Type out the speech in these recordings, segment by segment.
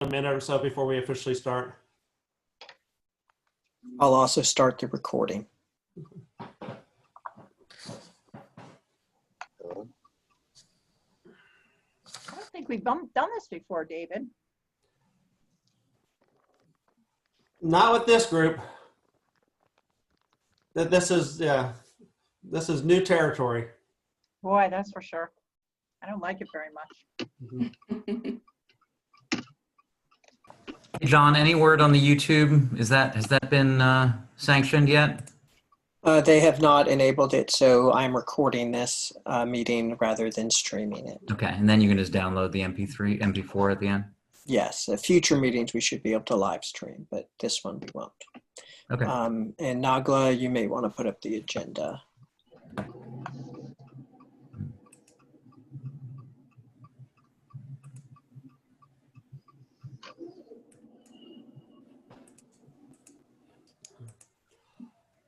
a minute or so before we officially start. I'll also start the recording. I don't think we've done this before, David. Not with this group. This is new territory. Boy, that's for sure. I don't like it very much. John, any word on the YouTube? Has that been sanctioned yet? They have not enabled it, so I'm recording this meeting rather than streaming it. Okay, and then you can just download the MP4 at the end? Yes, future meetings we should be able to live stream, but this one we won't. Okay. And Nagla, you may want to put up the agenda.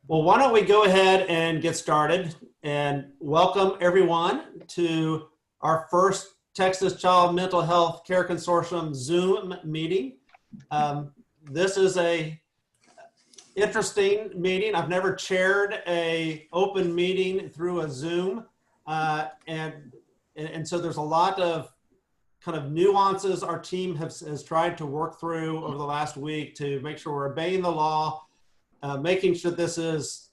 Well, why don't we go ahead and get started and welcome everyone to our first Texas Child Mental Health Care Consortium Zoom meeting. This is a interesting meeting. I've never chaired a open meeting through a Zoom, and so there's a lot of kind of nuances our team has tried to work through over the last week to make sure we're obeying the law, making sure this is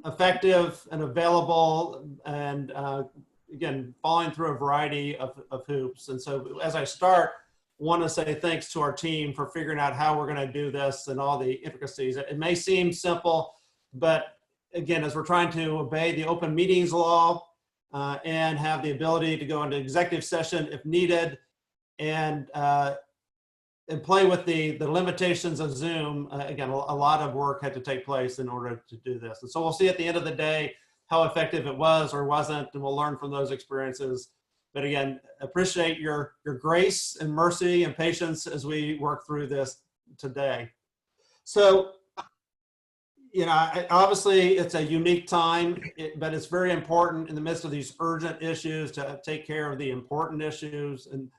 effective and available, and again, following through a variety of hoops. And so as I start, want to say thanks to our team for figuring out how we're going to do this and all the intricacies. It may seem simple, but again, as we're trying to obey the open meetings law and have the ability to go into executive session if needed, and play with the limitations of Zoom, again, a lot of work had to take place in order to do this. And so we'll see at the end of the day how effective it was or wasn't, and we'll learn from those experiences. But again, appreciate your grace and mercy and patience as we work through this today. So, you know, obviously it's a unique time, but it's very important in the midst of these urgent issues to take care of the important issues. And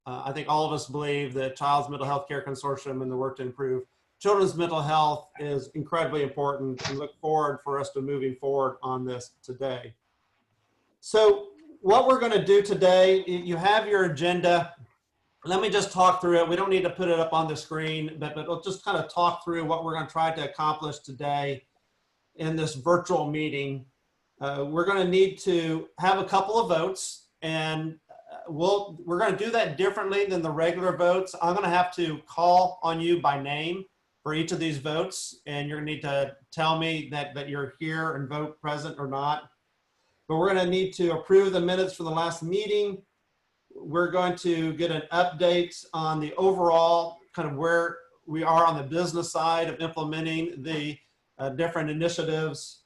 I think all of us believe that Child's Mental Health Care Consortium and the work to improve children's mental health is incredibly important, and look forward for us to moving forward on this today. So what we're going to do today, you have your agenda. Let me just talk through it. We don't need to put it up on the screen, but we'll just kind of talk through what we're going to try to accomplish today in this virtual meeting. We're going to need to have a couple of votes, and we're going to do that differently than the regular votes. I'm going to have to call on you by name for each of these votes, and you're going to need to tell me that you're here and vote present or not. But we're going to need to approve the minutes from the last meeting. We're going to get an update on the overall kind of where we are on the business side of implementing the different initiatives.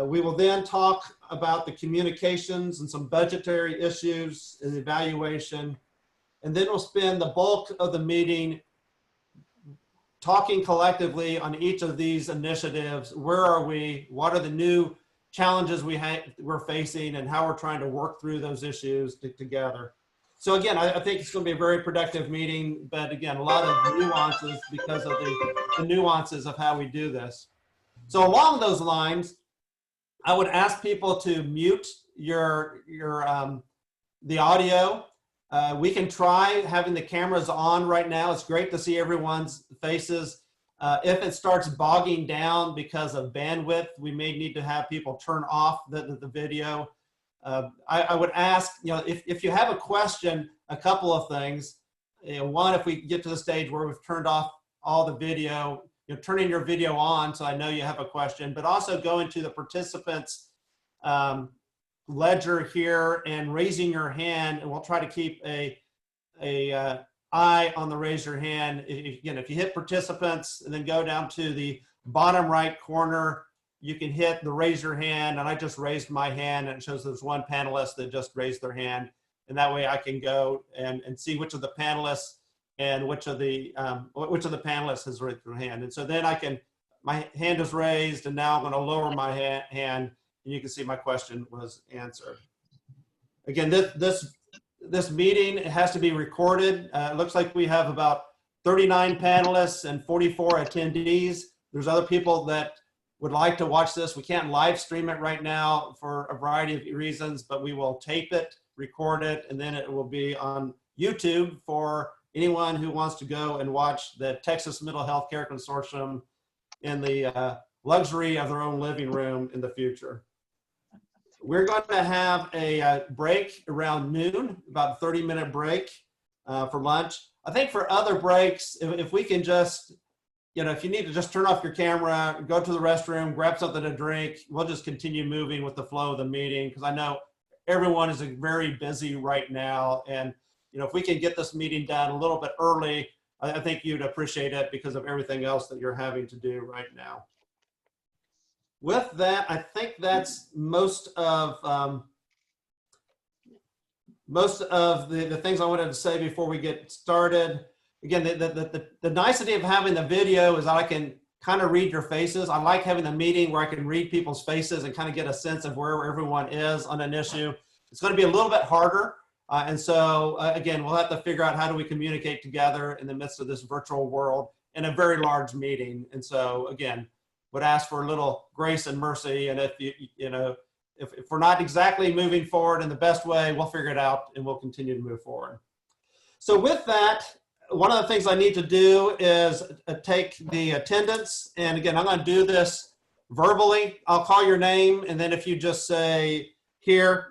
We will then talk about the communications and some budgetary issues and evaluation. And then we'll spend the bulk of the meeting talking collectively on each of these initiatives. Where are we? What are the new challenges we're facing, and how we're trying to work through those issues together. So again, I think it's going to be a very productive meeting, but again, a lot of nuances because of the nuances of how we do this. So along those lines, I would ask people to mute the audio. We can try having the cameras on right now. It's great to see everyone's faces. If it starts bogging down because of bandwidth, we may need to have people turn off the video. I would ask, if you have a question, a couple of things. One, if we get to the stage where we've turned off all the video, turning your video on so I know you have a question, but also going to the participants ledger here and raising your hand, and we'll try to keep a eye on the raise your hand. Again, if you hit participants and then go down to the bottom right corner, you can hit the raise your hand, and I just raised my hand, and it shows there's one panelist that just raised their hand, and that way I can go and see which of the panelists and which of the panelists has raised their hand. And so then my hand is raised, and now I'm going to lower my hand, and you can see my question was answered. Again, this meeting has to be recorded. It looks like we have about 39 panelists and 44 attendees. There's other people that would like to watch this. We can't live stream it right now for a variety of reasons, but we will tape it, record it, and then it will be on YouTube for anyone who wants to go and watch the Texas Mental Health Care Consortium in the luxury of their own living room in the future. We're going to have a break around noon, about a 30-minute break for lunch. I think for other breaks, if we can just, if you need to just turn off your camera, go to the restroom, grab something to drink, we'll just continue moving with the flow of the meeting, because I know everyone is very busy right now. And, if we can get this meeting done a little bit early, I think you'd appreciate it because of everything else that you're having to do right now. With that, I think that's most of the things I wanted to say before we get started. Again, the nicety of having the video is that I can kind of read your faces. I like having the meeting where I can read people's faces and kind of get a sense of where everyone is on an issue. It's going to be a little bit harder. And so, again, we'll have to figure out how do we communicate together in the midst of this virtual world in a very large meeting. And so, again, would ask for a little grace and mercy. And if if we're not exactly moving forward in the best way, we'll figure it out and we'll continue to move forward. So with that, one of the things I need to do is take the attendance. And again, I'm going to do this verbally. I'll call your name. And then if you just say here,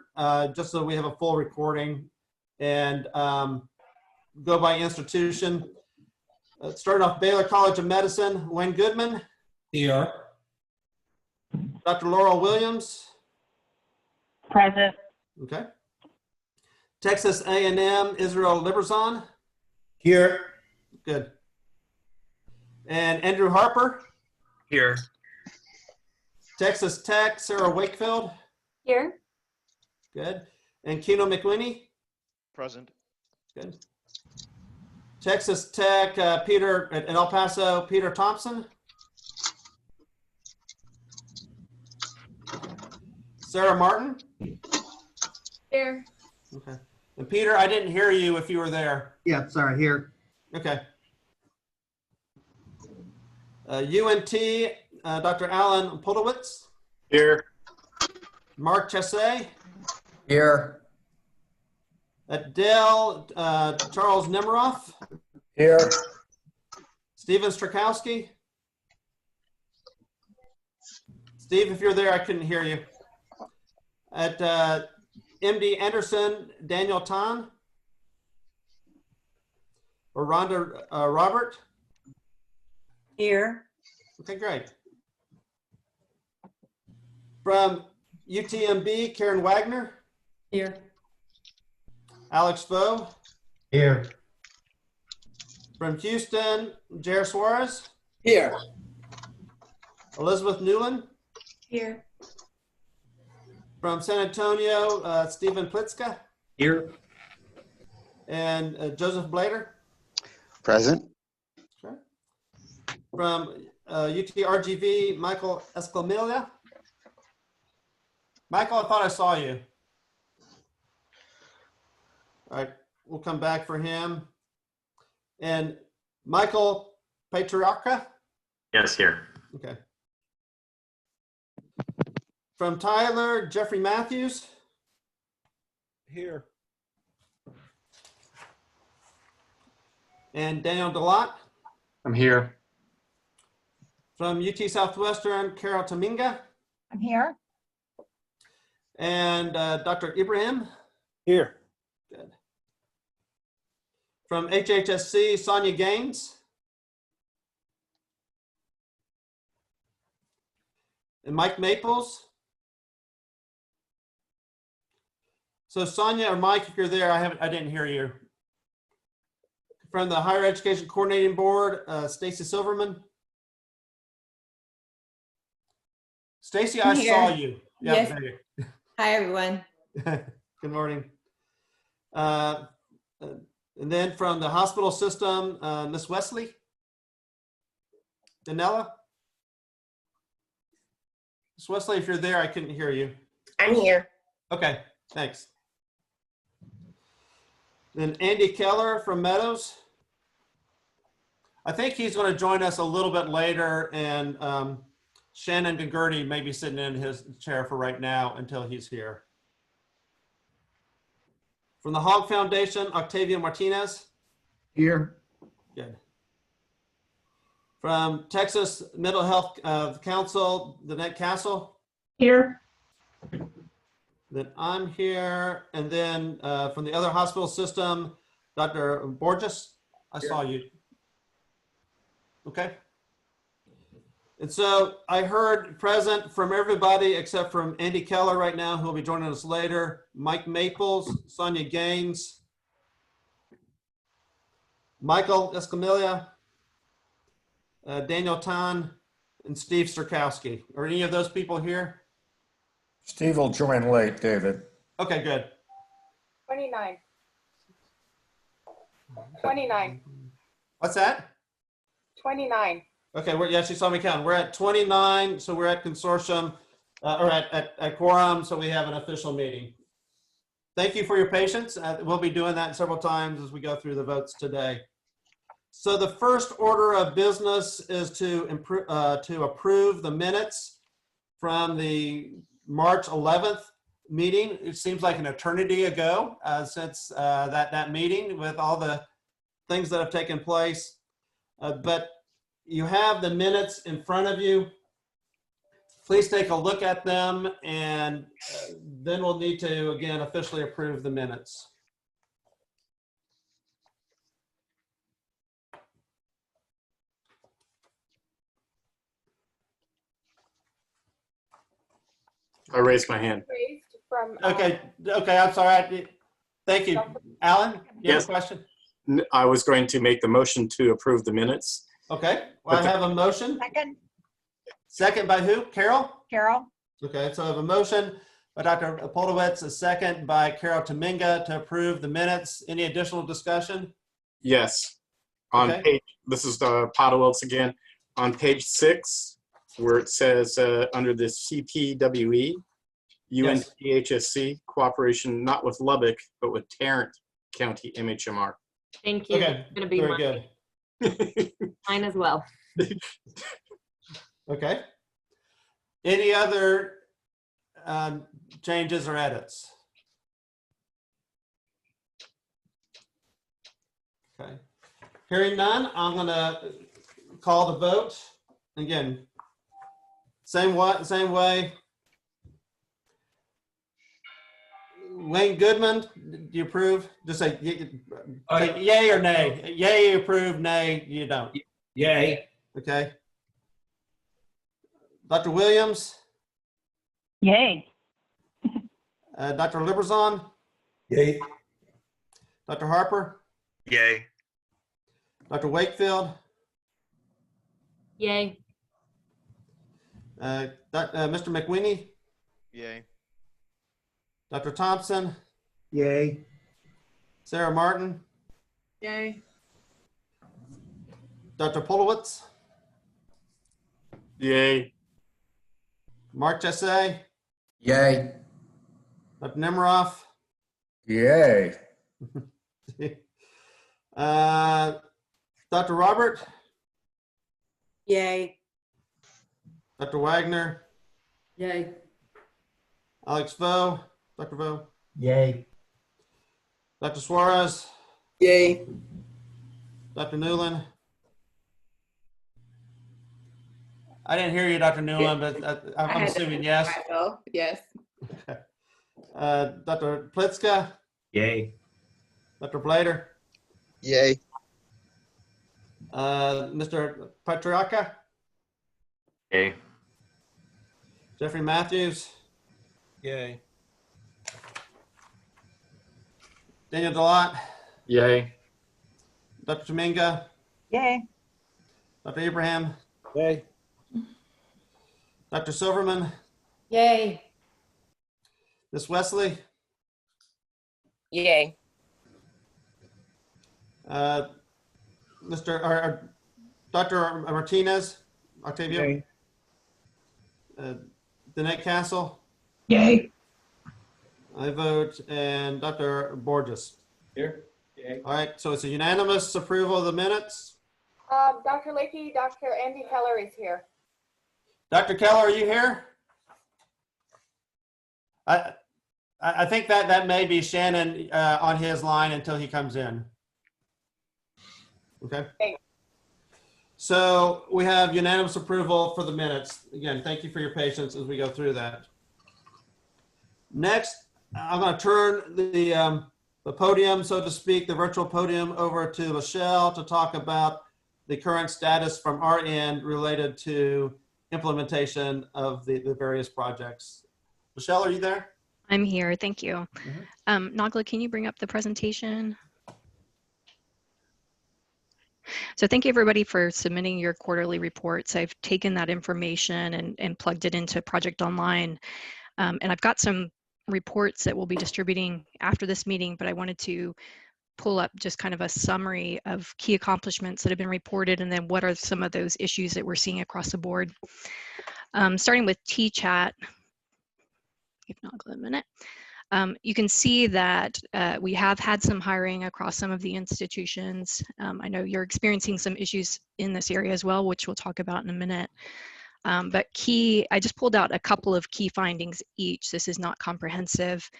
just so we have a full recording, and go by institution. Starting off, Baylor College of Medicine, Wayne Goodman. Here. Dr. Laurel Williams. Present. Okay. Texas A&M, Israel Liberzon. Here. Good. And Andrew Harper. Here. Texas Tech, Sarah Wakefield. Here. Good. And Keno McWinney. Present. Good. Texas Tech, Peter at El Paso, Peter Thompson. Sarah Martin. Here. Okay. And Peter, I didn't hear you if you were there. Yeah, sorry, here. Okay. UNT, Dr. Alan Podowitz. Here. Mark Chassé. Here. At Dell, Charles Nemiroff. Here. Steven Strakowski. Steve, if you're there, I couldn't hear you. At MD Anderson, Daniel Tan. Or Rhonda Robert. Here. Okay, great. From UTMB, Karen Wagner. Here. Alex Foe. Here. From Houston, Jair Suarez. Here. Elizabeth Newland. Here. From San Antonio, Stephen Plitzka. Here. And Joseph Blader. Present. Okay. From UT-RGV, Michael Escamilla. Michael, I thought I saw you. All right, we'll come back for him. And Michael Patriarca. Yes, here. Okay. From Tyler, Jeffrey Matthews. Here. And Daniel Delot. I'm here. From UT Southwestern, Carol Taminga. I'm here. And Dr. Ibrahim. Here. Good. From HHSC, Sonia Gaines. And Mike Maples. So Sonia or Mike, if you're there, I didn't hear you. From the Higher Education Coordinating Board, Stacy Silverman. Stacy, I saw you. Yeah, Yes. there you. Hi, everyone. Good morning. And then from the hospital system, Miss Wesley. Danella. Miss Wesley, if you're there, I couldn't hear you. I'm here. Okay, thanks. Then Andy Keller from Meadows. I think he's going to join us a little bit later, and Shannon Gagurdy may be sitting in his chair for right now until he's here. From the Hog Foundation, Octavia Martinez. Here. Good. From Texas Mental Health Council, Danette Castle. Here. Then I'm here. And then from the other hospital system, Dr. Borges, I saw you. Okay. And so I heard present from everybody except from Andy Keller right now, who will be joining us later, Mike Maples, Sonia Gaines, Michael Escamilla, Daniel Tan, and Steve Sirkowski. Are any of those people here? Steve will join late, David. Okay, good. 29. 29. What's that? 29. Okay, yeah, she saw me count. We're at 29, so we're at consortium, or at quorum, so we have an official meeting. Thank you for your patience. We'll be doing that several times as we go through the votes today. So the first order of business is to approve the minutes from the March 11th meeting. It seems like an eternity ago since that meeting with all the things that have taken place. But you have the minutes in front of you. Please take a look at them, and then we'll need to, again, officially approve the minutes. I raised my hand. From, Okay, I'm sorry. Thank you. Alan, you have Yes. a question? I was going to make the motion to approve the minutes. Okay, well, I have a motion. Second, Second by who? Carol? Carol. Okay, so I have a motion by Dr. Polowitz, a second by Carol Tominga to approve the minutes. Any additional discussion? Yes. On Okay. page, this is Podowitz again. On page 6, where it says under the CPWE, Yes. UNTHSC, cooperation not with Lubbock, but with Tarrant County MHMR. Thank you. Okay, It's gonna be very mine, good. mine as well. Okay. Any other changes or edits? Okay. Hearing none, I'm gonna call the vote. Again, same way. Wayne Goodman, do you approve? Just say yay or nay. Yay, you approve. Nay, you don't. Yay. Okay. Dr. Williams, Yay. Dr. Liberzon, Yay. Dr. Harper, Yay. Dr. Wakefield, Yay. Mr. McWinney, Yay. Dr. Thompson, Yay. Sarah Martin, Yay. Dr. Polowitz, Yay. Mark Jesse, Yay. Dr. Nemiroff, Yay. Dr. Robert, Yay. Dr. Wagner, Yay. Alex Vo, Dr. Vo, Yay. Dr. Suarez, Yay. Dr. Newland. I didn't hear you, Dr. Newland, but I'm assuming yes. Yes. Dr. Plitzka, Yay. Dr. Blader, Yay. Mr. Patriarca, Yay. Jeffrey Matthews, Yay. Daniel Delott, Yay. Dr. Tominga, Yay. Dr. Abraham, Yay. Dr. Silverman, Yay. Ms. Wesley, Yay. Dr. Martinez, Octavio, Yay. Danette Castle, Yay. I vote, and Dr. Borges. Here. Yay. All right, so it's a unanimous approval of the minutes. Dr. Lakey, Dr. Andy Keller is here. Dr. Keller, are you here? I think that may be Shannon on his line until he comes in. Okay. Thanks. So we have unanimous approval for the minutes. Again, thank you for your patience as we go through that. Next, I'm going to turn the podium, so to speak, the virtual podium, over to Michelle to talk about the current status from our end related to implementation of the various projects. Michelle, are you there? I'm here, thank you. Nagla, can you bring up the presentation? So thank you everybody for submitting your quarterly reports. I've taken that information and plugged it into Project Online. And I've got some reports that we'll be distributing after this meeting, but I wanted to pull up just kind of a summary of key accomplishments that have been reported, and then what are some of those issues that we're seeing across the board. Starting with T-Chat, if not a minute. You can see that we have had some hiring across some of the institutions. I know you're experiencing some issues in this area as well, which we'll talk about in a minute. But I just pulled out a couple of key findings each. This is not comprehensive.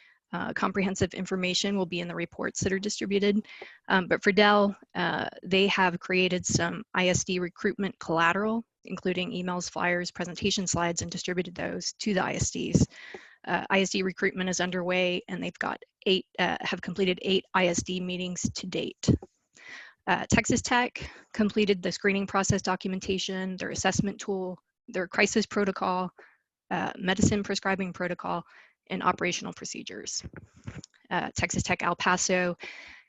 Comprehensive information will be in the reports that are distributed. But for Dell, they have created some ISD recruitment collateral, including emails, flyers, presentation slides, and distributed those to the ISDs. ISD recruitment is underway, and they've got have completed 8 ISD meetings to date. Texas Tech completed the screening process documentation, their assessment tool, their crisis protocol, medicine prescribing protocol, and operational procedures. Texas Tech El Paso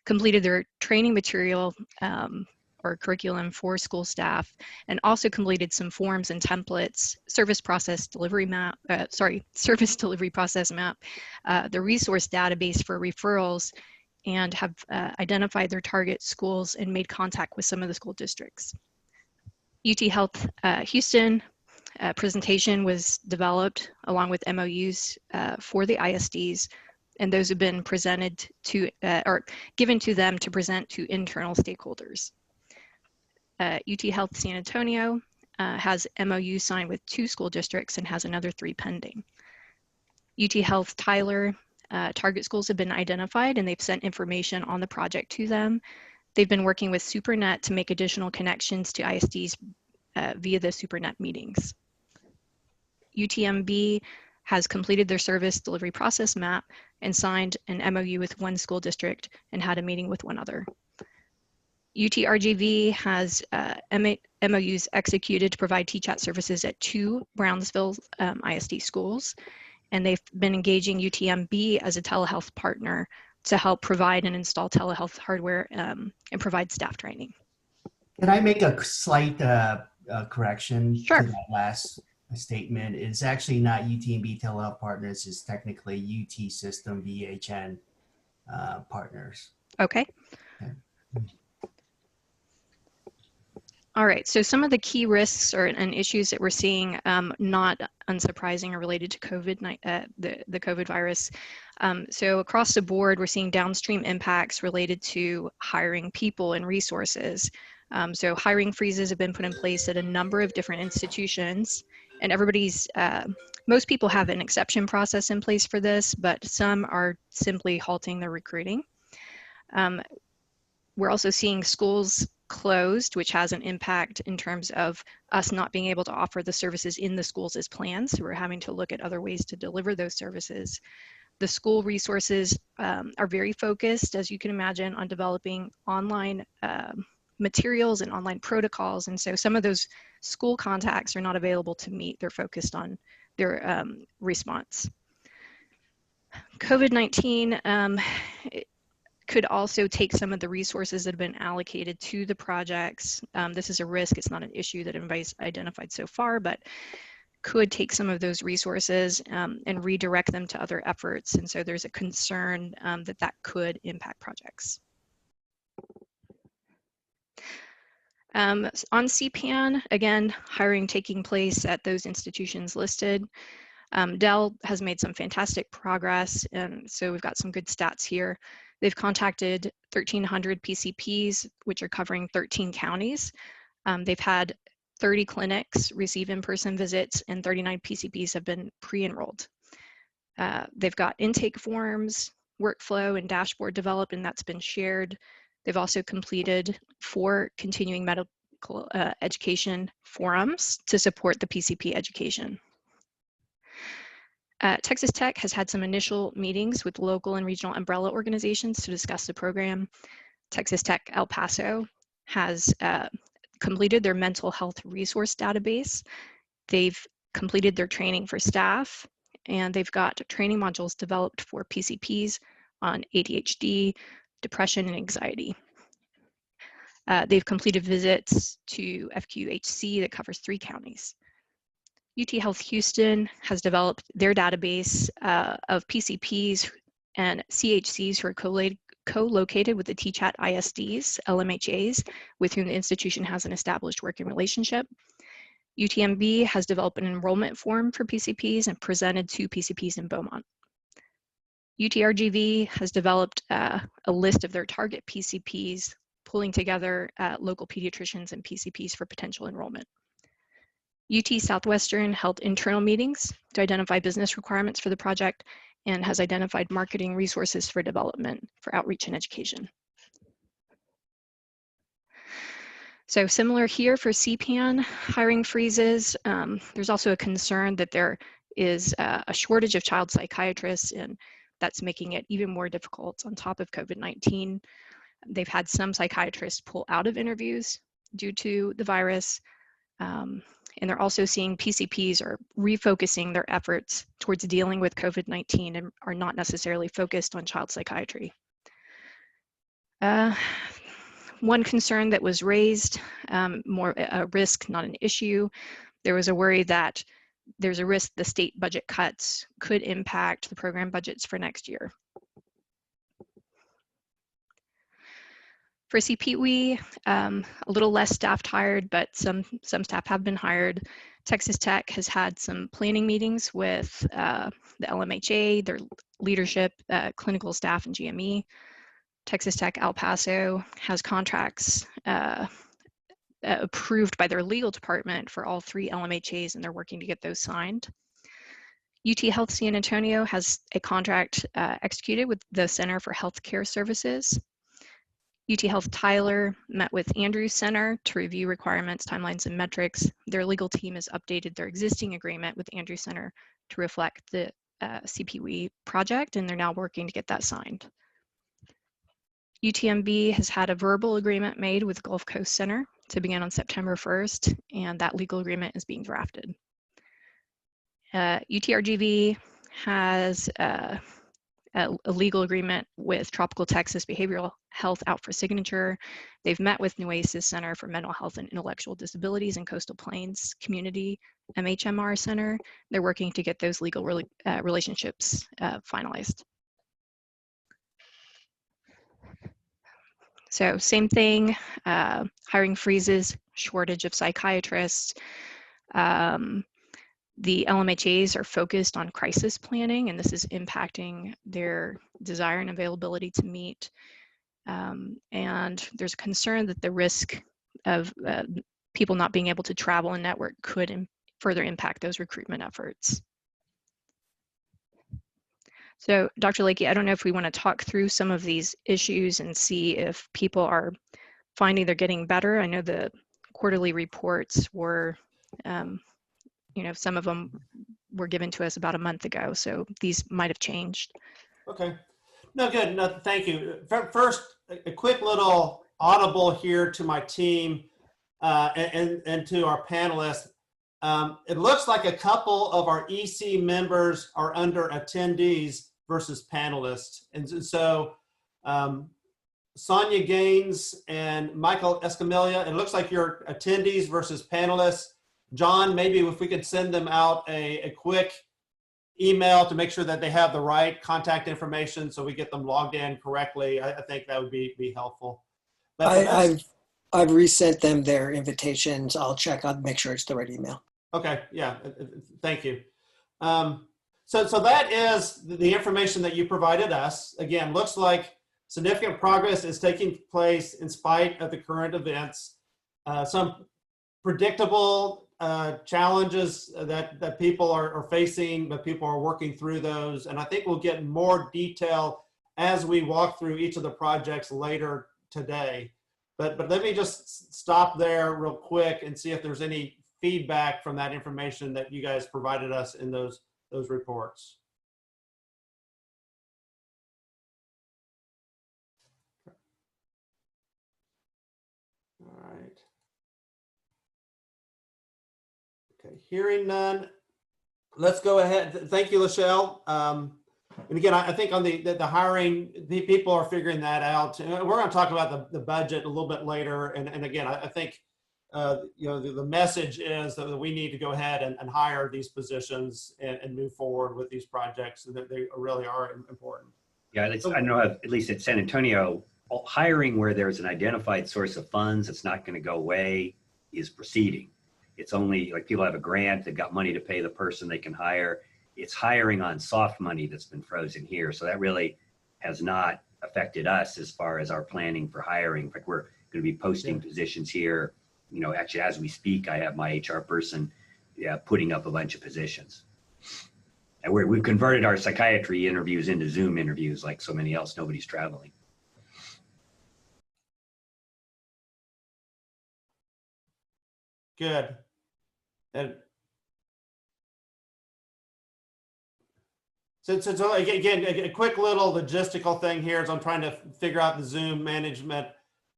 completed their training material or curriculum for school staff, and also completed some forms and templates, service delivery process map, the resource database for referrals, and have identified their target schools and made contact with some of the school districts. UT Health Houston presentation was developed along with MOUs for the ISDs, and those have been presented to or given to them to present to internal stakeholders. UT Health San Antonio has MOU signed with 2 school districts and has another 3 pending. UT Health Tyler, target schools have been identified, and they've sent information on the project to them. They've been working with SuperNet to make additional connections to ISDs via the SuperNet meetings. UTMB has completed their service delivery process map and signed an MOU with 1 school district and had a meeting with 1 other. UTRGV has MOUs executed to provide T-Chat services at 2 Brownsville ISD schools, and they've been engaging UTMB as a telehealth partner to help provide and install telehealth hardware and provide staff training. Can I make a slight correction Sure. to that last statement? It's actually not UTMB Telehealth Partners. It's technically UT System VHN partners. Okay. Okay. All right, so some of the key risks and issues that we're seeing, not unsurprising, are related to the COVID virus. So across the board, we're seeing downstream impacts related to hiring people and resources. So hiring freezes have been put in place at a number of different institutions, and most people have an exception process in place for this, but some are simply halting their recruiting. We're also seeing schools closed, which has an impact in terms of us not being able to offer the services in the schools as planned. So we're having to look at other ways to deliver those services. The school resources are very focused, as you can imagine, on developing online materials and online protocols. And so some of those school contacts are not available to meet. They're focused on their response. COVID-19 could also take some of the resources that have been allocated to the projects. This is a risk. It's not an issue that anybody's identified so far, but could take some of those resources and redirect them to other efforts. And so there's a concern that could impact projects. On CPAN, again, hiring taking place at those institutions listed. Dell has made some fantastic progress, and so we've got some good stats here. They've contacted 1,300 PCPs, which are covering 13 counties. They've had 30 clinics receive in-person visits and 39 PCPs have been pre-enrolled. They've got intake forms, workflow, and dashboard developed, and that's been shared. They've also completed 4 continuing medical education forums to support the PCP education. Texas Tech has had some initial meetings with local and regional umbrella organizations to discuss the program. Texas Tech El Paso has completed their mental health resource database. They've completed their training for staff, and they've got training modules developed for PCPs on ADHD, depression, and anxiety. They've completed visits to FQHC that covers 3 counties. UT Health Houston has developed their database of PCPs and CHCs who are co-located with the TCHAT ISDs, LMHAs, with whom the institution has an established working relationship. UTMB has developed an enrollment form for PCPs and presented to PCPs in Beaumont. UTRGV has developed a list of their target PCPs, pulling together local pediatricians and PCPs for potential enrollment. UT Southwestern held internal meetings to identify business requirements for the project and has identified marketing resources for development for outreach and education. So similar here for CPAN hiring freezes. There's also a concern that there is a shortage of child psychiatrists, and that's making it even more difficult on top of COVID-19. They've had some psychiatrists pull out of interviews due to the virus. And they're also seeing PCPs are refocusing their efforts towards dealing with COVID-19 and are not necessarily focused on child psychiatry. One concern that was raised, more a risk, not an issue. There was a worry that there's a risk the state budget cuts could impact the program budgets for next year. For CPWE, a little less staff hired, but some staff have been hired. Texas Tech has had some planning meetings with the LMHA, their leadership, clinical staff, and GME. Texas Tech El Paso has contracts approved by their legal department for all 3 LMHAs, and they're working to get those signed. UT Health San Antonio has a contract executed with the Center for Healthcare Services. UT Health Tyler met with Andrews Center to review requirements, timelines, and metrics. Their legal team has updated their existing agreement with Andrews Center to reflect the CPWE project, and they're now working to get that signed. UTMB has had a verbal agreement made with Gulf Coast Center to begin on September 1st, and that legal agreement is being drafted. UTRGV has a legal agreement with Tropical Texas Behavioral Health out for signature. They've met with Nueces Center for Mental Health and Intellectual Disabilities and Coastal Plains Community MHMR Center. They're working to get those legal relationships finalized. So same thing, hiring freezes, shortage of psychiatrists. The LMHAs are focused on crisis planning, and this is impacting their desire and availability to meet. And there's a concern that the risk of people not being able to travel and network could further impact those recruitment efforts. So Dr. Lakey, I don't know if we want to talk through some of these issues and see if people are finding they're getting better. I know the quarterly reports were, some of them were given to us about a month ago, so these might have changed. Okay. No, good. No, thank you. First, a quick little audible here to my team and to our panelists. It looks like a couple of our EC members are under attendees versus panelists. And so Sonia Gaines and Michael Escamilla, it looks like you're attendees versus panelists. John, maybe if we could send them out a quick email to make sure that they have the right contact information so we get them logged in correctly. I think that would be helpful. But I've resent them their invitations. I'll check. I'll make sure it's the right email. Okay. Yeah. Thank you. So that is the information that you provided us. Again, looks like significant progress is taking place in spite of the current events. Some predictable challenges that people are facing, but people are working through those. And I think we'll get more detail as we walk through each of the projects later today. But let me just stop there real quick and see if there's any feedback from that information that you guys provided us in those reports. All right. Okay, hearing none, let's go ahead. Thank you, Lachelle. And again, I think on the hiring, the people are figuring that out. And we're going to talk about the budget a little bit later. And again, I think you know, the message is that we need to go ahead and hire these positions and move forward with these projects, and that they really are important. Yeah, I know at least at San Antonio, hiring where there's an identified source of funds that's not going to go away is proceeding. It's only like people have a grant, they've got money to pay the person they can hire. It's hiring on soft money that's been frozen here. So that really has not affected us as far as our planning for hiring. In fact, we're going to be posting positions here. You know, actually, as we speak, I have my HR person putting up a bunch of positions. And we've converted our psychiatry interviews into Zoom interviews like so many else. Nobody's traveling. Good. And so again, a quick little logistical thing here as I'm trying to figure out the Zoom management.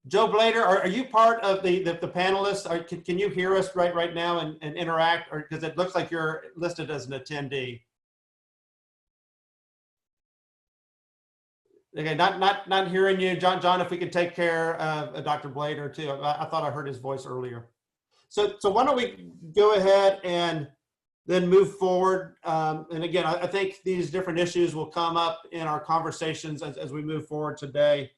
Joe Blader, are you part of the panelists? Can you hear us right now and interact? Or because it looks like you're listed as an attendee. Okay, not hearing you, John. If we could take care of Dr. Blader too. I thought I heard his voice earlier. So why don't we go ahead and then move forward. And again, I think these different issues will come up in our conversations as we move forward today.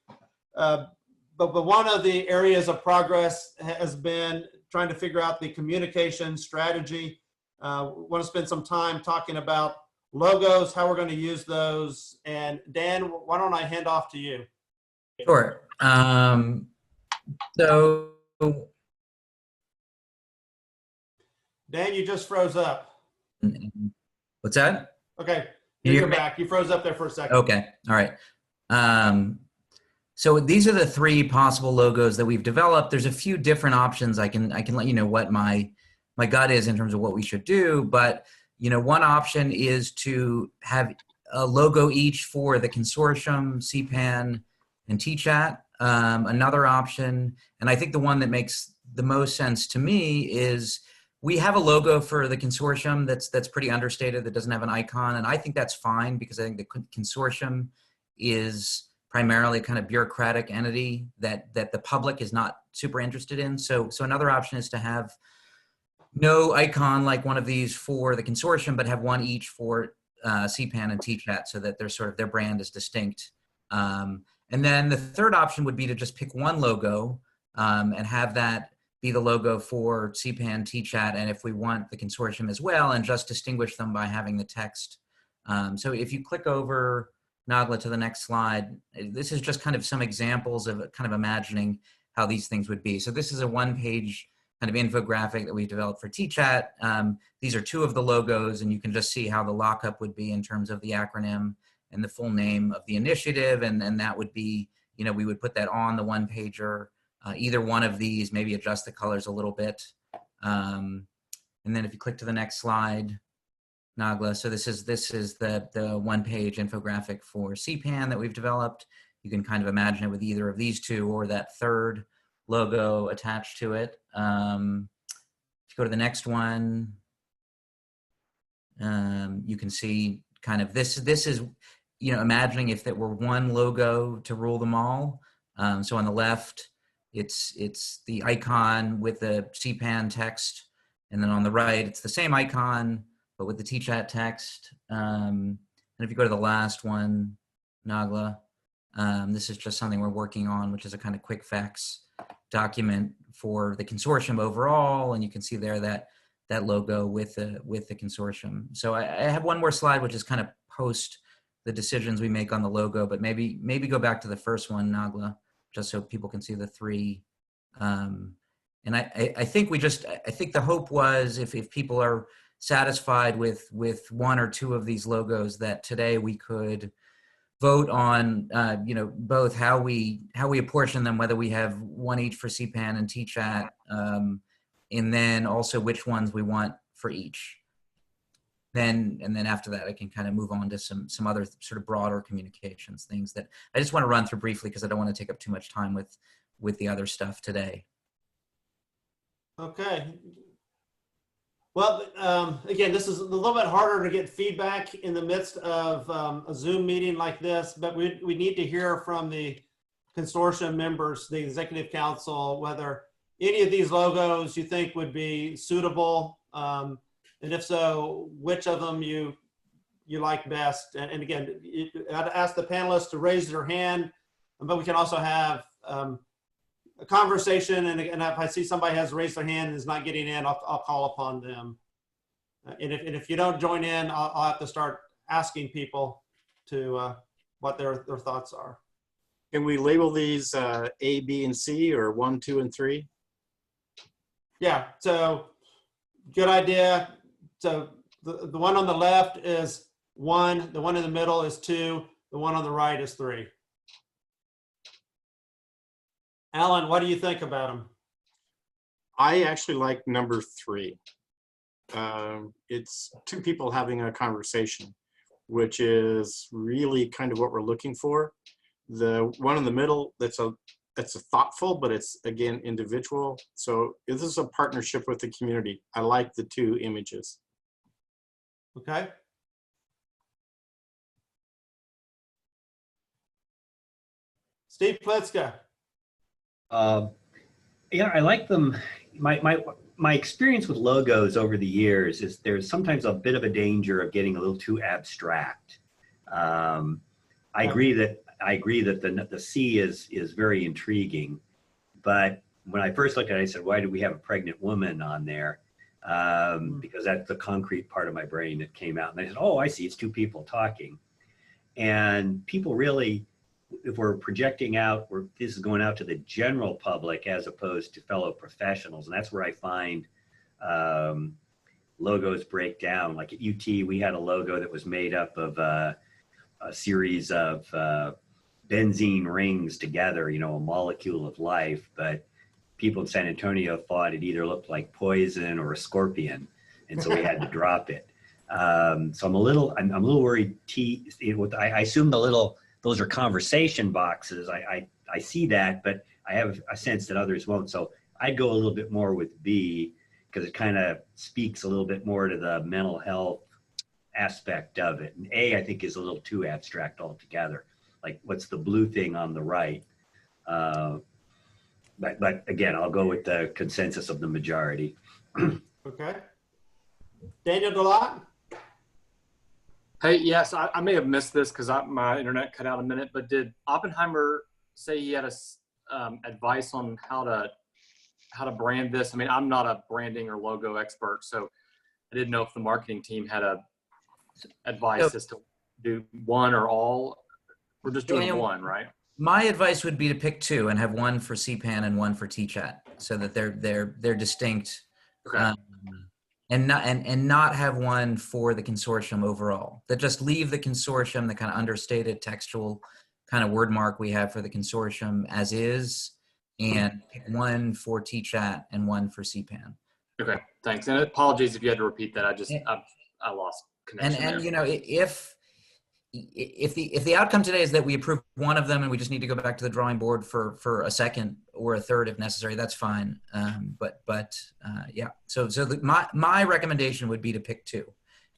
But one of the areas of progress has been trying to figure out the communication strategy. Want to spend some time talking about logos, how we're going to use those. And Dan, why don't I hand off to you? Sure. So Dan, you just froze up. What's that? Okay, Can you you're hear me? back. You froze up there for a second. Okay, all right. So these are the three possible logos that we've developed. There's a few different options. I can let you know what my gut is in terms of what we should do. But you know, one option is to have a logo each for the consortium, CPAN, and TChat. Another option, and I think the one that makes the most sense to me, is we have a logo for the consortium that's pretty understated, that doesn't have an icon, and I think that's fine because I think the consortium is primarily a kind of bureaucratic entity that the public is not super interested in. So another option is to have no icon like one of these for the consortium, but have one each for CPAN and TChat, so that their brand is distinct. And then the third option would be to just pick one logo and have that be the logo for CPAN, TChat, and if we want the consortium as well, and just distinguish them by having the text. So if you click over, Nagla, to the next slide, this is just kind of some examples of kind of imagining how these things would be. So this is a one-page kind of infographic that we developed for TChat. These are two of the logos, and you can just see how the lockup would be in terms of the acronym and the full name of the initiative, and that would be, you know, we would put that on the one-pager. Either one of these, maybe adjust the colors a little bit. And then if you click to the next slide, Nagla, so this is the one-page infographic for CPAN that we've developed. You can kind of imagine it with either of these two or that third logo attached to it. If you go to the next one, you can see kind of this is, you know, imagining if there were one logo to rule them all. So on the left, it's the icon with the CPAN text, and then on the right, it's the same icon but with the TChat text. And if you go to the last one, Nagla, this is just something we're working on, which is a kind of quick facts document for the consortium overall, and you can see there that logo with the consortium. So I have one more slide, which is kind of post the decisions we make on the logo, but maybe go back to the first one, Nagla, just so people can see the three I think I think the hope was if people are satisfied with one or two of these logos, that today we could vote on, both how we apportion them, whether we have one each for CPAN and TChat, and then also which ones we want for each. And then after that, I can kind of move on to some other sort of broader communications things that I just want to run through briefly because I don't want to take up too much time with the other stuff today. Okay. Well, again, this is a little bit harder to get feedback in the midst of a Zoom meeting like this, but we need to hear from the consortium members, the executive council, whether any of these logos you think would be suitable, and if so, which of them you like best. And again, I'd ask the panelists to raise their hand, but we can also have a conversation, and if I see somebody has raised their hand and is not getting in, I'll call upon them. And if you don't join in, I'll have to start asking people to what their thoughts are. Can we label these A, B, and C, or 1, 2, and 3? Yeah, so good idea. So the one on the left is 1, the one in the middle is 2, the one on the right is 3. Alan, what do you think about them? I actually like number 3. It's two people having a conversation, which is really kind of what we're looking for. The one in the middle, that's a thoughtful, but it's again individual. So this is a partnership with the community. I like the 2 images. Okay. Steve Plitzka. Yeah, I like them. My experience with logos over the years is there's sometimes a bit of a danger of getting a little too abstract. I agree that the C is very intriguing, but when I first looked at it, I said, why do we have a pregnant woman on there? Because that's the concrete part of my brain that came out. And I said, oh, I see, it's 2 people talking. And people really, if we're projecting out, this is going out to the general public as opposed to fellow professionals. And that's where I find logos break down. Like at UT, we had a logo that was made up of a series of benzene rings together, a molecule of life. But people in San Antonio thought it either looked like poison or a scorpion. And so we had to drop it. So I'm a little worried. I assume those are conversation boxes. I see that, but I have a sense that others won't. So I'd go a little bit more with B because it kind of speaks a little bit more to the mental health aspect of it. And A, I think, is a little too abstract altogether. Like, what's the blue thing on the right? But again, I'll go with the consensus of the majority. Okay. Daniel Delotte. Hey, yes, I may have missed this because my internet cut out a minute, but did Oppenheimer say he had advice on how to brand this? I mean, I'm not a branding or logo expert, so I didn't know if the marketing team had advice as to do one or all. We're just doing Daniel, one, right? My advice would be to pick 2 and have one for CPAN and one for TChat, so that they're distinct. Okay. And not have one for the consortium overall. That just leave the consortium, the kind of understated textual kind of word mark we have for the consortium as is, and pick one for TChat and one for CPAN. Okay, thanks. And apologies if you had to repeat that. I lost connection. And if the outcome today is that we approve one of them and we just need to go back to the drawing board for a second or a third if necessary, that's fine. Yeah. So my recommendation would be to pick 2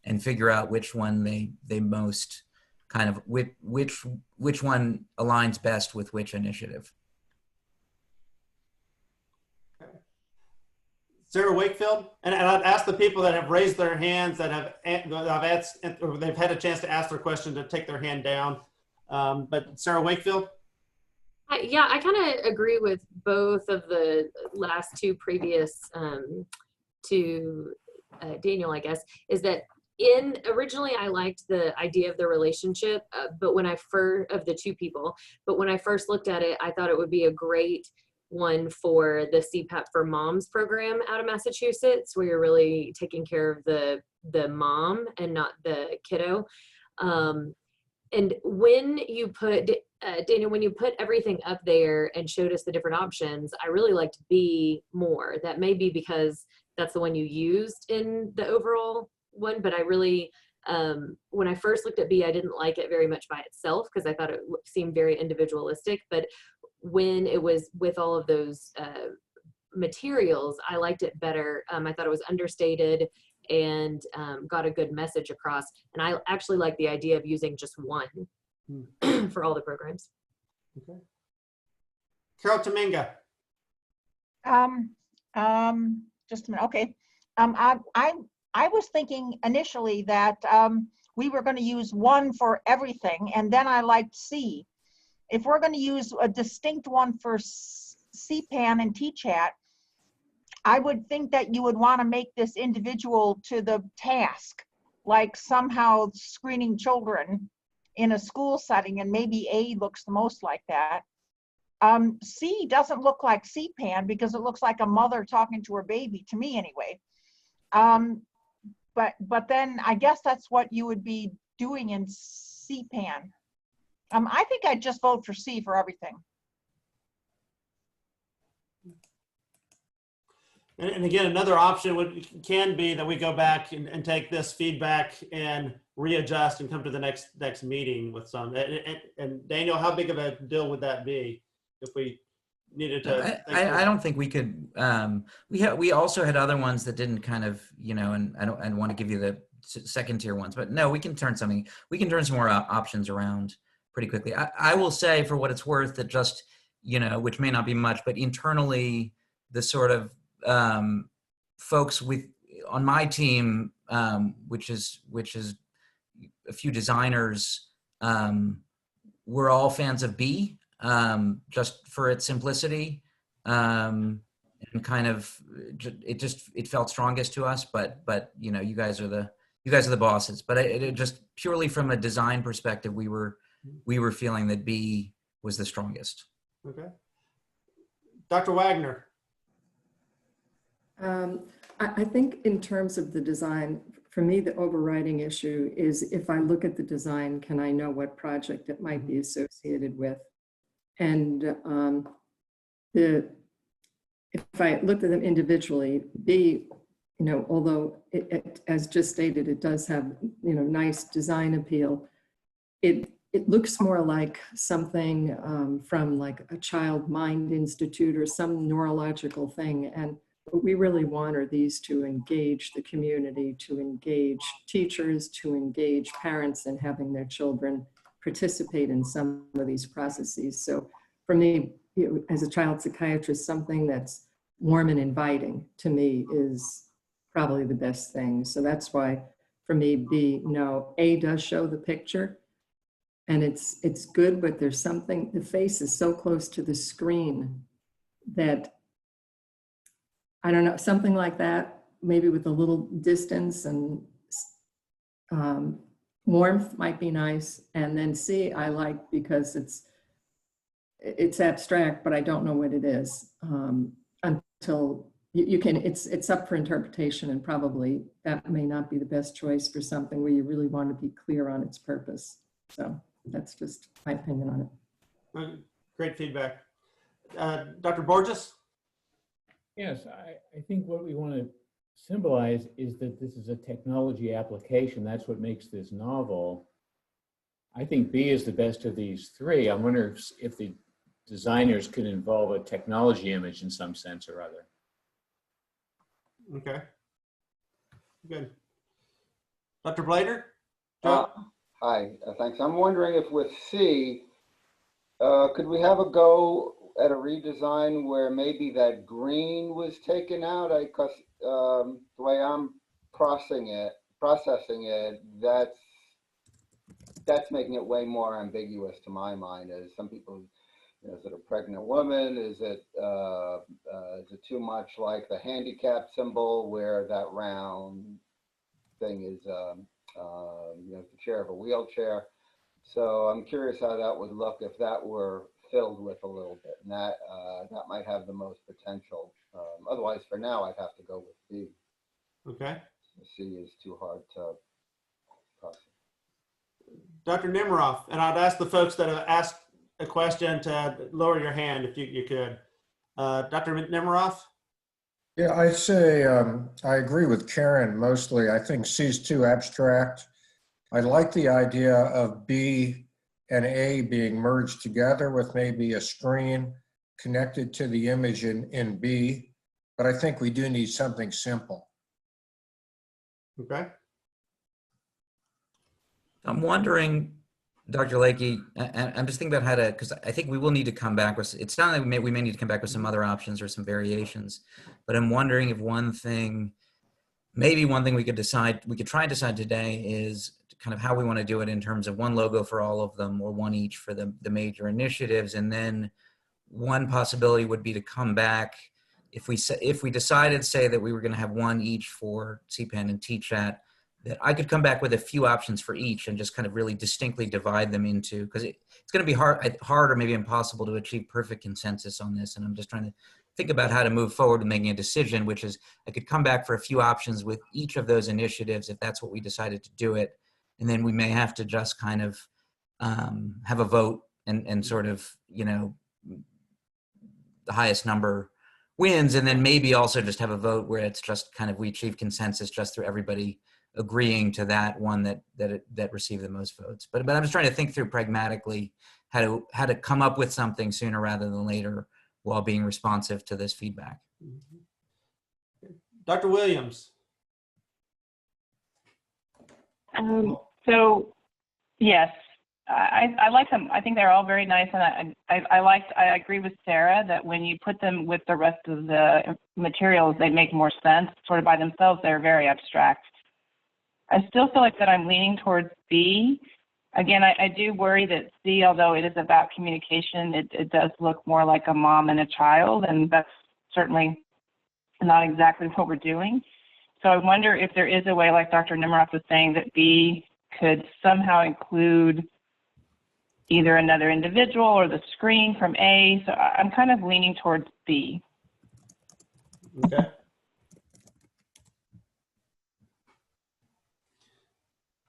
and figure out which one they most kind of which one aligns best with which initiative. Sarah Wakefield, and I'd ask the people that have raised their hands that they've had a chance to ask their question to take their hand down. But Sarah Wakefield. Yeah, I kind of agree with both of the last 2 previous to Daniel, I guess, is that originally I liked the idea of the relationship, but of the 2 people, but when I first looked at it, I thought it would be a great one for the CPAP for Moms program out of Massachusetts, where you're really taking care of the mom and not the kiddo. And when you put, Daniel, when you put everything up there and showed us the different options, I really liked B more. That may be because that's the one you used in the overall one, but I really, when I first looked at B, I didn't like it very much by itself because I thought it seemed very individualistic. But when it was with all of those materials, I liked it better. I thought it was understated and got a good message across. And I actually like the idea of using just one for all the programs. Okay. Carol Tominga. Just a minute. Okay. I was thinking initially that we were going to use one for everything, and then I liked C. If we're going to use a distinct one for CPAN and TChat, I would think that you would want to make this individual to the task, like somehow screening children in a school setting, and maybe A looks the most like that. C doesn't look like CPAN because it looks like a mother talking to her baby, to me anyway. But then I guess that's what you would be doing in CPAN. I think I'd just vote for C for everything. And again, another option can be that we go back and take this feedback and readjust and come to the next meeting with some. And Daniel, how big of a deal would that be if we needed to? I don't think we could. We also had other ones that didn't kind of, and I don't want to give you the second tier ones, but no, we can turn some more options around pretty quickly. I will say, for what it's worth, that just, which may not be much, but internally, the sort of folks on my team, which is a few designers, we're all fans of B, just for its simplicity, and kind of it felt strongest to us. But you guys are the bosses. But it just purely from a design perspective, we were feeling that B was the strongest. Okay, Dr. Wagner. I think in terms of the design, for me, the overriding issue is if I look at the design, can I know what project it might be associated with? And if I looked at them individually, B, although it, as just stated, it does have, nice design appeal, it looks more like something from like a Child Mind Institute or some neurological thing. And what we really want are these to engage the community, to engage teachers, to engage parents in having their children participate in some of these processes. So for me, as a child psychiatrist, something that's warm and inviting to me is probably the best thing. So that's why for me, B, no. A does show the picture and it's good, but there's something, the face is so close to the screen that I don't know, something like that, maybe with a little distance and warmth might be nice. And then C, I like because it's abstract, but I don't know what it is until you can, it's up for interpretation, and probably that may not be the best choice for something where you really want to be clear on its purpose. So that's just my opinion on it. Great feedback. Dr. Borges? Yes, I think what we want to symbolize is that this is a technology application. That's what makes this novel. I think B is the best of these three. I wonder if the designers could involve a technology image in some sense or other. Okay, good. Dr. Blader? Hi, thanks. I'm wondering if with C, could we have a go at a redesign where maybe that green was taken out? Because the way I'm processing it, that's making it way more ambiguous to my mind. As some people, is it a pregnant woman? Is it too much like the handicap symbol where that round thing is the chair of a wheelchair? So I'm curious how that would look if that were filled with a little bit, and that might have the most potential. Otherwise, for now, I'd have to go with B. Okay. C is too hard to process. Dr. Nemiroff, and I'd ask the folks that have asked a question to lower your hand if you could. Dr. Nemiroff? Yeah, I'd say I agree with Karen mostly. I think C is too abstract. I like the idea of B and A being merged together with maybe a screen connected to the image in B, but I think we do need something simple. Okay. I'm wondering, Dr. Lakey, I'm just thinking about how to, because I think we will need to come back with, it's not that we may need to come back with some other options or some variations, but I'm wondering if maybe one thing we could try and decide today is kind of how we want to do it in terms of one logo for all of them or one each for the major initiatives. And then one possibility would be to come back if we decided, say, that we were going to have one each for CPAN and TChat, that I could come back with a few options for each and just kind of really distinctly divide them into, because it's going to be hard or maybe impossible to achieve perfect consensus on this. And I'm just trying to think about how to move forward and making a decision, which is I could come back for a few options with each of those initiatives if that's what we decided to do it. And then we may have to just kind of have a vote and sort of, the highest number wins. And then maybe also just have a vote where it's just kind of, we achieve consensus just through everybody agreeing to that one that received the most votes. But I'm just trying to think through pragmatically how to come up with something sooner rather than later while being responsive to this feedback. Dr. Williams. So yes, I like them. I think they're all very nice, and I agree with Sarah that when you put them with the rest of the materials, they make more sense. Sort of by themselves, they're very abstract. I still feel like that I'm leaning towards B. Again, I do worry that C, although it is about communication, it does look more like a mom and a child, and that's certainly not exactly what we're doing. So I wonder if there is a way, like Dr. Nemiroff was saying, that B could somehow include either another individual or the screen from A. So I'm kind of leaning towards B. Okay.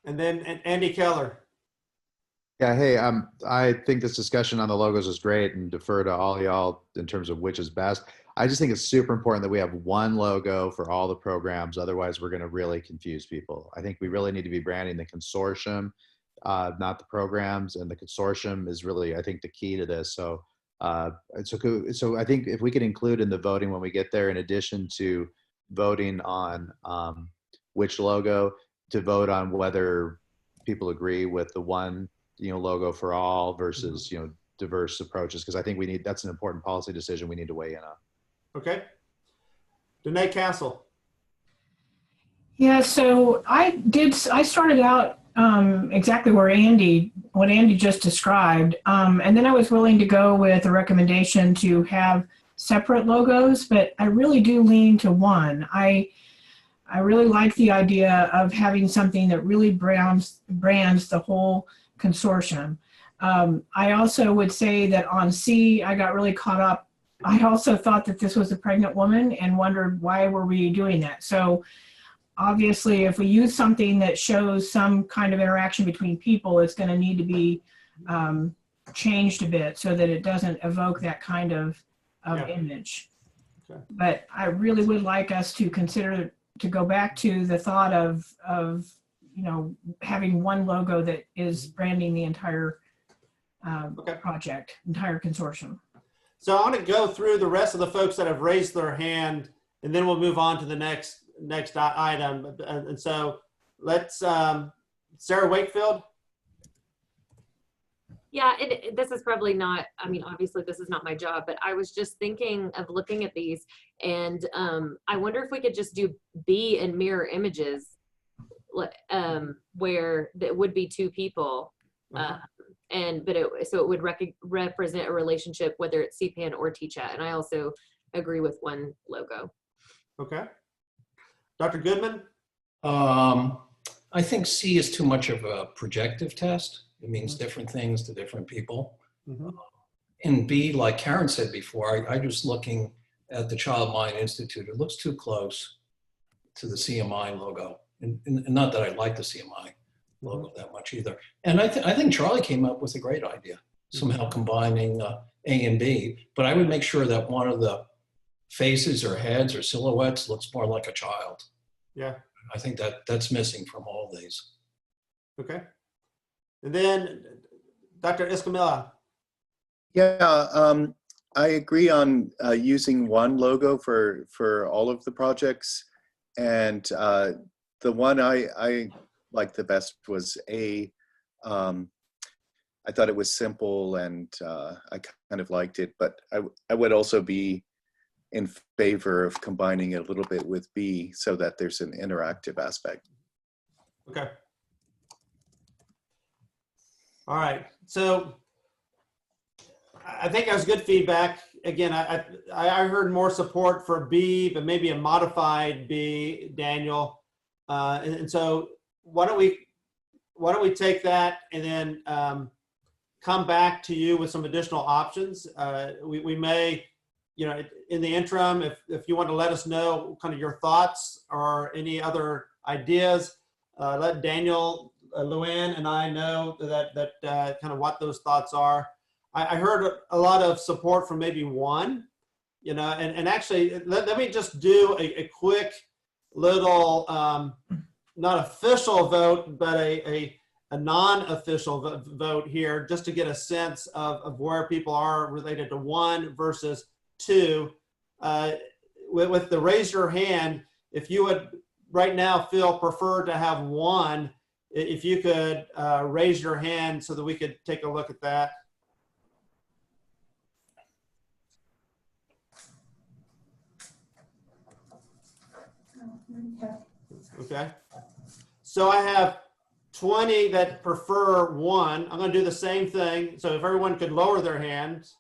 And then Andy Keller. Yeah, hey, I think this discussion on the logos is great and defer to all y'all in terms of which is best. I just think it's super important that we have one logo for all the programs. Otherwise, we're going to really confuse people. I think we really need to be branding the consortium, not the programs. And the consortium is really, I think, the key to this. So, so I think if we could include in the voting when we get there, in addition to voting on which logo, to vote on whether people agree with the one logo for all versus diverse approaches, because I think that's an important policy decision we need to weigh in on. Okay. Danae Castle. Yeah, so I started out exactly what Andy just described, and then I was willing to go with a recommendation to have separate logos, but I really do lean to one. I really like the idea of having something that really brands the whole consortium. I also would say that on C, I got really caught up. I also thought that this was a pregnant woman and wondered why were we doing that. So obviously, if we use something that shows some kind of interaction between people, it's going to need to be changed a bit so that it doesn't evoke that kind of image. Okay. But I really would like us to consider to go back to the thought of having one logo that is branding the entire project, entire consortium. So I want to go through the rest of the folks that have raised their hand, and then we'll move on to the next item. And so let's, Sarah Wakefield. Yeah, this is probably not, obviously this is not my job, but I was just thinking of looking at these, and I wonder if we could just do B and mirror images where that would be two people. So it would represent a relationship, whether it's CPAN or TChat. And I also agree with one logo. Okay. Dr. Goodman? I think C is too much of a projective test. It means different things to different people. in B, like Karen said before, I just looking at the Child Mind Institute, it looks too close to the CMI logo. And not that I like the CMI logo that much either. And I think Charlie came up with a great idea, somehow combining A and B, but I would make sure that one of the faces or heads or silhouettes looks more like a child. Yeah. I think that's missing from all these. Okay. And then Dr. Escamilla. Yeah, I agree on using one logo for all of the projects. And the one I liked the best was A. I thought it was simple and I kind of liked it, but I would also be in favor of combining it a little bit with B so that there's an interactive aspect. Okay. All right. So I think that was good feedback. Again, I heard more support for B, but maybe a modified B, Daniel. And so why don't we take that and then come back to you with some additional options. We may, you know, in the interim, if you want to let us know kind of your thoughts or any other ideas, let Daniel, Luann, and I know that kind of what those thoughts are. I heard a lot of support from maybe one, you know, and actually let me just do a quick little, not official vote, but a non-official vote here, just to get a sense of where people are related to 1 versus 2. With the raise your hand, if you would right now feel prefer to have 1, if you could raise your hand so that we could take a look at that. Okay. So I have 20 that prefer 1. I'm going to do the same thing. So if everyone could lower their hands.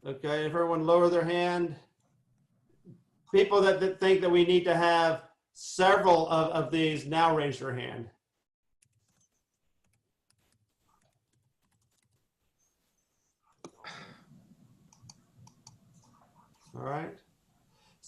Okay, if everyone lower their hand. People that think that we need to have several of these, now raise your hand. All right.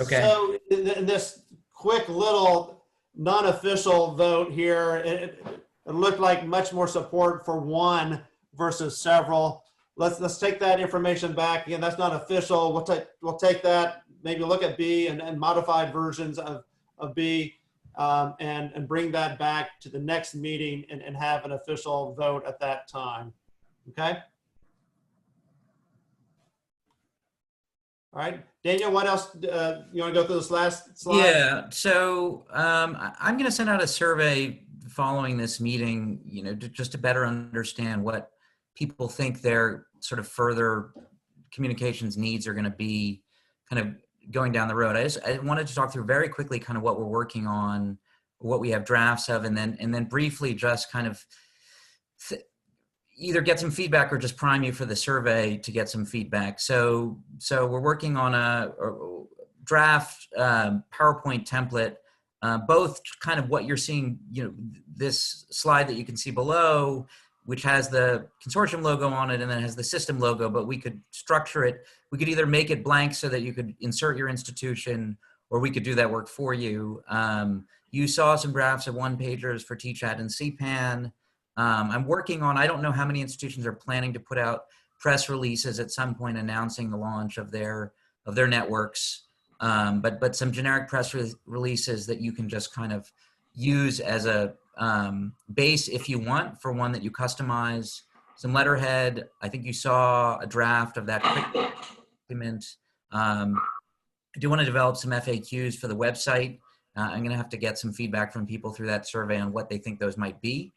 Okay. So in this quick little non-official vote here, it looked like much more support for 1 versus several. Let's take that information back. Again, that's not official. We'll take that, maybe look at B and modified versions of B and bring that back to the next meeting and have an official vote at that time. Okay. All right, Daniel, what else, you want to go through this last slide? Yeah, so I'm going to send out a survey following this meeting, you know, just to better understand what people think their sort of further communications needs are going to be kind of going down the road. I wanted to talk through very quickly kind of what we're working on, what we have drafts of, and then briefly just kind of either get some feedback or just prime you for the survey to get some feedback. So we're working on a draft PowerPoint template, both kind of what you're seeing, you know, this slide that you can see below, which has the consortium logo on it and then has the system logo, but we could structure it. We could either make it blank so that you could insert your institution, or we could do that work for you. You saw some drafts of 1-pagers for TChat and CPAN. I'm working on, I don't know how many institutions are planning to put out press releases at some point announcing the launch of their networks, but some generic press releases that you can just kind of use as a base if you want for one that you customize. Some letterhead. I think you saw a draft of that quick document. I do want to develop some FAQs for the website. I'm going to have to get some feedback from people through that survey on what they think those might be,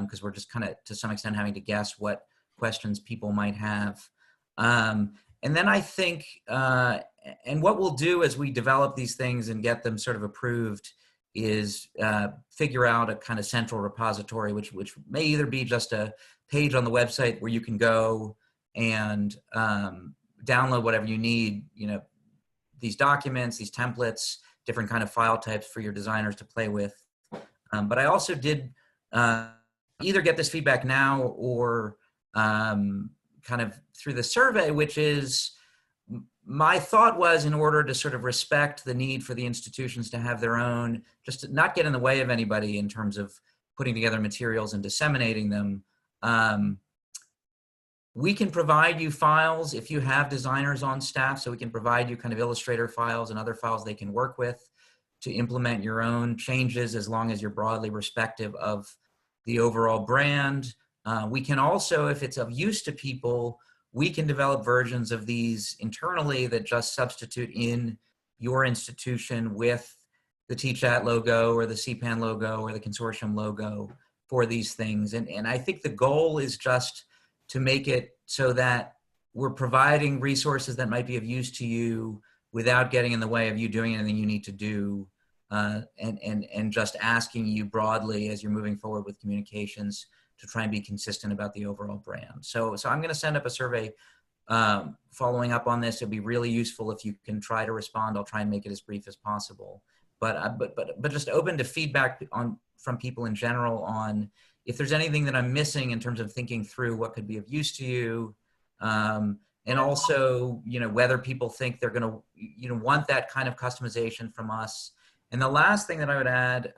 because we're just kind of, to some extent, having to guess what questions people might have. And then I think, and what we'll do as we develop these things and get them sort of approved is figure out a kind of central repository, which may either be just a page on the website where you can go and download whatever you need, you know, these documents, these templates, different kind of file types for your designers to play with. But I also did either get this feedback now or kind of through the survey, which is my thought was, in order to sort of respect the need for the institutions to have their own, just to not get in the way of anybody in terms of putting together materials and disseminating them, we can provide you files if you have designers on staff, so we can provide you kind of Illustrator files and other files they can work with to implement your own changes, as long as you're broadly respective of the overall brand. We can also, if it's of use to people, we can develop versions of these internally that just substitute in your institution with the TChat logo or the CPAN logo or the consortium logo for these things. And I think the goal is just to make it so that we're providing resources that might be of use to you without getting in the way of you doing anything you need to do, and just asking you broadly as you're moving forward with communications to try and be consistent about the overall brand. So I'm going to send up a survey following up on this. It'd be really useful if you can try to respond. I'll try and make it as brief as possible. But just open to feedback from people in general on if there's anything that I'm missing in terms of thinking through what could be of use to you, and also, whether people think they're going to, want that kind of customization from us. And the last thing that I would add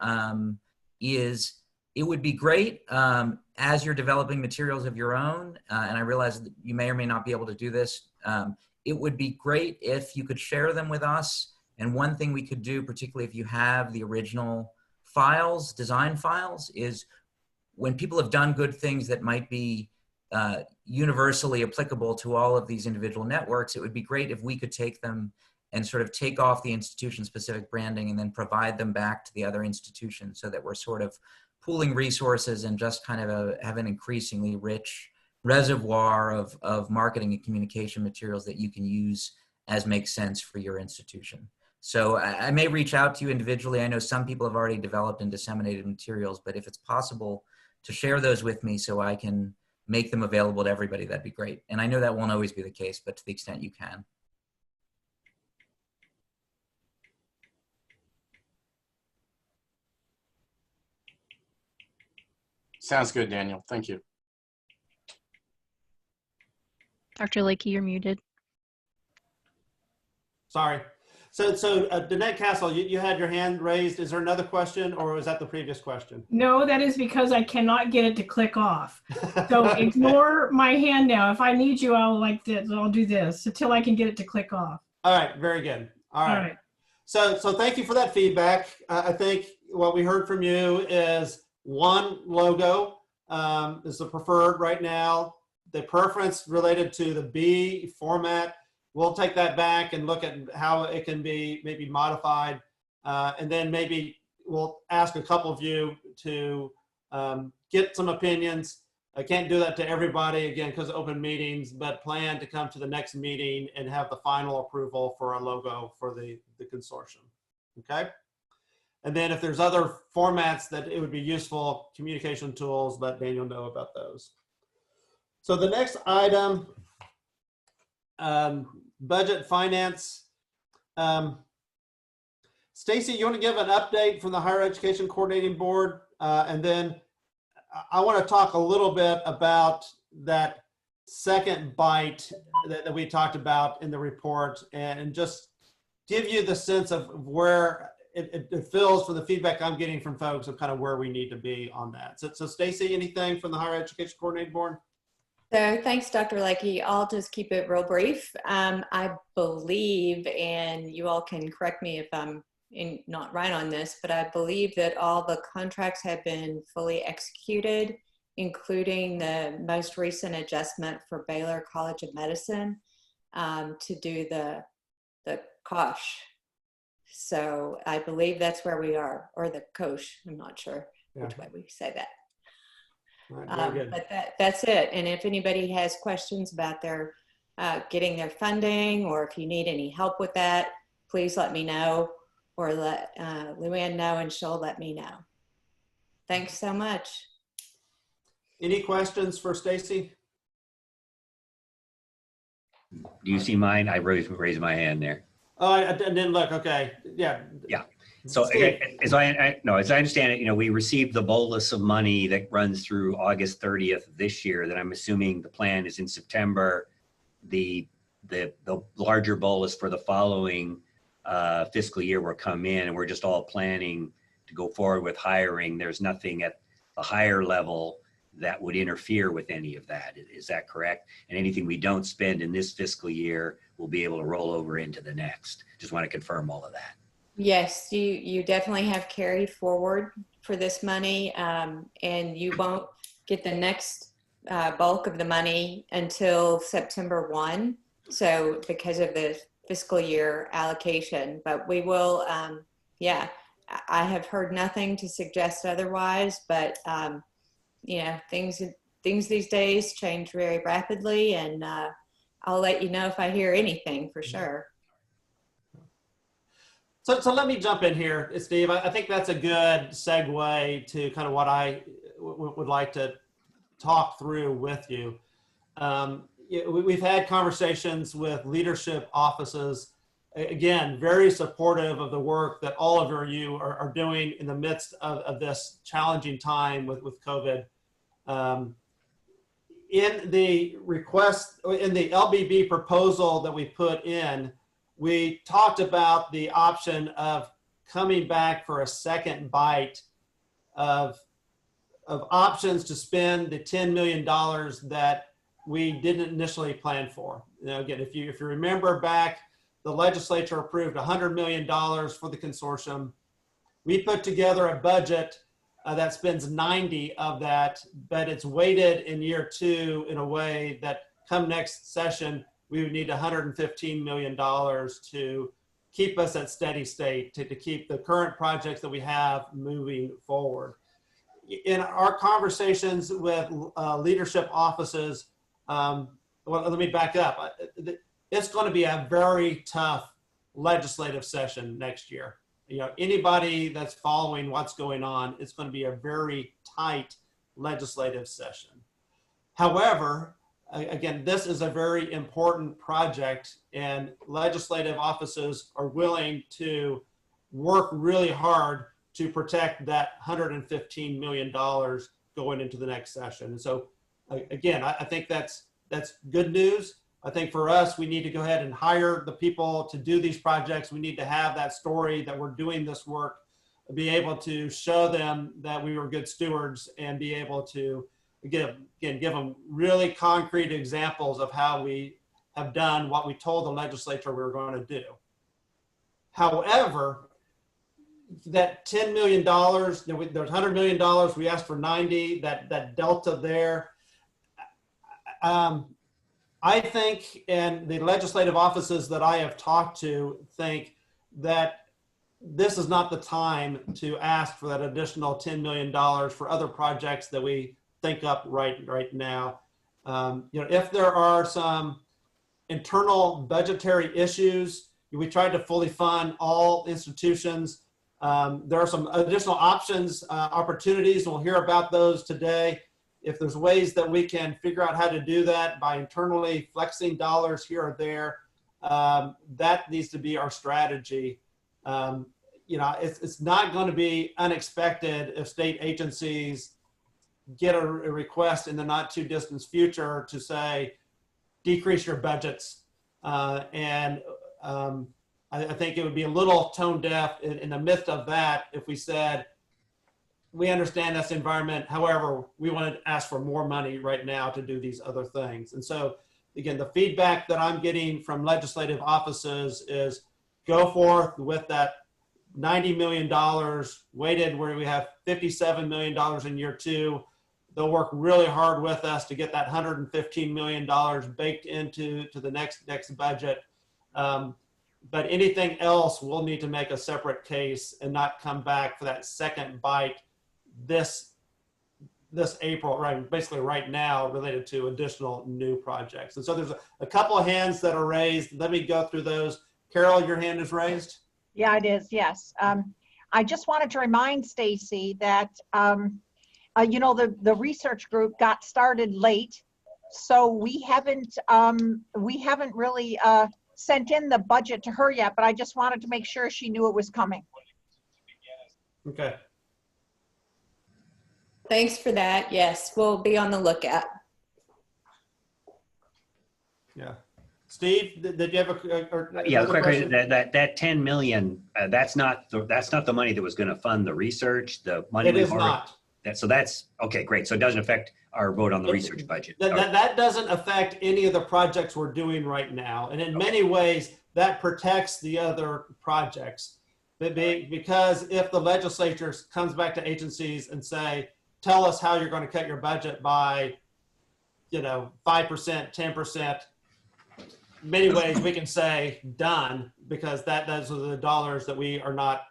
is it would be great as you're developing materials of your own, and I realize that you may or may not be able to do this, it would be great if you could share them with us. And one thing we could do, particularly if you have the original files, design files, is when people have done good things that might be universally applicable to all of these individual networks, it would be great if we could take them and sort of take off the institution-specific branding and then provide them back to the other institutions, so that we're sort of pooling resources and just kind of have an increasingly rich reservoir of marketing and communication materials that you can use as makes sense for your institution. So I may reach out to you individually. I know some people have already developed and disseminated materials, but if it's possible to share those with me so I can make them available to everybody, that'd be great. And I know that won't always be the case, but to the extent you can. Sounds good, Daniel. Thank you. Dr. Lakey, you're muted. Sorry. So Danette Castle, you had your hand raised. Is there another question, or was that the previous question? No, that is because I cannot get it to click off. So Okay. Ignore my hand now. If I need you, I'll do this until I can get it to click off. All right, very good. All right. All right. So thank you for that feedback. I think what we heard from you is one logo is the preferred right now. The preference related to the B format, we'll take that back and look at how it can be maybe modified. And then maybe we'll ask a couple of you to get some opinions. I can't do that to everybody, again, because of open meetings, but plan to come to the next meeting and have the final approval for a logo for the consortium, okay? And then if there's other formats that it would be useful, communication tools, let Daniel know about those. So the next item, budget finance. Stacy, you want to give an update from the Higher Education Coordinating Board? And then I want to talk a little bit about that second bite that we talked about in the report, and just give you the sense of where it feels from the feedback I'm getting from folks of kind of where we need to be on that. So Stacy, anything from the Higher Education Coordinating Board? So thanks, Dr. Lakey. I'll just keep it real brief. I believe, and you all can correct me if I'm not right on this, but I believe that all the contracts have been fully executed, including the most recent adjustment for Baylor College of Medicine to do the COSH. So I believe that's where we are, or the COSH. I'm not sure which way we say that. Right, but that's it. And if anybody has questions about their getting their funding, or if you need any help with that, please let me know, or let Luann know, and she'll let me know. Thanks so much. Any questions for Stacy? Do you see mine? I raised my hand there. Oh, I didn't look. Okay. Yeah. Yeah. So Steve. as I understand it, we received the bolus of money that runs through August 30th of this year. That I'm assuming the plan is in September. The larger bolus for the following fiscal year will come in, and we're just all planning to go forward with hiring. There's nothing at the higher level that would interfere with any of that. Is that correct? And anything we don't spend in this fiscal year will be able to roll over into the next. Just want to confirm all of that. Yes, you definitely have carry forward for this money, and you won't get the next bulk of the money until September 1. So because of the fiscal year allocation, but we will, yeah, I have heard nothing to suggest otherwise, but things these days change very rapidly, and I'll let you know if I hear anything for sure. So let me jump in here, Steve. I think that's a good segue to kind of what I would like to talk through with you. We've had conversations with leadership offices, again, very supportive of the work that all of you are doing in the midst of this challenging time with COVID. In the request, in the LBB proposal that we put in, we talked about the option of coming back for a second bite of options to spend the $10 million that we didn't initially plan for. Again, if you remember back, the legislature approved $100 million for the consortium. We put together a budget that spends 90 of that, but it's weighted in year 2 in a way that come next session, we would need $115 million to keep us at steady state, to keep the current projects that we have moving forward. In our conversations with leadership offices, well, let me back up. It's going to be a very tough legislative session next year. Anybody that's following what's going on, it's going to be a very tight legislative session. However, again, this is a very important project, and legislative offices are willing to work really hard to protect that $115 million going into the next session. And so, again, I think that's good news. I think for us, we need to go ahead and hire the people to do these projects. We need to have that story that we're doing this work, be able to show them that we were good stewards, and be able to give them really concrete examples of how we have done what we told the legislature we were going to do. However, that $10 million, there's $100 million, we asked for 90, that delta there. I think, and the legislative offices that I have talked to think that this is not the time to ask for that additional $10 million for other projects that we think up right now. If there are some internal budgetary issues, we tried to fully fund all institutions. There are some additional options, opportunities, and we'll hear about those today. If there's ways that we can figure out how to do that by internally flexing dollars here or there, that needs to be our strategy. It's not going to be unexpected if state agencies get a request in the not too distant future to say, decrease your budgets. I think it would be a little tone deaf in the midst of that if we said, we understand this environment. However, we want to ask for more money right now to do these other things. And so, again, the feedback that I'm getting from legislative offices is go forth with that $90 million weighted where we have $57 million in year 2. They'll work really hard with us to get that $115 million baked into the next budget. But anything else, we'll need to make a separate case and not come back for that second bite this April, right? Basically right now, related to additional new projects. And so there's a couple of hands that are raised. Let me go through those. Carol, your hand is raised. Yeah, it is. Yes. I just wanted to remind Stacy that the research group got started late, so we haven't really sent in the budget to her yet, but I just wanted to make sure she knew it was coming. Okay. Thanks for that. Yes, we'll be on the lookout. Yeah. Steve, did you have Yeah, another question? that 10 million, that's not the money that was going to fund the research. The money It is not. So that's okay, great. So it doesn't affect our vote on the research budget. That doesn't affect any of the projects we're doing right now. And in many ways, that protects the other projects. Because if the legislature comes back to agencies and say, tell us how you're going to cut your budget by, 5%, 10%, many ways we can say done, because those are the dollars that are not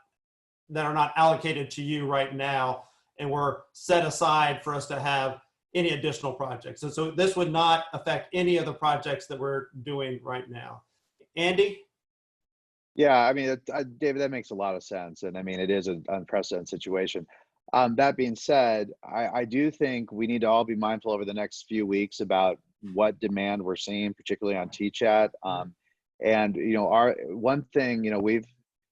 allocated to you right now, and were set aside for us to have any additional projects. And so this would not affect any of the projects that we're doing right now. Andy? Yeah, I mean, David, that makes a lot of sense. And I mean, it is an unprecedented situation. That being said, I do think we need to all be mindful over the next few weeks about what demand we're seeing, particularly on TChat. And, our one thing,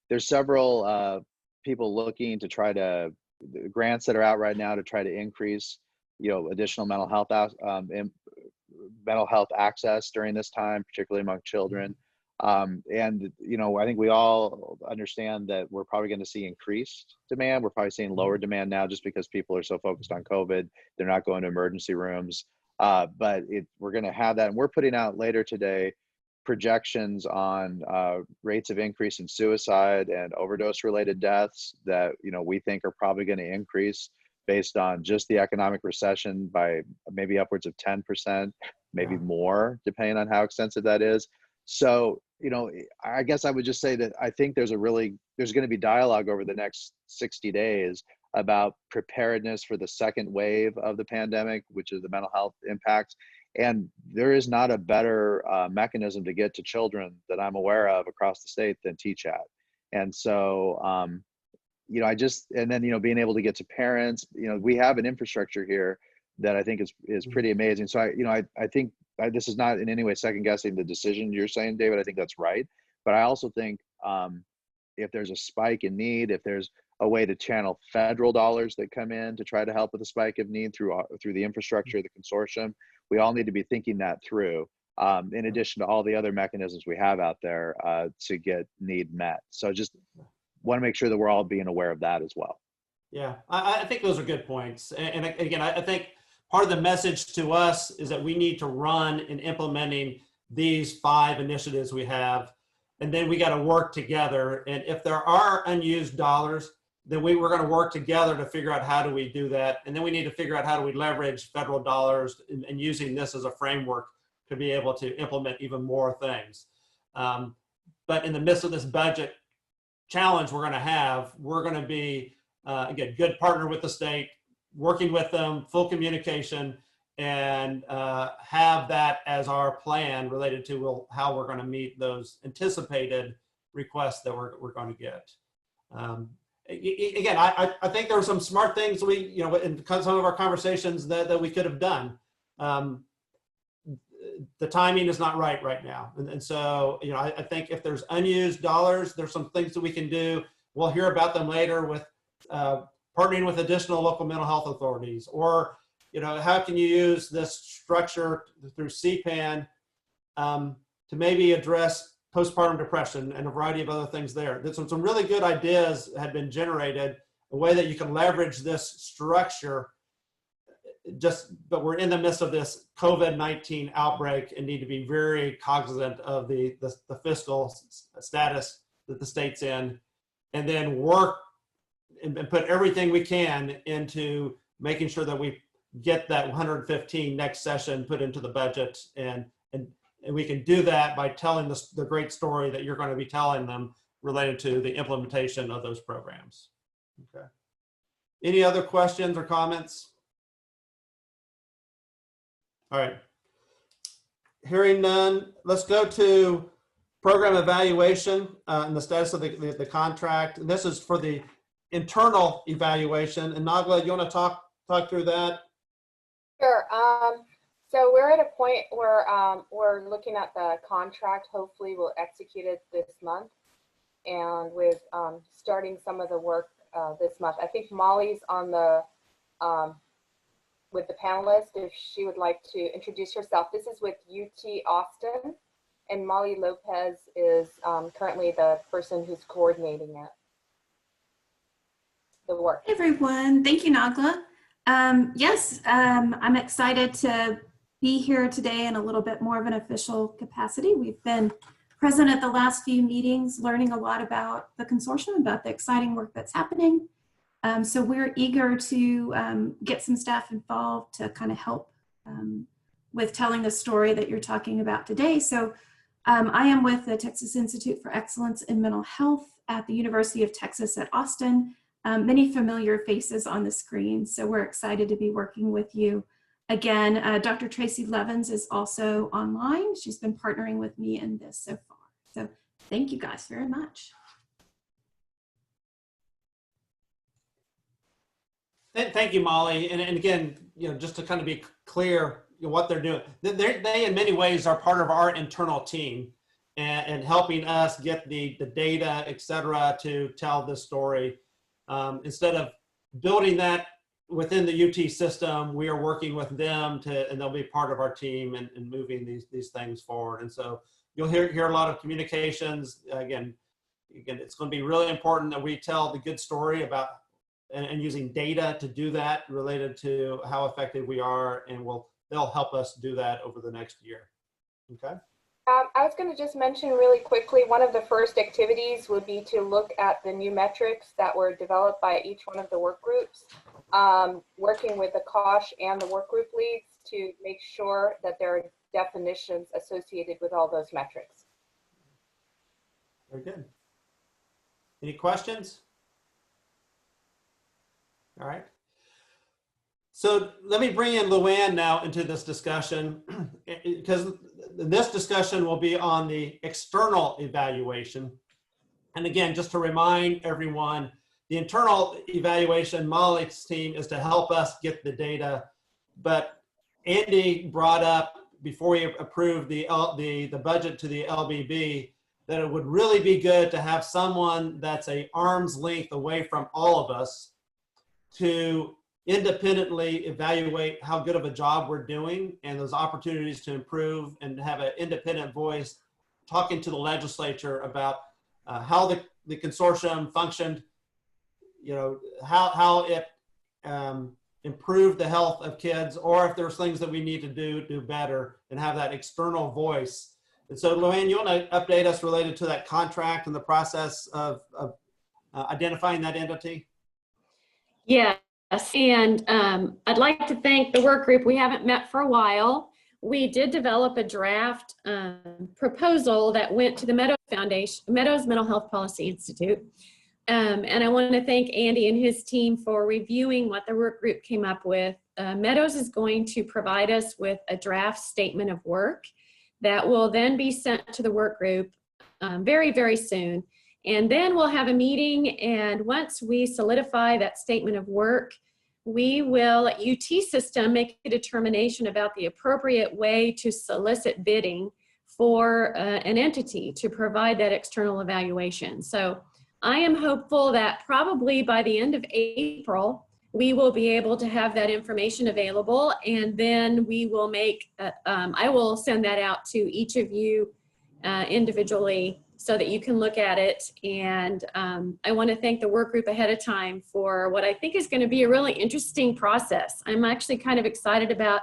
there's several people looking to try to, grants that are out right now to try to increase, additional mental health access during this time, particularly among children. And, I think we all understand that we're probably going to see increased demand. We're probably seeing lower demand now just because people are so focused on COVID. They're not going to emergency rooms. But we're going to have that. And we're putting out later today projections on rates of increase in suicide and overdose related deaths that, we think are probably going to increase based on just the economic recession by maybe upwards of 10%, maybe more, depending on how extensive that is. So, I guess I would just say that I think there's going to be dialogue over the next 60 days about preparedness for the second wave of the pandemic, which is the mental health impacts. And there is not a better mechanism to get to children that I'm aware of across the state than TChat. And so, and then, being able to get to parents, we have an infrastructure here that I think is pretty amazing. So I think this is not in any way second guessing the decision you're saying, David. I think that's right. But I also think if there's a spike in need, if there's a way to channel federal dollars that come in to try to help with the spike of need through the infrastructure, the consortium, we all need to be thinking that through, in addition to all the other mechanisms we have out there to get need met. So just want to make sure that we're all being aware of that as well. Yeah, I think those are good points. And again, I think part of the message to us is that we need to run in implementing these 5 initiatives we have, and then we got to work together. And if there are unused dollars, then we're going to work together to figure out how do we do that. And then we need to figure out how do we leverage federal dollars and using this as a framework to be able to implement even more things. But in the midst of this budget challenge we're going to have, we're going to be, again, good partner with the state, working with them, full communication, and have that as our plan related to how we're going to meet those anticipated requests that we're going to get. Again, I think there were some smart things in some of our conversations that we could have done. The timing is not right now. And so, I think if there's unused dollars, there's some things that we can do. We'll hear about them later with partnering with additional local mental health authorities, or, how can you use this structure through CPAN to maybe address postpartum depression and a variety of other things there. Some really good ideas had been generated, a way that you can leverage this structure, but we're in the midst of this COVID-19 outbreak and need to be very cognizant of the fiscal status that the state's in, and then work and put everything we can into making sure that we get that 115 next session put into the budget, and we can do that by telling the great story that you're going to be telling them related to the implementation of those programs. Okay. Any other questions or comments? All right. Hearing none, let's go to program evaluation and the status of the contract. And this is for the internal evaluation. And Nagla, you want to talk through that? Sure. So we're at a point where we're looking at the contract. Hopefully we'll execute it this month, and with starting some of the work this month. I think Molly's on the with the panelists, if she would like to introduce herself. This is with UT Austin, and Molly Lopez is currently the person who's coordinating it, the work. Hey everyone, thank you, Nagla. Yes, I'm excited to be here today in a little bit more of an official capacity. We've been present at the last few meetings, learning a lot about the consortium, about the exciting work that's happening. So we're eager to get some staff involved to kind of help with telling the story that you're talking about today. So I am with the Texas Institute for Excellence in Mental Health at the University of Texas at Austin. Many familiar faces on the screen, so we're excited to be working with you. Again, Dr. Tracy Levins is also online. She's been partnering with me in this so far. So thank you guys very much. Thank you, Molly. And again, just to kind of be clear, what they're doing, they in many ways are part of our internal team and helping us get the data, et cetera, to tell this story. Instead of building that within the UT system, we are working with them and they'll be part of our team and moving these things forward. And so you'll hear a lot of communications. Again, it's going to be really important that we tell the good story about and using data to do that related to how effective we are, and they'll help us do that over the next year. Okay. I was going to just mention really quickly, one of the first activities would be to look at the new metrics that were developed by each one of the work groups, working with the COSH and the work group leads to make sure that there are definitions associated with all those metrics. Very good. Any questions? All right. So let me bring in Luann now into this discussion, because this discussion will be on the external evaluation. And again, just to remind everyone, the internal evaluation, Molly's team, is to help us get the data. But Andy brought up, before we approved the budget to the LBB, that it would really be good to have someone that's an arm's length away from all of us to independently evaluate how good of a job we're doing and those opportunities to improve, and have an independent voice talking to the legislature about how the consortium functioned, how it improved the health of kids, or if there's things that we need to do better, and have that external voice. And so Luann, you want to update us related to that contract and the process of identifying that entity? Yes, and I'd like to thank the work group. We haven't met for a while. We did develop a draft proposal that went to the Meadows Foundation, Meadows Mental Health Policy Institute. And I want to thank Andy and his team for reviewing what the work group came up with. Meadows is going to provide us with a draft statement of work that will then be sent to the work group very, very soon. And then we'll have a meeting, and once we solidify that statement of work, we will, at UT System, make a determination about the appropriate way to solicit bidding for an entity to provide that external evaluation. So I am hopeful that probably by the end of April, we will be able to have that information available, and then we will make, I will send that out to each of you individually so that you can look at it. And I want to thank the work group ahead of time for what I think is going to be a really interesting process. I'm actually kind of excited about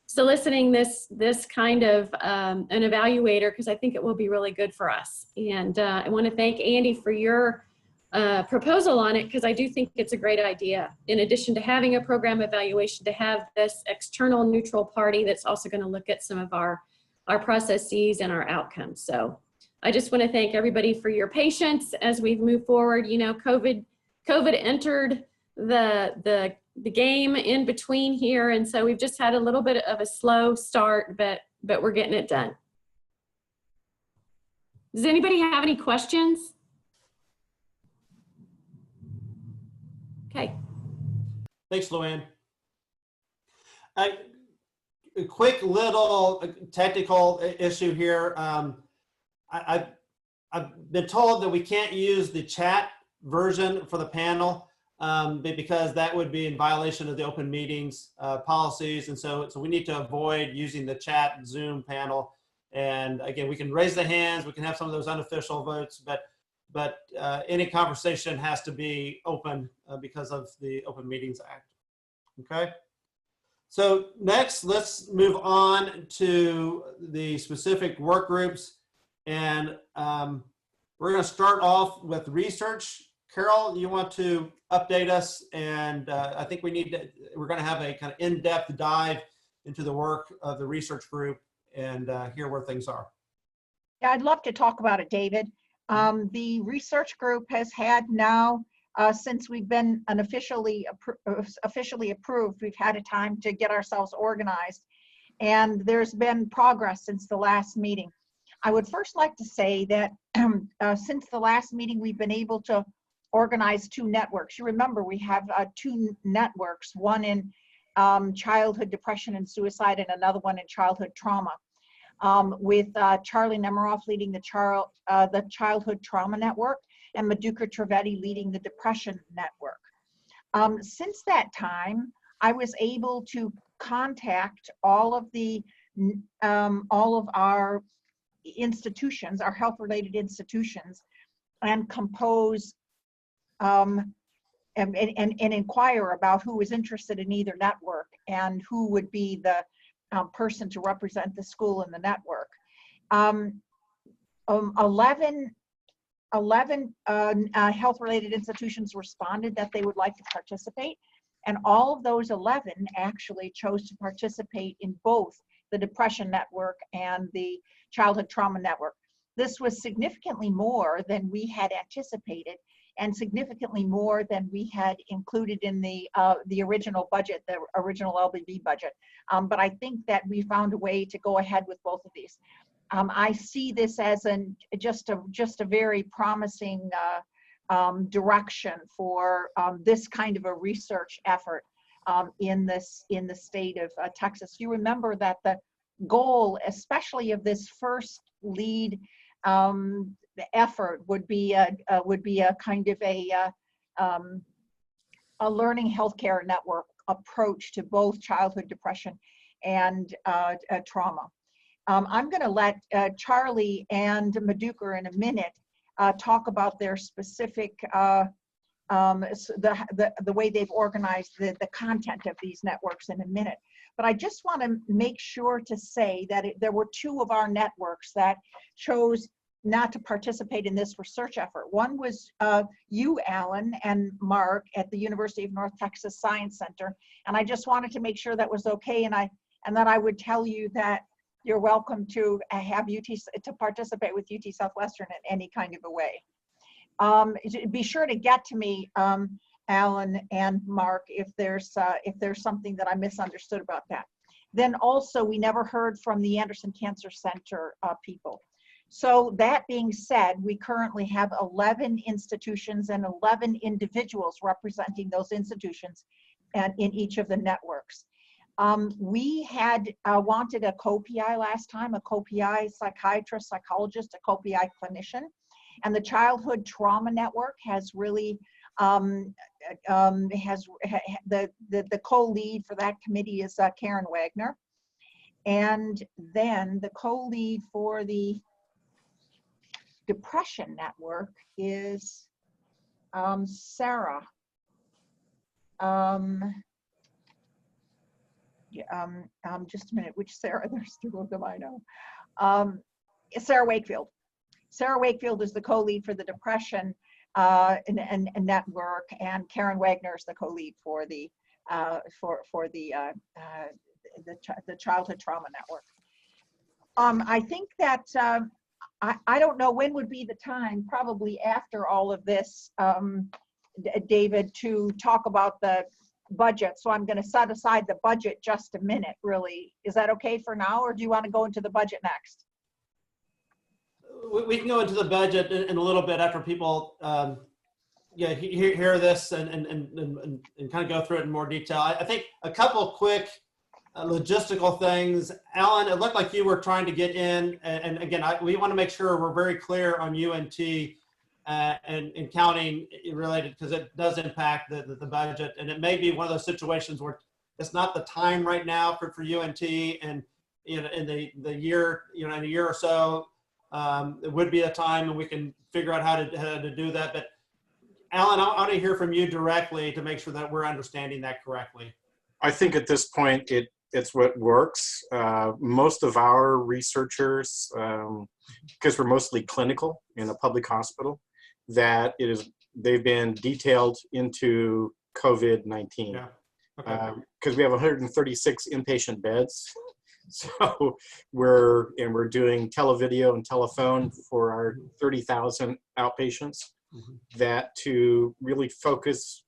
soliciting this kind of an evaluator, because I think it will be really good for us. And I want to thank Andy for your proposal on it, because I do think it's a great idea. In addition to having a program evaluation, to have this external neutral party that's also going to look at some of our processes and our outcomes. So I just want to thank everybody for your patience as we've moved forward. You know, COVID entered the game in between here, and so we've just had a little bit of a slow start, but we're getting it done. Does anybody have any questions? Okay. Thanks, Luann. a quick little technical issue here. I've been told that we can't use the chat version for the panel because that would be in violation of the open meetings policies. And so we need to avoid using the chat Zoom panel. And again, we can raise the hands, we can have some of those unofficial votes, but any conversation has to be open because of the Open Meetings Act. Okay. So next, let's move on to the specific work groups. And we're going to start off with research. Carol, you want to update us? And I think we're going to have a kind of in-depth dive into the work of the research group and hear where things are. Yeah, I'd love to talk about it, David. The research group has had now, since we've been officially approved, we've had a time to get ourselves organized. And there's been progress since the last meeting. I would first like to say that since the last meeting, we've been able to organize 2 networks. You remember we have 2 networks, one in childhood depression and suicide and another one in childhood trauma, with Charlie Nemiroff leading the childhood trauma network and Madhukar Trivedi leading the depression network. Since that time, I was able to contact all of our institutions, our health-related institutions, and compose and inquire about who was interested in either network and who would be the person to represent the school in the network. 11 health-related institutions responded that they would like to participate, and all of those 11 actually chose to participate in both the depression network and the childhood trauma network. This was significantly more than we had anticipated and significantly more than we had included in the original budget, the original LBB budget. But I think that we found a way to go ahead with both of these. I see this as just a very promising direction for this kind of a research effort in the state of Texas. You remember that the goal, especially of this first lead effort, would be a kind of a learning healthcare network approach to both childhood depression and trauma. I'm going to let Charlie and Madhukar in a minute talk about their specific the way they've organized the content of these networks in a minute. But I just want to make sure to say that there were 2 of our networks that chose not to participate in this research effort. One was you, Alan, and Mark at the University of North Texas Science Center. And I just wanted to make sure that was okay. And that I would tell you that you're welcome to have to participate with UT Southwestern in any kind of a way. Be sure to get to me, Alan and Mark, if there's something that I misunderstood about that. Then also, we never heard from the Anderson Cancer Center people. So that being said, we currently have 11 institutions and 11 individuals representing those institutions and in each of the networks. We had wanted a co-PI last time, a co-PI psychiatrist, psychologist, a co-PI clinician. And the Childhood Trauma Network has really, the co-lead for that committee is Karen Wagner. And then the co-lead for the Depression Network is Sarah. Just a minute, which Sarah? There's 2 of them I know. Sarah Wakefield. Sarah Wakefield is the co-lead for the Depression network, and Karen Wagner is the co-lead for the Childhood Trauma Network. I think that I don't know when would be the time, probably after all of this, David, to talk about the budget. So I'm going to set aside the budget just a minute, really. Is that okay for now, or do you want to go into the budget next? We can go into the budget in a little bit after people hear this and kind of go through it in more detail. I think a couple quick logistical things. Alan, it looked like you were trying to get in, and again, we want to make sure we're very clear on UNT and counting related, because it does impact the budget, and it may be one of those situations where it's not the time right now for UNT, and in the year, in a year or so, it would be a time, and we can figure out how to do that. But Alan, I want to hear from you directly to make sure that we're understanding that correctly. I think at this point, it's what works. Most of our researchers, because we're mostly clinical in a public hospital, that they've been detailed into COVID-19. Yeah. Okay. Because we have 136 inpatient beds. So we're doing televideo and telephone for our 30,000 outpatients, that to really focus,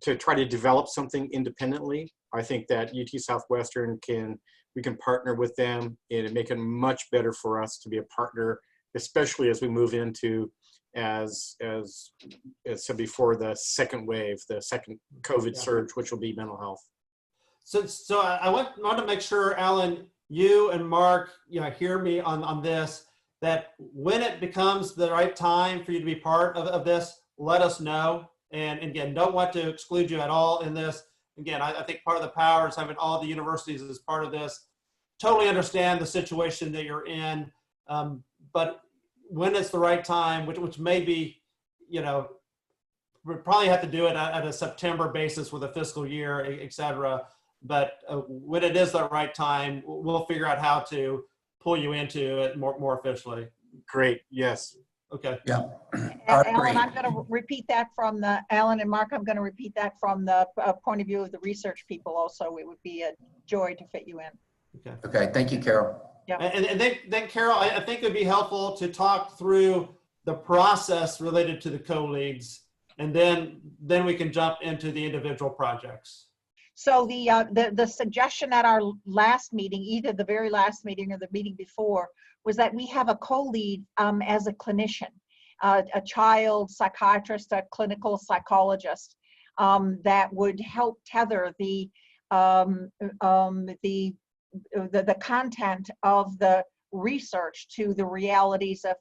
to try to develop something independently. I think that UT Southwestern we can partner with them and make it much better for us to be a partner, especially as we move into, as said before, the second wave, the second COVID surge, which will be mental health. So I want to make sure, Alan, you and Mark, hear me on this, that when it becomes the right time for you to be part of this, let us know. And again, don't want to exclude you at all in this. Again, I think part of the power is having all the universities as part of this. Totally understand the situation that you're in, but when it's the right time, which may be, we probably have to do it at a September basis with a fiscal year, et cetera. But when it is the right time, we'll figure out how to pull you into it more officially. Great. Yes. Okay. Yeah. Alan, I'm going to repeat that from Alan and Mark, I'm going to repeat that from the point of view of the research people also. It would be a joy to fit you in. Okay. Okay. Thank you, Carol. Yeah. And then Carol, I think it would be helpful to talk through the process related to the co-leads, and then we can jump into the individual projects. So the suggestion at our last meeting, either the very last meeting or the meeting before, was that we have a co-lead as a clinician, a child psychiatrist, a clinical psychologist, that would help tether the content of the research to the realities of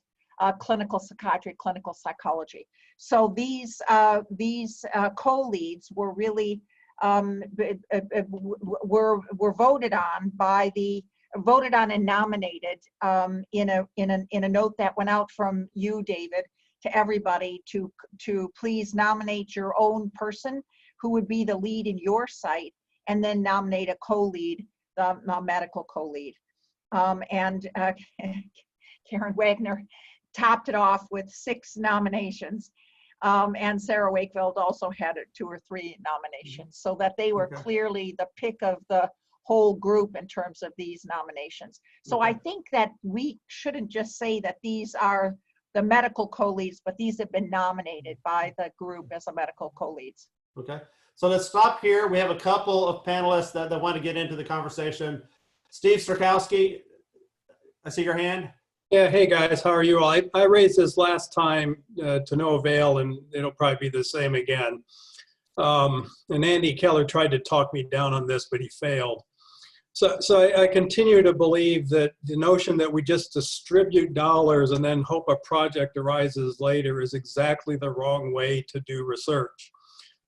clinical psychiatry, clinical psychology. So these co-leads were really were voted on and nominated in a note that went out from you, David, to everybody to please nominate your own person who would be the lead in your site, and then nominate a co-lead, the medical co-lead. And Karen Wagner topped it off with 6 nominations. And Sarah Wakefield also had 2 or 3 nominations, so that they were clearly the pick of the whole group in terms of these nominations. So I think that we shouldn't just say that these are the medical co-leads, but these have been nominated by the group as a medical co-leads. Okay, so let's stop here. We have a couple of panelists that want to get into the conversation. Steve Strakowski, I see your hand. Yeah, hey guys, how are you all? I raised this last time to no avail, and it'll probably be the same again. And Andy Keller tried to talk me down on this, but he failed. So I continue to believe that the notion that we just distribute dollars and then hope a project arises later is exactly the wrong way to do research.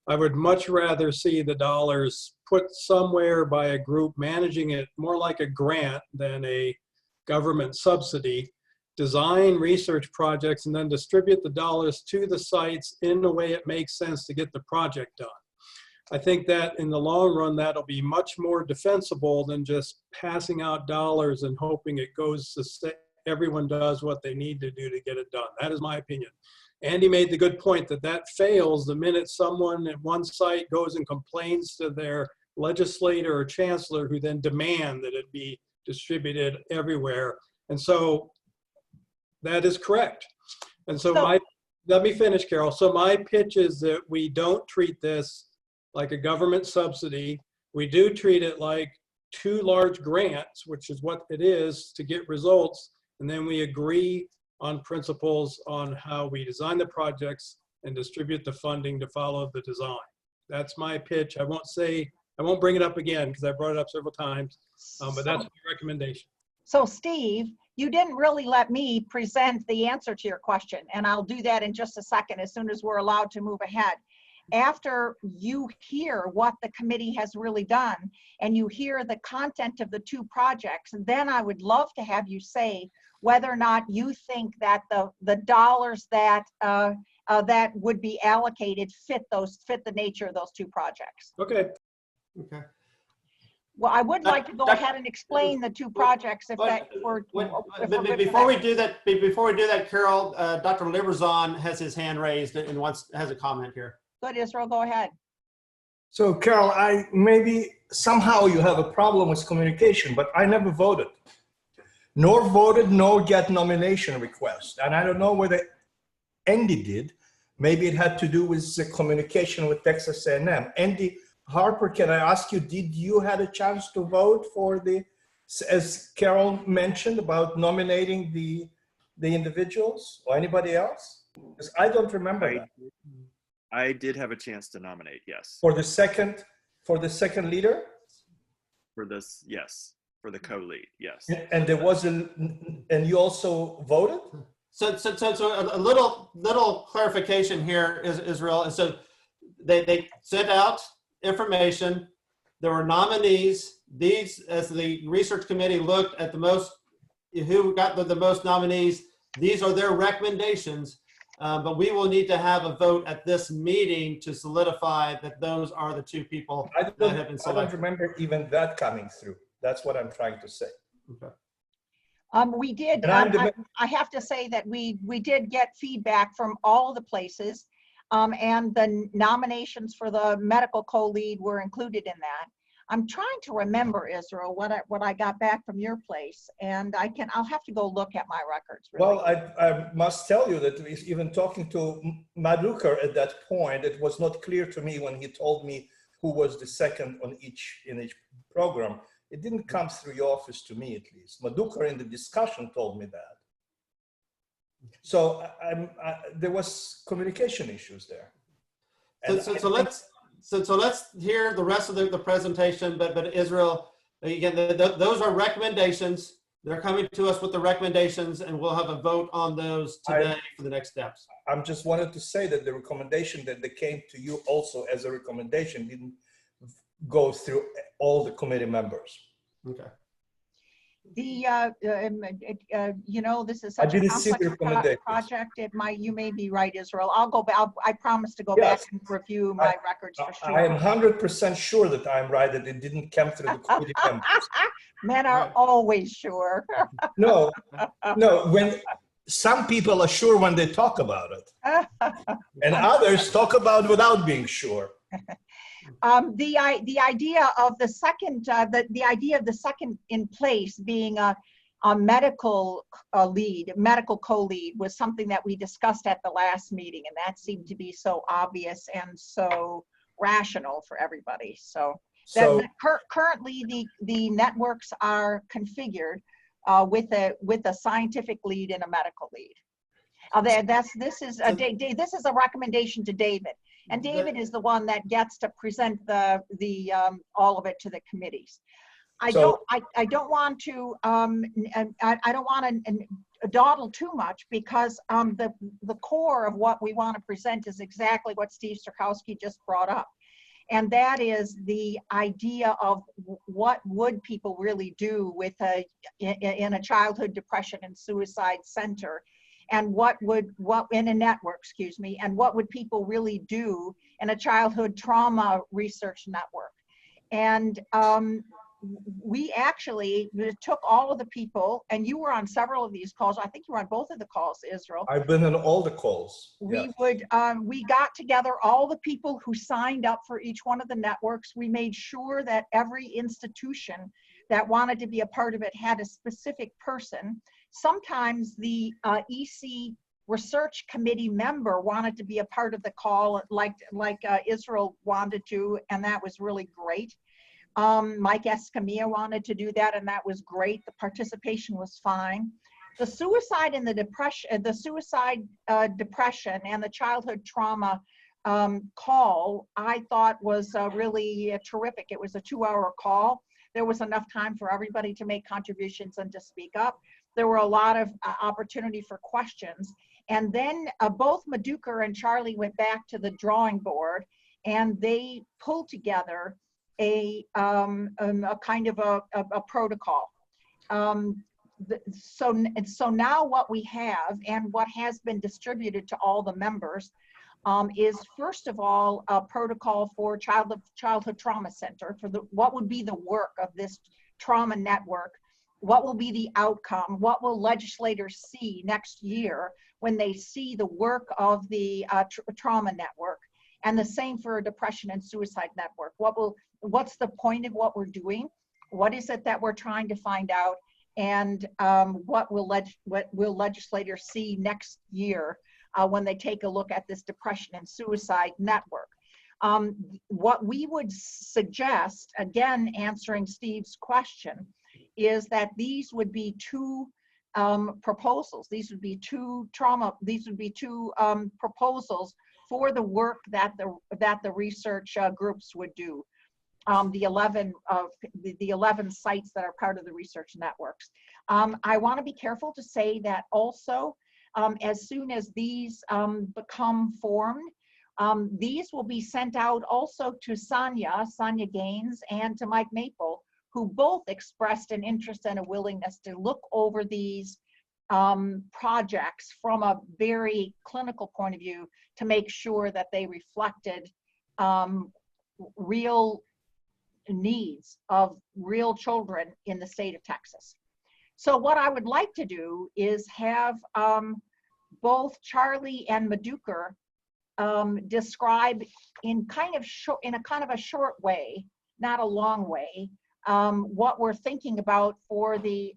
I would much rather see the dollars put somewhere by a group managing it more like a grant than a government subsidy, design research projects, and then distribute the dollars to the sites in a way it makes sense to get the project done. I think that in the long run, that'll be much more defensible than just passing out dollars and hoping it goes to everyone does what they need to do to get it done. That is my opinion. Andy made the good point that fails the minute someone at one site goes and complains to their legislator or chancellor, who then demand that it be distributed everywhere. And so that is correct. And so let me finish, Carol. So my pitch is that we don't treat this like a government subsidy. We do treat it like 2 large grants, which is what it is, to get results. And then we agree on principles on how we design the projects and distribute the funding to follow the design. That's my pitch. I won't say I won't bring it up again because I brought it up several times, but that's my recommendation. So Steve, you didn't really let me present the answer to your question, and I'll do that in just a second as soon as we're allowed to move ahead. After you hear what the committee has really done and you hear the content of the two projects, then I would love to have you say whether or not you think that the dollars that that would be allocated fit the nature of those two projects. Okay. Okay. Well, I would like to go ahead and explain the two projects if that were. Before we do that, Carol, Dr. Liberzon has his hand raised and has a comment here. Good, Israel, go ahead. So Carol, maybe somehow you have a problem with communication, but I never voted. Nor voted, nor get nomination request. And I don't know whether Andy did. Maybe it had to do with the communication with Texas A&M. Andy Harper, can I ask you, did you have a chance to vote for as Carol mentioned, about nominating the individuals or anybody else? Because I don't remember that. I did have a chance to nominate, yes. For the second leader? For this, yes. For the co-lead, yes. And there was and you also voted? So a little clarification here, Israel. And so they sent out information. There were nominees. These, as the research committee looked at who got the most nominees, these are their recommendations. But we will need to have a vote at this meeting to solidify that those are the two people that have been selected. I don't remember even that coming through. That's what I'm trying to say. Okay. We did. I have to say that we did get feedback from all the places, and the nominations for the medical co-lead were included in that. I'm trying to remember, Israel, what I got back from your place, and I'll have to go look at my records. Really. Well, I must tell you that even talking to Madukar at that point, it was not clear to me when he told me who was the second in each program. It didn't come through your office to me, at least. Madukar in the discussion told me that. So there was communication issues there. So let's hear the rest of the presentation. But Israel, again, those are recommendations. They're coming to us with the recommendations, and we'll have a vote on those today for the next steps. I'm just wanted to say that the recommendation that they came to you also as a recommendation didn't go through all the committee members. Okay. You know, this is such a complex project. You may be right, Israel. I'll go back. I promise to go back and review my records for sure. I am 100% sure that I'm right, that it didn't come through the committee members. Men are always sure. No, when some people are sure when they talk about it, and others talk about without being sure. The idea of the second, the idea of the second in place being a medical medical co-lead was something that we discussed at the last meeting, and that seemed to be so obvious and so rational for everybody. Currently the networks are configured with a scientific lead and a medical lead. This is a recommendation to David. And David is the one that gets to present all of it to the committees. I don't want to dawdle too much, because the core of what we want to present is exactly what Steve Strakowski just brought up, and that is the idea of what would people really do in a childhood depression and suicide center. And what in a network, excuse me, and what would people really do in a childhood trauma research network? And we actually took all of the people, and you were on several of these calls. I think you were on both of the calls, Israel. I've been on all the calls. We got together all the people who signed up for each one of the networks. We made sure that every institution that wanted to be a part of it had a specific person. Sometimes the EC research committee member wanted to be a part of the call, like Israel wanted to, and that was really great. Mike Escamilla wanted to do that, and that was great. The participation was fine. The suicide and the depression, depression and the childhood trauma call I thought was really terrific. It was a 2-hour call. There was enough time for everybody to make contributions and to speak up. There were a lot of opportunity for questions. And then both Maduker and Charlie went back to the drawing board, and they pulled together a kind of a protocol. So now what we have, and what has been distributed to all the members, is first of all a protocol for childhood trauma center for what would be the work of this trauma network. What will be the outcome? What will legislators see next year when they see the work of the trauma network? And the same for a depression and suicide network. What's the point of what we're doing? What is it that we're trying to find out? And what will legislators see next year when they take a look at this depression and suicide network? What we would suggest, again, answering Steve's question, is that these would be two proposals. These would be two proposals for the work that the research groups would do. The 11 sites that are part of the research networks. I want to be careful to say that also, as soon as these become formed, these will be sent out also to Sonia Gaines, and to Mike Maple, who both expressed an interest and a willingness to look over these projects from a very clinical point of view to make sure that they reflected real needs of real children in the state of Texas. So what I would like to do is have both Charlie and Maduker describe in a kind of a short way, not a long way, what we're thinking about for the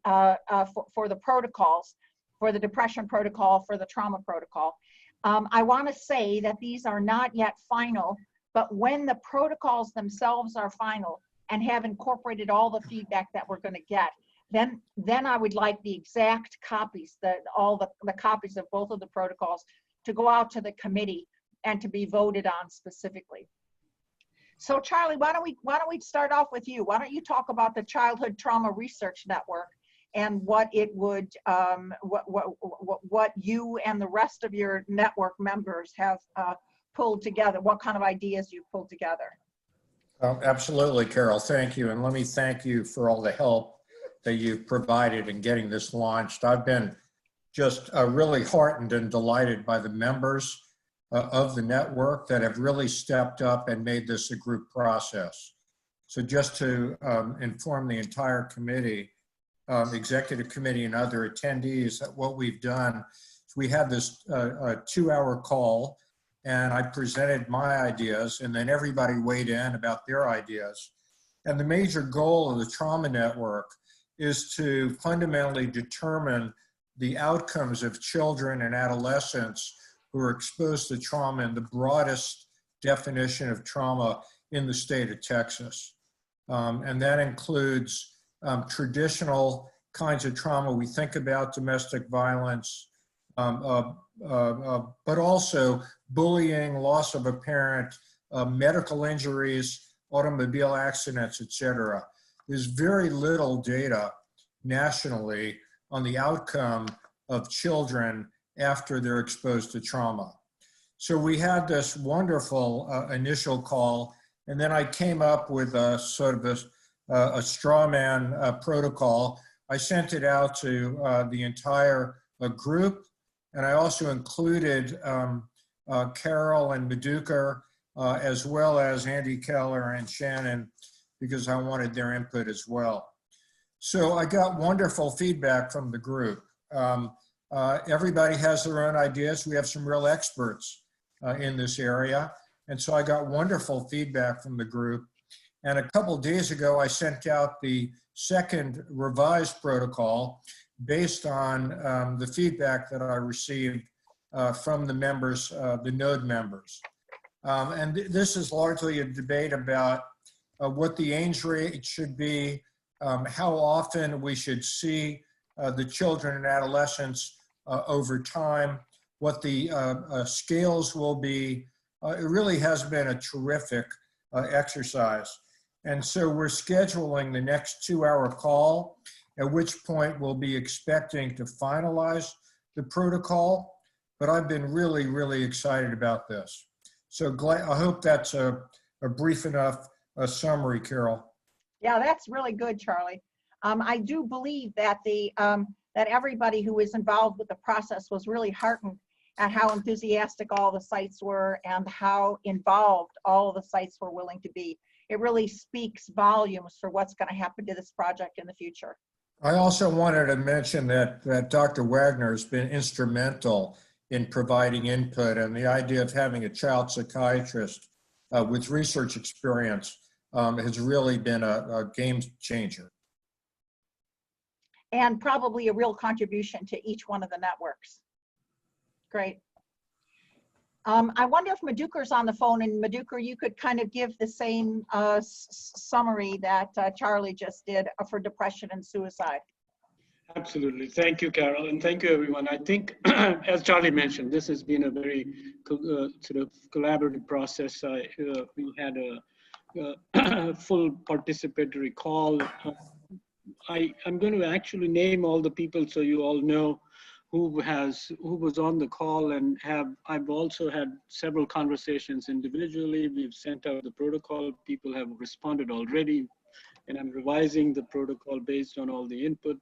protocols, for the depression protocol, for the trauma protocol. I want to say that these are not yet final, but when the protocols themselves are final and have incorporated all the feedback that we're going to get, then I would like the exact copies, all the copies of both of the protocols to go out to the committee and to be voted on specifically. So Charlie, why don't we start off with you? Why don't you talk about the Childhood Trauma Research Network and what it would, what you and the rest of your network members have pulled together, what kind of ideas you've pulled together? Absolutely, Carol, thank you. And let me thank you for all the help that you've provided in getting this launched. I've been just really heartened and delighted by the members of the network that have really stepped up and made this a group process. So just to inform the entire committee, executive committee and other attendees, that what we've done is we had this 2-hour call, and I presented my ideas, and then everybody weighed in about their ideas. And the major goal of the trauma network is to fundamentally determine the outcomes of children and adolescents who are exposed to trauma in the broadest definition of trauma in the state of Texas. And that includes traditional kinds of trauma. We think about domestic violence, but also bullying, loss of a parent, medical injuries, automobile accidents, etc. There's very little data nationally on the outcome of children after they're exposed to trauma. So we had this wonderful initial call, and then I came up with a sort of a straw man protocol. I sent it out to the entire group, and I also included Carol and Maduker, as well as Andy Keller and Shannon, because I wanted their input as well. So I got wonderful feedback from the group. Everybody has their own ideas. We have some real experts in this area. And so I got wonderful feedback from the group. And a couple days ago, I sent out the second revised protocol based on the feedback that I received from the members, the node members. And this is largely a debate about what the age rate should be, how often we should see the children and adolescents over time, what the scales will be, It really has been a terrific exercise. And so we're scheduling the next 2-hour call, at which point we'll be expecting to finalize the protocol. But I've been really, really excited about this. So I hope that's a brief enough summary, Carol. Yeah, that's really good, Charlie. I do believe that that everybody who was involved with the process was really heartened at how enthusiastic all the sites were and how involved all of the sites were willing to be. It really speaks volumes for what's going to happen to this project in the future. I also wanted to mention that Dr. Wagner has been instrumental in providing input, and the idea of having a child psychiatrist with research experience has really been a game changer. And probably a real contribution to each one of the networks. Great. I wonder if Madhukar's on the phone, and Madhukar, you could kind of give the same summary that Charlie just did for depression and suicide. Absolutely. Thank you, Carol, and thank you, everyone. I think, as Charlie mentioned, this has been a very sort of collaborative process. We had a full participatory call. I'm going to actually name all the people so you all know who was on the call, and I've also had several conversations individually. We've sent out the protocol. People have responded already, and I'm revising the protocol based on all the input.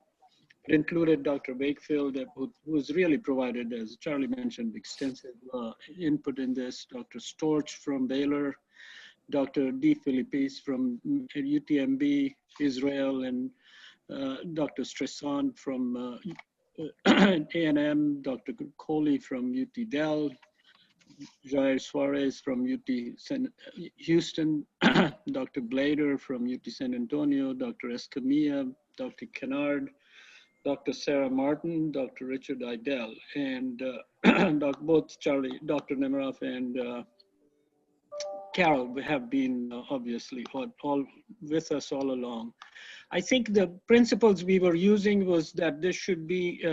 It included Dr. Wakefield, who's really provided, as Charlie mentioned, extensive input in this, Dr. Storch from Baylor, Dr. D. Philippis from UTMB, Israel, and Dr. Stresson from A&M, Dr. Coley from UT Dell, Jair Suarez from UT Houston, Dr. Blader from UT San Antonio, Dr. Escamilla, Dr. Kennard, Dr. Sarah Martin, Dr. Richard Idell, and both Dr. Nemiroff and Carol have been obviously all with us all along. I think the principles we were using was that this should be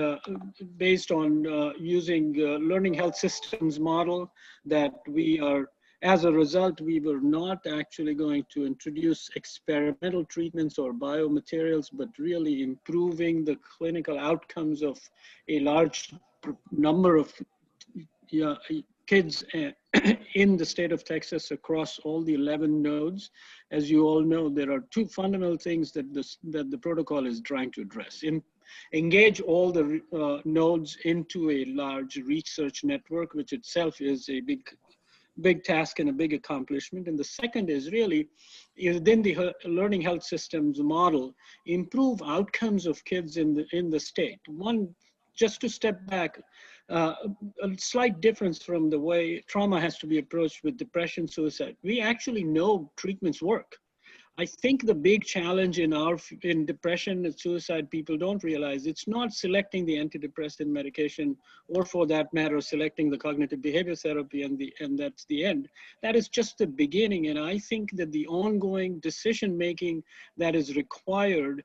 based on using learning health systems model, that we are, as a result, we were not actually going to introduce experimental treatments or biomaterials, but really improving the clinical outcomes of a large number of kids in the state of Texas across all the 11 nodes. As you all know, there are two fundamental things that the protocol is trying to address. Engage all the nodes into a large research network, which itself is a big task and a big accomplishment. And the second is really, within the learning health systems model, improve outcomes of kids in the state. One, just to step back, a slight difference from the way trauma has to be approached with depression, suicide. We actually know treatments work. I think the big challenge in depression and suicide, people don't realize it's not selecting the antidepressant medication, or for that matter, selecting the cognitive behavior therapy and that's the end. That is just the beginning. And I think that the ongoing decision making that is required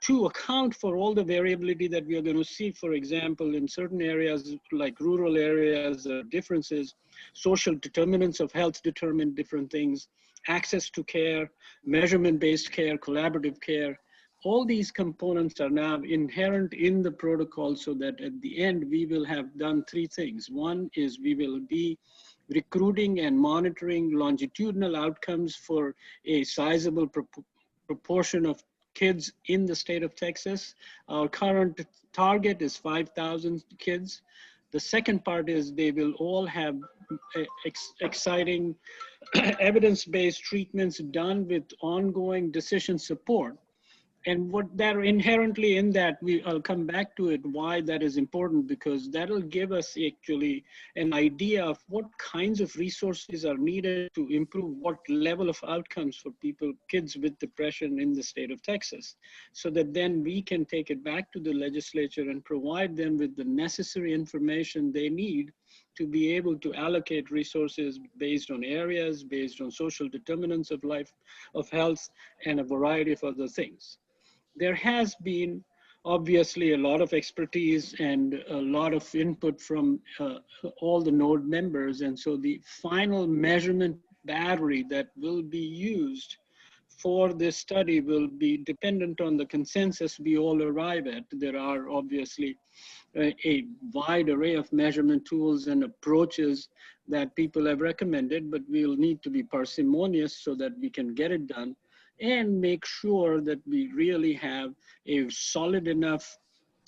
to account for all the variability that we are going to see, for example, in certain areas like rural areas, differences, social determinants of health determine different things, access to care, measurement-based care, collaborative care. All these components are now inherent in the protocol, so that at the end we will have done three things. One is we will be recruiting and monitoring longitudinal outcomes for a sizable proportion of kids in the state of Texas. Our current target is 5,000 kids. The second part is they will all have exciting evidence-based treatments done with ongoing decision support. And what that inherently in that, I'll come back to it, why that is important, because that'll give us actually an idea of what kinds of resources are needed to improve what level of outcomes for kids with depression in the state of Texas, so that then we can take it back to the legislature and provide them with the necessary information they need to be able to allocate resources based on areas, based on social determinants of life, of health, and a variety of other things. There has been obviously a lot of expertise and a lot of input from all the node members. And so the final measurement battery that will be used for this study will be dependent on the consensus we all arrive at. There are obviously a wide array of measurement tools and approaches that people have recommended, but we'll need to be parsimonious so that we can get it done and make sure that we really have a solid enough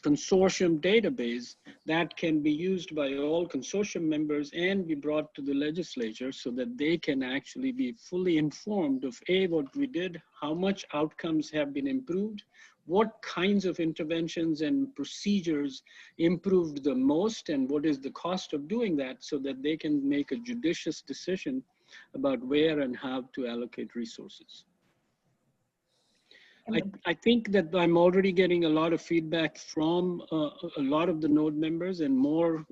consortium database that can be used by all consortium members and be brought to the legislature so that they can actually be fully informed of A, what we did, how much outcomes have been improved, what kinds of interventions and procedures improved the most, and what is the cost of doing that, so that they can make a judicious decision about where and how to allocate resources. I think that I'm already getting a lot of feedback from a lot of the node members, and more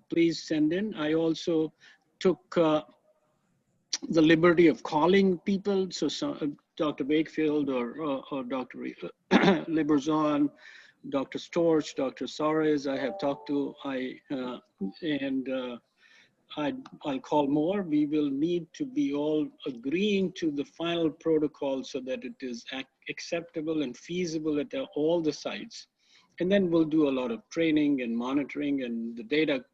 please send in. I also took the liberty of calling people. So Dr. Wakefield or Dr. Liberzon, Dr. Storch, Dr. Soares, I have talked to, I'll call more. We will need to be all agreeing to the final protocol so that it is acceptable and feasible at all the sites. And then we'll do a lot of training and monitoring, and the data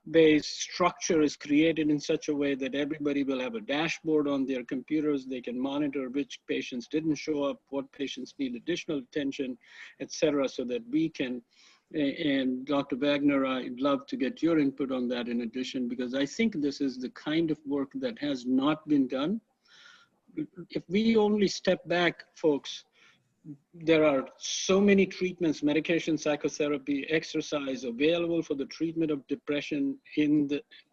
base structure is created in such a way that everybody will have a dashboard on their computers. They can monitor which patients didn't show up, what patients need additional attention, et cetera, so that we can. And Dr. Wagner, I'd love to get your input on that in addition, because I think this is the kind of work that has not been done. If we only step back, folks, there are so many treatments, medication, psychotherapy, exercise available for the treatment of depression in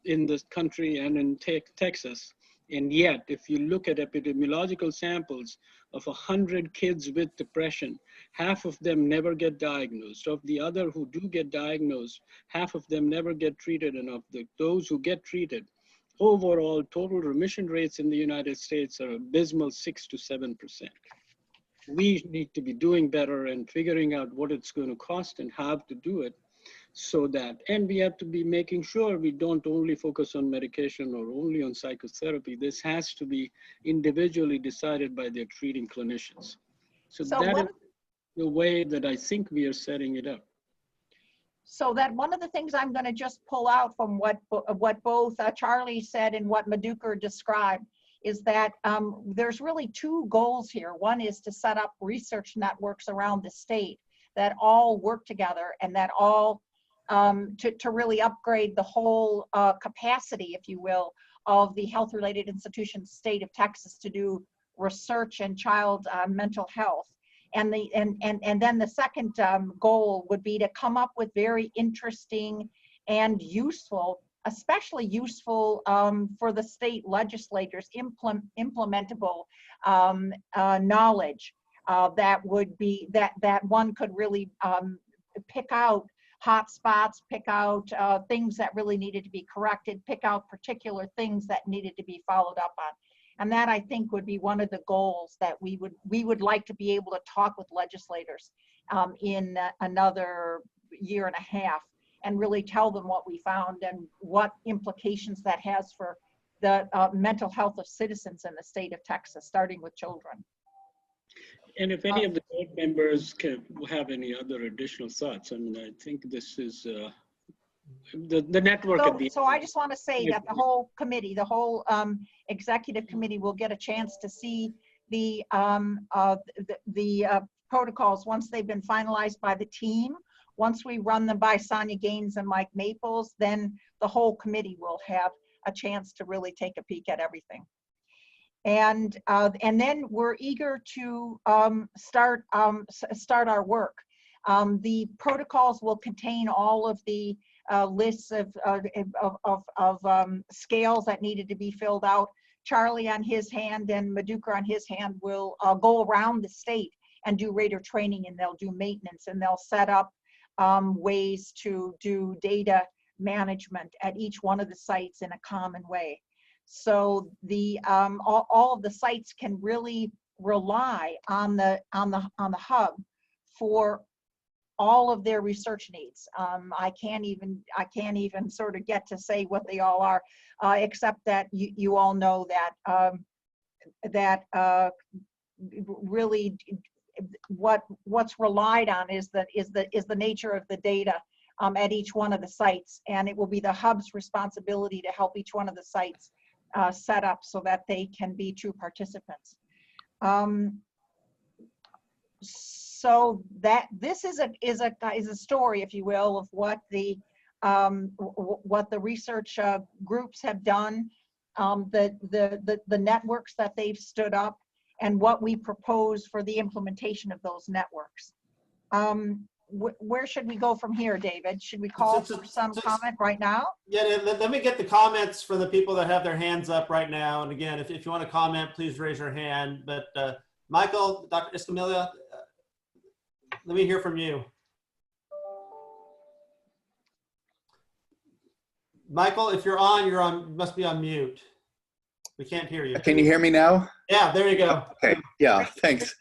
this country and in Texas. And yet, if you look at epidemiological samples of 100 kids with depression, half of them never get diagnosed. Of the other who do get diagnosed, half of them never get treated. And of those who get treated, overall total remission rates in the United States are abysmal 6 to 7%. We need to be doing better and figuring out what it's going to cost and how to do it. So that, and we have to be making sure we don't only focus on medication or only on psychotherapy. This has to be individually decided by their treating clinicians. So that is the way that I think we are setting it up. So that one of the things I'm going to just pull out from what both Charlie said and what Madhukar described is that there's really two goals here. One is to set up research networks around the state that all work together and that all to really upgrade the whole capacity, if you will, of the health-related institutions, state of Texas, to do research in child mental health. And then the second goal would be to come up with very interesting and useful, especially useful for the state legislators, implementable knowledge that would be that one could really pick out hot spots, pick out things that really needed to be corrected, pick out particular things that needed to be followed up on. And that, I think, would be one of the goals that we would like to be able to talk with legislators in another year and a half, and really tell them what we found and what implications that has for the mental health of citizens in the state of Texas, starting with children. And if any of the board members have any other additional thoughts, I mean, I think this is the network. So I just want to say that the whole committee, the whole executive committee, will get a chance to see the protocols once they've been finalized by the team. Once we run them by Sonia Gaines and Mike Maples, then the whole committee will have a chance to really take a peek at everything. And then we're eager to start our work. The protocols will contain all of the lists of scales that needed to be filled out. Charlie on his hand and Madhukar on his hand will go around the state and do rater training, and they'll do maintenance, and they'll set up ways to do data management at each one of the sites in a common way. So the all of the sites can really rely on the hub for all of their research needs. I can't even sort of get to say what they all are, except that you all know that really what's relied on is the nature of the data at each one of the sites, and it will be the hub's responsibility to help each one of the sites set up so that they can be true participants. So that this is a story, if you will, of what the research groups have done, the networks that they've stood up, and what we propose for the implementation of those networks. Where should we go from here, David? Should we call for some comment right now? Yeah, let me get the comments from the people that have their hands up right now. And again, if you want to comment, please raise your hand. But Michael, Dr. Escamilla, let me hear from you. Michael, if you're on, you must be on mute. We can't hear you. Can you hear me now? Yeah, there you go. Okay, yeah, thanks.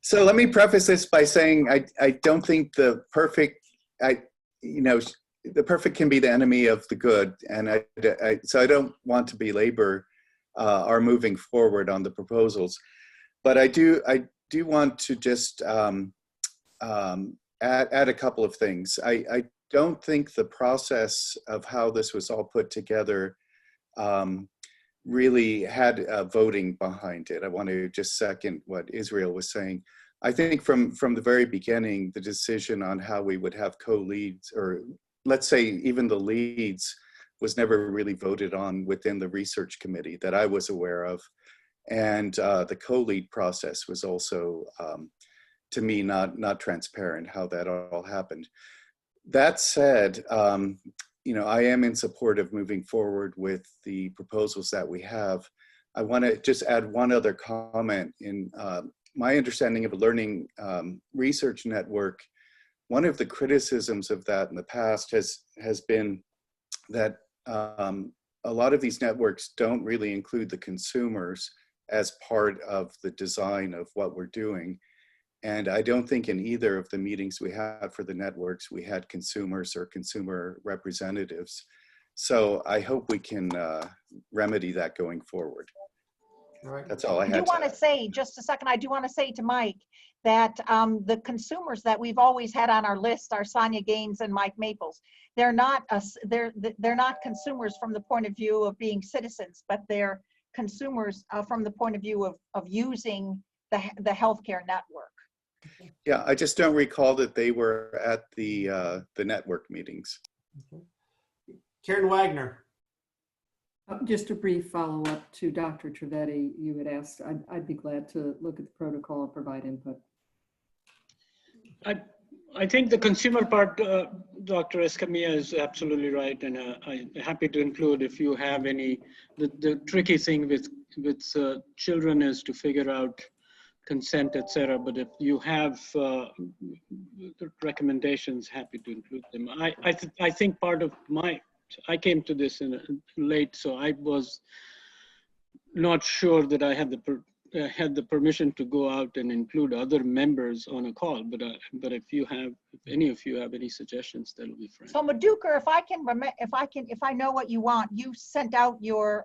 So let me preface this by saying I don't think the perfect, the perfect can be the enemy of the good. And so I don't want to belabor our moving forward on the proposals. But I do want to just add a couple of things. I don't think the process of how this was all put together really had voting behind it. I want to just second what Israel was saying. I think from the very beginning, the decision on how we would have co-leads, or let's say even the leads, was never really voted on within the research committee that I was aware of. And the co-lead process was also, to me, not transparent how that all happened. That said, I am in support of moving forward with the proposals that we have. I want to just add one other comment. In my understanding of a learning research network, one of the criticisms of that in the past has been that a lot of these networks don't really include the consumers as part of the design of what we're doing. And I don't think in either of the meetings we had for the networks, we had consumers or consumer representatives. So I hope we can remedy that going forward. All right. That's all I had. I do want to say, just a second, I do want to say to Mike that the consumers that we've always had on our list are Sonia Gaines and Mike Maples. They're not consumers from the point of view of being citizens, but they're consumers from the point of view of using the healthcare network. Yeah, I just don't recall that they were at the network meetings. Okay. Karen Wagner. Just a brief follow-up to Dr. Trivedi. You had asked, I'd be glad to look at the protocol and provide input. I think the consumer part, Dr. Escamilla is absolutely right, and I'm happy to include if you have any. The tricky thing with children is to figure out consent, etc. But if you have recommendations, happy to include them. I think part of I came to this late, so I was not sure that I had the permission to go out and include other members on a call. But if any of you have any suggestions, that'll be fine. So Madhukar, if I know what you want, you sent out your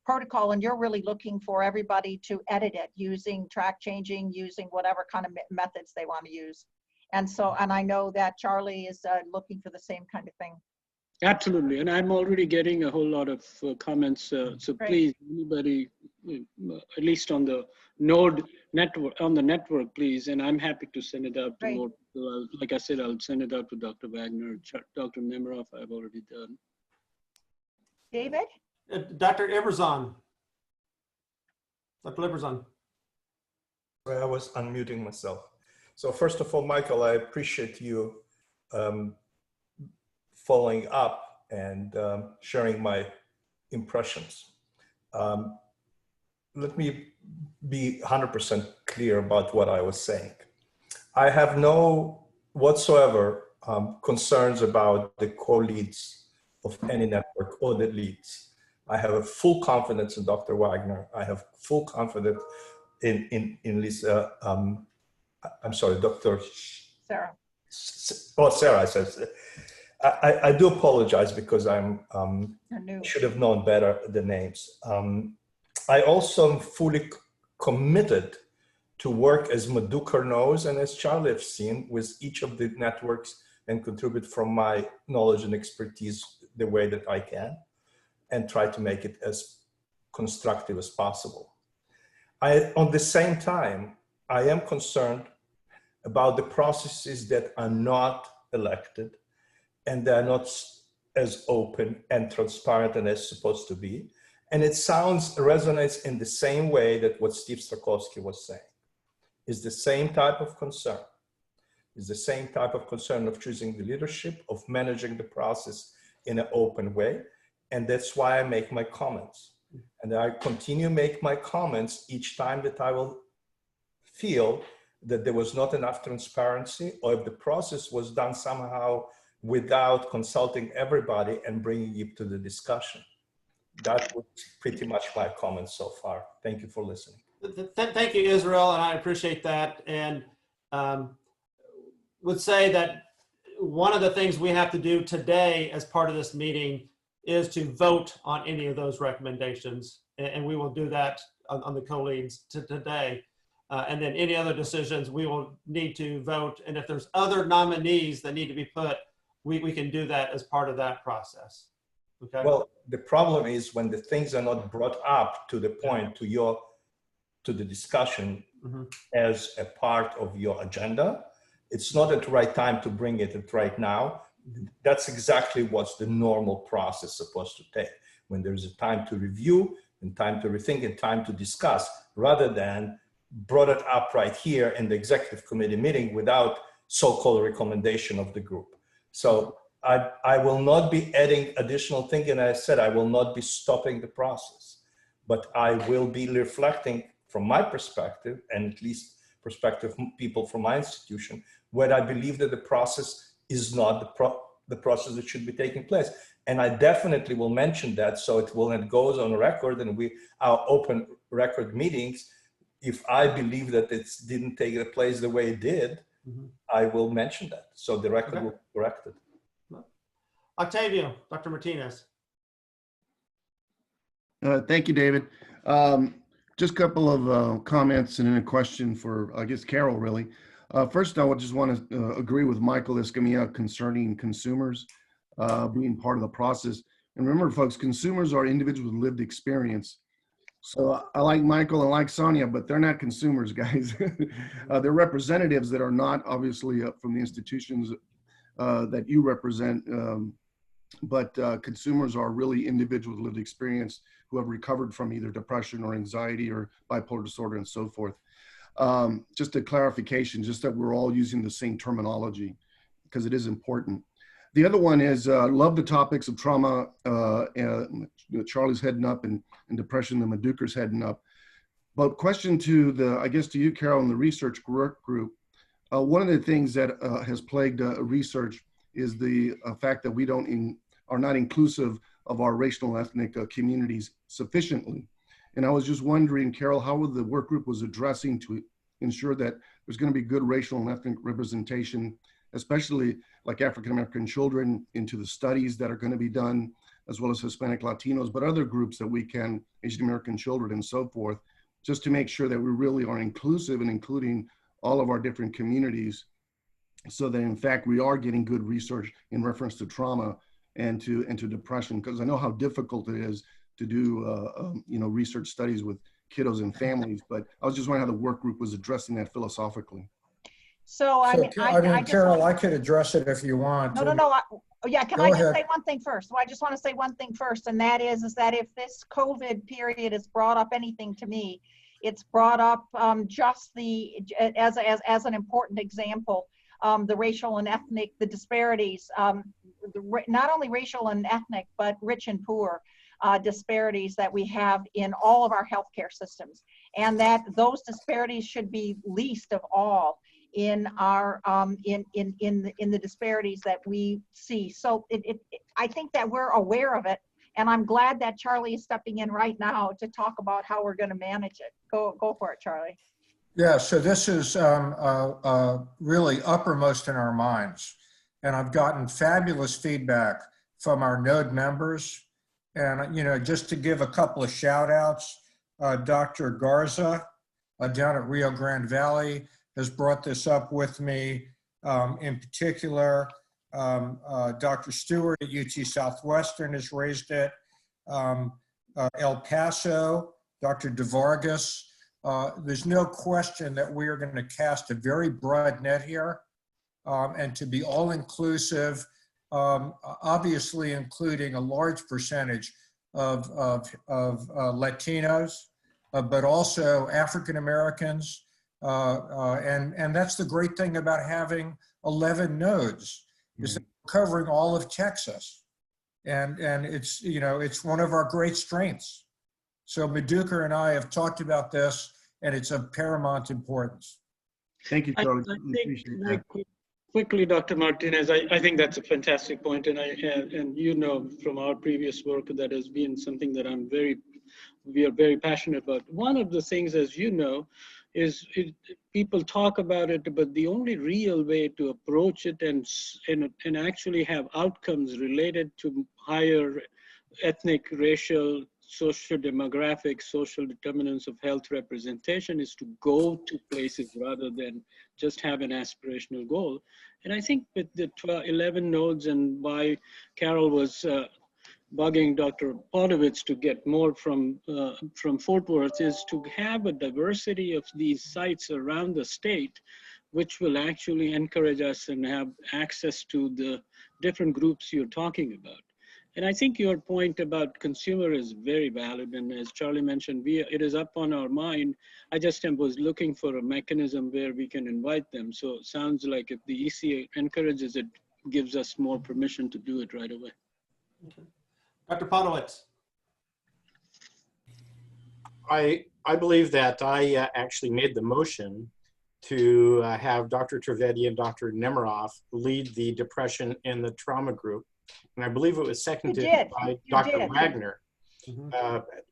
protocol and you're really looking for everybody to edit it using track changing, using whatever kind of methods they want to use. And I know that Charlie is looking for the same kind of thing. Absolutely, and I'm already getting a whole lot of comments. So Great. Please, anybody, at least on the node network, please, and I'm happy to send it out to Great. more. Like I said, I'll send it out to Dr. Wagner, Dr. Nemiroff. I've already done. David? Dr. Iberzon. Dr. Iberzon. I was unmuting myself. So first of all, Michael, I appreciate you following up and sharing my impressions. Let me be 100% clear about what I was saying. I have no whatsoever concerns about the co-leads of any network or the leads. I have a full confidence in Dr. Wagner. I have full confidence in Lisa, I'm sorry, Dr. Oh, Sarah says, I do apologize because I'm should have known better the names. I also am fully committed to work as Madhukar knows and as Charlie have seen with each of the networks and contribute from my knowledge and expertise the way that I can and try to make it as constructive as possible. On the same time, I am concerned about the processes that are not elected and they are not as open and transparent and as supposed to be. And it resonates in the same way that what Steve Strakowski was saying. Is the same type of concern. Is the same type of concern of choosing the leadership, of managing the process in an open way. And that's why I make my comments. And I continue to make my comments each time that I will feel that there was not enough transparency or if the process was done somehow without consulting everybody and bringing it to the discussion. That was pretty much my comments so far. Thank you for listening. Thank you, Israel, and I appreciate that. And would say that one of the things we have to do today as part of this meeting is to vote on any of those recommendations. And we will do that on the co-leads today. And then any other decisions we will need to vote. And if there's other nominees that need to be put, we can do that as part of that process. Okay. Well, the problem is when the things are not brought up to the point to the discussion as a part of your agenda, it's not at the right time to bring it at right now. That's exactly what's the normal process supposed to take. When there's a time to review and time to rethink and time to discuss, rather than brought it up right here in the executive committee meeting without so-called recommendation of the group. So I will not be adding additional thinking. I said I will not be stopping the process, but I will be reflecting from my perspective, and at least perspective people from my institution, where I believe that the process is not the process that should be taking place. And I definitely will mention that, so it goes on record, and our open record meetings, if I believe that it didn't take place the way it did, I will mention that. So the record will be corrected. Octavio, Dr. Martinez. Thank you, David. Just a couple of comments and then a question for, I guess, Carol, really. First, I would just want to agree with Michael Escamilla concerning consumers being part of the process. And remember, folks, consumers are individuals with lived experience. So I like Michael and like Sonia, but they're not consumers, guys. They're representatives that are not obviously from the institutions that you represent. But consumers are really individuals with lived experience who have recovered from either depression or anxiety or bipolar disorder and so forth. Just a clarification, just that we're all using the same terminology because it is important. The other one is, love the topics of trauma, Charlie's heading up, and depression, the Madhukar's heading up. But question to I guess to you, Carol, and the research group, one of the things that has plagued research is the fact that we are not inclusive of our racial and ethnic communities sufficiently. And I was just wondering, Carol, how the work group was addressing to ensure that there's going to be good racial and ethnic representation, especially like African-American children, into the studies that are going to be done, as well as Hispanic Latinos, but other groups that we can, Asian American children and so forth, just to make sure that we really are inclusive and including all of our different communities, so that in fact we are getting good research in reference to trauma and to depression, because I know how difficult it is to do research studies with kiddos and families, but I was just wondering how the work group was addressing that philosophically. So Carol, I could address it if you want. No. Yeah, can I just ahead. say one thing first? Well, I just want to say one thing first, and that is that if this COVID period has brought up anything to me, it's brought up just as an important example, the racial and ethnic, the disparities, not only racial and ethnic, but rich and poor disparities that we have in all of our healthcare systems, and that those disparities should be least of all in our in the disparities that we see. So I think that we're aware of it, and I'm glad that Charlie is stepping in right now to talk about how we're going to manage it. Go for it, Charlie. Yeah, so this is really uppermost in our minds. And I've gotten fabulous feedback from our node members. And, just to give a couple of shout outs, Dr. Garza down at Rio Grande Valley has brought this up with me. In particular, Dr. Stewart at UT Southwestern has raised it. El Paso, Dr. DeVargas. There's no question that we are going to cast a very broad net here, and to be all inclusive, obviously including a large percentage of Latinos, but also African Americans. And that's the great thing about having 11 nodes, is that we're covering all of Texas. And it's, it's one of our great strengths. So Madukar and I have talked about this, and it's of paramount importance. Thank you, Charlie. Quickly, Dr. Martinez, I think that's a fantastic point, and from our previous work, that has been something that we are very passionate about. One of the things, as you know, is people talk about it, but the only real way to approach it and actually have outcomes related to higher ethnic, racial, socio-demographic, social determinants of health representation is to go to places rather than just have an aspirational goal. And I think with the 11 nodes, and why Carol was bugging Dr. Podovitz to get more from Fort Worth, is to have a diversity of these sites around the state, which will actually encourage us and have access to the different groups you're talking about. And I think your point about consumer is very valid. And as Charlie mentioned, it is up on our mind. I just was looking for a mechanism where we can invite them. So it sounds like if the ECA encourages it, gives us more permission to do it right away. Okay. Dr. Podowitz. I believe that I actually made the motion to have Dr. Trivedi and Dr. Nemiroff lead the depression and the trauma group. And I believe it was seconded by Dr. Wagner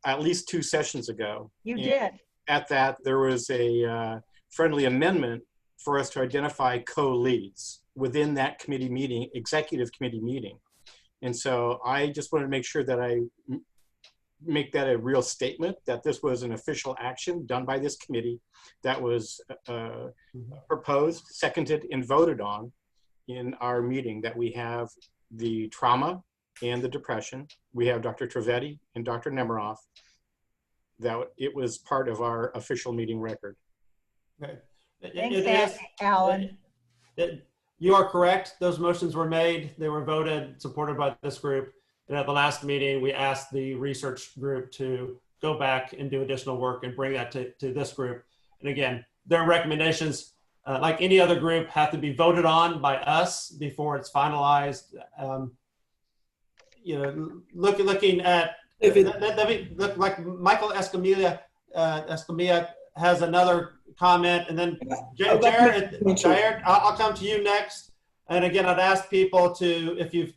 at least 2 sessions ago. You did. At that, there was a friendly amendment for us to identify co-leads within that committee meeting, executive committee meeting. And so I just wanted to make sure that I make that a real statement, that this was an official action done by this committee that was proposed, seconded, and voted on in our meeting, that we have the trauma and the depression. We have Dr. Trivedi and Dr. Nemiroff, that it was part of our official meeting record. Okay. Thanks, Alan. You are correct. Those motions were made. They were voted, supported by this group. And at the last meeting, we asked the research group to go back and do additional work and bring that to this group. And again, their recommendations, like any other group, have to be voted on by us before it's finalized. Looking at, look like Michael Escamilla has another comment, and then Jared, I'll come to you next. And again, I'd ask people to, if you've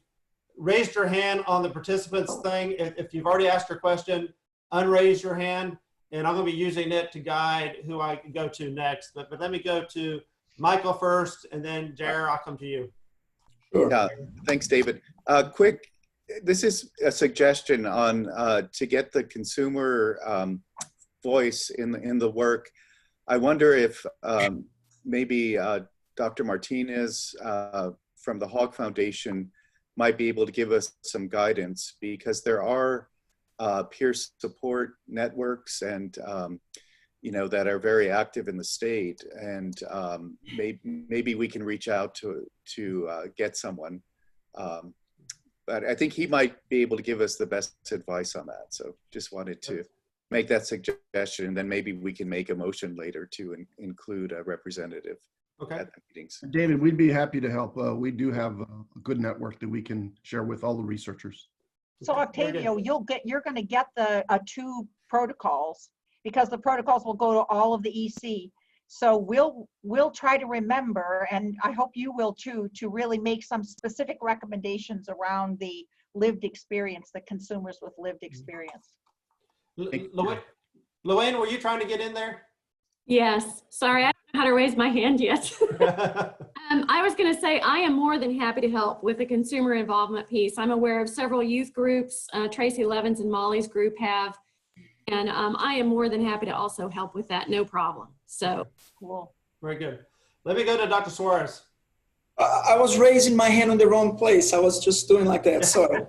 raised your hand on the participants thing, if you've already asked your question, unraise your hand, and I'm going to be using it to guide who I go to next. But let me go to Michael first, and then Jared, I'll come to you. Sure. Yeah, thanks, David. This is a suggestion on to get the consumer voice in the work. I wonder if maybe Dr. Martinez from the Hogg Foundation might be able to give us some guidance, because there are peer support networks and that are very active in the state, and maybe we can reach out to get someone. But I think he might be able to give us the best advice on that. So just wanted to make that suggestion, and then maybe we can make a motion later to include a representative at the meetings. David, we'd be happy to help. We do have a good network that we can share with all the researchers. So Octavio, you're going to get the 2 protocols, because the protocols will go to all of the EC. So we'll try to remember, and I hope you will too, to really make some specific recommendations around the lived experience, the consumers with lived experience. Luane, were you trying to get in there? Yes, sorry, I don't know how to raise my hand yet. I was going to say I am more than happy to help with the consumer involvement piece. I'm aware of several youth groups, Tracy Levins and Molly's group have, and I am more than happy to also help with that, no problem. So cool. Very good. Let me go to Dr. Suarez. I was raising my hand on the wrong place. I was just doing like that. Sorry.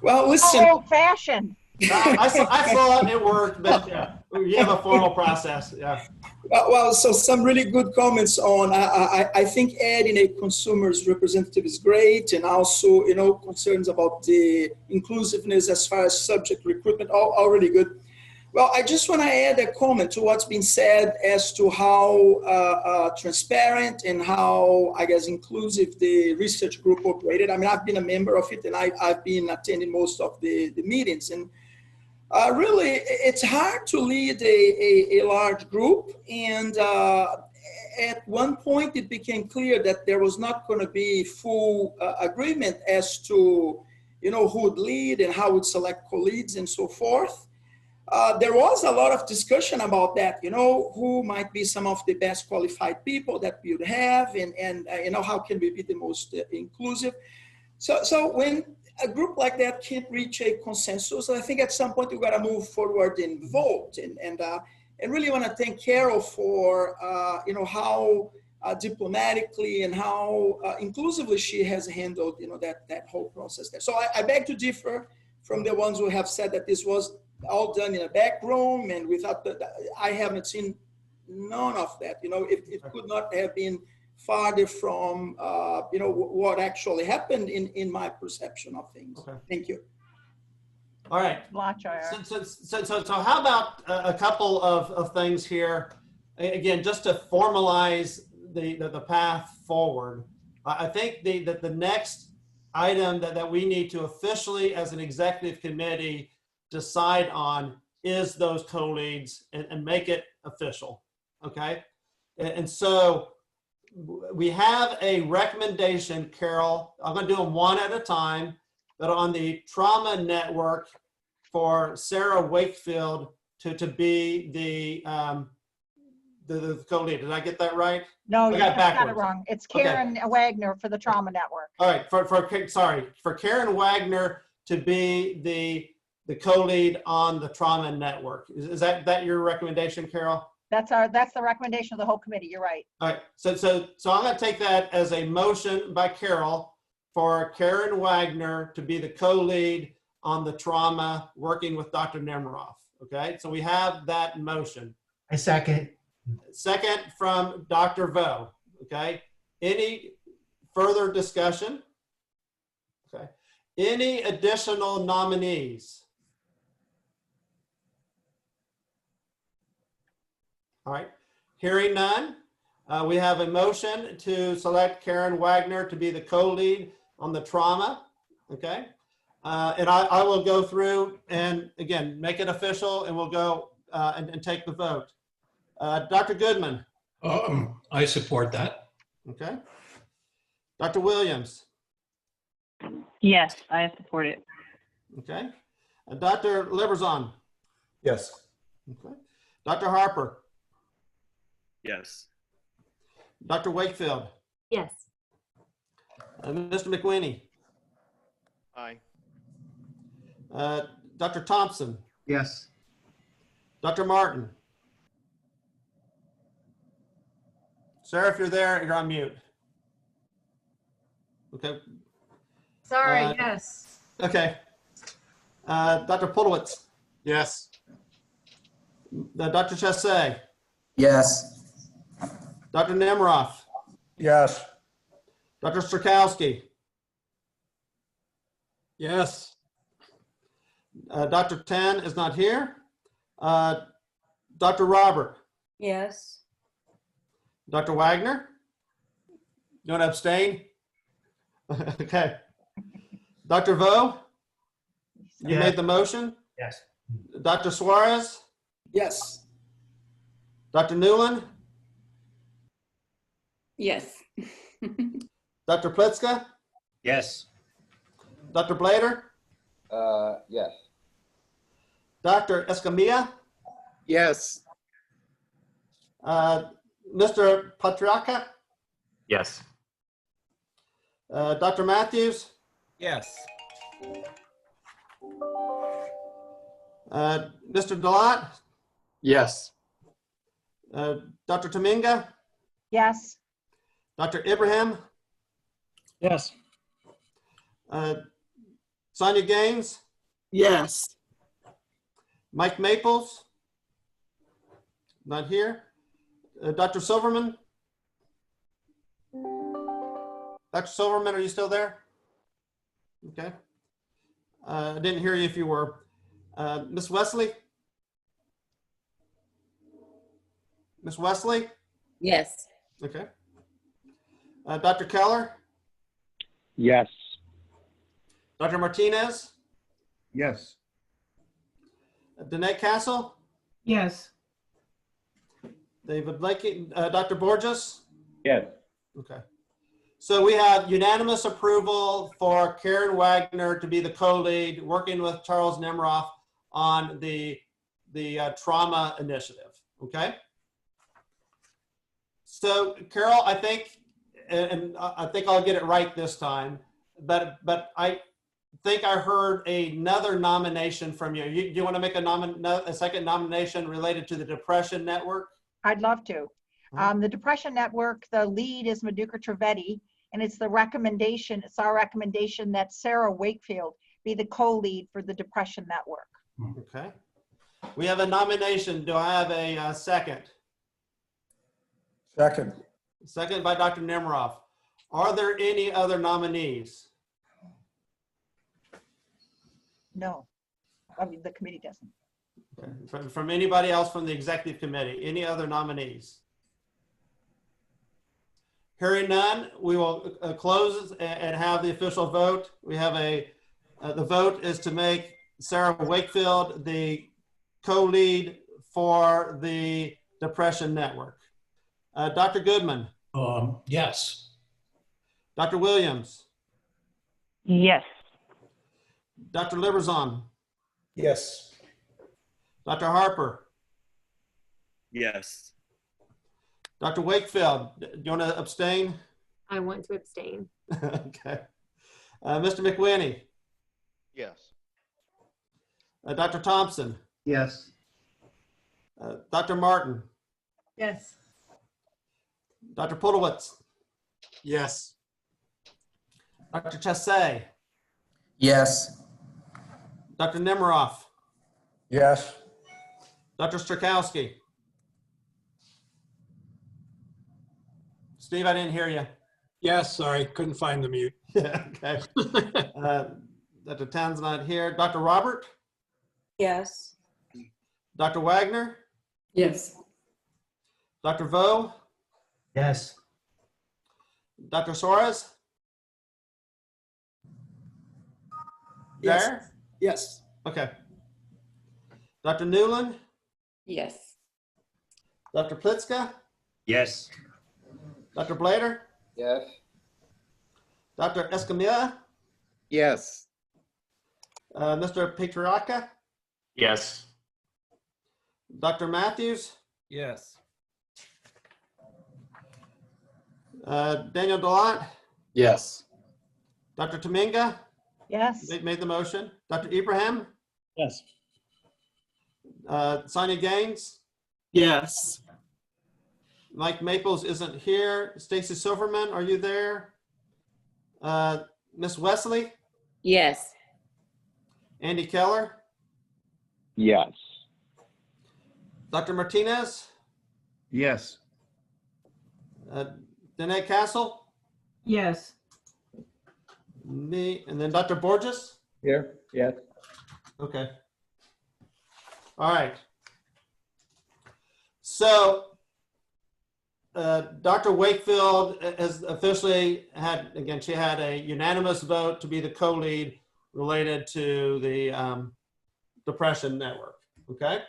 Well, listen. Old fashioned. I saw it worked, but yeah, you have a formal process. Yeah. Well, so some really good comments on, I think adding a consumer's representative is great. And also, you know, concerns about the inclusiveness as far as subject recruitment, all really good. Well, I just want to add a comment to what's been said as to how transparent and how, I guess, inclusive the research group operated. I mean, I've been a member of it and I've been attending most of the meetings. And really, it's hard to lead a large group. And at one point, it became clear that there was not going to be full agreement as to, you know, who would lead and how would select co-leads and so forth. There was a lot of discussion about that, you know, who might be some of the best qualified people that we would have and you know, how can we be the most inclusive. So when a group like that can't reach a consensus, I think at some point we've got to move forward and vote. And really want to thank Carol for, you know, how diplomatically and how inclusively she has handled, you know, that whole process there. So I beg to differ from the ones who have said that this was all done in a back room and without I haven't seen none of that. You know, it could not have been farther from, you know, what actually happened in my perception of things. Okay. Thank you. All right. So how about a couple of things here? Again, just to formalize the path forward. I think the next item that we need to officially, as an executive committee, decide on is those co-leads and make it official, okay? And so we have a recommendation, Carol. I'm going to do them one at a time, but on the trauma network for Sarah Wakefield to be the co-lead. Did I get that right? No, you got it wrong. It's Karen Wagner for the trauma network. All right, for Karen Wagner to be the co-lead on the trauma network. Is that your recommendation, Carol? That's the recommendation of the whole committee. You're right. All right. So I'm going to take that as a motion by Carol for Karen Wagner to be the co-lead on the trauma, working with Dr. Nemiroff. Okay. So we have that motion. I second. Second from Dr. Vo. Okay. Any further discussion? Okay. Any additional nominees? All right, hearing none, we have a motion to select Karen Wagner to be the co-lead on the trauma, okay? And I will go through and, again, make it official, and we'll go and take the vote. Dr. Goodman? I support that. Okay. Dr. Williams? Yes, I support it. Okay. Dr. Liberzon? Yes. Okay. Dr. Harper? Yes. Dr. Wakefield? Yes. Mr. McWhinney? Aye. Dr. Thompson? Yes. Dr. Martin? Sarah, if you're there, you're on mute. Okay. Sorry, yes. Okay. Dr. Polowitz? Yes. Dr. Chassé? Yes. Dr. Nemiroff? Yes. Dr. Strakowski? Yes. Dr. Tan is not here. Dr. Robert? Yes. Dr. Wagner? You want to abstain? Okay. Dr. Vo? You made the motion? Yes. Dr. Suarez? Yes. Dr. Newland? Yes. Dr. Plitzka? Yes. Dr. Blader? Yes. Dr. Escamilla? Yes. Mr. Patriarca, Yes. Dr. Matthews, Yes. Mr. Delat, Yes. Dr. Tominga, Yes. Dr. Ibrahim, Yes. Sonia Gaines, Yes. Mike Maples, not here. Dr. Silverman, Dr. Silverman, are you still there? Okay. I didn't hear you if you were. Miss Wesley? Miss Wesley? Yes. Okay. Dr. Keller? Yes. Dr. Martinez? Yes. Danae Castle? Yes. David Blakey? Dr. Borges? Yes. Okay. So we have unanimous approval for Karen Wagner to be the co-lead, working with Charles Nemroff on the trauma initiative. Okay. So Carol, I think, and I think I'll get it right this time, but I think I heard another nomination from you. Do you want to make a second nomination related to the Depression Network? I'd love to. The Depression Network, the lead is Maduka Trivedi, and it's our recommendation that Sarah Wakefield be the co-lead for the Depression Network. Okay. We have a nomination. Do I have a second? Second. Second by Dr. Nemroff. Are there any other nominees? No, I mean, the committee doesn't. Okay. From anybody else from the executive committee? Any other nominees? Hearing none, we will close and have the official vote. We have the vote is to make Sarah Wakefield the co-lead for the Depression Network. Dr. Goodman. Yes. Dr. Williams. Yes. Dr. Liberzon. Yes. Dr. Harper. Yes. Dr. Wakefield, do you want to abstain? I want to abstain. Okay. Mr. McWhinney. Yes. Dr. Thompson. Yes. Dr. Martin. Yes. Dr. Podolwitz. Yes. Dr. Chassé. Yes. Dr. Nemiroff. Yes. Dr. Strakowski. Steve, I didn't hear you. Yes, sorry, couldn't find the mute. Yeah, okay. Dr. Tan's not here. Dr. Robert? Yes. Dr. Wagner? Yes. Dr. Vo? Yes. Dr. Suarez? Yes. There? Yes. Okay. Dr. Newland? Yes. Dr. Plitzka? Yes. Dr. Blader? Yes. Dr. Escamilla? Yes. Mr. Patriarca? Yes. Dr. Matthews? Yes. Daniel Delat? Yes. Dr. Tominga? Yes. They made the motion. Dr. Ibrahim? Yes. Sonia Gaines? Yes. Mike Maples isn't here. Stacy Silverman, are you there? Miss Wesley? Yes. Andy Keller? Yes. Dr. Martinez? Yes. Danae Castle? Yes. Me, and then Dr. Borges? Here. Yes. Okay. All right. So Dr. Wakefield has officially had, again, she had a unanimous vote to be the co-lead related to the Depression Network, okay?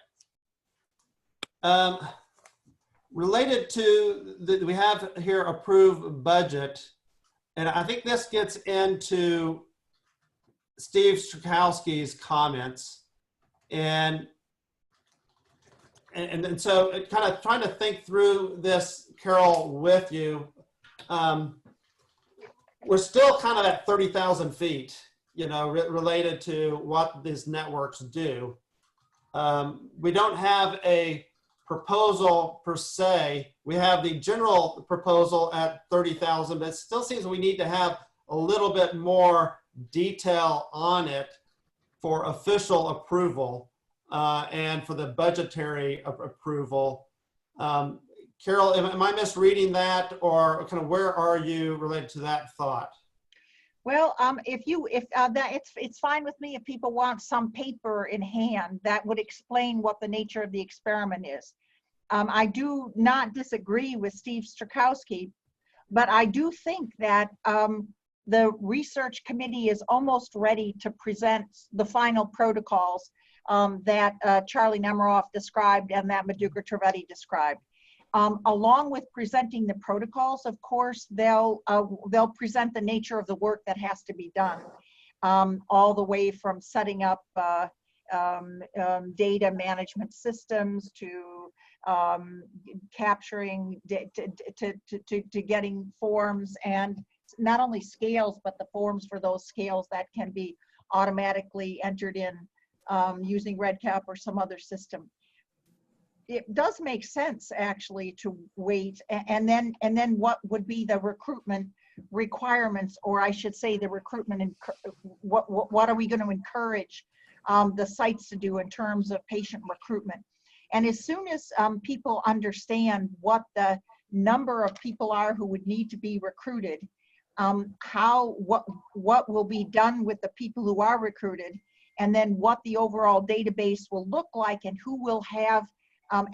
Related to, we have here approved budget, and I think this gets into Steve Strakowski's comments. And and so kind of trying to think through this, Carol, with you. We're still kind of at 30,000 feet, you know, related to what these networks do. We don't have a proposal per se. We have the general proposal at 30,000, but it still seems we need to have a little bit more detail on it for official approval and for the budgetary approval. Carol, am I misreading that, or kind of where are you related to that thought? Well, it's fine with me if people want some paper in hand that would explain what the nature of the experiment is. I do not disagree with Steve Strakowski, but I do think that the research committee is almost ready to present the final protocols that Charlie Nemiroff described and that Madhukur Trivedi described. Along with presenting the protocols, of course, they'll present the nature of the work that has to be done, all the way from setting up data management systems to capturing, to getting forms, and not only scales, but the forms for those scales that can be automatically entered in using REDCap or some other system. It does make sense actually to wait, and then what would be the recruitment requirements, or I should say the recruitment, and what are we going to encourage the sites to do in terms of patient recruitment? And as soon as people understand what the number of people are who would need to be recruited, what will be done with the people who are recruited, and then what the overall database will look like, and who will have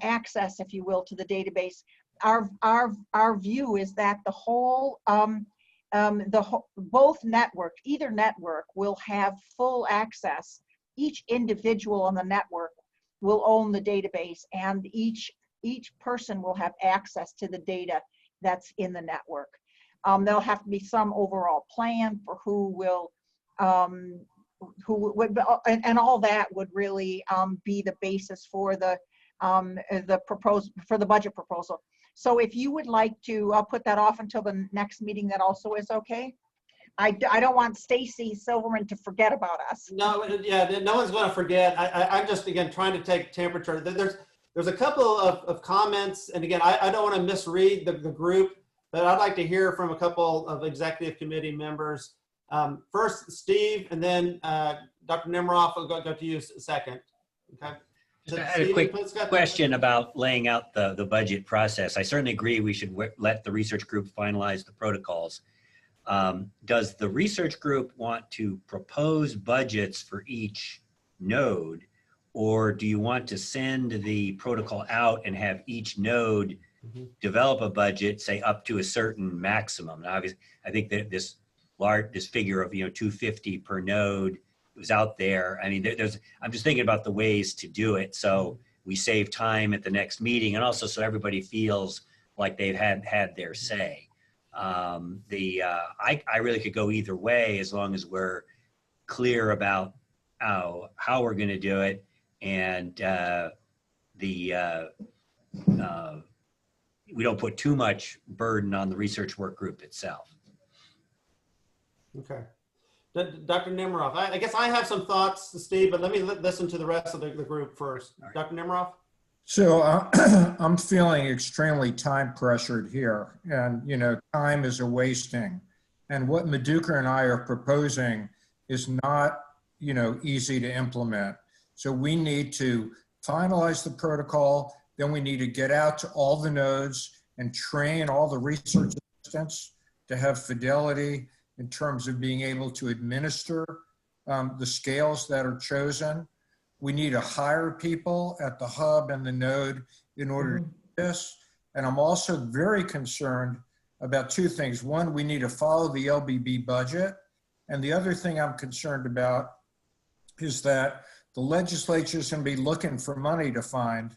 access, if you will, to the database. Our view is that the whole, both network, either network will have full access. Each individual on the network will own the database, and each person will have access to the data that's in the network. There'll have to be some overall plan for who will, and all that would really be the basis for the budget proposal. So if you would like to, I'll put that off until the next meeting. That also is okay. I don't want Stacy Silverman to forget about us. No, yeah, no one's going to forget. I'm just, again, trying to take temperature. There's a couple of comments, and again, I don't want to misread the group, but I'd like to hear from a couple of executive committee members. First, Steve, and then Dr. Nemiroff will go to you second. Okay. I had a quick question about laying out the budget process. I certainly agree we should let the research group finalize the protocols. Does the research group want to propose budgets for each node, or do you want to send the protocol out and have each node develop a budget, say up to a certain maximum? Now, obviously, I think that this figure of 250 per node was out there. I mean, I'm just thinking about the ways to do it so we save time at the next meeting, and also so everybody feels like they've had their say. I really could go either way as long as we're clear about how we're going to do it, and we don't put too much burden on the research work group itself. Okay. Dr. Nemiroff, I guess I have some thoughts, Steve, but let me listen to the rest of the group first. Right. Dr. Nemiroff? So I'm feeling extremely time pressured here, and time is a wasting. And what Madhukur and I are proposing is not easy to implement. So we need to finalize the protocol, then we need to get out to all the nodes and train all the research assistants to have fidelity in terms of being able to administer the scales that are chosen. We need to hire people at the hub and the node in order to do this. And I'm also very concerned about two things. One, we need to follow the LBB budget. And the other thing I'm concerned about is that the legislature is going to be looking for money to find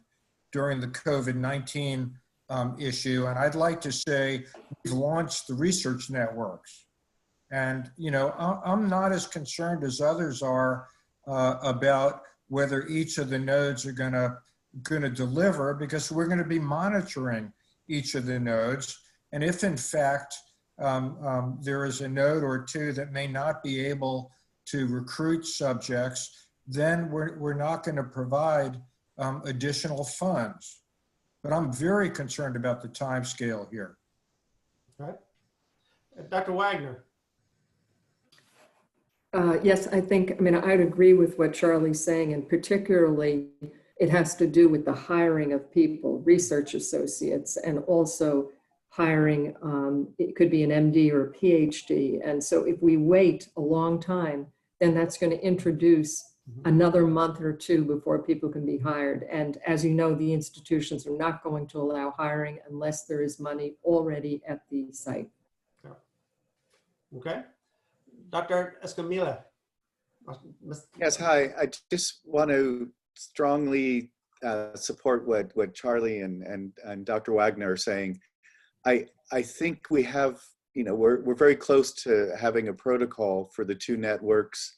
during the COVID-19 issue. And I'd like to say we've launched the research networks. And, I'm not as concerned as others are about whether each of the nodes are going to going to deliver, because we're going to be monitoring each of the nodes. And if in fact there is a node or two that may not be able to recruit subjects, then we're not going to provide additional funds. But I'm very concerned about the time scale here. All right. Dr. Wagner. Yes, I mean, I'd agree with what Charlie's saying, and particularly it has to do with the hiring of people, research associates, and also hiring, it could be an MD or a PhD. And so if we wait a long time, then that's going to introduce another month or two before people can be hired. And as you know, the institutions are not going to allow hiring unless there is money already at the site. Okay. Dr. Escamilla. Yes, hi. I just want to strongly support what Charlie and Dr. Wagner are saying. I think we have, we're very close to having a protocol for the two networks.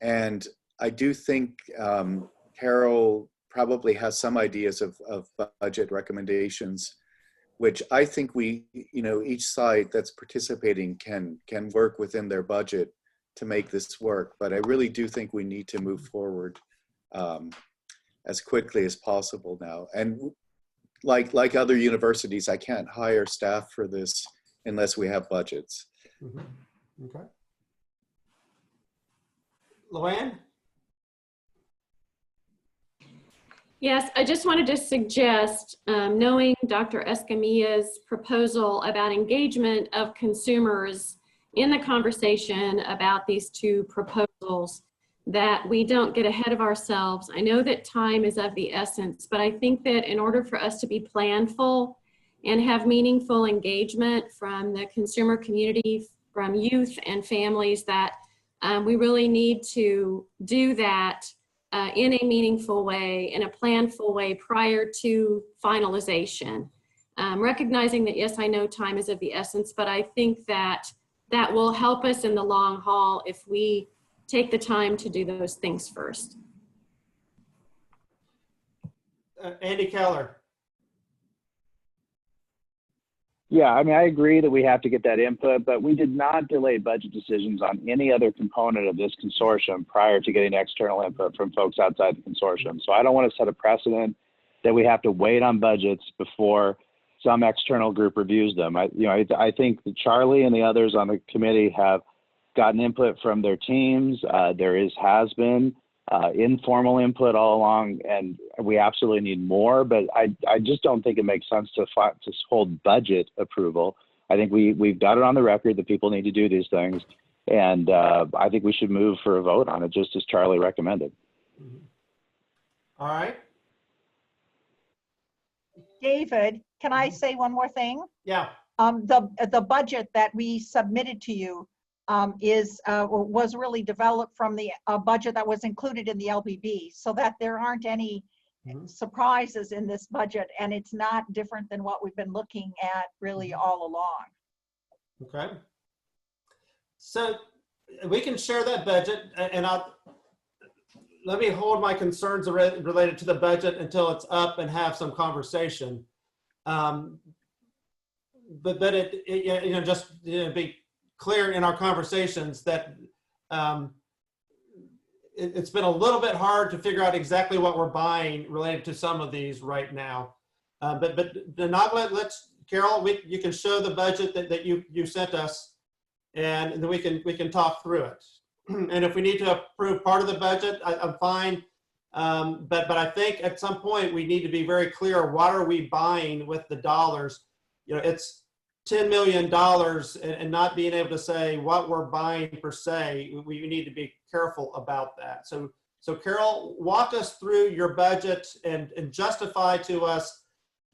And I do think Carol probably has some ideas of budget recommendations, which I think each side that's participating can work within their budget to make this work. But I really do think we need to move forward as quickly as possible now. And like other universities, I can't hire staff for this unless we have budgets. Mm-hmm. Okay. Luann? Yes, I just wanted to suggest, knowing Dr. Escamilla's proposal about engagement of consumers in the conversation about these two proposals, that we don't get ahead of ourselves. I know that time is of the essence, but I think that in order for us to be planful and have meaningful engagement from the consumer community, from youth and families, that we really need to do that in a meaningful way, in a planful way prior to finalization. Recognizing that, yes, I know time is of the essence, but I think that that will help us in the long haul if we take the time to do those things first. Andy Keller. Yeah, I mean, I agree that we have to get that input, but we did not delay budget decisions on any other component of this consortium prior to getting external input from folks outside the consortium. So I don't want to set a precedent that we have to wait on budgets before some external group reviews them. I think that Charlie and the others on the committee have gotten input from their teams. There has been informal input all along, and we absolutely need more, but I just don't think it makes sense to hold budget approval. I think we've got it on the record that people need to do these things, and I think we should move for a vote on it, just as Charlie recommended. All right. David, can I say one more thing? Yeah. The budget that we submitted to you was really developed from the budget that was included in the LBB, so that there aren't any surprises in this budget, and it's not different than what we've been looking at really all along. Okay. So we can share that budget, and let me hold my concerns related to the budget until it's up and have some conversation. But just be clear in our conversations that it's been a little bit hard to figure out exactly what we're buying related to some of these right now. But let's Carol, you can show the budget that you sent us, and then we can talk through it. And if we need to approve part of the budget, I'm fine. But I think at some point we need to be very clear, what are we buying with the dollars? It's $10 million, and not being able to say what we're buying per se. We need to be careful about that. So Carol, walk us through your budget and justify to us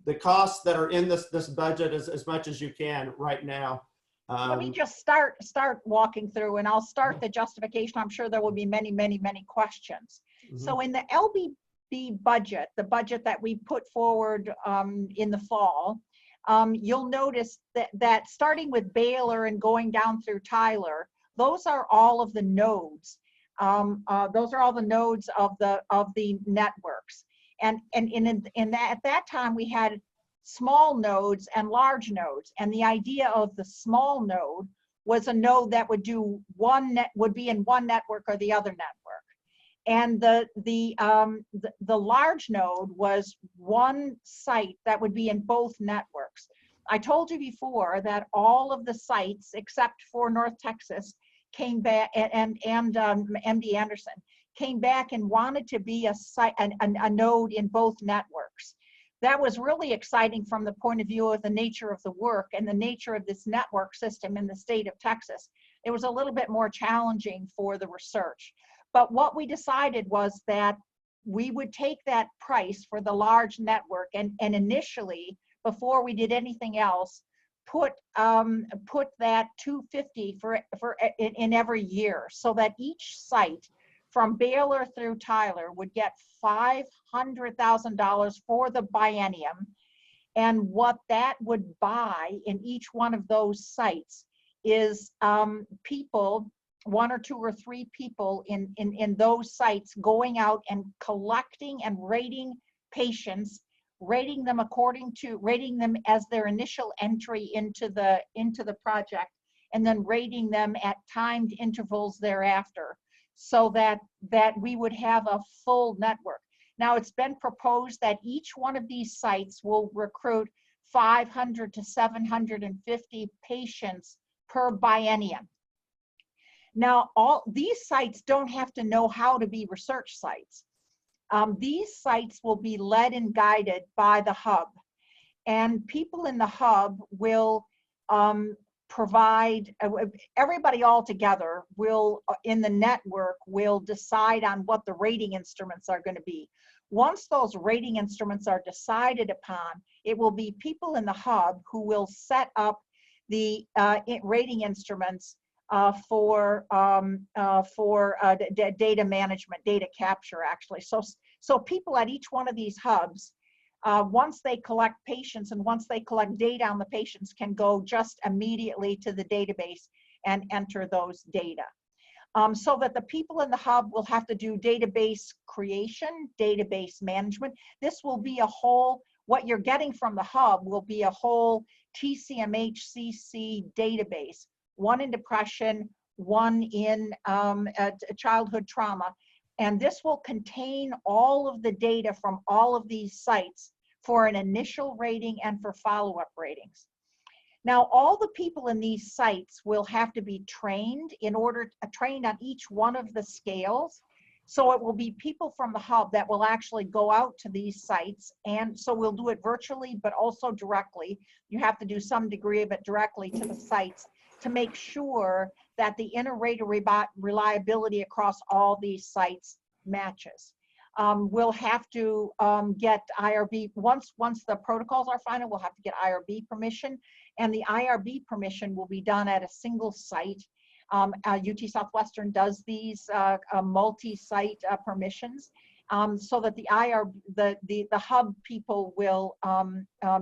the costs that are in this budget as much as you can right now. Let me just start walking through, and I'll start the justification. I'm sure there will be many, many, many questions. So in the LBB budget, the budget that we put forward in the fall, you'll notice that starting with Baylor and going down through Tyler, those are all of the nodes. Those are all the nodes of the networks. And at that time, we had small nodes and large nodes. And the idea of the small node was a node that would do would be in one network or the other network. And the large node was one site that would be in both networks. I told you before that all of the sites except for North Texas came back, and MD Anderson came back and wanted to be a node in both networks. That was really exciting from the point of view of the nature of the work and the nature of this network system in the state of Texas. It was a little bit more challenging for the research. But what we decided was that we would take that price for the large network and initially, before we did anything else, put that $250 in every year, so that each site from Baylor through Tyler would get $500,000 for the biennium. And what that would buy in each one of those sites is people, 1 or 2 or 3 people in those sites going out and collecting and rating patients, rating them as their initial entry into the project, and then rating them at timed intervals thereafter, so that we would have a full network. Now, it's been proposed that each one of these sites will recruit 500 to 750 patients per biennium. Now, all these sites don't have to know how to be research sites. These sites will be led and guided by the hub, and people in the hub will provide, everybody all together will, in the network, will decide on what the rating instruments are going to be. Once those rating instruments are decided upon, it will be people in the hub who will set up the rating instruments for data management, data capture, actually. So people at each one of these hubs, once they collect patients and once they collect data on the patients, can go just immediately to the database and enter those data. So that the people in the hub will have to do database creation, database management. This will be a whole, what you're getting from the hub will be a whole TCMHCC database, one in depression, one in childhood trauma. And this will contain all of the data from all of these sites for an initial rating and for follow-up ratings. Now, all the people in these sites will have to be trained trained on each one of the scales. So it will be people from the hub that will actually go out to these sites. And so we'll do it virtually, but also directly. You have to do some degree of it directly to the sites to make sure that the inter-rater reliability across all these sites matches. We'll have to get IRB, once the protocols are final, we'll have to get IRB permission, and the IRB permission will be done at a single site. UT Southwestern does these multi-site permissions, so that the hub people will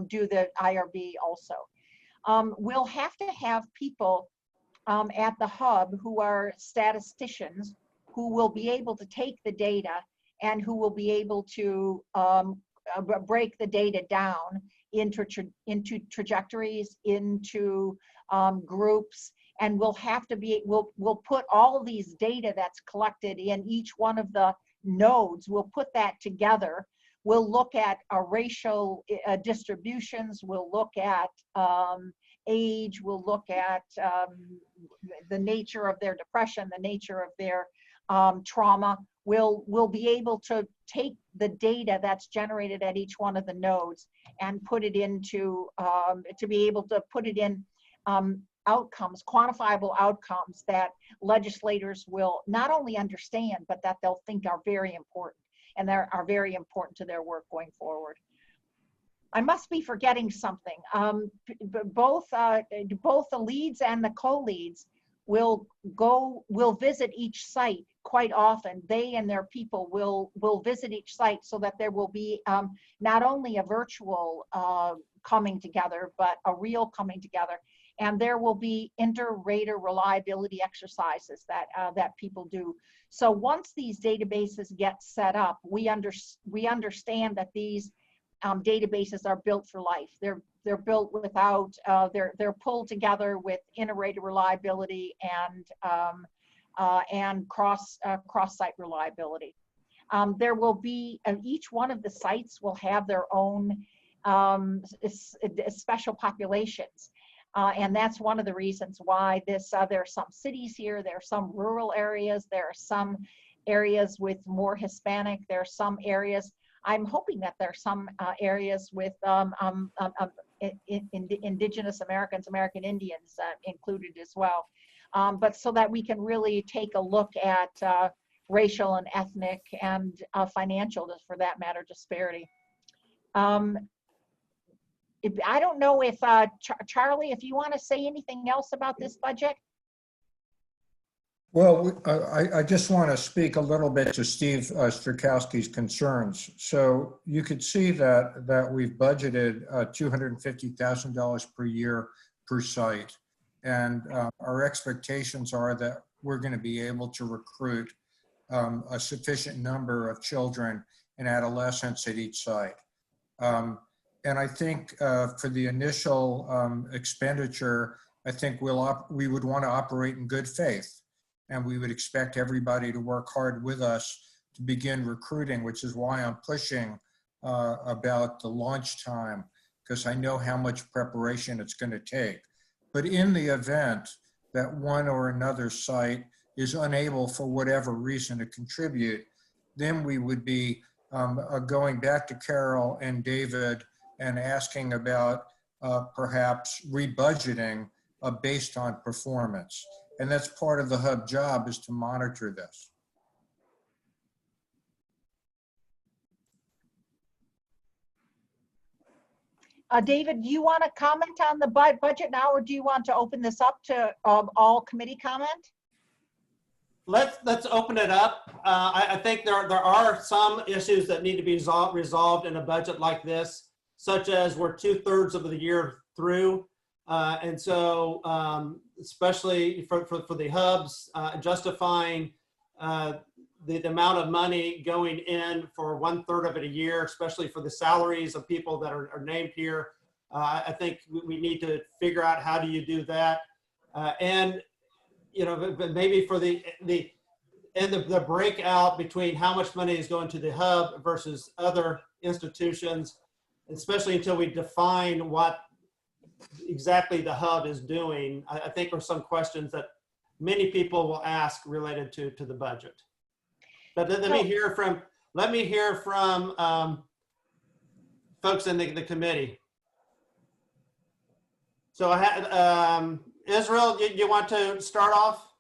do the IRB also. We'll have to have people at the hub who are statisticians who will be able to take the data and who will be able to break the data down into trajectories, into groups, and we'll have to be, we'll put all of these data that's collected in each one of the nodes, we'll put that together. We'll look at racial distributions, we'll look at age, we'll look at the nature of their depression, the nature of their trauma. We'll be able to take the data that's generated at each one of the nodes and put it into, to be able to put it in outcomes, quantifiable outcomes that legislators will not only understand, but that they'll think are very important, and they are very important to their work going forward. I must be forgetting something. Both the leads and the co-leads will visit each site quite often. They and their people will visit each site, so that there will be not only a virtual coming together, but a real coming together. And there will be inter-rater reliability exercises that people do. So once these databases get set up, we understand that these databases are built for life. They're built without, they're pulled together with inter-rater reliability and cross-site reliability. There will be, each one of the sites will have their own special populations. And that's one of the reasons why there are some cities here, there are some rural areas, there are some areas with more Hispanic, there are some areas, I'm hoping that there are some areas with Indigenous Americans, American Indians included as well. But so that we can really take a look at racial and ethnic and financial, for that matter, disparity. I don't know if, Charlie, if you want to say anything else about this budget? Well, I just want to speak a little bit to Steve Strakowski's concerns. So you could see that we've budgeted $250,000 per year per site. And our expectations are that we're going to be able to recruit a sufficient number of children and adolescents at each site. And I think for the initial expenditure, I think we would want to operate in good faith. And we would expect everybody to work hard with us to begin recruiting, which is why I'm pushing about the launch time, because I know how much preparation it's going to take. But in the event that one or another site is unable for whatever reason to contribute, then we would be going back to Carol and David and asking about perhaps rebudgeting based on performance. And that's part of the hub job, is to monitor this. David, do you want to comment on the budget now, or do you want to open this up to all committee comment? Let's open it up. I think there are some issues that need to be resolved in a budget like this, such as we're 2/3 of the year through. And so especially for the hubs, justifying the amount of money going in for 1/3 of it a year, especially for the salaries of people that are named here. I think we need to figure out how do you do that. And you know, maybe for the breakout between how much money is going to the hub versus other institutions, especially until we define what exactly the hub is doing. I think are some questions that many people will ask related to the budget. But let me hear from folks in the committee. So I had Israel, you want to start off,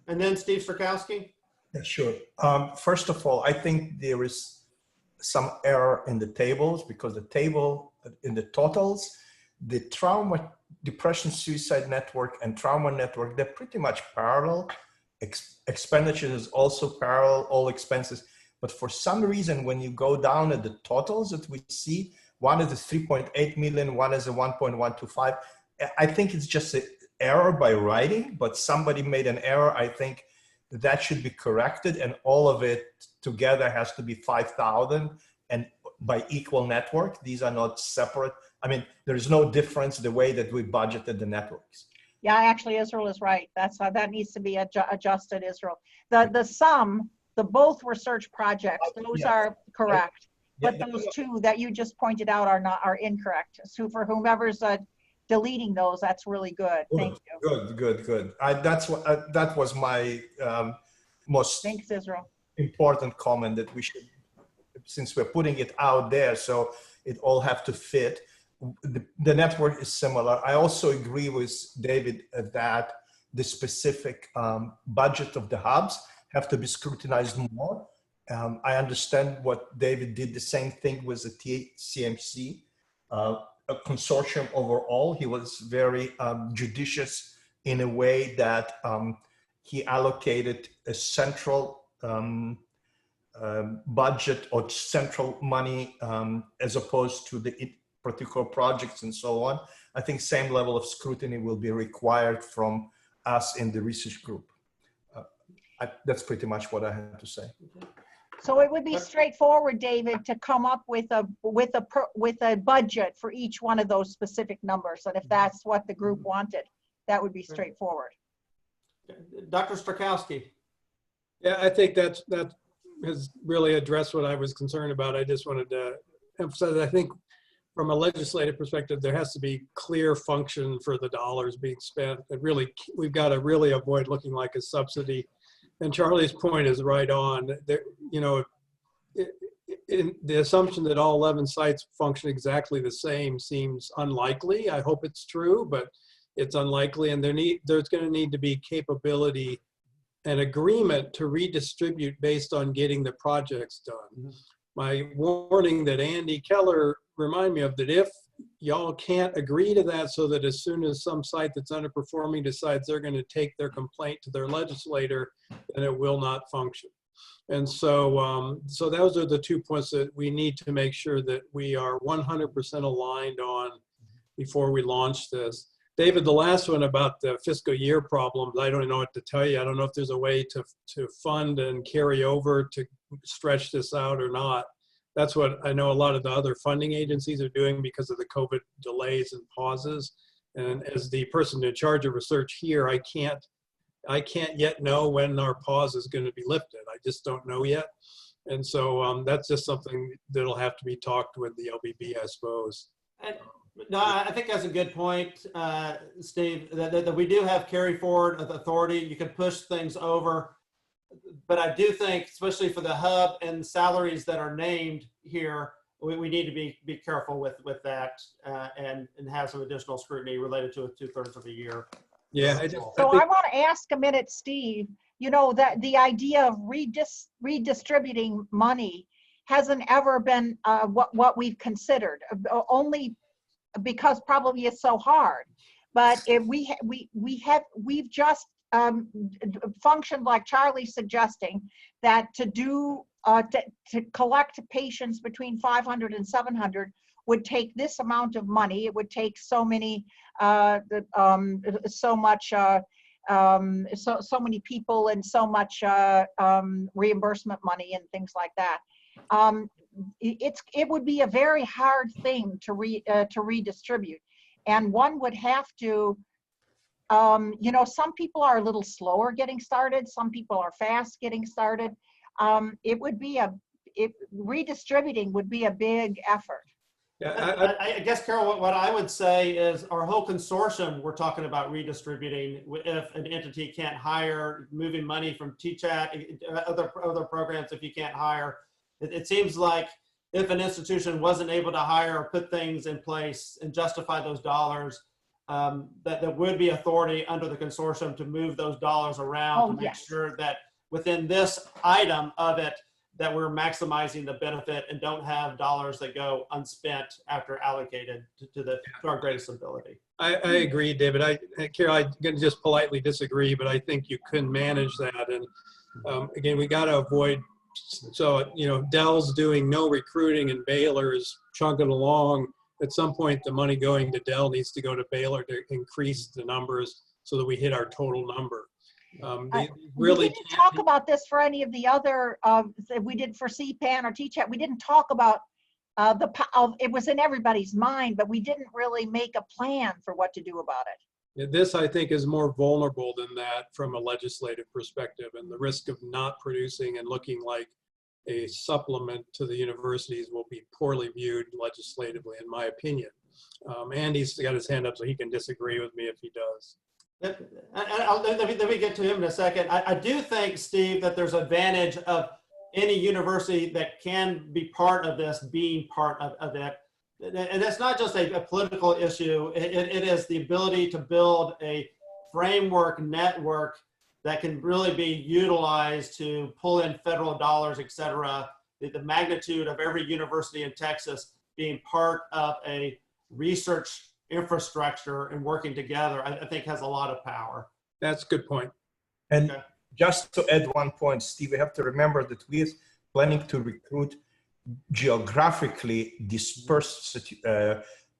and then Steve Strakowski? Yeah, sure. First of all, I think there is some error in the tables, because the table in the totals, the trauma, depression, suicide network and trauma network, they're pretty much parallel. Expenditures is also parallel, all expenses. But for some reason, when you go down at the totals that we see, one is a 3.8 million, one is a 1.125. I think it's just an error by writing, but somebody made an error. I think that should be corrected, and all of it together has to be 5,000 and by equal network. These are not separate. I mean, there's no difference the way that we budgeted the networks. Yeah, actually, Israel is right. That needs to be adjusted, Israel. The sum, the both research projects, those are correct. But those two that you just pointed out are incorrect. So for whomever's deleting those, that's really good. Thank you. Good. That was my most Thanks, Israel. important comment, that we should, since we're putting it out there, so it all have to fit. The network is similar. I also agree with David that the specific budget of the hubs have to be scrutinized more. I understand what David did, the same thing with the TCMHCC, a consortium overall. He was very judicious in a way that he allocated a central budget or central money as opposed to the particular projects and so on. I think same level of scrutiny will be required from us in the research group. That's pretty much what I had to say. So it would be straightforward, David, to come up with a budget for each one of those specific numbers. And if that's what the group wanted, that would be straightforward. Dr. Strakowski. Yeah, I think that has really addressed what I was concerned about. I just wanted to emphasize, I think from a legislative perspective, there has to be clear function for the dollars being spent. And really, we've got to really avoid looking like a subsidy. And Charlie's point is right on. There, you know, in the assumption that all 11 sites function exactly the same seems unlikely. I hope it's true, but it's unlikely. And there's going to need to be capability and agreement to redistribute based on getting the projects done. My warning that Andy Keller reminded me of, that if y'all can't agree to that, so that as soon as some site that's underperforming decides they're going to take their complaint to their legislator, then it will not function. And so, so those are the 2 points that we need to make sure that we are 100% aligned on before we launch this. David, the last one about the fiscal year problems, I don't know what to tell you. I don't know if there's a way to fund and carry over to stretch this out or not. That's what I know a lot of the other funding agencies are doing because of the COVID delays and pauses. And as the person in charge of research here, I can't yet know when our pause is going to be lifted. I just don't know yet. And so that's just something that'll have to be talked with the LBB, I suppose. No, I think that's a good point, Steve, that we do have carry forward authority. You can push things over. But I do think, especially for the hub and salaries that are named here, we need to be careful with that and have some additional scrutiny related to 2/3 of a year. Yeah. So I want to ask a minute, Steve, you know, that the idea of redistributing money hasn't ever been what we've considered, only because probably it's so hard. But if we've just functioned like Charlie's suggesting, that to collect patients between 500 and 700 would take this amount of money. It would take so many, so many people and so much reimbursement money and things like that. It would be a very hard thing to redistribute, and one would have to. You know, some people are a little slower getting started. Some people are fast getting started. Redistributing would be a big effort. Yeah, I guess, Carol, what I would say is our whole consortium, we're talking about redistributing. If an entity can't hire, moving money from TChat, other programs, if you can't hire, it seems like if an institution wasn't able to hire or put things in place and justify those dollars, that there would be authority under the consortium to move those dollars around to make sure that within this item of it, that we're maximizing the benefit and don't have dollars that go unspent after allocated to our greatest ability. I agree, David. Carol, I'm going to just politely disagree, but I think you can manage that. And again, we got to avoid, so, you know, Dell's doing no recruiting and Baylor is chunking along. At some point, the money going to Dell needs to go to Baylor to increase the numbers so that we hit our total number. We didn't talk about this for any of the other, we did for CPAN or TChat. We didn't talk about it was in everybody's mind, but we didn't really make a plan for what to do about it. Yeah, this, I think, is more vulnerable than that from a legislative perspective, and the risk of not producing and looking like a supplement to the universities will be poorly viewed legislatively, in my opinion. Andy's got his hand up, so he can disagree with me if he does. Let me get to him in a second. I do think, Steve, that there's advantage of any university that can be part of this being part of it. And it's not just a political issue. It is the ability to build a framework network that can really be utilized to pull in federal dollars, et cetera. The magnitude of every university in Texas being part of a research infrastructure and working together, I think has a lot of power. That's a good point. And just to add one point, Steve, we have to remember that we are planning to recruit geographically dispersed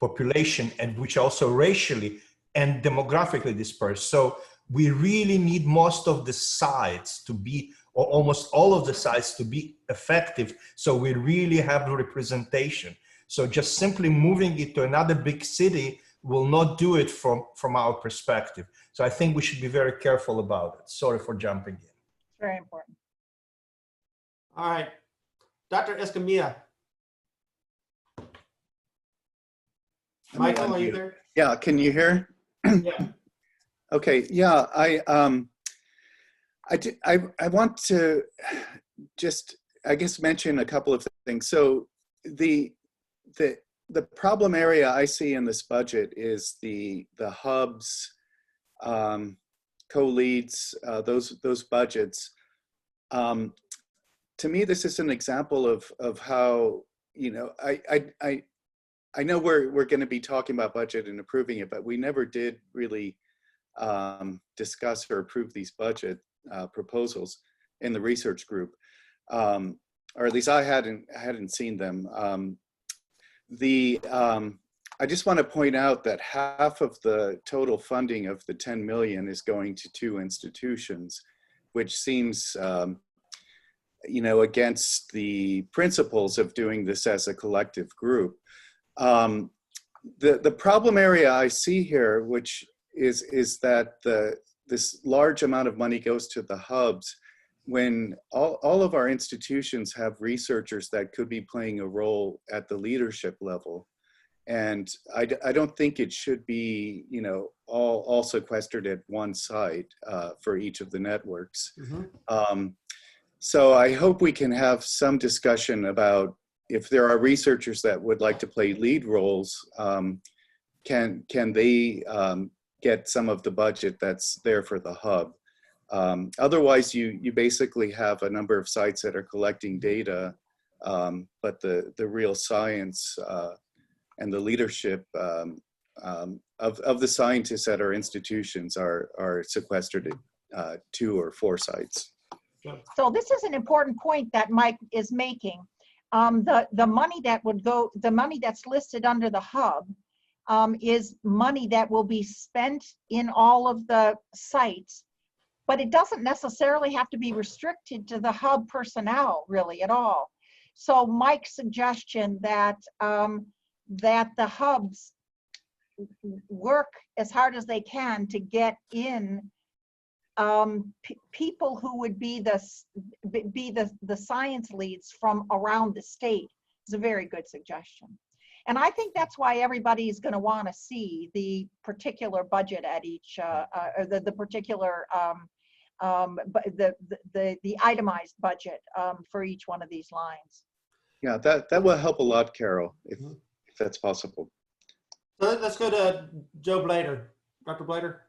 population, and which also racially and demographically dispersed. So we really need most of the sites to be, or almost all of the sites to be effective, so we really have representation. So just simply moving it to another big city will not do it from our perspective. So I think we should be very careful about it. Sorry for jumping in. It's very important. All right, Dr. Escamilla. Michael, are you there? Yeah, can you hear? Yeah. Okay, yeah, I want to just, I guess, mention a couple of things. So the problem area I see in this budget is the hubs, co-leads, those budgets. To me, this is an example of how, I know we're going to be talking about budget and approving it, but we never did really discuss or approve these budget proposals in the research group, or at least I hadn't seen them. I just want to point out that half of the total funding of the 10 million is going to 2 institutions, which seems against the principles of doing this as a collective group. The problem area I see here, which is that this large amount of money goes to the hubs when all of our institutions have researchers that could be playing a role at the leadership level. And I don't think it should be, all sequestered at one site for each of the networks. Mm-hmm. So I hope we can have some discussion about if there are researchers that would like to play lead roles, can they get some of the budget that's there for the hub? Otherwise, you basically have a number of sites that are collecting data, but the real science and the leadership of the scientists at our institutions are sequestered at 2 or 4 sites. So this is an important point that Mike is making. The money that would go, the money that's listed under the hub is money that will be spent in all of the sites, but it doesn't necessarily have to be restricted to the hub personnel really at all. So Mike's suggestion that that the hubs work as hard as they can to get in people who would be the science leads from around the state is a very good suggestion. And I think that's why everybody is going to want to see the particular budget at each, or the particular, the itemized budget for each one of these lines. Yeah, that will help a lot, Carol, if that's possible. So let's go to Joe Blader. Dr. Blader.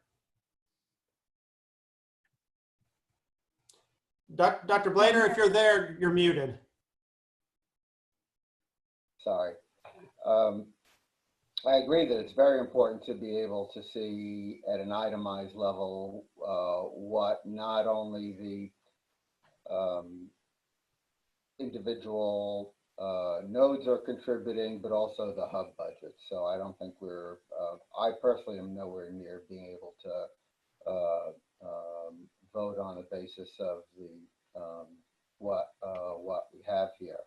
Dr. Blader, if you're there, you're muted. Sorry. I agree that it's very important to be able to see at an itemized level what not only the individual nodes are contributing, but also the hub budget. So I don't think I personally am nowhere near being able to vote on the basis of the what we have here.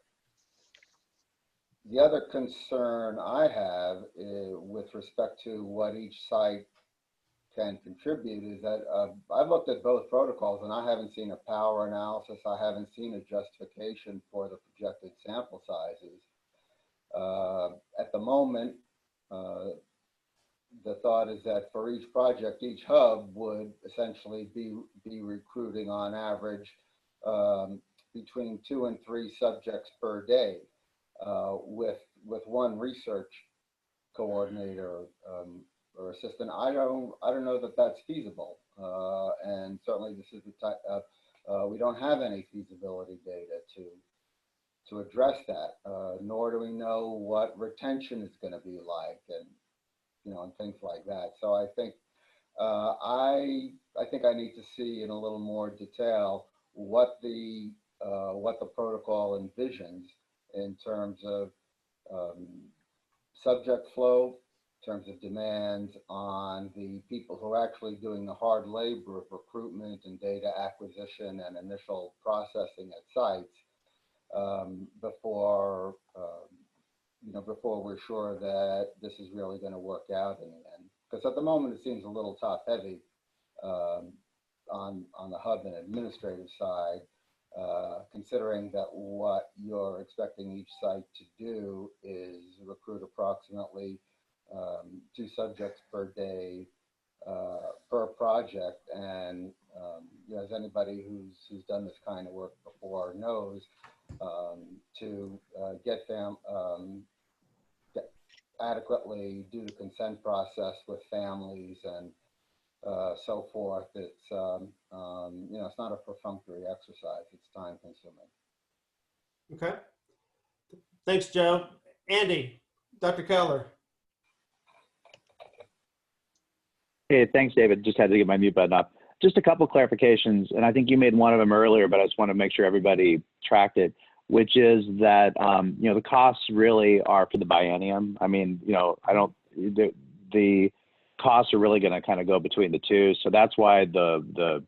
The other concern I have with respect to what each site can contribute is that I've looked at both protocols and I haven't seen a power analysis. I haven't seen a justification for the projected sample sizes. At the moment, the thought is that for each project, each hub would essentially be recruiting on average between 2 and 3 subjects per day, with one research coordinator or assistant. I don't know that that's feasible, and certainly this is the type of, we don't have any feasibility data to address that, nor do we know what retention is going to be like, and and things like that. So I think I think I need to see in a little more detail what the protocol envisions in terms of subject flow, terms of demands on the people who are actually doing the hard labor of recruitment and data acquisition and initial processing at sites before before we're sure that this is really going to work out in the end. Because at the moment it seems a little top heavy on the hub and administrative side, considering that what you're expecting each site to do is recruit approximately 2 subjects per day per project. And as anybody who's done this kind of work before knows, to get adequately do the consent process with families and so forth, it's it's not a perfunctory exercise. It's time consuming. Okay. Thanks, Joe. Andy, Dr. Keller. Hey, thanks, David. Just had to get my mute button up. Just a couple clarifications, and I think you made one of them earlier, but I just want to make sure everybody tracked it, which is that, the costs really are for the biennium. I mean, the costs are really going to kind of go between the two. So that's why the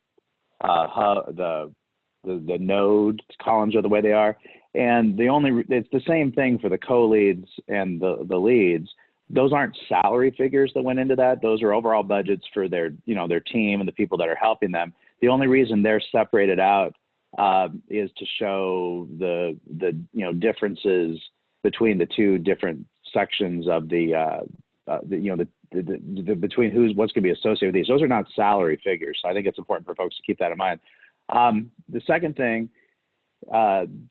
node columns are the way they are. And it's the same thing for the co-leads and the leads. Those aren't salary figures that went into that. Those are overall budgets for their team and the people that are helping them. The only reason they're separated out is to show the differences between the two different sections of between what's going to be associated with these. Those are not salary figures. So I think it's important for folks to keep that in mind. The second thing,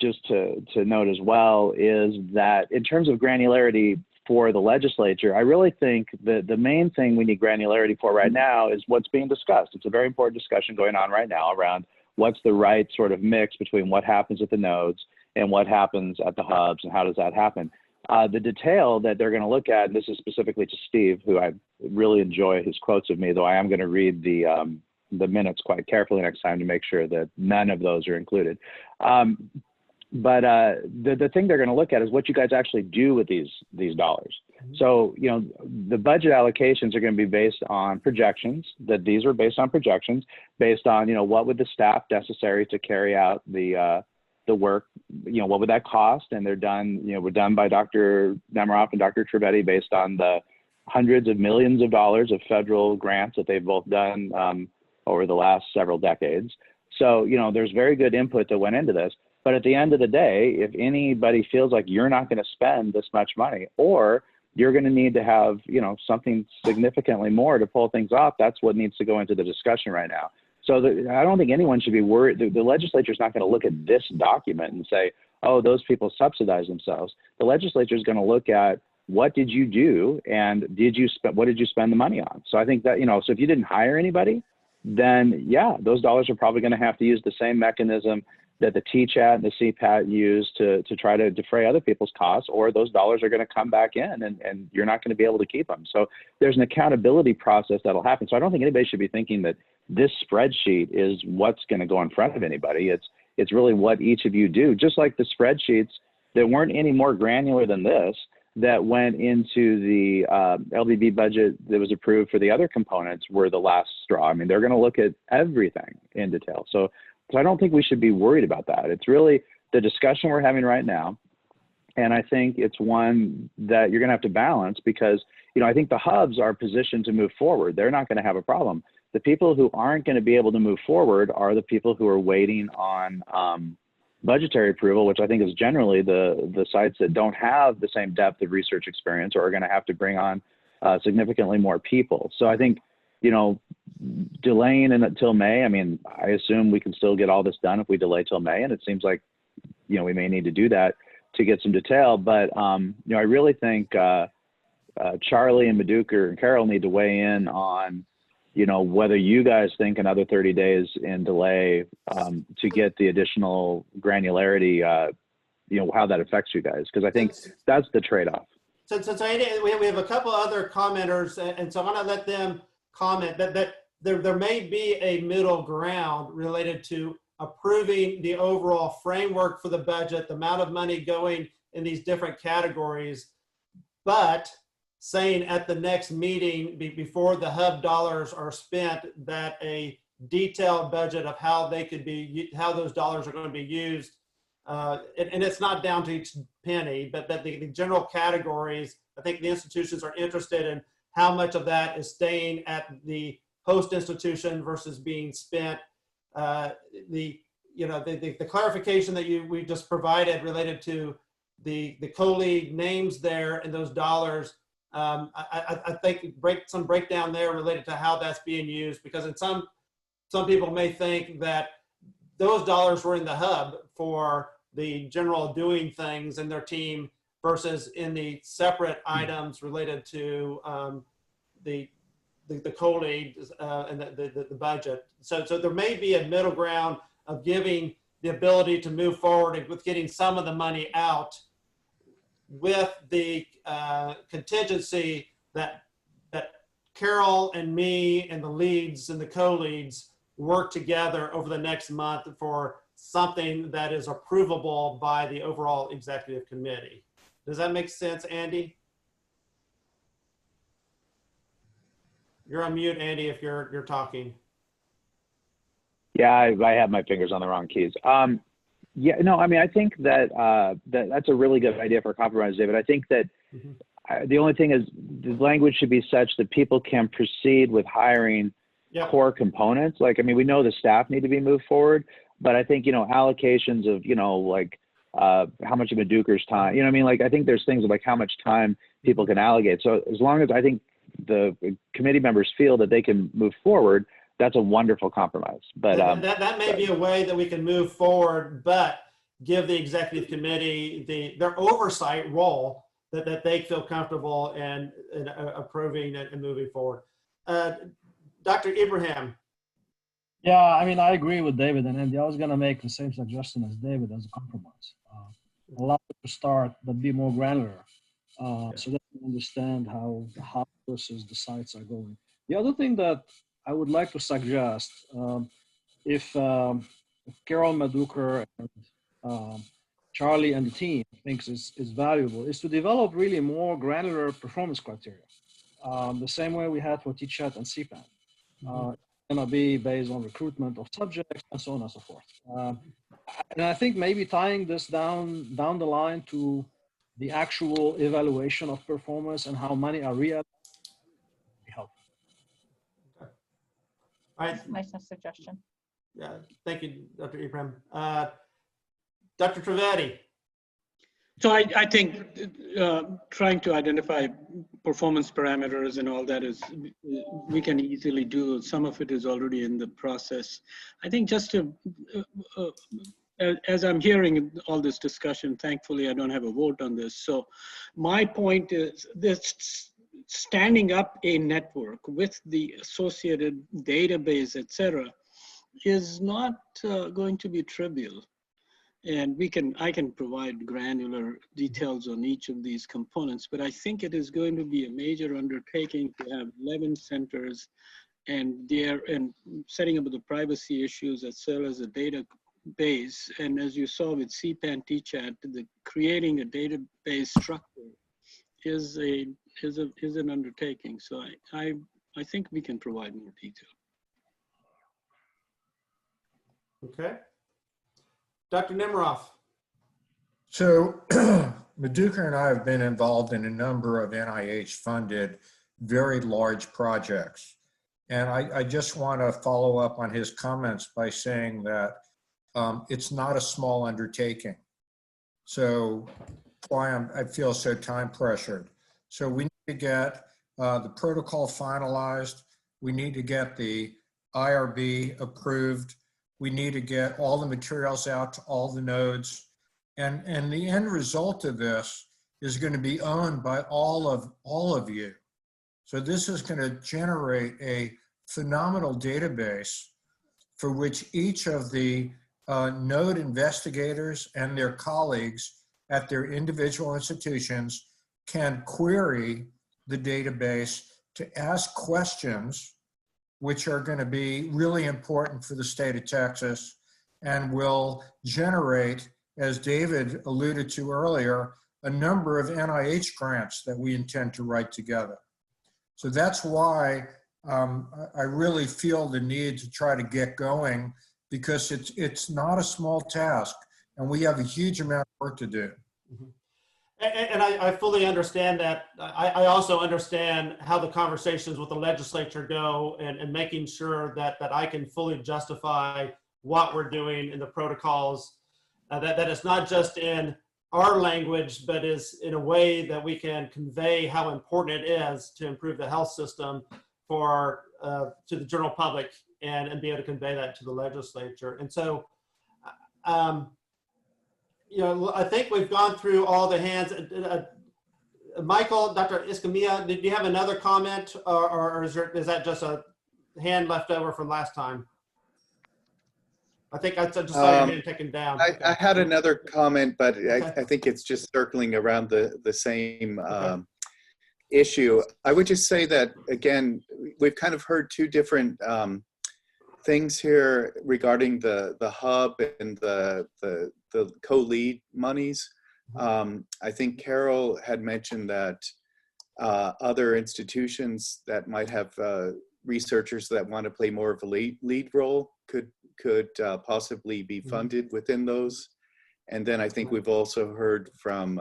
just to note as well, is that in terms of granularity for the legislature, I really think that the main thing we need granularity for right now is what's being discussed. It's a very important discussion going on right now around what's the right sort of mix between what happens at the nodes and what happens at the hubs, and how does that happen. The detail that they're going to look at, and this is specifically to Steve, who I really enjoy his quotes of me, though I am going to read the minutes quite carefully next time to make sure that none of those are included. But the thing they're going to look at is what you guys actually do with these dollars. So, the budget allocations are going to be based on projections, that these are based on projections, based on, what would the staff necessary to carry out the work, what would that cost? And they're done, were done by Dr. Nemiroff and Dr. Trivedi based on the hundreds of millions of dollars of federal grants that they've both done over the last several decades. So, there's very good input that went into this. But at the end of the day, if anybody feels like you're not going to spend this much money, or you're going to need to have, something significantly more to pull things off, that's what needs to go into the discussion right now. So I don't think anyone should be worried. The legislature is not going to look at this document and say, oh, those people subsidize themselves. The legislature is going to look at what did you do, and what did you spend the money on? So I think that, so if you didn't hire anybody, then yeah, those dollars are probably going to have to use the same mechanism that the TChat and the CPAT use to try to defray other people's costs, or those dollars are going to come back in and you're not going to be able to keep them. So there's an accountability process that'll happen. So I don't think anybody should be thinking that this spreadsheet is what's going to go in front of anybody. It's really what each of you do, just like the spreadsheets that weren't any more granular than this that went into the LBB budget that was approved for the other components were the last straw. I mean, they're going to look at everything in detail. So I don't think we should be worried about that. It's really the discussion we're having right now. And I think it's one that you're going to have to balance because, I think the hubs are positioned to move forward. They're not going to have a problem. The people who aren't going to be able to move forward are the people who are waiting on budgetary approval, which I think is generally the sites that don't have the same depth of research experience or are going to have to bring on significantly more people. So I think, delaying it until May, I mean, I assume we can still get all this done if we delay till May, and it seems like, we may need to do that to get some detail. But, I really think Charlie and Maduka and Carol need to weigh in on, whether you guys think another 30 days in delay to get the additional granularity, how that affects you guys, because I think that's the trade-off. So Andy, we have a couple other commenters, and so I want to let them comment that there may be a middle ground related to approving the overall framework for the budget, the amount of money going in these different categories, but saying at the next meeting, before the hub dollars are spent, that a detailed budget of how they could be, how those dollars are going to be used. And it's not down to each penny, but that the general categories, I think the institutions are interested in how much of that is staying at the host institution versus being spent. The clarification that we just provided related to the co-lead names there and those dollars, I think some breakdown there related to how that's being used, because in some people may think that those dollars were in the hub for the general doing things in their team versus in the separate items related to the co-lead and the budget. So there may be a middle ground of giving the ability to move forward with getting some of the money out with the contingency that Carol and me and the leads and the co-leads work together over the next month for something that is approvable by the overall executive committee. Does that make sense, Andy? You're on mute, Andy, if you're talking. Yeah, I have my fingers on the wrong keys. Yeah, no, I mean, I think that, that's a really good idea for a compromise, David. I think that the only thing is the language should be such that people can proceed with hiring core components. Like, I mean, we know the staff need to be moved forward, but I think, allocations of, like how much of Maduker's time, I mean, like, I think there's things like how much time people can allocate. So as long as I think the committee members feel that they can move forward, that's a wonderful compromise. But that may be a way that we can move forward, but give the executive committee their oversight role that they feel comfortable in approving and moving forward. Dr. Ibrahim. Yeah, I mean, I agree with David and Andy. I was going to make the same suggestion as David as a compromise. Allow it to start, but be more granular, so that we understand how the hub versus the sites are going. The other thing that I would like to suggest, if Carol Maduker and Charlie and the team thinks is valuable, is to develop really more granular performance criteria, the same way we had for TCHAT and CPAN. It's going to be based on recruitment of subjects and so on and so forth. And I think maybe tying this down the line to the actual evaluation of performance and how money are reallocated would be helpful. All right. Nice suggestion. Yeah, thank you, Dr. Ibrahim. Dr. Trivedi. So I think trying to identify performance parameters and all that is, we can easily do. Some of it is already in the process. I think just to, as I'm hearing all this discussion, thankfully I don't have a vote on this. So my point is this: standing up a network with the associated database, et cetera, is not going to be trivial. And I can provide granular details on each of these components, but I think it is going to be a major undertaking to have 11 centers and setting up the privacy issues as well as a database. And as you saw with CPAN TCHAT, creating a database structure is an undertaking. So I think we can provide more detail. Okay. Dr. Nemiroff. So Maduker and I have been involved in a number of NIH-funded, very large projects. And I just want to follow up on his comments by saying that it's not a small undertaking. So why I feel so time pressured. So we need to get the protocol finalized. We need to get the IRB approved. We need to get all the materials out to all the nodes. And the end result of this is going to be owned by all of you. So this is going to generate a phenomenal database for which each of the node investigators and their colleagues at their individual institutions can query the database to ask questions which are going to be really important for the state of Texas and will generate, as David alluded to earlier, a number of NIH grants that we intend to write together. So that's why I really feel the need to try to get going, because it's not a small task and we have a huge amount of work to do. And I fully understand that. I also understand how the conversations with the legislature go, and making sure that I can fully justify what we're doing in the protocols, that it's not just in our language, but is in a way that we can convey how important it is to improve the health system for to the general public, and be able to convey that to the legislature. And so, you know, I think we've gone through all the hands. Michael, Dr. Escamilla, did you have another comment, or is that just a hand left over from last time? I think I just saw your hand taken down. I had another comment, but I think it's just circling around the same issue. I would just say that, again, we've kind of heard two different things here regarding the hub and the co-lead monies. I think Carol had mentioned that other institutions that might have researchers that want to play more of a lead role could possibly be funded within those. And then I think we've also heard from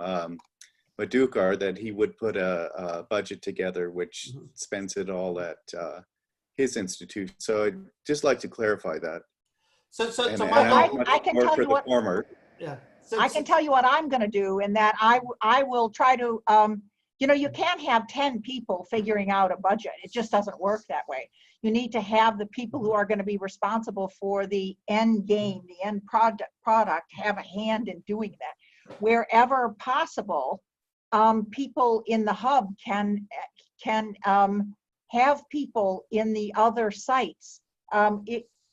Madhukar that he would put a budget together which spends it all at his institution. So I'd just like to clarify that. So Michael, I can tell you what. Former. Yeah. I can tell you what I'm going to do, in that I will try to, you know, you can't have 10 people figuring out a budget. It just doesn't work that way. You need to have the people who are going to be responsible for the end game, the end product, have a hand in doing that. Wherever possible, people in the hub can have people in the other sites.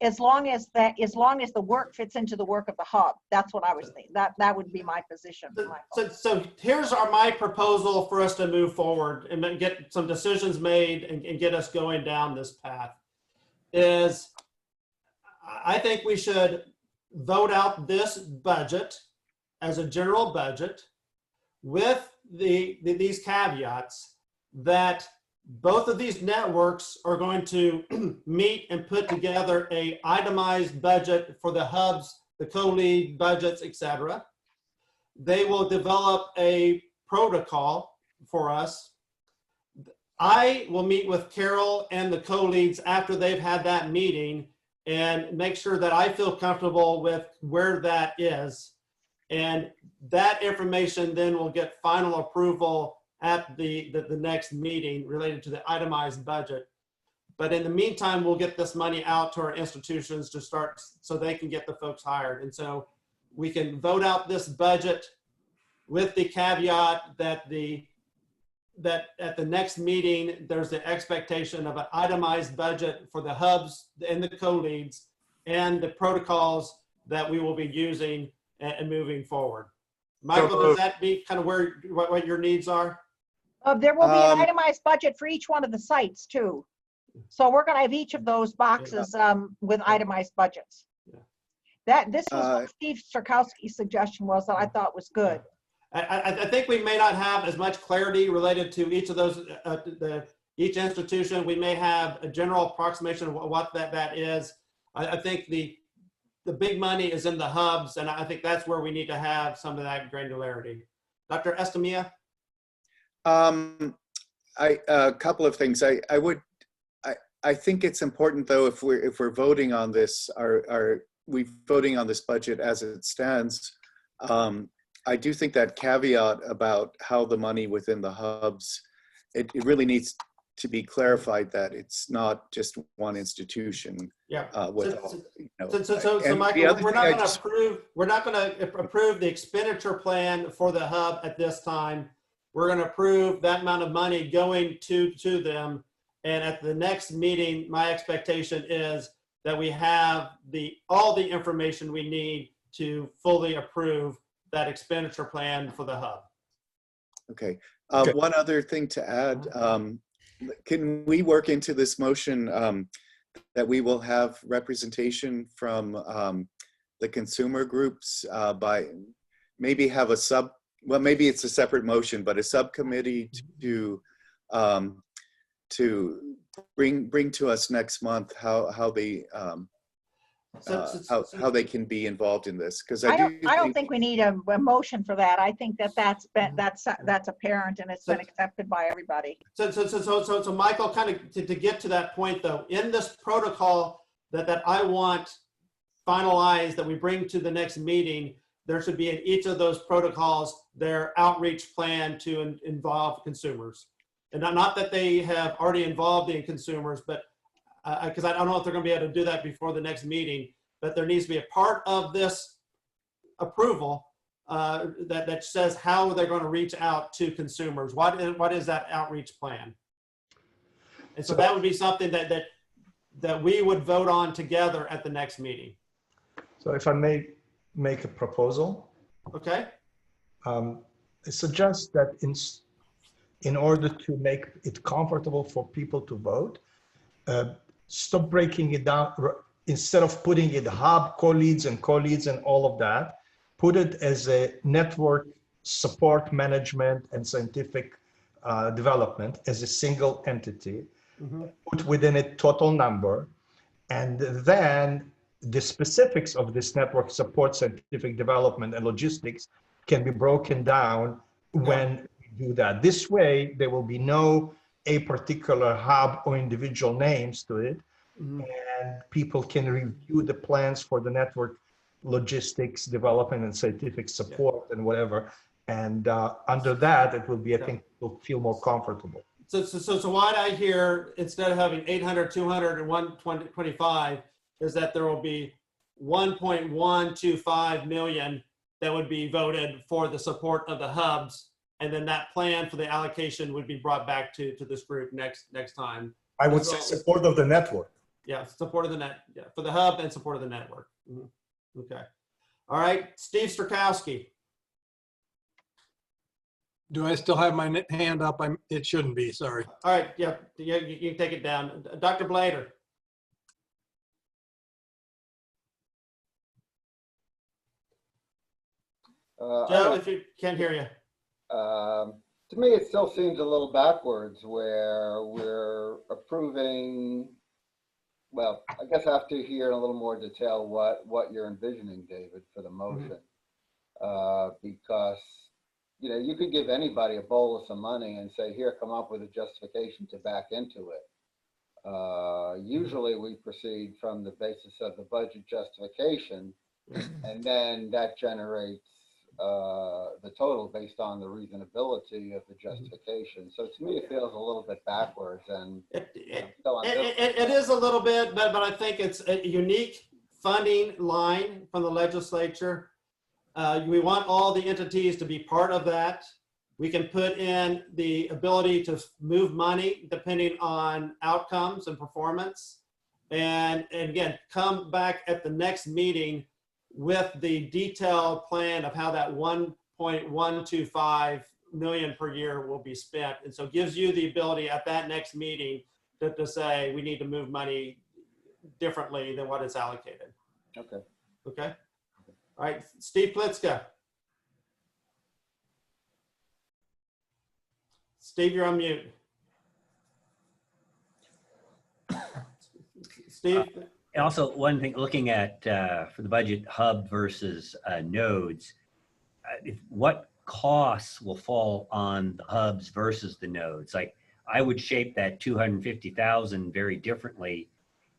As long as the work fits into the work of the hub. That's what I was thinking. That would be my position. So here's my proposal for us to move forward and get some decisions made and get us going down this path. Is I think we should vote out this budget as a general budget with these caveats that both of these networks are going to meet and put together a itemized budget for the hubs, the co-lead budgets, etc. They will develop a protocol for us. I will meet with Carol and the co-leads after they've had that meeting and make sure that I feel comfortable with where that is. And that information then will get final approval at the next meeting related to the itemized budget. But in the meantime, we'll get this money out to our institutions to start so they can get the folks hired. And so we can vote out this budget with the caveat that that at the next meeting, there's the expectation of an itemized budget for the hubs and the co-leads and the protocols that we will be using and moving forward. Michael, does that be kind of what your needs are? There will be an itemized budget for each one of the sites too. So we're going to have each of those boxes with itemized budgets. This was what Steve Strakowski's suggestion was, that I thought was good. I think we may not have as much clarity related to each of those, each institution. We may have a general approximation of what that is. I think the big money is in the hubs, and I think that's where we need to have some of that granularity. Dr. Escamilla? A couple of things. I think it's important, though, if we're voting on this, we voting on this budget as it stands. I do think that caveat about how the money within the hubs, it really needs to be clarified that it's not just one institution. Yeah. So Michael, we're not going to approve the expenditure plan for the hub at this time. We're going to approve that amount of money going to them. And at the next meeting, my expectation is that we have all the information we need to fully approve that expenditure plan for the hub. Okay. One other thing to add, can we work into this motion that we will have representation from the consumer groups by maybe have a well, maybe it's a separate motion, but a subcommittee to bring to us next month how they how they can be involved in this, because I don't think we need a motion for that. I think that's apparent and it's been accepted by everybody. So Michael, kind of to get to that point though, in this protocol that I want finalized that we bring to the next meeting, there should be in each of those protocols their outreach plan to involve consumers. And not that they have already involved the consumers, but because I don't know if they're going to be able to do that before the next meeting, but there needs to be a part of this approval that says how they're going to reach out to consumers. What is that outreach plan? And so that would be something that we would vote on together at the next meeting. So if I may make a proposal. Okay. I suggest that in order to make it comfortable for people to vote, stop breaking it down. Instead of putting it hub, co-leads and all of that, put it as a network support management and scientific development as a single entity. Mm-hmm. Put within it total number, and then the specifics of this network support, scientific development and logistics can be broken down when we do that. This way, there will be no a particular hub or individual names to it. Mm-hmm. And people can review the plans for the network logistics, development and scientific support and whatever. And under that, it will be, I think, people feel more comfortable. So what I hear, instead of having 800, 200, and 125, is that there will be 1.125 million that would be voted for the support of the hubs. And then that plan for the allocation would be brought back to this group next time. I would say support of the network. Yeah, support of the for the hub and support of the network. Mm-hmm. Okay. All right, Steve Strakowski. Do I still have my hand up? It shouldn't be, sorry. All right, yeah, you can take it down. Dr. Blader. Joe, if you can't hear you. To me, it still seems a little backwards where we're approving, well, I guess I have to hear in a little more detail what you're envisioning, David, for the motion. Because, you know, you could give anybody a bolus of money and say, here, come up with a justification to back into it. Usually we proceed from the basis of the budget justification, and then that generates the total based on the reasonability of the justification. So to me, it feels a little bit backwards, and it is a little bit, but I think it's a unique funding line from the legislature. We want all the entities to be part of that. We can put in the ability to move money depending on outcomes and performance, and again, come back at the next meeting with the detailed plan of how that 1.125 million per year will be spent. And so it gives you the ability at that next meeting to say, we need to move money differently than what is allocated. Okay. Okay. All right, Steve Plitzka. Steve, you're on mute. Steve? And also one thing, looking at for the budget hub versus nodes, what costs will fall on the hubs versus the nodes? Like I would shape that 250,000 very differently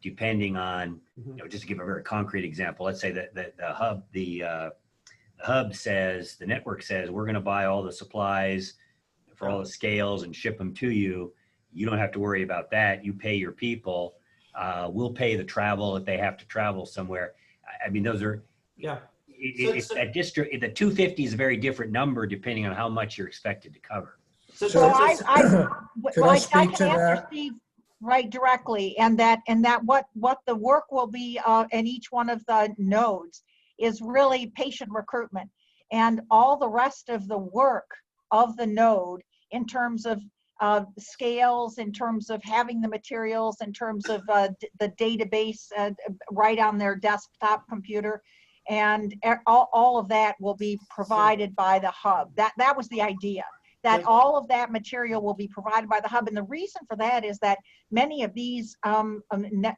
depending on, you know, just to give a very concrete example, let's say that the hub says, the network says, we're going to buy all the supplies for all the scales and ship them to you. You don't have to worry about that. You pay your people. We'll pay the travel if they have to travel somewhere. I mean, those are, it's that district, the 250 is a very different number depending on how much you're expected to cover. I speak to can answer that? Steve right directly, and that what the work will be in each one of the nodes is really patient recruitment, and all the rest of the work of the node in terms of scales, in terms of having the materials, in terms of the database right on their desktop computer, And all of that will be provided by the hub. That was the idea, that all of that material will be provided by the hub. And the reason for that is that many of these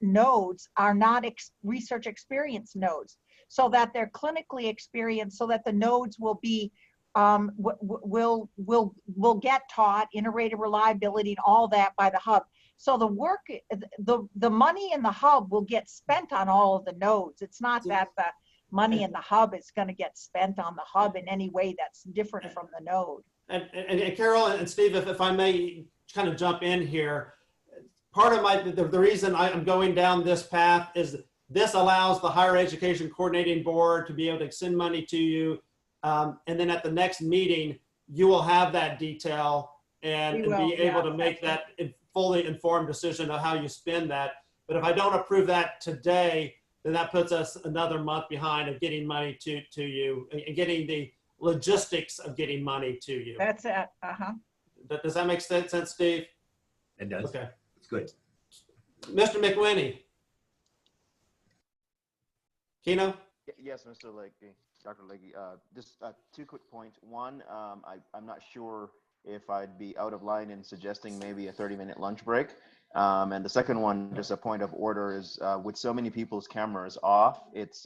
nodes are not research experience nodes, so that they're clinically experienced, so that the nodes will be will get taught iterative reliability and all that by the hub. So the work, the money in the hub will get spent on all of the nodes. It's not that the money in the hub is going to get spent on the hub in any way that's different from the node. And Carol and Steve, if I may kind of jump in here, part of the reason I'm going down this path is this allows the Higher Education Coordinating Board to be able to extend money to you. And then at the next meeting, you will have that detail and be able to make that fully informed decision of how you spend that. But if I don't approve that today, then that puts us another month behind of getting money to you and getting the logistics of getting money to you. That's it. Does that make sense, Steve? It does. Okay. It's good. Mr. McWhinney. Keno? Yes, Mr. Legge, Dr. Legge. Just 2 quick points. One, I'm not sure if I'd be out of line in suggesting maybe a 30-minute lunch break. And the second one, just a point of order, is with so many people's cameras off, it's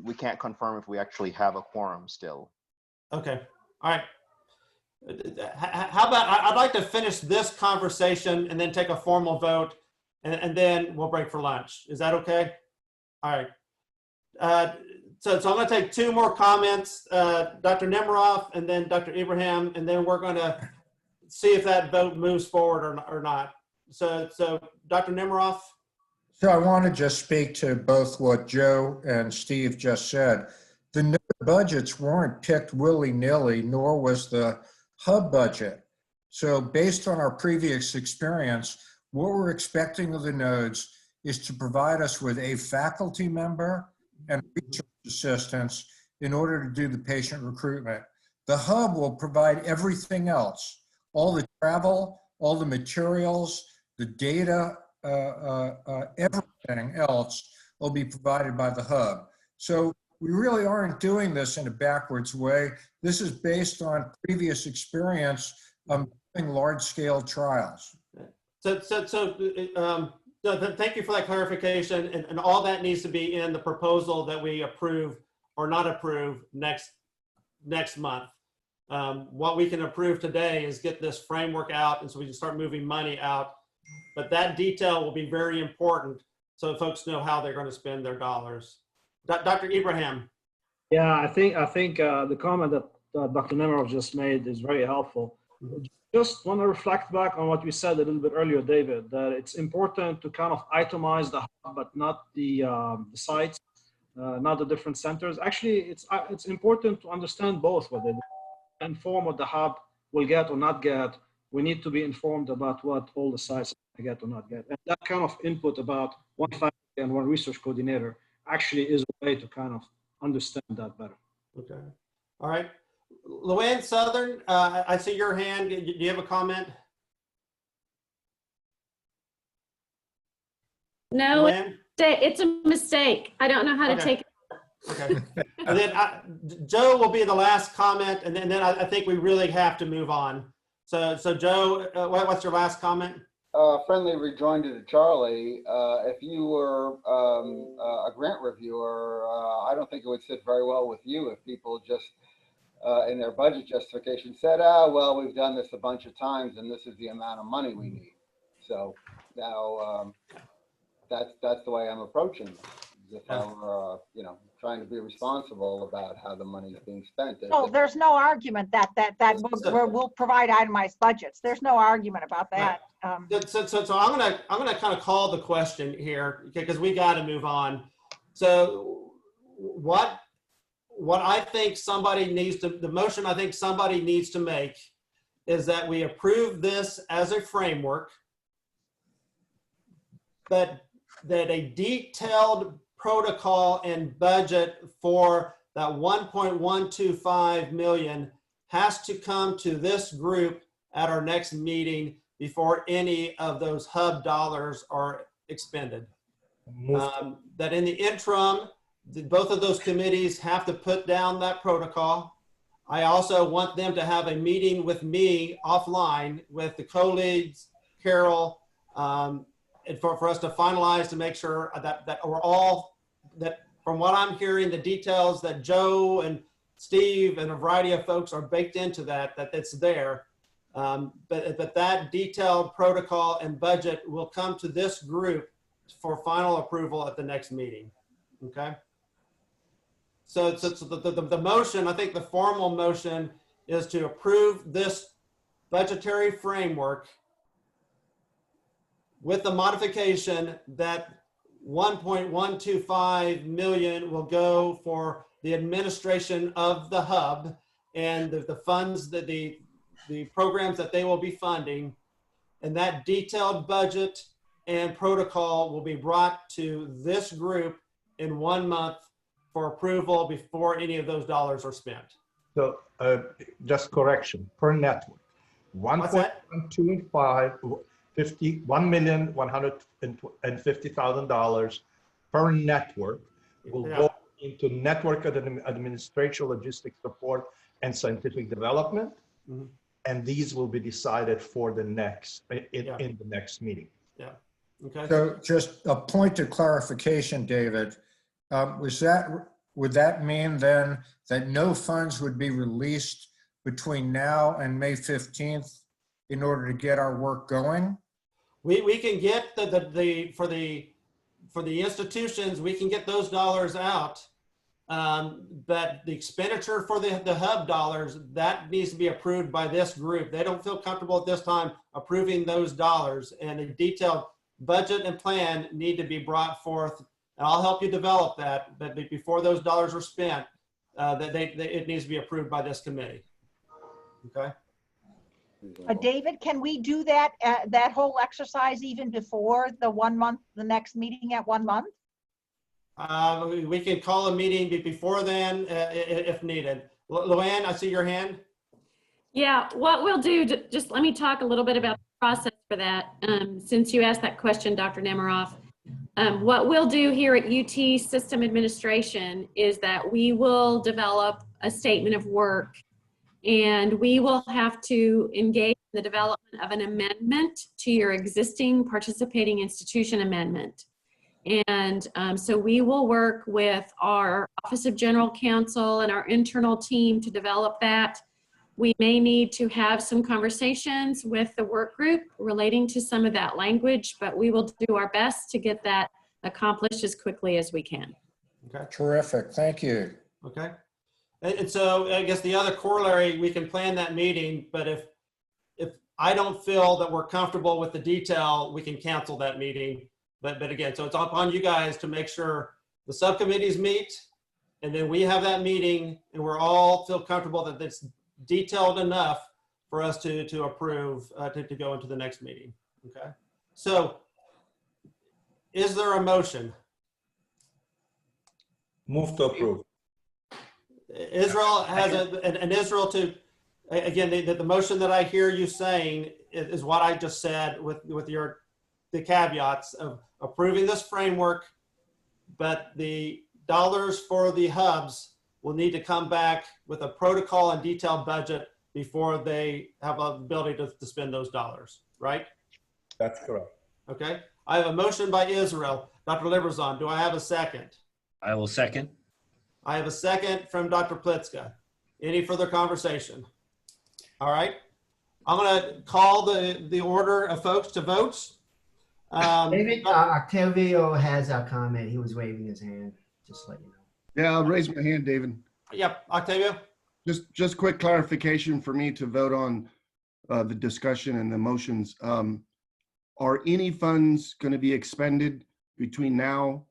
we can't confirm if we actually have a quorum still. Okay. All right. How about I'd like to finish this conversation and then take a formal vote, and then we'll break for lunch. Is that okay? All right. So I'm going to take 2 more comments, Dr. Nemiroff and then Dr. Ibrahim, and then we're going to see if that vote moves forward or not. So Dr. Nemiroff. So I want to just speak to both what Joe and Steve just said. The budgets weren't picked willy-nilly, nor was the hub budget. So based on our previous experience, what we're expecting of the nodes is to provide us with a faculty member and research assistants in order to do the patient recruitment. The hub will provide everything else, all the travel, all the materials, the data, everything else will be provided by the hub. So we really aren't doing this in a backwards way. This is based on previous experience doing large-scale trials. So thank you for that clarification, and all that needs to be in the proposal that we approve or not approve next month. What we can approve today is get this framework out, and so we can start moving money out. But that detail will be very important so folks know how they're going to spend their dollars. Dr. Ibrahim. Yeah, I think the comment that Dr. Nemiroff just made is very helpful. Just want to reflect back on what we said a little bit earlier, David, that it's important to kind of itemize the hub, but not the sites, not the different centers. Actually, it's important to understand both, what they inform what the hub will get or not get. We need to be informed about what all the sites get or not get. And that kind of input about one faculty and one research coordinator actually is a way to kind of understand that better. Okay. All right. Luann Southern, I see your hand. Do you have a comment? No, Luann? it's a mistake. I don't know how to take it. Okay. And then Joe will be the last comment, and then I think we really have to move on. So Joe, what's your last comment? Friendly rejoinder to Charlie. If you were a grant reviewer, I don't think it would sit very well with you if people just in their budget justification said, well, we've done this a bunch of times and this is the amount of money we need. So now that's the way I'm approaching this. If I were, trying to be responsible about how the money is being spent. There's no argument that we'll provide itemized budgets. There's no argument about that. Right. So I'm gonna kind of call the question here because we got to move on. So what I think somebody needs to, the motion I think somebody needs to make is that we approve this as a framework, but that a detailed protocol and budget for that 1.125 million has to come to this group at our next meeting before any of those hub dollars are expended. That in the interim, both of those committees have to put down that protocol. I also want them to have a meeting with me offline with the co-leads, Carol, and for us to finalize to make sure that we're all, that from what I'm hearing, the details that Joe and Steve and a variety of folks are baked into that it's there. But that detailed protocol and budget will come to this group for final approval at the next meeting. Okay. So the motion, I think the formal motion is to approve this budgetary framework with the modification that 1.125 million will go for the administration of the hub and the funds that the programs that they will be funding, and that detailed budget and protocol will be brought to this group in 1 month for approval before any of those dollars are spent. So just correction, per network. 1,150,000 per network will go into network administration, logistics support, and scientific development. Mm-hmm. And these will be decided for the next, in the next meeting. Yeah, okay. So just a point of clarification, David, would that mean then that no funds would be released between now and May 15th in order to get our work going? We can get for the institutions, we can get those dollars out. But the expenditure for the hub dollars, that needs to be approved by this group. They don't feel comfortable at this time approving those dollars, and a detailed budget and plan need to be brought forth. And I'll help you develop that, but before those dollars are spent, it needs to be approved by this committee. Okay. David, can we do that, that whole exercise even before the 1 month, the next meeting at 1 month? We can call a meeting before then if needed. Luann, I see your hand. Yeah, what we'll do, just let me talk a little bit about the process for that. Since you asked that question, Dr. Nemiroff, what we'll do here at UT System Administration is that we will develop a statement of work, and we will have to engage in the development of an amendment to your existing participating institution amendment. And so we will work with our Office of General Counsel and our internal team to develop that. We may need to have some conversations with the work group relating to some of that language, but we will do our best to get that accomplished as quickly as we can. Okay. Terrific. Thank you. Okay. And so I guess the other corollary, we can plan that meeting, but if I don't feel that we're comfortable with the detail, we can cancel that meeting. But again, so it's upon you guys to make sure the subcommittees meet, and then we have that meeting, and we're all feel comfortable that it's detailed enough for us to approve to go into the next meeting. Okay. So is there a motion? Move to approve. Israel has an Israel to, again, the motion that I hear you saying is what I just said with the caveats of approving this framework, but the dollars for the hubs will need to come back with a protocol and detailed budget before they have the ability to spend those dollars, right? That's correct. Okay. I have a motion by Israel. Dr. Liberzon, do I have a second? I will second. I have a second from Dr. Plitzka. Any further conversation? All right. I'm going to call the order of folks to votes. David, Octavio has a comment. He was waving his hand, just to let you know. Yeah, I'll raise my hand, David. Yep, Octavio. Just quick clarification for me to vote on the discussion and the motions. Are any funds going to be expended between now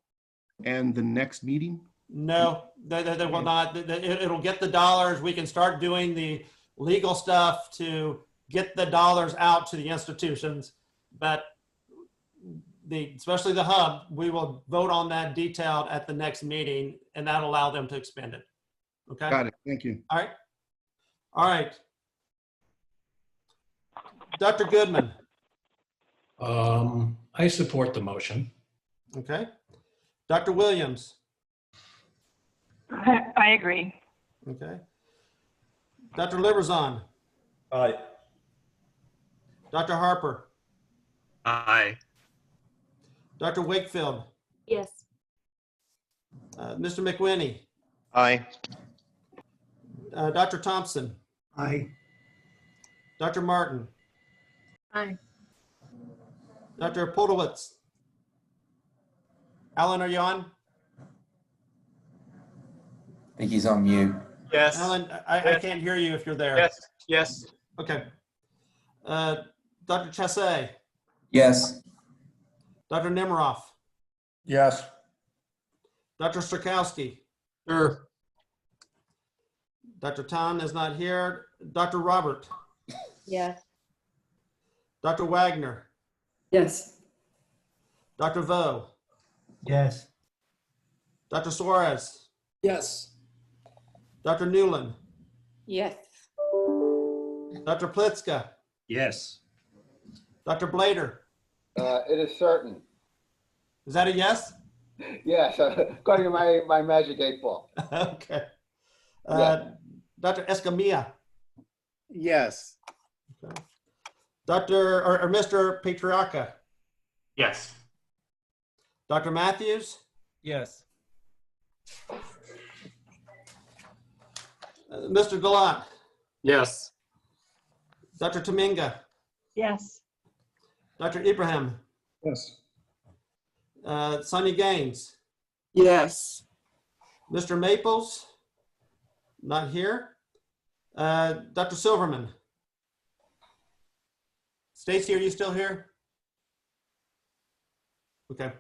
and the next meeting? No, they will not. It'll get the dollars. We can start doing the legal stuff to get the dollars out to the institutions, but especially the hub, we will vote on that detailed at the next meeting, and that'll allow them to expend it. Okay. Got it. Thank you. All right. All right. Dr. Goodman. I support the motion. Okay. Dr. Williams. I agree. Okay. Dr. Liverzon. Aye. Dr. Harper. Aye. Dr. Wakefield. Yes. Mr. McWhinney. Aye. Dr. Thompson. Aye. Dr. Martin. Aye. Dr. Podolitz. Alan, are you on? I think he's on mute. Yes. Alan, I can't hear you if you're there. Yes. Yes. Okay. Dr. Chassé. Yes. Dr. Nemiroff. Yes. Dr. Strakowski. Sure. Dr. Tan is not here. Dr. Robert. Yes. Dr. Wagner. Yes. Dr. Vo. Yes. Dr. Suarez. Yes. Dr. Newland. Yes. Dr. Plitzka. Yes. Dr. Blader. It is certain. Is that a yes? Yes, according to my magic 8 ball. Okay. Yeah. Dr. Escamilla. Yes. Okay. Dr. or Mr. Patriarca. Yes. Dr. Matthews. Yes. Mr. Galat. Yes. Dr. Taminga. Yes. Dr. Ibrahim. Yes. Sonia Gaines. Yes. Mr. Maples. Not here. Dr. Silverman. Stacy, are you still here? Okay.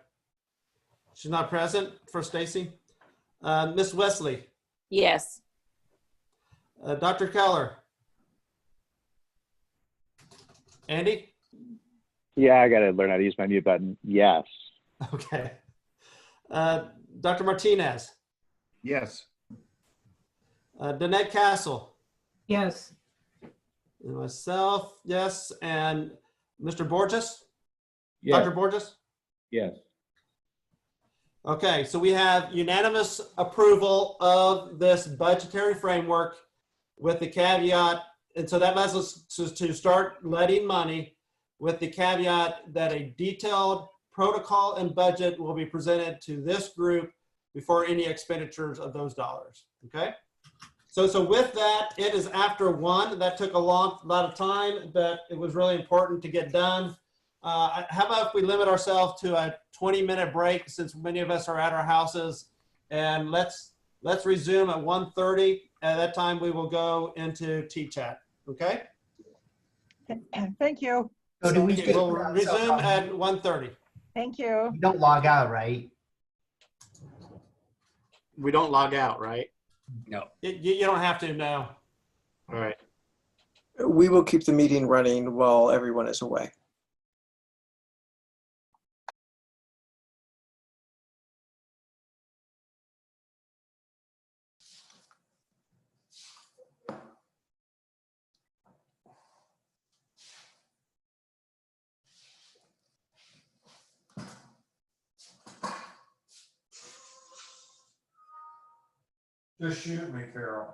She's not present for Stacy. Miss Wesley. Yes. Dr. Keller. Andy? Yeah, I got to learn how to use my mute button. Yes. Okay. Dr. Martinez. Yes. Danette Castle. Yes. And myself, yes. And Mr. Borges? Yes. Dr. Borges? Yes. Okay, so we have unanimous approval of this budgetary framework with the caveat, and so that allows us to start letting money with the caveat that a detailed protocol and budget will be presented to this group before any expenditures of those dollars, okay? So with that, it is after 1. That took a lot of time, but it was really important to get done. How about if we limit ourselves to a 20-minute break since many of us are at our houses, and let's resume at 1:30. At that time, we will go into T-chat, okay? Thank you. So do we Okay, we'll resume at 1:30. Thank you. You don't log out, right? We don't log out, right? No. You don't have to now. All right. We will keep the meeting running while everyone is away. Just shoot me, Carol.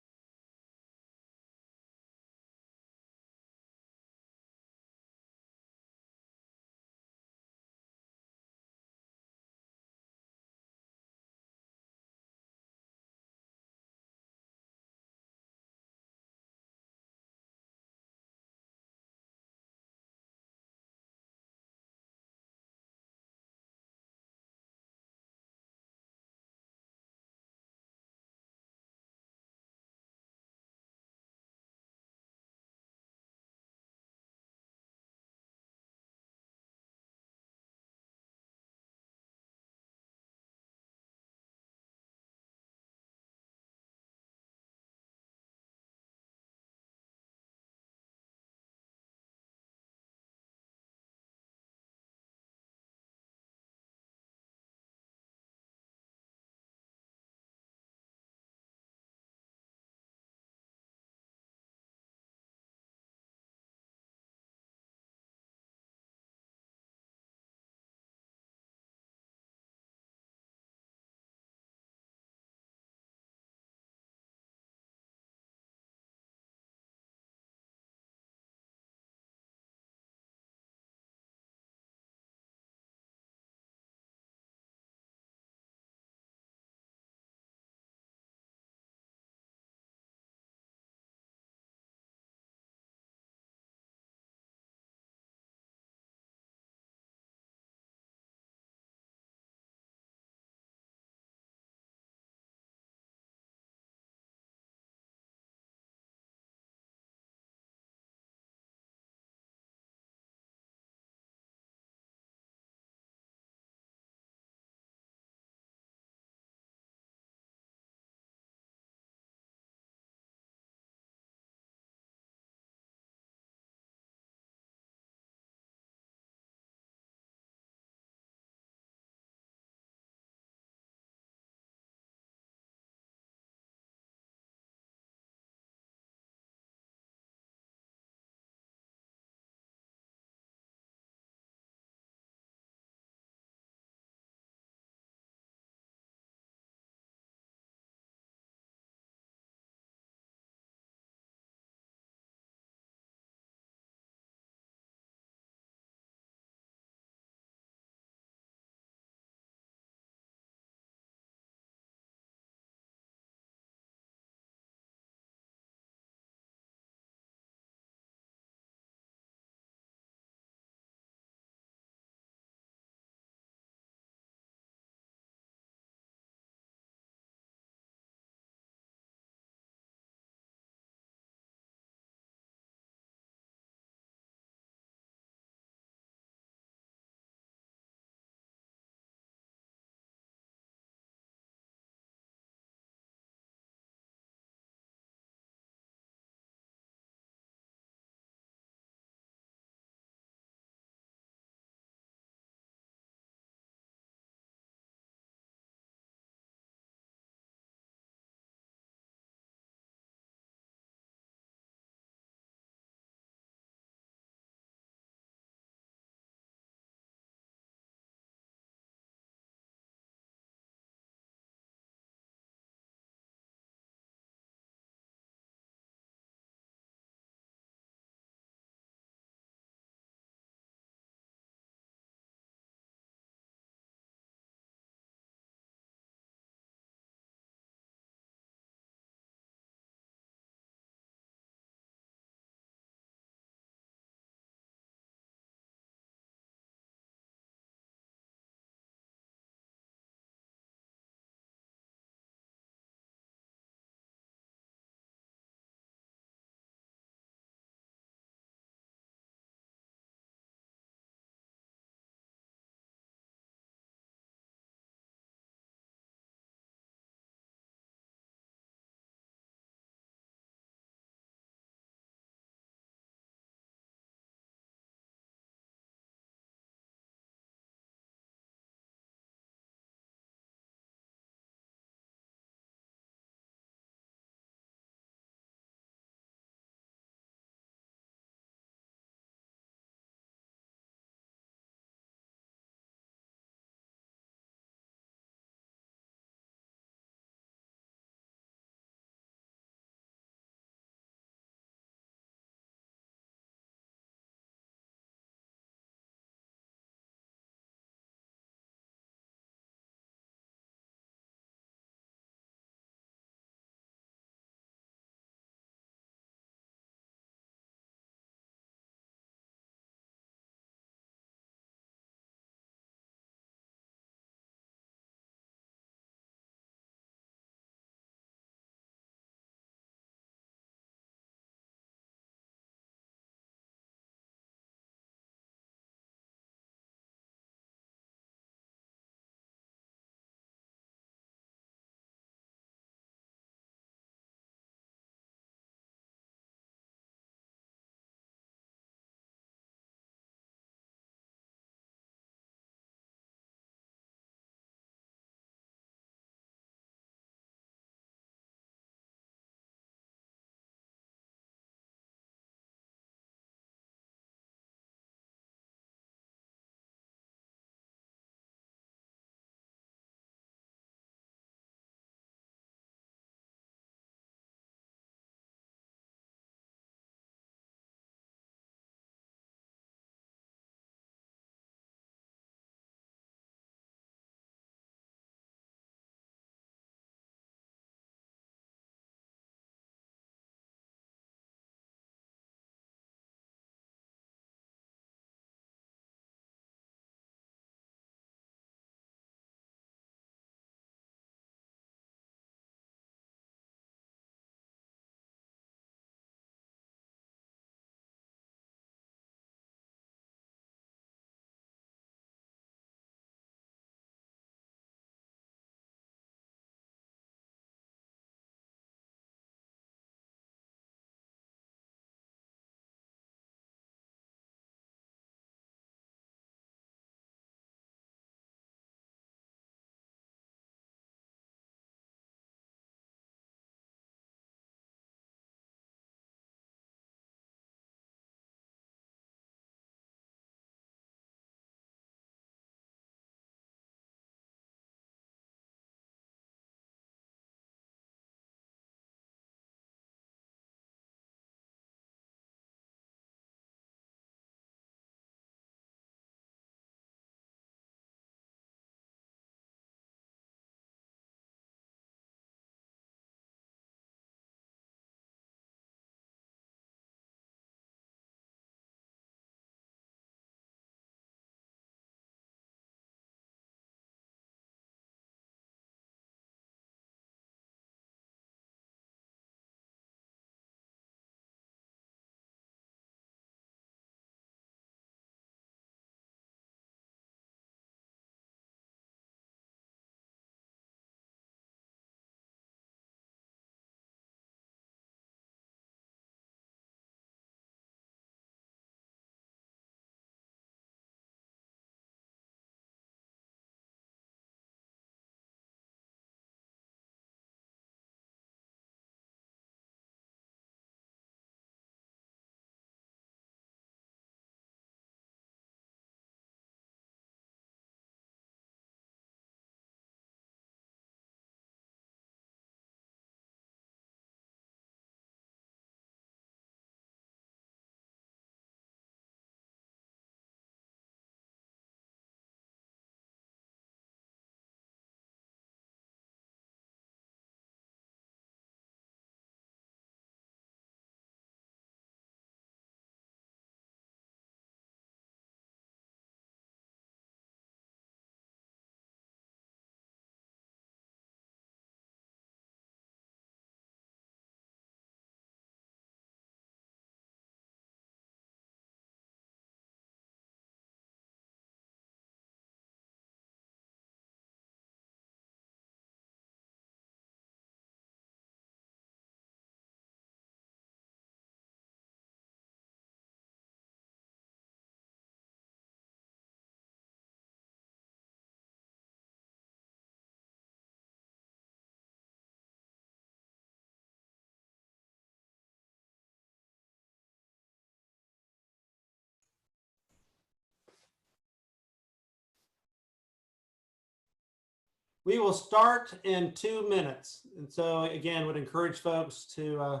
We will start in 2 minutes. And so again, would encourage folks to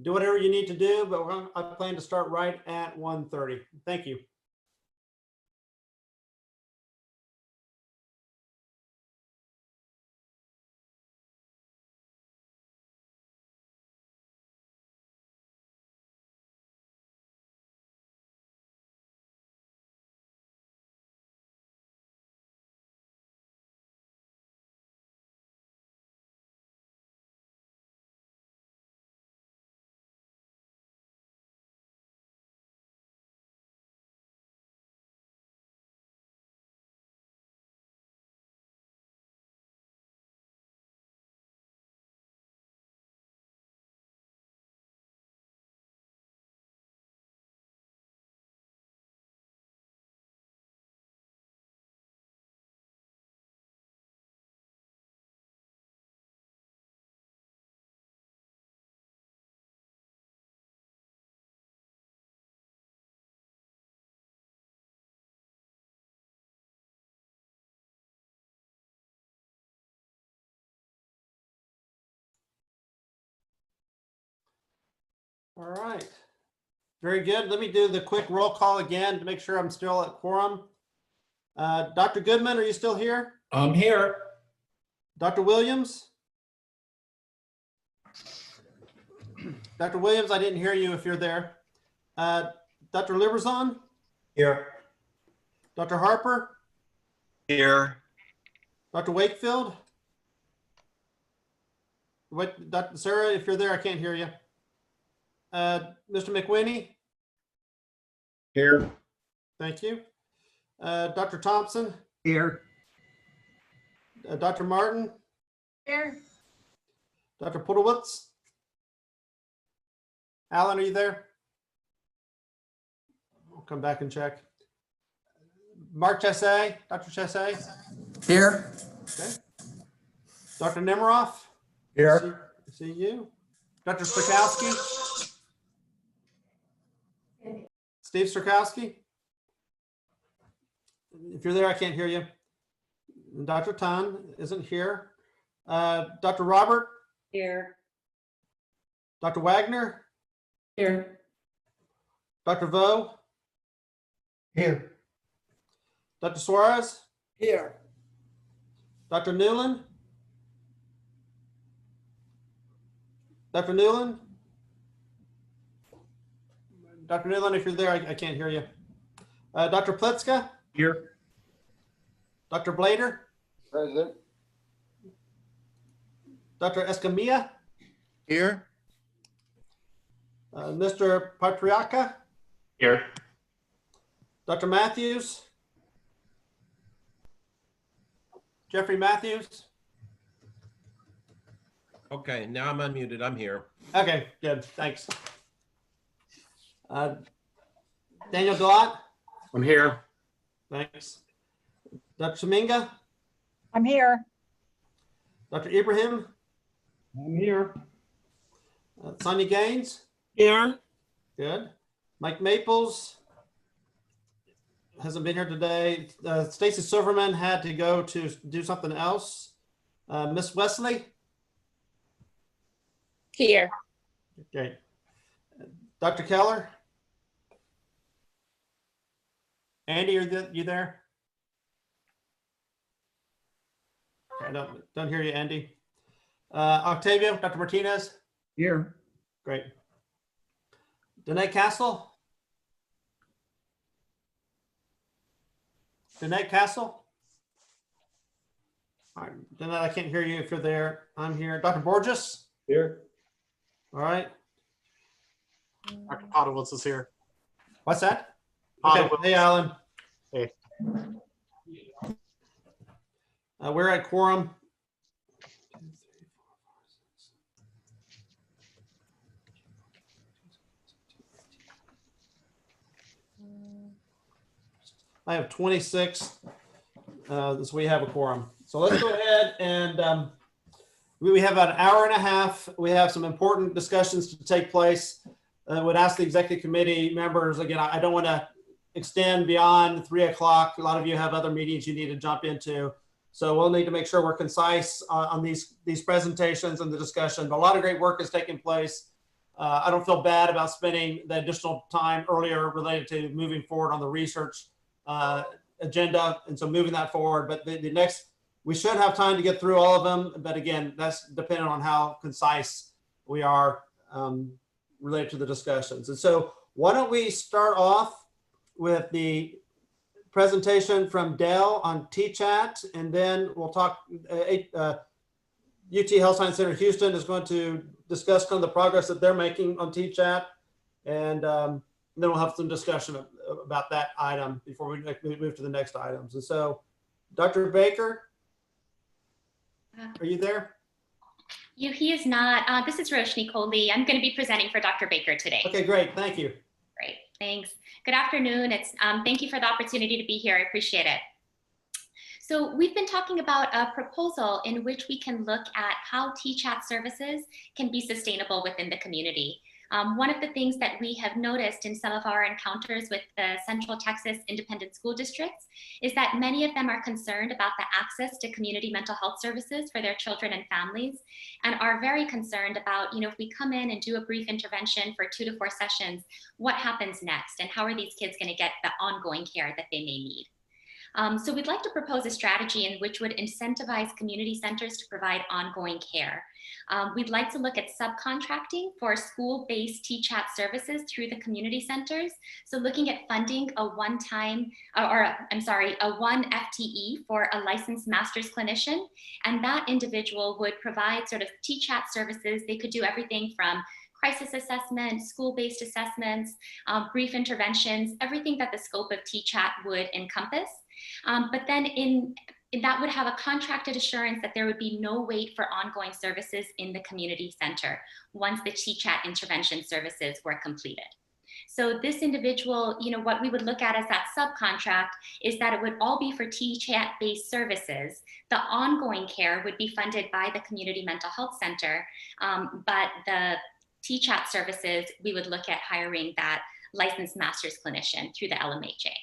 do whatever you need to do, but I plan to start right at 1:30. Thank you. All right. Very good. Let me do the quick roll call again to make sure I'm still at quorum. Dr. Goodman, are you still here? I'm here. Dr. Williams? Dr. Williams, I didn't hear you if you're there. Dr. Liberzon? Here. Dr. Harper? Here. Dr. Wakefield? What, Dr. Sarah, if you're there, I can't hear you. Mr. McWhinney? Here. Thank you. Dr. Thompson? Here. Dr. Martin? Here. Dr. Podolwitz? Alan, are you there? I'll come back and check. Mark Chessay? Dr. Chessay? Here. Okay. Dr. Nemiroff? Here. See you. Dr. Strakowski? Steve Strakowski? If you're there, I can't hear you. Dr. Tan isn't here. Dr. Robert? Here. Dr. Wagner? Here. Dr. Vo? Here. Dr. Suarez? Here. Dr. Newland? Dr. Newland? Dr. Newland, if you're there, I can't hear you. Dr. Plitzka? Here. Dr. Blader? Present. Dr. Escamilla? Here. Mr. Patriarca? Here. Dr. Matthews? Jeffrey Matthews? Okay, now I'm unmuted. I'm here. Okay, good, thanks. Daniel Dlott? I'm here. Thanks. Dr. Shaminga? I'm here. Dr. Ibrahim? I'm here. Sonia Gaines? Here. Good. Mike Maples? Hasn't been here today. Stacy Silverman had to go to do something else. Miss Wesley? Here. Okay. Dr. Keller? Andy, are you there? I don't hear you, Andy. Octavia, Dr. Martinez? Here. Great. Danae Castle? Danae Castle? All right, Danae, I can't hear you if you're there. I'm here. Dr. Borges? Here. All right. Dr. Podolwitz is here. What's that? Okay. Hey, Alan. Hey. We're at quorum. I have 26, so we have a quorum. So let's go ahead and we have about an hour and a half. We have some important discussions to take place. I would ask the executive committee members, again, I don't want to extend beyond 3 o'clock. A lot of you have other meetings you need to jump into. So we'll need to make sure we're concise on these presentations and the discussion. But a lot of great work is taking place. I don't feel bad about spending the additional time earlier related to moving forward on the research agenda, and so moving that forward. But the next, we should have time to get through all of them. But again, that's dependent on how concise we are related to the discussions. And so why don't we start off with the presentation from Dell on TChat, and then we'll talk. UT Health Science Center Houston is going to discuss kind of the progress that they're making on TChat, and then we'll have some discussion about that item before we move to the next items. And so, Dr. Baker, are you there? He is not. This is Roshni Kohli. I'm going to be presenting for Dr. Baker today. Okay, great. Thank you. Great. Thanks. Good afternoon. Thank you for the opportunity to be here. I appreciate it. So we've been talking about a proposal in which we can look at how TChat services can be sustainable within the community. One of the things that we have noticed in some of our encounters with the Central Texas Independent School Districts is that many of them are concerned about the access to community mental health services for their children and families, and are very concerned about, if we come in and do a brief intervention for 2 to 4 sessions, what happens next, and how are these kids going to get the ongoing care that they may need? So we'd like to propose a strategy in which would incentivize community centers to provide ongoing care. We'd like to look at subcontracting for school-based TChat services through the community centers. So looking at funding a one FTE for a licensed master's clinician. And that individual would provide sort of TChat services. They could do everything from crisis assessment, school-based assessments, brief interventions, everything that the scope of TChat would encompass. But then that would have a contracted assurance that there would be no wait for ongoing services in the community center once the TChat intervention services were completed. So this individual, what we would look at as that subcontract is that it would all be for TChat-based services. The ongoing care would be funded by the community mental health center, but the TChat services, we would look at hiring that licensed master's clinician through the LMHA.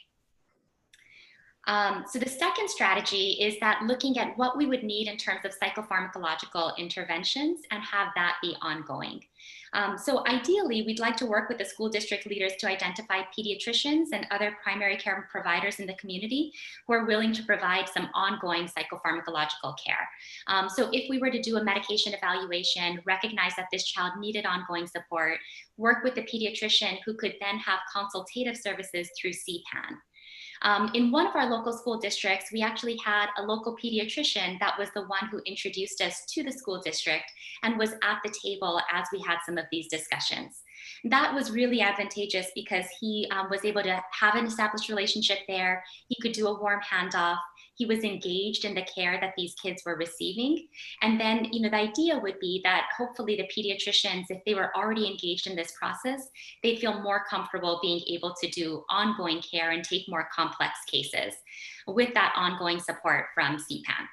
So the second strategy is that looking at what we would need in terms of psychopharmacological interventions and have that be ongoing. So ideally, we'd like to work with the school district leaders to identify pediatricians and other primary care providers in the community who are willing to provide some ongoing psychopharmacological care. So if we were to do a medication evaluation, recognize that this child needed ongoing support, work with the pediatrician who could then have consultative services through CPAN. In one of our local school districts, we actually had a local pediatrician that was the one who introduced us to the school district and was at the table as we had some of these discussions. That was really advantageous because he was able to have an established relationship there. He could do a warm handoff. He was engaged in the care that these kids were receiving. And then, the idea would be that hopefully the pediatricians, if they were already engaged in this process, they'd feel more comfortable being able to do ongoing care and take more complex cases with that ongoing support from CPAN.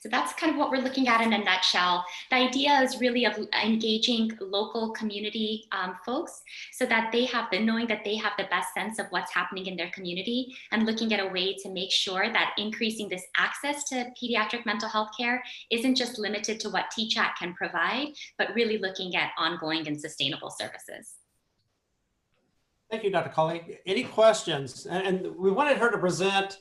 So that's kind of what we're looking at in a nutshell. The idea is really of engaging local community folks so that they have knowing that they have the best sense of what's happening in their community, and looking at a way to make sure that increasing this access to pediatric mental health care isn't just limited to what TChat can provide, but really looking at ongoing and sustainable services. Thank you, Dr. Colley. Any questions? And we wanted her to present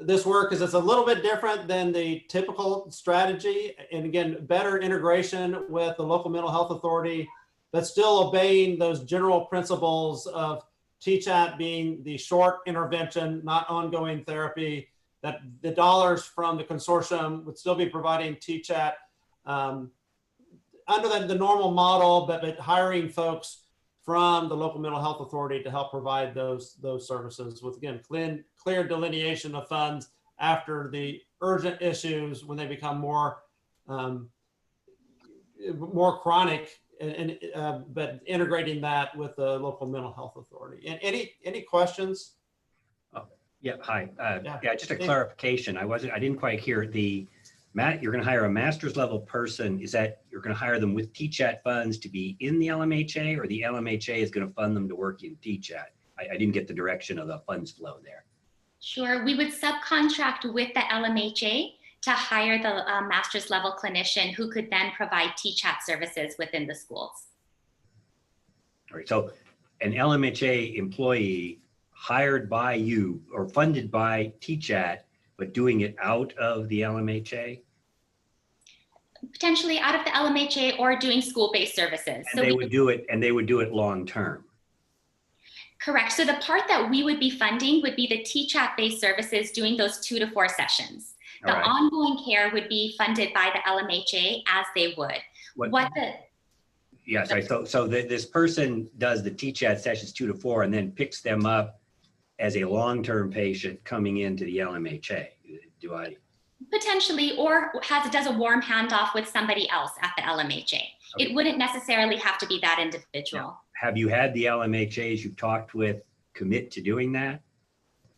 this work because it's a little bit different than the typical strategy. And again, better integration with the local mental health authority, but still obeying those general principles of TChat being the short intervention, not ongoing therapy, that the dollars from the consortium would still be providing TChat under the normal model, but hiring folks from the local mental health authority to help provide those services with, again, clear delineation of funds after the urgent issues when they become more chronic, but integrating that with the local mental health authority. And any questions? Oh, yeah, hi. Yeah, just a clarification. I didn't quite hear you're going to hire a master's level person. Is that you're going to hire them with TChat funds to be in the LMHA, or the LMHA is going to fund them to work in TChat? I didn't get the direction of the funds flow there. Sure, we would subcontract with the LMHA to hire the master's level clinician who could then provide TChat services within the schools. All right, so an LMHA employee hired by you or funded by TChat, but doing it out of the LMHA? Potentially out of the LMHA or doing school-based services. And So they we would do it, and they would do it long term. Correct. So the part that we would be funding would be the TChat-based services doing those 2 to 4 sessions. The All right. ongoing care would be funded by the LMHA as they would. Yes, so this person does the TChat sessions 2 to 4 and then picks them up as a long-term patient coming into the LMHA. Do I? Potentially, or does a warm handoff with somebody else at the LMHA. Okay. It wouldn't necessarily have to be that individual. Have you had the LMHAs you've talked with commit to doing that?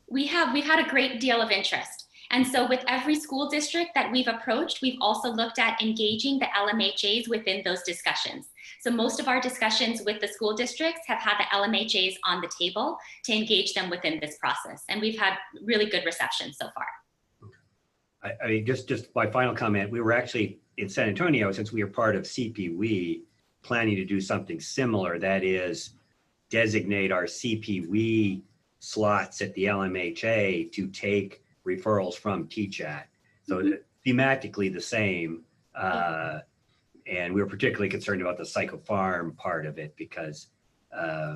We've had a great deal of interest. And so with every school district that we've approached, we've also looked at engaging the LMHAs within those discussions. So most of our discussions with the school districts have had the LMHAs on the table to engage them within this process. And we've had really good reception so far. I mean, just my final comment, we were actually in San Antonio, since we are part of CPWE, planning to do something similar. That is, designate our CPWE slots at the LMHA to take referrals from TChat. So thematically the same. And we were particularly concerned about the psychopharm part of it because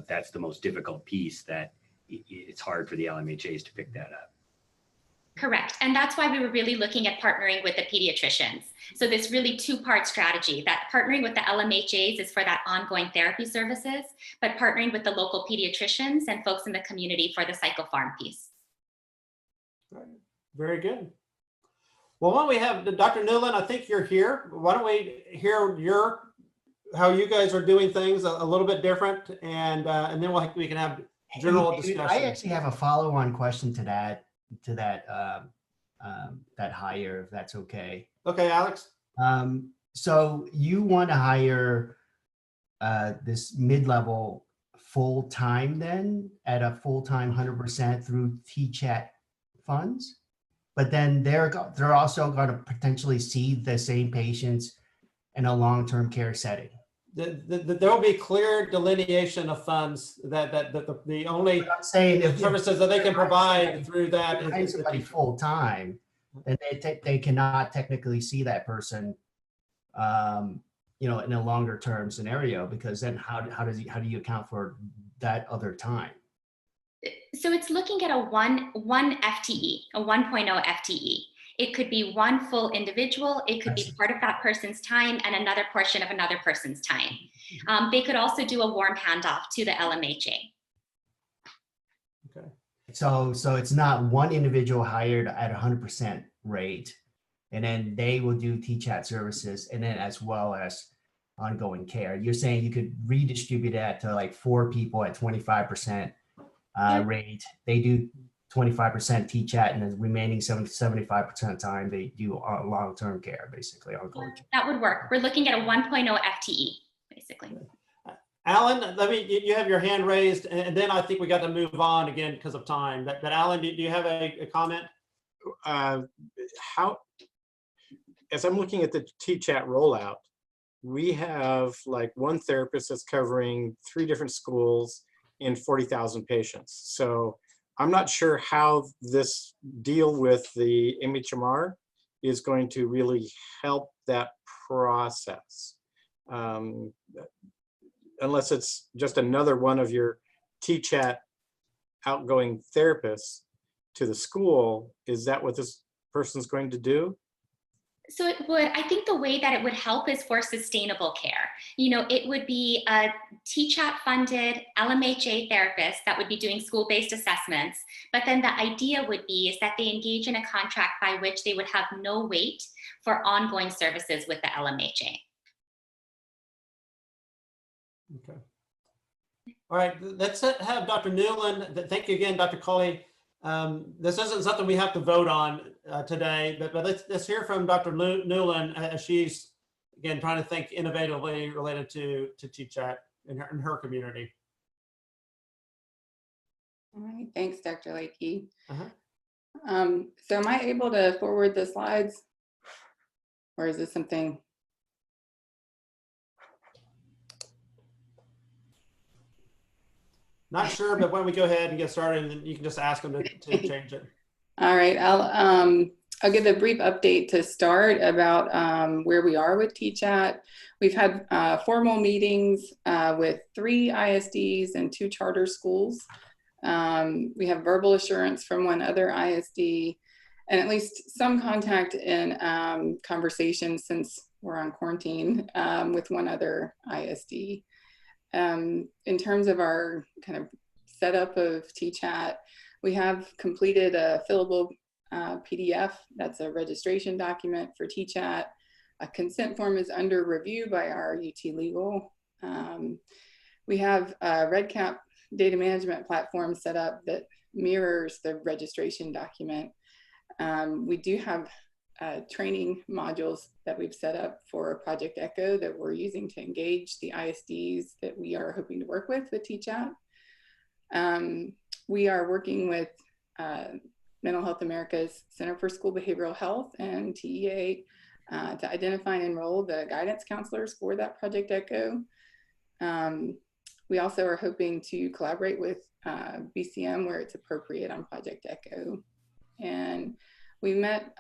that's the most difficult piece that it's hard for the LMHAs to pick that up. Correct. And that's why we were really looking at partnering with the pediatricians. So this really 2-part strategy, that partnering with the LMHAs is for that ongoing therapy services, but partnering with the local pediatricians and folks in the community for the psychopharm piece. Right. Very good. Well, why don't we have Dr. Newland, I think you're here. Why don't we hear how you guys are doing things a little bit different, and then we can have general discussion. I actually have a follow-on question to that that hire, if that's okay. Okay, Alex. So you want to hire this mid-level full-time then at a full-time 100% through TChat funds, but then they're also going to potentially see the same patients in a long-term care setting. There will be clear delineation of funds that the only services that they can provide through that is somebody full time, and they cannot technically see that person, in a longer term scenario, because then how do you account for that other time? So it's looking at a one FTE, a 1.0 FTE. It could be one full individual. It could be part of that person's time and another portion of another person's time. They could also do a warm handoff to the LMHA. Okay. So it's not one individual hired at 100% rate, and then they will do TChat services, and then as well as ongoing care. You're saying you could redistribute that to like 4 people at 25% rate. They do 25% TChat, and the remaining 75% of the time they do long-term care, basically ongoing care. That would work. We're looking at a 1.0 FTE, basically. Alan, you have your hand raised, and then I think we got to move on again because of time. But Alan, do you have a comment? As I'm looking at the TChat rollout, we have like one therapist that's covering 3 different schools and 40,000 patients. So I'm not sure how this deal with the MHMR is going to really help that process. Unless it's just another one of your TChat outgoing therapists to the school. Is that what this person's going to do? So it would, I think the way that it would help is for sustainable care. It would be a TChat funded LMHA therapist that would be doing school-based assessments. But then the idea would be is that they engage in a contract by which they would have no wait for ongoing services with the LMHA. Okay. All right, let's have Dr. Newland. Thank you again, Dr. Colley. This isn't something we have to vote on today, but let's hear from Dr. Newland as she's, again, trying to think innovatively related to TChat in her community. All right, thanks, Dr. Lakey. So am I able to forward the slides? Or is this something? Not sure, but why don't we go ahead and get started, and then you can just ask them to change it. All right, I'll give a brief update to start about where we are with TChat. We've had formal meetings with 3 ISDs and 2 charter schools. We have verbal assurance from 1 other ISD, and at least some contact and conversation since we're on quarantine with 1 other ISD. In terms of our kind of setup of TChat, we have completed a fillable PDF. That's a registration document for TChat. A consent form is under review by our UT Legal. We have a REDCap data management platform set up that mirrors the registration document. We do have training modules that we've set up for Project Echo that we're using to engage the ISDs that we are hoping to work with TChat. We are working with Mental Health America's Center for School Behavioral Health and TEA to identify and enroll the guidance counselors for that Project Echo. We also are hoping to collaborate with BCM where it's appropriate on Project Echo. And we met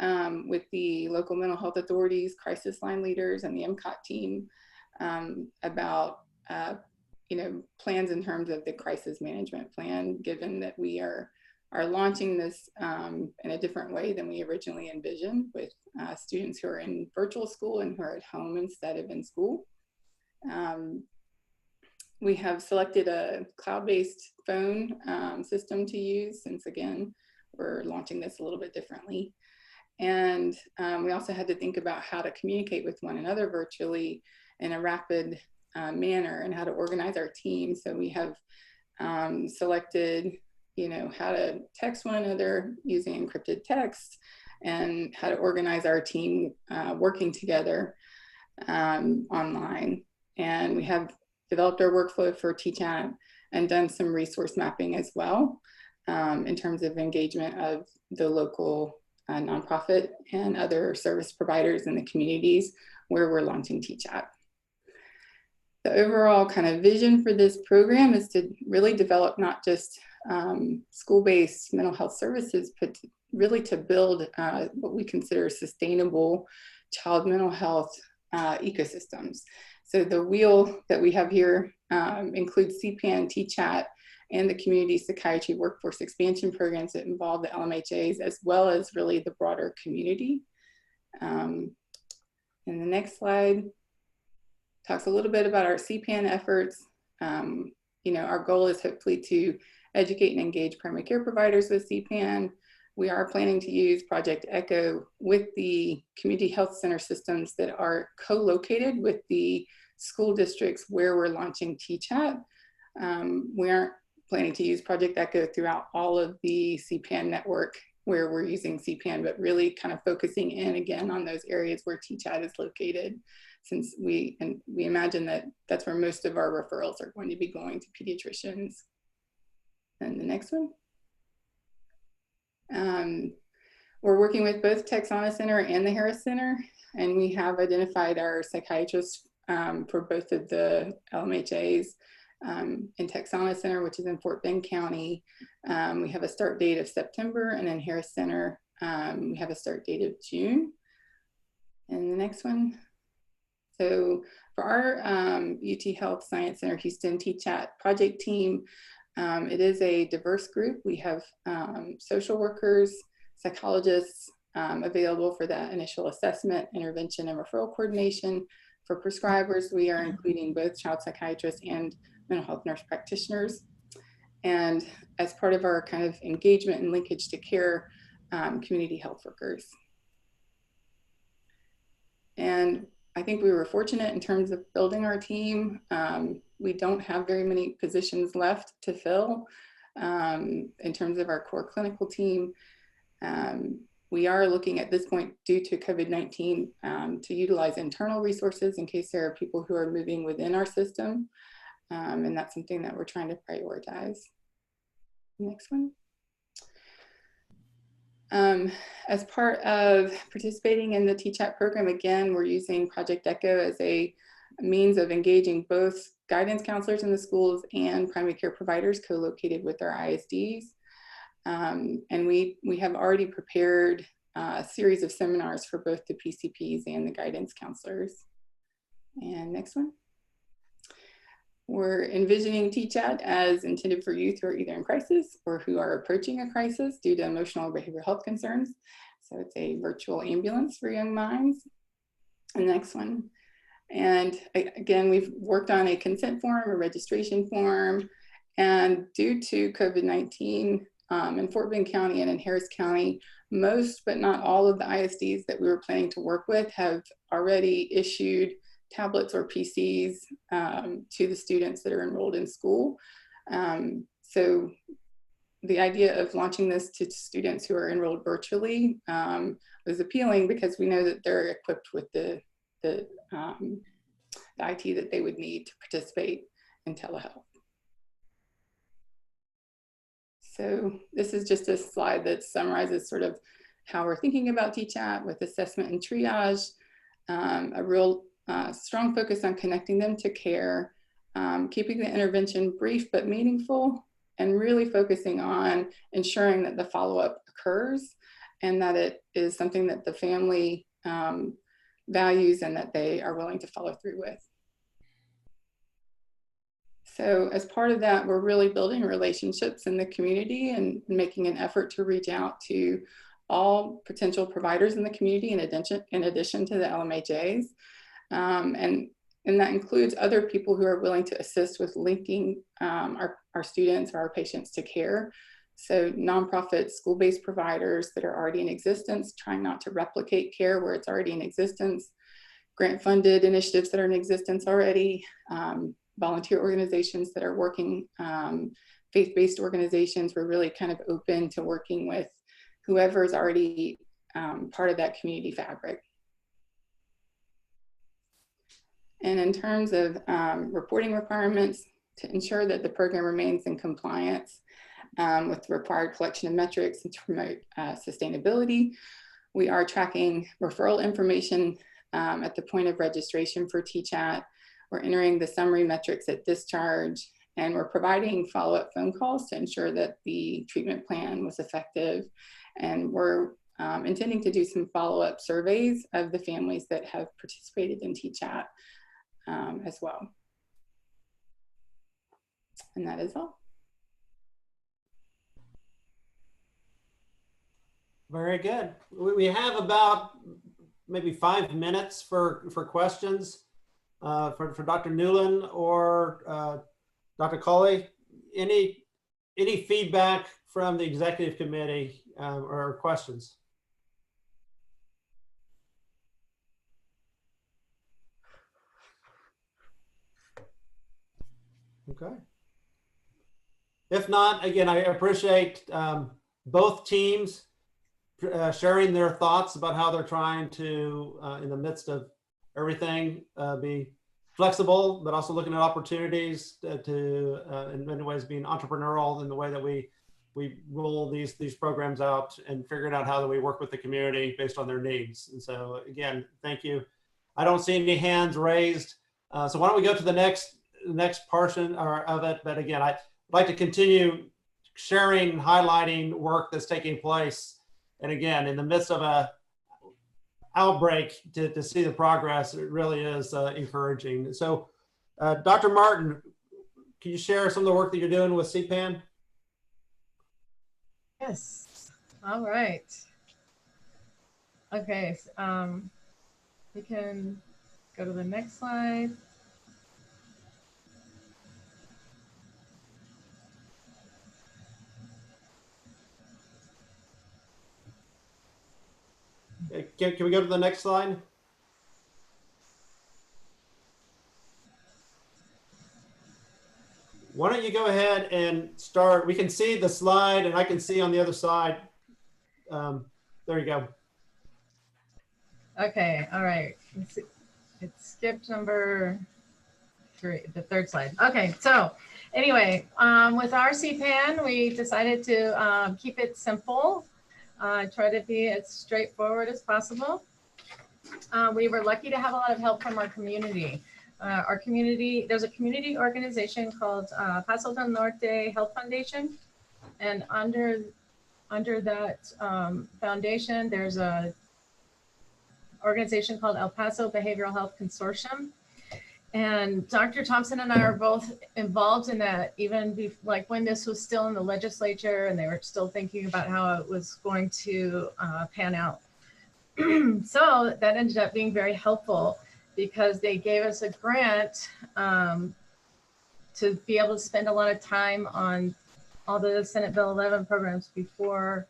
with the local mental health authorities, crisis line leaders, and the MCOT team about plans in terms of the crisis management plan, given that we are launching this in a different way than we originally envisioned, with students who are in virtual school and who are at home instead of in school. We have selected a cloud-based phone system to use, since again, we're launching this a little bit differently. And we also had to think about how to communicate with one another virtually in a rapid manner and how to organize our team. So we have selected, how to text one another using encrypted text and how to organize our team working together online. And we have developed our workflow for TChat and done some resource mapping as well in terms of engagement of the local nonprofit and other service providers in the communities where we're launching TChat. The overall kind of vision for this program is to really develop not just school-based mental health services, but really to build what we consider sustainable child mental health ecosystems. So the wheel that we have here includes CPAN, TChat, and the community psychiatry workforce expansion programs that involve the LMHAs, as well as really the broader community. And the next slide talks a little bit about our CPAN efforts. Our goal is hopefully to educate and engage primary care providers with CPAN. We are planning to use Project Echo with the community health center systems that are co-located with the school districts where we're launching TChat. We aren't planning to use Project Echo throughout all of the CPAN network where we're using CPAN, but really kind of focusing in again on those areas where TChat is located, since we imagine that that's where most of our referrals are going to be going to pediatricians. And the next one. We're working with both Texana Center and the Harris Center, and we have identified our psychiatrists for both of the LMHAs. In Texana Center, which is in Fort Bend County, we have a start date of September, and in Harris Center, we have a start date of June. And the next one. So for our UT Health Science Center Houston TChat project team, it is a diverse group. We have social workers, psychologists available for that initial assessment, intervention, and referral coordination. For prescribers, we are including both child psychiatrists and mental health nurse practitioners. And as part of our kind of engagement and linkage to care, community health workers. And I think we were fortunate in terms of building our team. We don't have very many positions left to fill in terms of our core clinical team. We are looking at this point, due to COVID-19, to utilize internal resources in case there are people who are moving within our system. And that's something that we're trying to prioritize. Next one. As part of participating in the TCHAT program, again, we're using Project ECHO as a means of engaging both guidance counselors in the schools and primary care providers co-located with our ISDs. And we have already prepared a series of seminars for both the PCPs and the guidance counselors. And next one. We're envisioning TCHAT as intended for youth who are either in crisis or who are approaching a crisis due to emotional or behavioral health concerns. So it's a virtual ambulance for young minds. And next one. And again, we've worked on a consent form, a registration form, and due to COVID-19 in Fort Bend County and in Harris County, most but not all of the ISDs that we were planning to work with have already issued tablets or PCs to the students that are enrolled in school. So the idea of launching this to students who are enrolled virtually was appealing because we know that they're equipped with the IT that they would need to participate in telehealth. So this is just a slide that summarizes sort of how we're thinking about TCHAT with assessment and triage, a real strong focus on connecting them to care, keeping the intervention brief but meaningful, and really focusing on ensuring that the follow-up occurs and that it is something that the family values and that they are willing to follow through with. So as part of that, we're really building relationships in the community and making an effort to reach out to all potential providers in the community in addition to the LMHAs. And that includes other people who are willing to assist with linking our students or our patients to care. So nonprofit school-based providers that are already in existence, trying not to replicate care where it's already in existence, grant-funded initiatives that are in existence already, volunteer organizations that are working, faith-based organizations. We're really kind of open to working with whoever is already part of that community fabric. And in terms of reporting requirements, to ensure that the program remains in compliance with the required collection of metrics and to promote sustainability, we are tracking referral information at the point of registration for TCHAT. We're entering the summary metrics at discharge, and we're providing follow-up phone calls to ensure that the treatment plan was effective. And we're intending to do some follow-up surveys of the families that have participated in TCHAT as well. And that is all. Very good. We have about maybe 5 minutes for questions for Dr. Newland or Dr. Colley. Any feedback from the executive committee or questions? Okay. If not, again, I appreciate both teams sharing their thoughts about how they're trying to, in the midst of everything, be flexible, but also looking at opportunities to in many ways, being entrepreneurial in the way that we roll these programs out and figuring out how do we work with the community based on their needs. And so, again, thank you. I don't see any hands raised, so why don't we go to the next portion of it? But again, I'd like to continue sharing, highlighting work that's taking place. And again, in the midst of a outbreak, to see the progress, it really is encouraging. So Dr. Martin, can you share some of the work that you're doing with CPAN? Yes. All right. Okay. We can go to the next slide. Can we go to the next slide? Why don't you go ahead and start? We can see the slide and I can see on the other side. There you go. Okay, all right. It skipped number 3, the 3rd slide. Okay, so anyway, with our CPAN, we decided to keep it simple. I try to be as straightforward as possible. We were lucky to have a lot of help from our community. There's a community organization called Paso del Norte Health Foundation. And under that foundation, there's a organization called El Paso Behavioral Health Consortium. And Dr. Thompson and I are both involved in that, even like when this was still in the legislature and they were still thinking about how it was going to pan out. So that ended up being very helpful because they gave us a grant to be able to spend a lot of time on all the Senate Bill 11 programs before,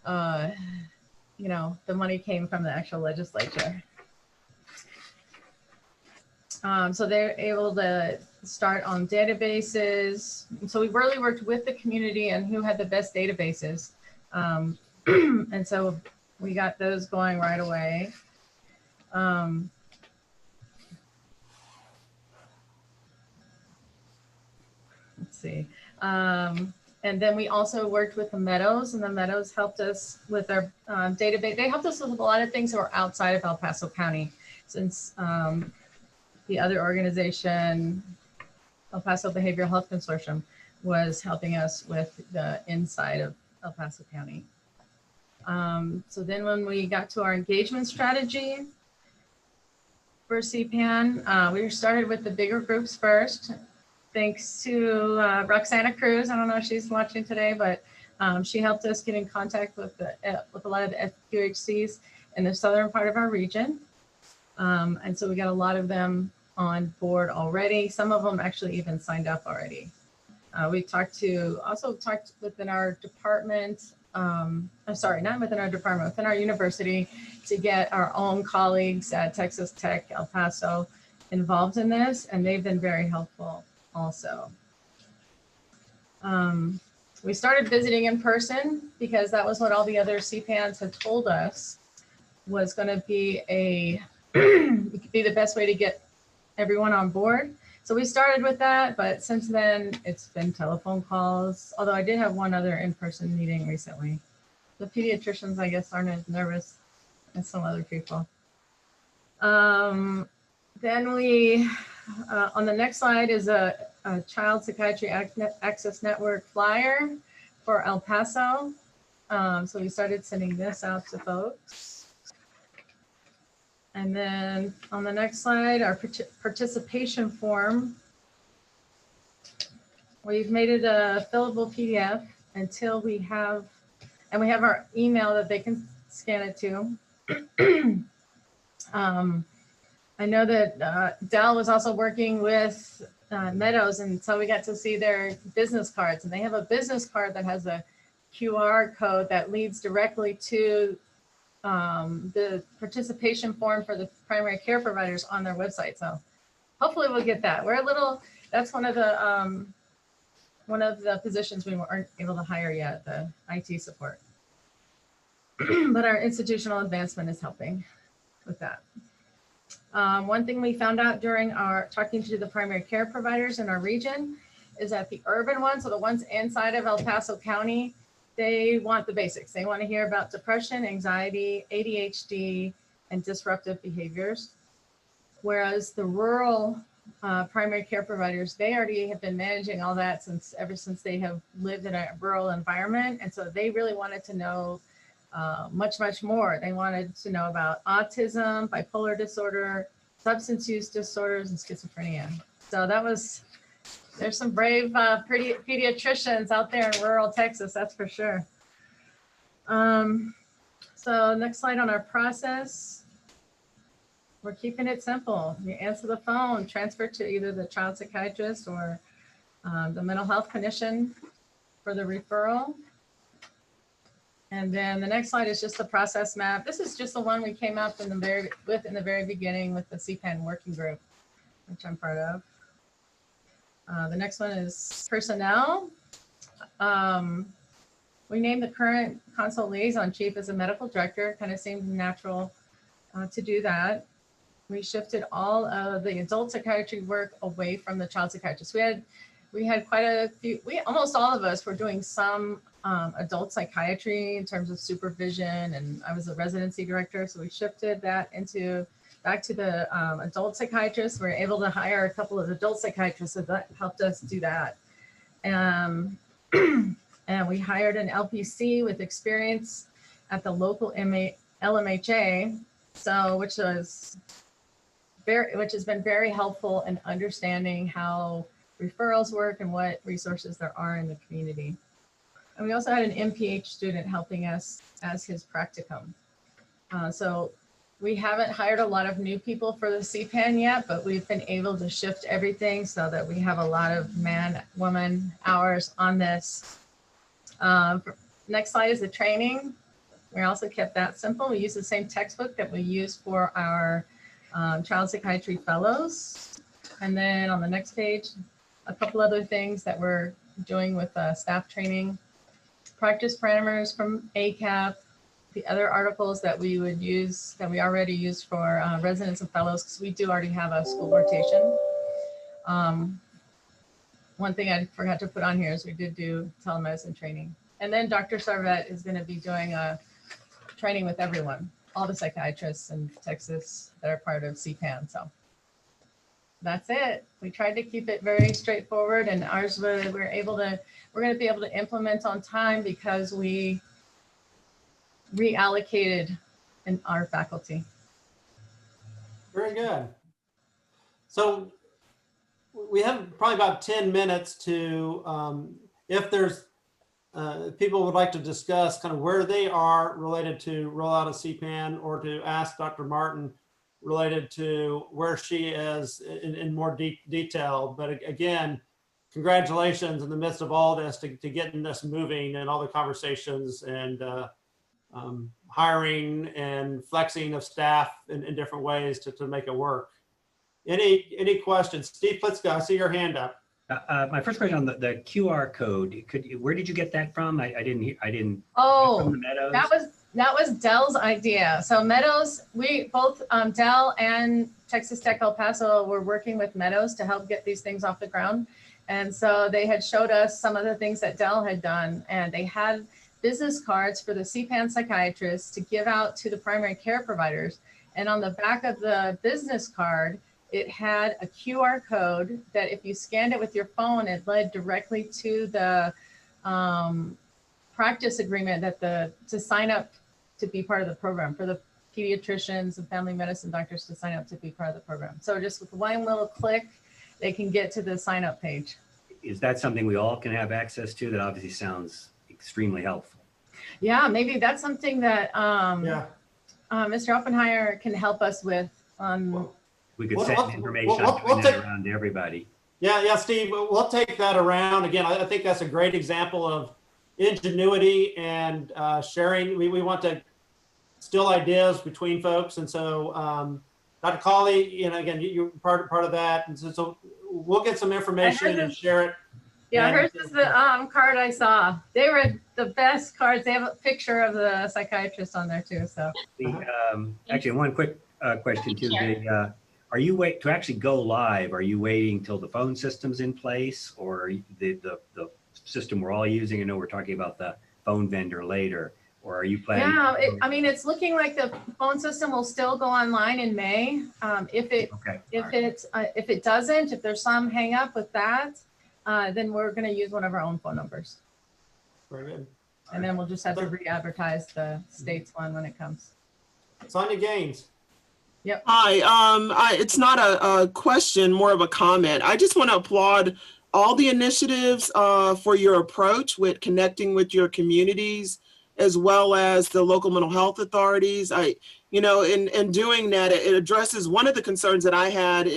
you know, the money came from the actual legislature. So they're able to start on databases. So we really worked with the community and who had the best databases. And so we got those going right away. Let's see. And then we also worked with the Meadows, and the Meadows helped us with our database. They helped us with a lot of things that were outside of El Paso County, since the other organization, El Paso Behavioral Health Consortium, was helping us with the inside of El Paso County. So then when we got to our engagement strategy for CPAN, we started with the bigger groups first. Thanks to Roxana Cruz. I don't know if she's watching today, but she helped us get in contact with a lot of the FQHCs in the southern part of our region. And so we got a lot of them on board already. Some of them actually even signed up already. We also talked within our department, I'm sorry, not within our department, within our university, to get our own colleagues at Texas Tech, El Paso involved in this, and they've been very helpful also. We started visiting in person because that was what all the other CPANs had told us was going to be the best way to get everyone on board. So we started with that, but since then it's been telephone calls, although I did have one other in-person meeting recently. The pediatricians, I guess, aren't as nervous as some other people. Then we, on the next slide is a Child Psychiatry Access Network flyer for El Paso. So we started sending this out to folks. And then on the next slide, our participation form. We've made it a fillable PDF until we have, and we have our email that they can scan it to. I know that Dell was also working with Meadows, and so we got to see their business cards, and they have a business card that has a QR code that leads directly to the participation form for the primary care providers on their website. So hopefully we'll get that. We're a little, that's one of the positions we weren't able to hire yet, the IT support. But our institutional advancement is helping with that. One thing we found out during our talking to the primary care providers in our region is that the urban ones, so the ones inside of El Paso County, they want the basics. They want to hear about depression, anxiety, ADHD, and disruptive behaviors. Whereas the rural primary care providers, they already have been managing all that ever since they have lived in a rural environment. And so they really wanted to know much, much more. They wanted to know about autism, bipolar disorder, substance use disorders, and schizophrenia. So that was, there's some brave pediatricians out there in rural Texas, that's for sure. So next slide on our process. We're keeping it simple. You answer the phone, transfer to either the child psychiatrist or the mental health clinician for the referral. And then the next slide is just the process map. This is just the one we came up in the very beginning with the CPAN working group, which I'm part of. The next one is personnel. We named the current consult liaison chief as a medical director. Kind of seemed natural to do that. We shifted all of the adult psychiatry work away from the child psychiatrist. We had quite a few, almost all of us were doing some adult psychiatry in terms of supervision, and I was a residency director, so we shifted that back to the adult psychiatrists. We were able to hire a couple of adult psychiatrists, so that helped us do that. And we hired an LPC with experience at the local LMHA, so which has been very helpful in understanding how referrals work and what resources there are in the community. And we also had an MPH student helping us as his practicum. So we haven't hired a lot of new people for the CPAN yet, but we've been able to shift everything so that we have a lot of man-woman hours on this. Next slide is the training. We also kept that simple. We use the same textbook that we use for our child psychiatry fellows. And then on the next page, a couple other things that we're doing with staff training, practice parameters from ACAP, the other articles that we would use, that we already use for residents and fellows, because we do already have a school rotation. One thing I forgot to put on here is we did do telemedicine training. And then Dr. Sarvet is going to be doing a training with everyone, all the psychiatrists in Texas that are part of CPAN. So that's it. We tried to keep it very straightforward, and ours we're going to be able to implement on time because we reallocated in our faculty. Very good. So we have probably about 10 minutes to, if there's people would like to discuss kind of where they are related to rollout of CPAN, or to ask Dr. Martin related to where she is in more detail. But again, congratulations in the midst of all this to getting this moving, and all the conversations and hiring and flexing of staff in different ways to make it work. Any questions? Steve Plitzko, I see your hand up. My first question on the QR code. Where did you get that from? I didn't. Oh, from the Meadows? that was Dell's idea. So Meadows, we both Dell and Texas Tech El Paso were working with Meadows to help get these things off the ground. And so they had showed us some of the things that Dell had done, and they had business cards for the CPAN psychiatrists to give out to the primary care providers. And on the back of the business card, it had a QR code that if you scanned it with your phone, it led directly to the practice agreement that to sign up to be part of the program, for the pediatricians and family medicine doctors to sign up to be part of the program. So just with one little click, they can get to the sign up page. Is that something we all can have access to? That obviously sounds extremely helpful. Yeah, maybe that's something that Mr. Oppenheimer can help us with. We could send information around to everybody. Yeah, Steve, we'll take that around. Again, I think that's a great example of ingenuity and sharing. We want to steal ideas between folks. And so Dr. Cawley, again, you're part of that. And so we'll get some information and share it. Yeah, hers is the card I saw. They were the best cards. They have a picture of the psychiatrist on there too. So actually, one quick question too. Are you to actually go live? Are you waiting till the phone system's in place, or the system we're all using? I know we're talking about the phone vendor later, or are you planning? Yeah, it's looking like the phone system will still go online in May. If it doesn't, if there's some hang up with that, then we're going to use one of our own phone numbers. Very good. And then we'll just have to re-advertise the state's one when it comes. Sonia Gaines. Yep. Hi, it's not a question, more of a comment. I just want to applaud all the initiatives for your approach with connecting with your communities, as well as the local mental health authorities. In doing that, it addresses one of the concerns that I had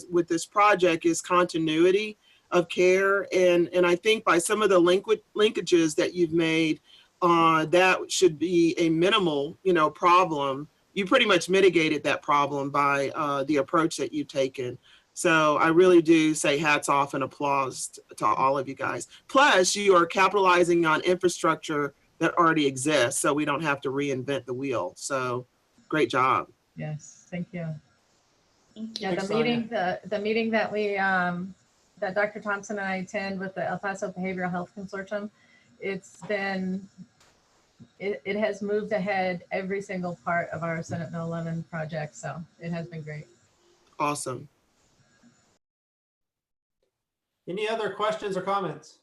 with this project is continuity of care. And I think by some of the linkages that you've made, that should be a minimal, problem. You pretty much mitigated that problem by the approach that you've taken. So I really do say hats off and applause to all of you guys. Plus, you are capitalizing on infrastructure that already exists, so we don't have to reinvent the wheel. So great job. Yes, thank you. Thank you. Yeah, the meeting that we that Dr. Thompson and I attend with the El Paso Behavioral Health Consortium it's been, it has moved ahead every single part of our Senate Bill 11 project. So it has been great. Awesome. Any other questions or comments?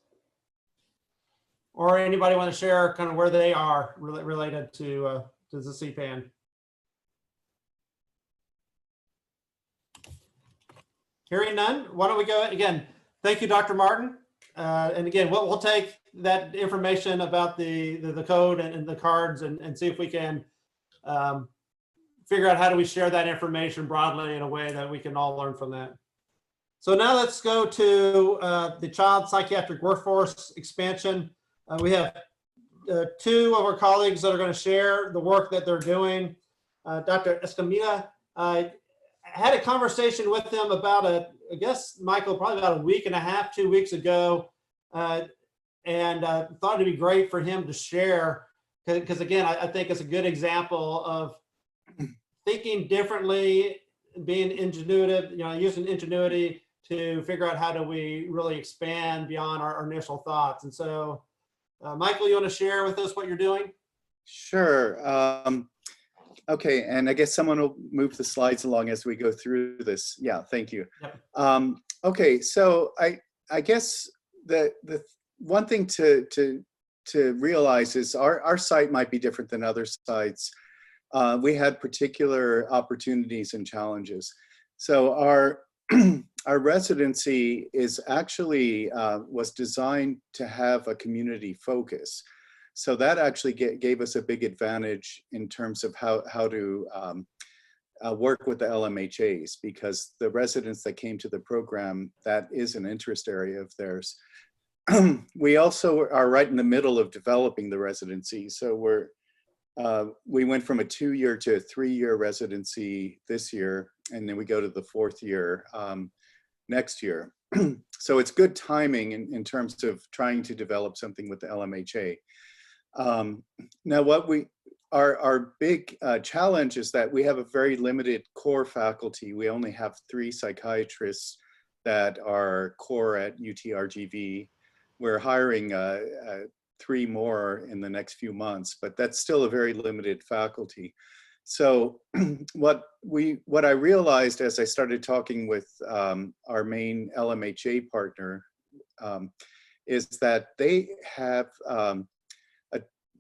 Or anybody want to share kind of where they are related to the CPAN? Hearing none, why don't we go again? Thank you, Dr. Martin. And again, we'll take that information about the code and the cards and see if we can figure out how do we share that information broadly in a way that we can all learn from that. So now let's go to the child psychiatric workforce expansion. We have two of our colleagues that are going to share the work that they're doing. Dr. Escamilla, I had a conversation with them about I guess, Michael, probably about a week and a half, 2 weeks ago, and thought it'd be great for him to share, because again, I think it's a good example of thinking differently, being ingenuitive, using ingenuity to figure out how do we really expand beyond our initial thoughts. And so, Michael, you want to share with us what you're doing? Sure. Okay, and I guess someone will move the slides along as we go through this. Yeah, thank you. Yep. Okay, so I guess the one thing to realize is our site might be different than other sites. We had particular opportunities and challenges. So our our residency is actually was designed to have a community focus. So that actually gave us a big advantage in terms of how to work with the LMHAs, because the residents that came to the program, that is an interest area of theirs. We also are right in the middle of developing the residency. So we went from a 2-year to a 3-year residency this year, and then we go to the 4th year next year. So it's good timing in terms of trying to develop something with the LMHA. Now, what our big challenge is that we have a very limited core faculty. We only have 3 psychiatrists that are core at UTRGV. We're hiring 3 more in the next few months, but that's still a very limited faculty. So what I realized as I started talking with our main LMHA partner is that they have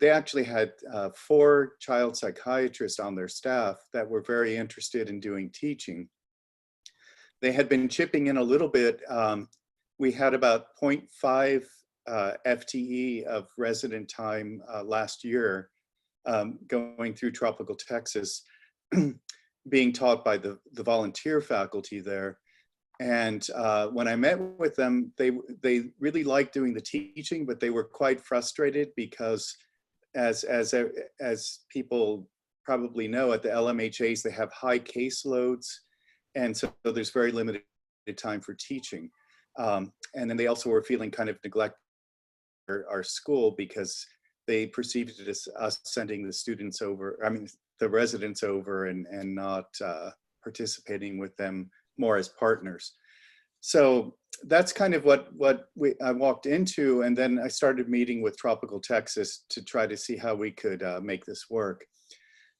they actually had 4 child psychiatrists on their staff that were very interested in doing teaching. They had been chipping in a little bit. We had about 0.5 FTE of resident time last year going through tropical Texas, being taught by the volunteer faculty there. And when I met with them, they really liked doing the teaching, but they were quite frustrated because as people probably know, at the LMHAs, they have high caseloads. And so there's very limited time for teaching. And then they also were feeling kind of neglected our school because they perceived it as us sending the students over, the residents over and not participating with them more as partners. So that's kind of what I walked into, and then I started meeting with Tropical Texas to try to see how we could make this work.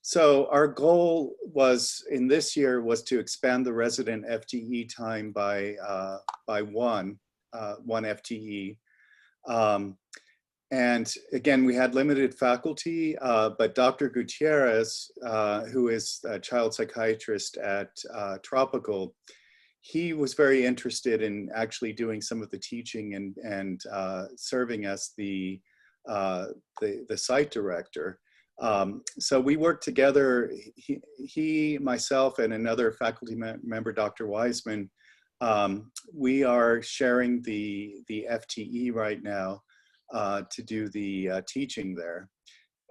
So our goal was in this year was to expand the resident FTE time by 1 FTE. And again, we had limited faculty, but Dr. Gutierrez, who is a child psychiatrist at Tropical, he was very interested in actually doing some of the teaching and serving as the site director. So we worked together, he, myself, and another faculty member, Dr. Wiseman. We are sharing the FTE right now to do the teaching there.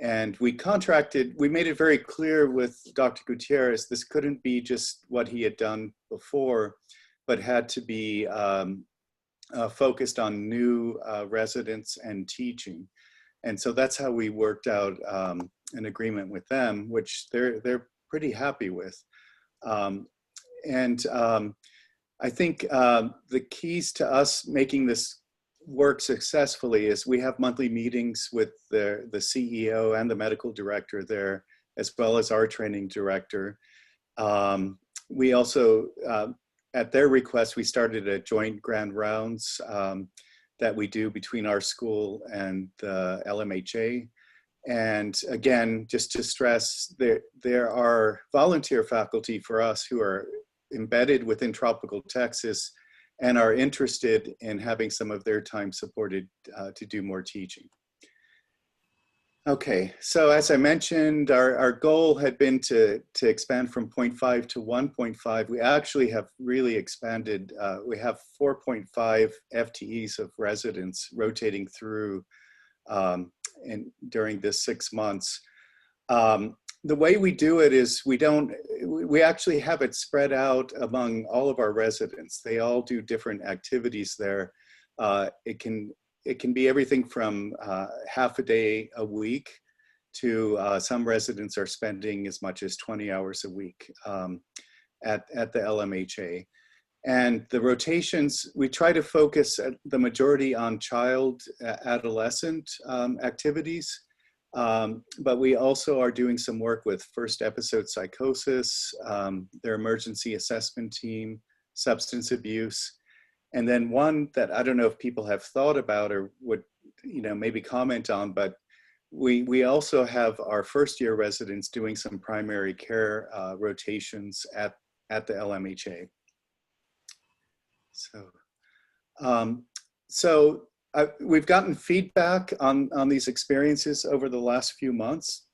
And we made it very clear with Dr. Gutierrez, this couldn't be just what he had done before, but had to be focused on new residents and teaching. And so that's how we worked out an agreement with them, which they're pretty happy with. I think the keys to us making this works successfully is we have monthly meetings with the CEO and the medical director there, as well as our training director. We also, at their request, we started a joint grand rounds that we do between our school and the LMHA. And again, just to stress, there are volunteer faculty for us who are embedded within tropical Texas and are interested in having some of their time supported to do more teaching. Okay, so as I mentioned, our goal had been to expand from 0.5 to 1.5. We actually have really expanded. We have 4.5 FTEs of residents rotating through during this 6 months. The way we do it is we actually have it spread out among all of our residents. They all do different activities there. It can be everything from half a day a week to some residents are spending as much as 20 hours a week at the LMHA. And the rotations, we try to focus the majority on child adolescent activities, but we also are doing some work with first episode psychosis, their emergency assessment team, substance abuse. And then one that I don't know if people have thought about or would, maybe comment on, but we also have our first year residents doing some primary care rotations at the LMHA. So we've gotten feedback on these experiences over the last few months.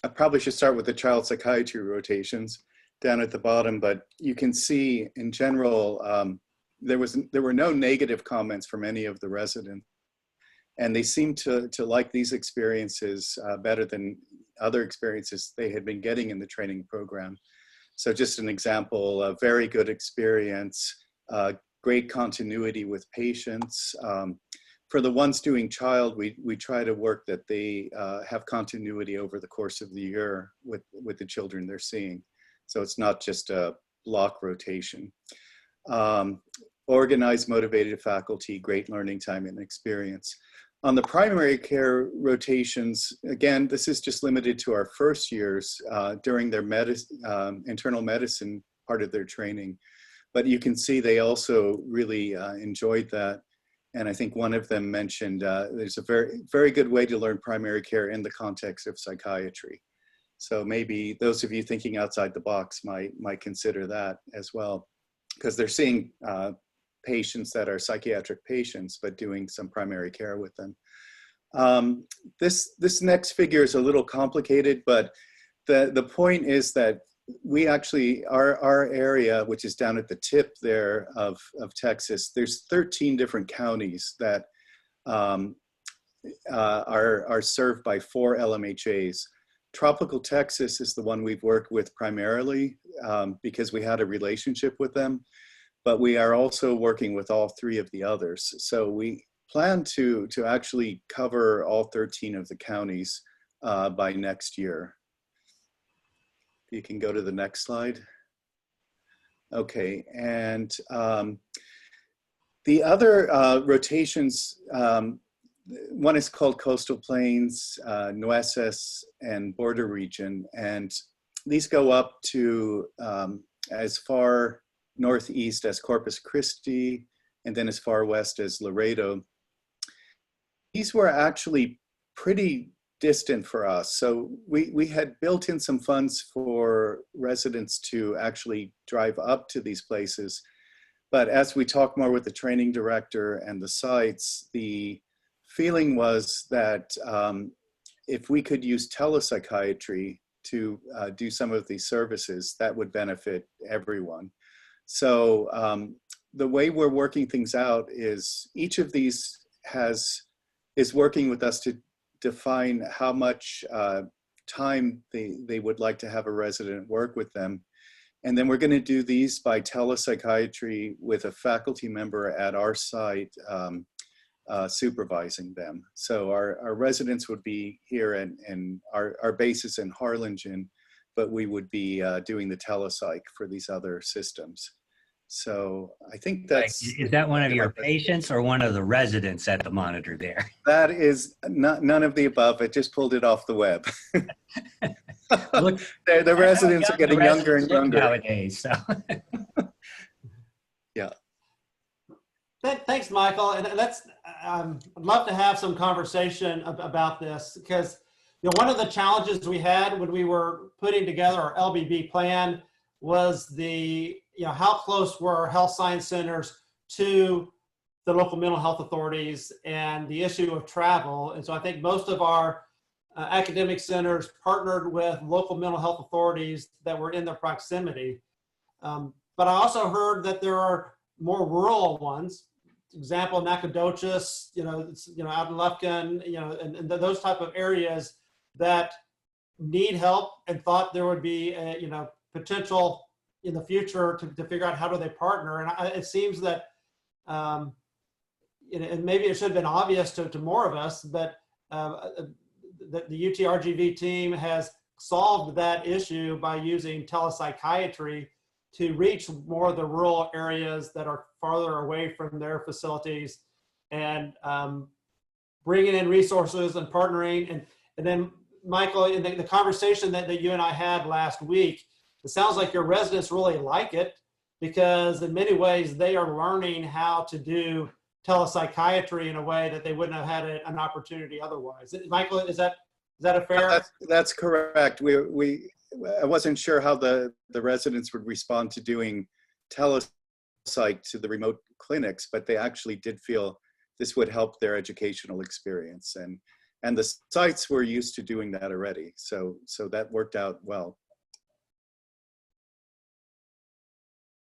I probably should start with the child psychiatry rotations down at the bottom, but you can see in general, there were no negative comments from any of the residents, and they seem to like these experiences better than other experiences they had been getting in the training program. So just an example, a very good experience, great continuity with patients. For the ones doing child, we try to work that they have continuity over the course of the year with the children they're seeing. So it's not just a block rotation. Organized, motivated faculty, great learning time and experience. On the primary care rotations, again, this is just limited to our first years during their internal medicine part of their training. But you can see they also really enjoyed that. And I think one of them mentioned there's a very, very good way to learn primary care in the context of psychiatry. So maybe those of you thinking outside the box might consider that as well, because they're seeing patients that are psychiatric patients, but doing some primary care with them. This next figure is a little complicated, but the point is that we actually, our area, which is down at the tip there of Texas, there's 13 different counties that are served by 4 LMHAs. Tropical Texas is the one we've worked with primarily because we had a relationship with them, but we are also working with all 3 of the others. So we plan to actually cover all 13 of the counties by next year. You can go to the next slide. Okay, and the other rotations, one is called Coastal Plains, Nueces, and Border Region. And these go up to as far northeast as Corpus Christi, and then as far west as Laredo. These were actually pretty distant for us. So we had built in some funds for residents to actually drive up to these places. But as we talked more with the training director and the sites, the feeling was that if we could use telepsychiatry to do some of these services, that would benefit everyone. So the way we're working things out is each of these is working with us to define how much time they would like to have a resident work with them. And then we're going to do these by telepsychiatry with a faculty member at our site supervising them. So our residents would be here and our base is in Harlingen, but we would be doing the telepsych for these other systems. So I think Like, that's. is that one of your patients or one of the residents at the monitor there? That is not, none of the above. I just pulled it off the web. Look, the residents are getting younger and residents look younger nowadays. So. Yeah. Thanks, Michael. And that's, I'd love to have some conversation about this, because one of the challenges we had when we were putting together our LBB plan was how close were our health science centers to the local mental health authorities and the issue of travel. And so I think most of our academic centers partnered with local mental health authorities that were in their proximity. But I also heard that there are more rural ones. Example, Nacogdoches, out in Lufkin, and those type of areas that need help and thought there would be a, potential in the future to figure out how do they partner. And it seems that, and maybe it should have been obvious to more of us, but the UTRGV team has solved that issue by using telepsychiatry to reach more of the rural areas that are farther away from their facilities, and bringing in resources and partnering. And then, Michael, in the conversation that you and I had last week, it sounds like your residents really like it, because in many ways they are learning how to do telepsychiatry in a way that they wouldn't have had an opportunity otherwise. Michael, is that a fair? That's correct. I wasn't sure how the residents would respond to doing telepsych to the remote clinics, but they actually did feel this would help their educational experience. And the sites were used to doing that already. So that worked out well.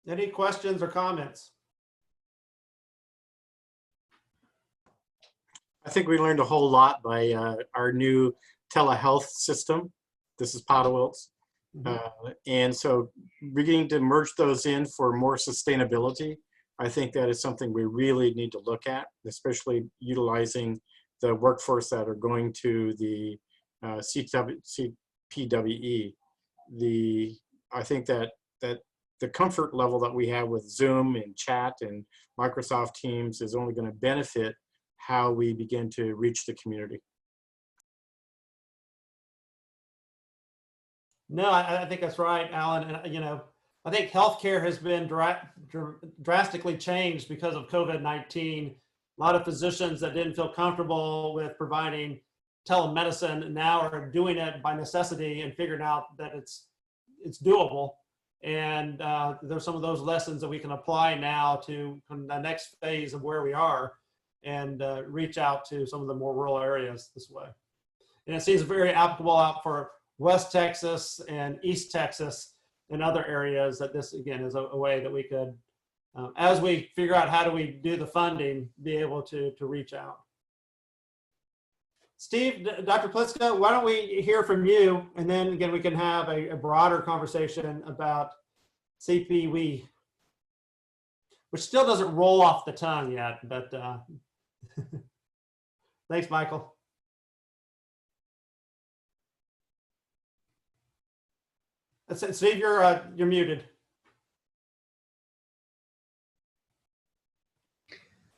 Any questions or comments? I think we learned a whole lot by our new telehealth system. This is Potawilt's. And so beginning to merge those in for more sustainability, I think that is something we really need to look at, especially utilizing the workforce that are going to the CPWE. I think that the comfort level that we have with Zoom and chat and Microsoft Teams is only going to benefit how we begin to reach the community. No, I think that's right, Alan. And, I think healthcare has been drastically changed because of COVID-19. A lot of physicians that didn't feel comfortable with providing telemedicine now are doing it by necessity and figuring out that it's doable. And there's some of those lessons that we can apply now to the next phase of where we are, and reach out to some of the more rural areas this way. And it seems very applicable out for West Texas and East Texas and other areas, that this, again, is a way that we could, as we figure out how do we do the funding, be able to reach out. Steve, Dr. Pliska, why don't we hear from you, and then again, we can have a broader conversation about CPWE, which still doesn't roll off the tongue yet, but thanks, Michael. Steve, you're muted.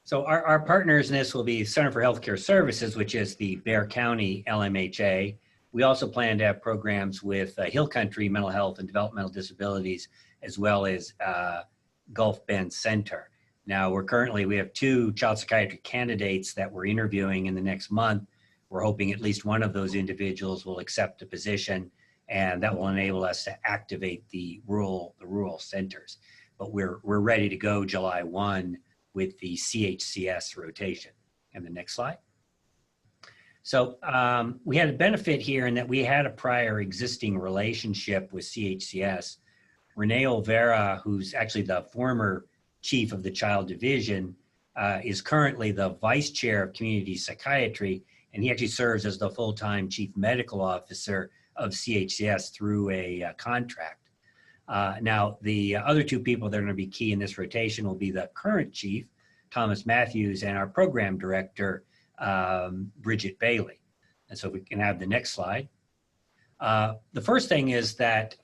So our partners in this will be Center for Healthcare Services, which is the Bexar County LMHA. We also plan to have programs with Hill Country Mental Health and Developmental Disabilities, as well as Gulf Bend Center. Now, we have 2 child psychiatry candidates that we're interviewing in the next month. We're hoping at least one of those individuals will accept a position, and that will enable us to activate the rural centers. But we're ready to go July 1 with the CHCS rotation. And the next slide. So we had a benefit here in that we had a prior existing relationship with CHCS. Renee Olvera, who's actually the former chief of the child division, is currently the vice chair of community psychiatry, and he actually serves as the full-time chief medical officer of CHCS through a contract. Now, the other 2 people that are going to be key in this rotation will be the current chief, Thomas Matthews, and our program director, Bridget Bailey. And so we can have the next slide. The first thing is that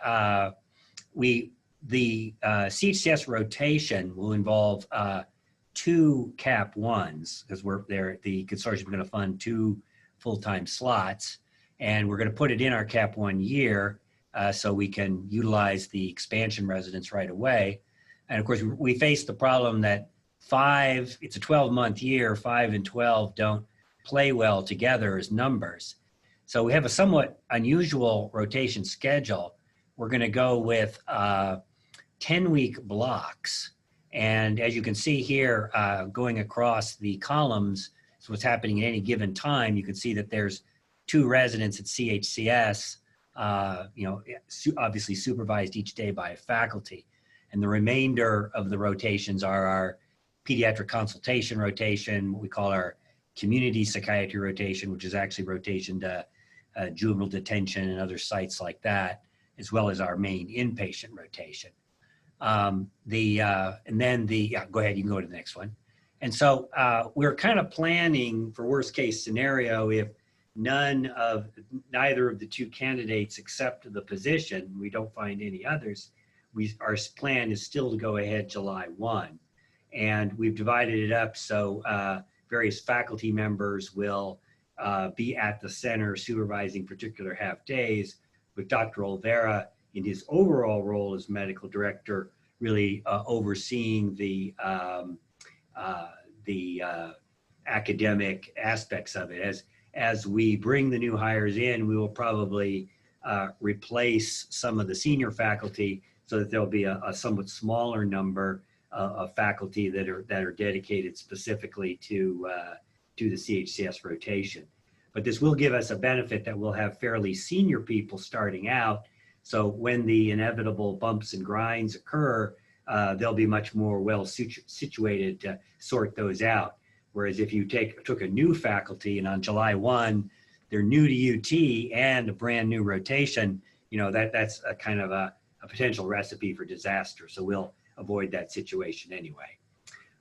we The CHCS rotation will involve 2 Cap 1s, because the consortium is going to fund 2 full-time slots, and we're going to put it in our Cap 1 year so we can utilize the expansion residents right away. And of course, we face the problem that it's a 12-month year, 5 and 12 don't play well together as numbers. So we have a somewhat unusual rotation schedule. We're going to go with 10-week blocks. And as you can see here, going across the columns, so what's happening at any given time, you can see that there's 2 residents at CHCS, obviously supervised each day by faculty. And the remainder of the rotations are our pediatric consultation rotation, what we call our community psychiatry rotation, which is actually rotation to juvenile detention and other sites like that, as well as our main inpatient rotation. Go ahead, you can go to the next one. And so we're kind of planning for worst case scenario if neither of the 2 candidates accept the position, we don't find any others, our plan is still to go ahead July 1. And we've divided it up so various faculty members will be at the center supervising particular half days, with Dr. Olvera in his overall role as medical director really overseeing the academic aspects of it. As we bring the new hires in, we will probably replace some of the senior faculty so that there'll be a somewhat smaller number of faculty that are dedicated specifically to the CHCS rotation. But this will give us a benefit that we'll have fairly senior people starting out. So when the inevitable bumps and grinds occur, they'll be much more well situated to sort those out. Whereas if you took a new faculty and on July 1, they're new to UT and a brand new rotation, that's a kind of a potential recipe for disaster. So we'll avoid that situation anyway.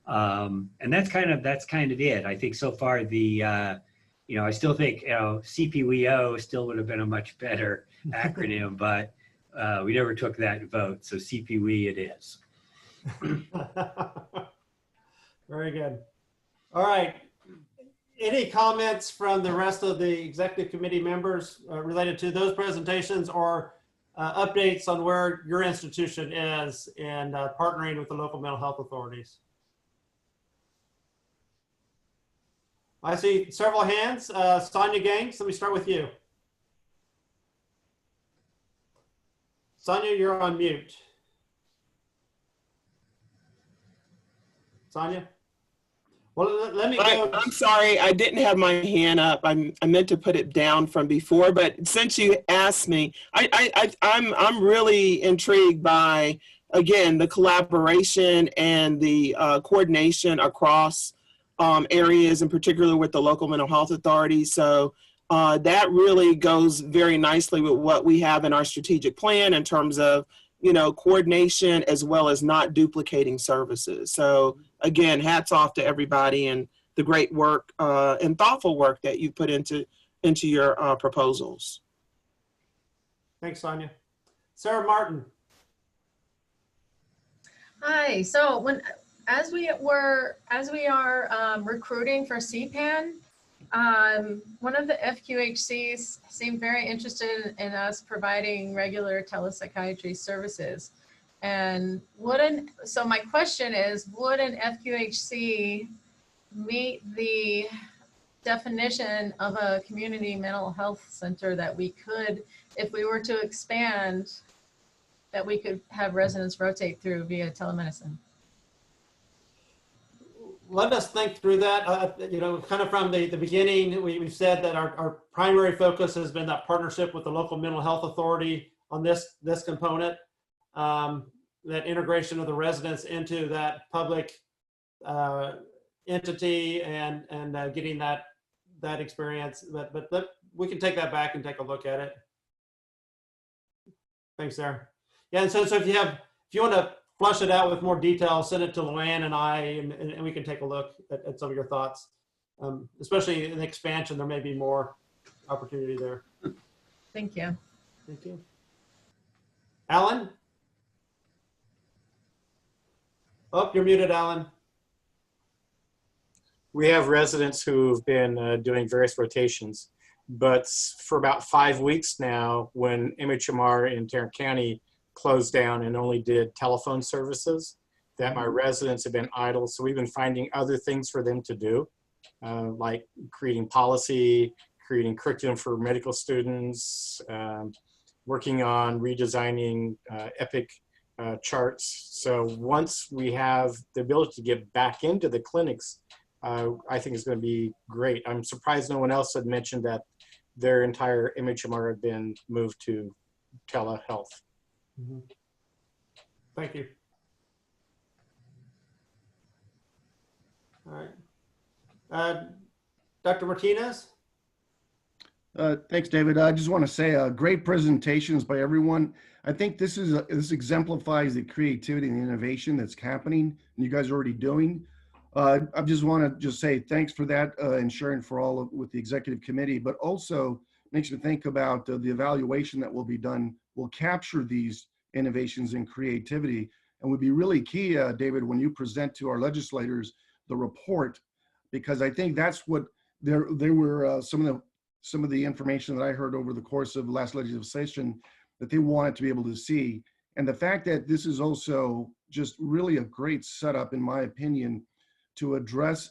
And that's kind of it. I think so far I still think CPWO still would have been a much better acronym, but we never took that vote. So CPWE it is. Very good. All right. Any comments from the rest of the executive committee members related to those presentations or updates on where your institution is in partnering with the local mental health authorities? I see several hands. Sonia Gangs, let me start with you. Sonia, you're on mute. Sonia? Well, let me go. I'm sorry, I didn't have my hand up. I meant to put it down from before, but since you asked me, I'm really intrigued by, again, the collaboration and the coordination across areas, in particular with the local mental health authorities. So that really goes very nicely with what we have in our strategic plan in terms of, coordination as well as not duplicating services. So again, hats off to everybody and the great work and thoughtful work that you put into your proposals. Thanks, Sonia. Sarah Martin. Hi. So as we are recruiting for CPAN, one of the FQHCs seemed very interested in us providing regular telepsychiatry services. And so my question is, would an FQHC meet the definition of a community mental health center that we could, if we were to expand, that we could have residents rotate through via telemedicine? Let us think through that. Kind of from the beginning, we've said that our primary focus has been that partnership with the local mental health authority on this component, that integration of the residents into that public entity and getting that experience. But we can take that back and take a look at it. Thanks, Sarah. Yeah, and so if you want to flush it out with more detail, send it to Luann and I, and we can take a look at some of your thoughts. Especially in expansion, there may be more opportunity there. Thank you. Thank you. Alan? Oh, you're muted, Alan. We have residents who've been doing various rotations, but for about 5 weeks now, when MHMR in Tarrant County closed down and only did telephone services, that my residents have been idle. So we've been finding other things for them to do, like creating policy, creating curriculum for medical students, working on redesigning EPIC charts. So once we have the ability to get back into the clinics, I think it's going to be great. I'm surprised no one else had mentioned that their entire MHMR had been moved to telehealth. Mm-hmm. Thank you. All right. Dr. Martinez? Thanks, David. I just want to say great presentations by everyone. I think this exemplifies the creativity and the innovation that's happening and you guys are already doing. I just want to say thanks for that and sharing for all with the executive committee, but also makes me think about the evaluation that will be done will capture these innovations and creativity and would be really key, David, when you present to our legislators the report, because I think that's what there were some of the information that I heard over the course of the last legislative session that they wanted to be able to see. And the fact that this is also just really a great setup, in my opinion, to address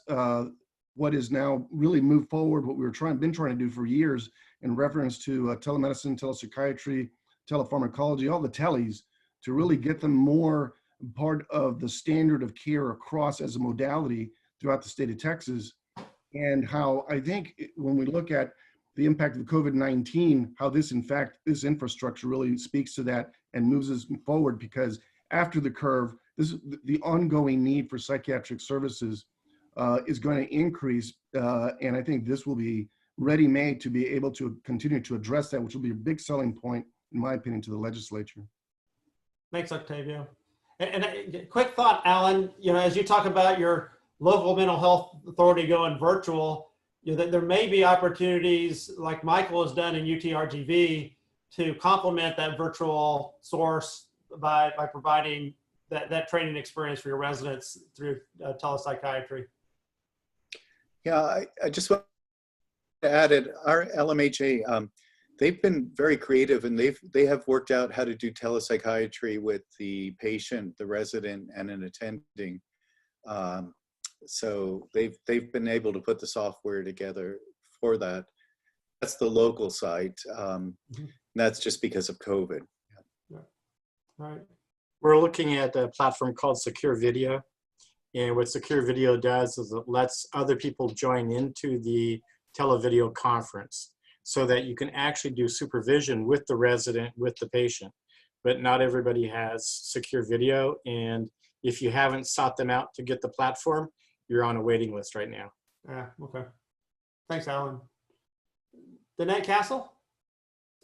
what is now really move forward, what we were been trying to do for years in reference to telemedicine, telepsychiatry, telepharmacology, all the teles, to really get them more part of the standard of care across as a modality throughout the state of Texas. And how I think when we look at the impact of COVID-19, how this infrastructure really speaks to that and moves us forward, because after the curve, the ongoing need for psychiatric services is going to increase. And I think this will be ready-made to be able to continue to address that, which will be a big selling point, in my opinion, to the legislature. Thanks, Octavio. And a quick thought, Alan, as you talk about your local mental health authority going virtual, that there may be opportunities like Michael has done in UTRGV to complement that virtual source by providing that training experience for your residents through telepsychiatry. Yeah, I just want to add it. Our LMHA, they've been very creative, and they have worked out how to do telepsychiatry with the patient, the resident, and an attending. So they've been able to put the software together for that. That's the local site. That's just because of COVID. Yeah. Right. We're looking at a platform called Secure Video. And what Secure Video does is it lets other people join into the televideo conference so that you can actually do supervision with the resident, with the patient. But not everybody has Secure Video. And if you haven't sought them out to get the platform, you're on a waiting list right now. Okay. Thanks, Alan. Danette Castle?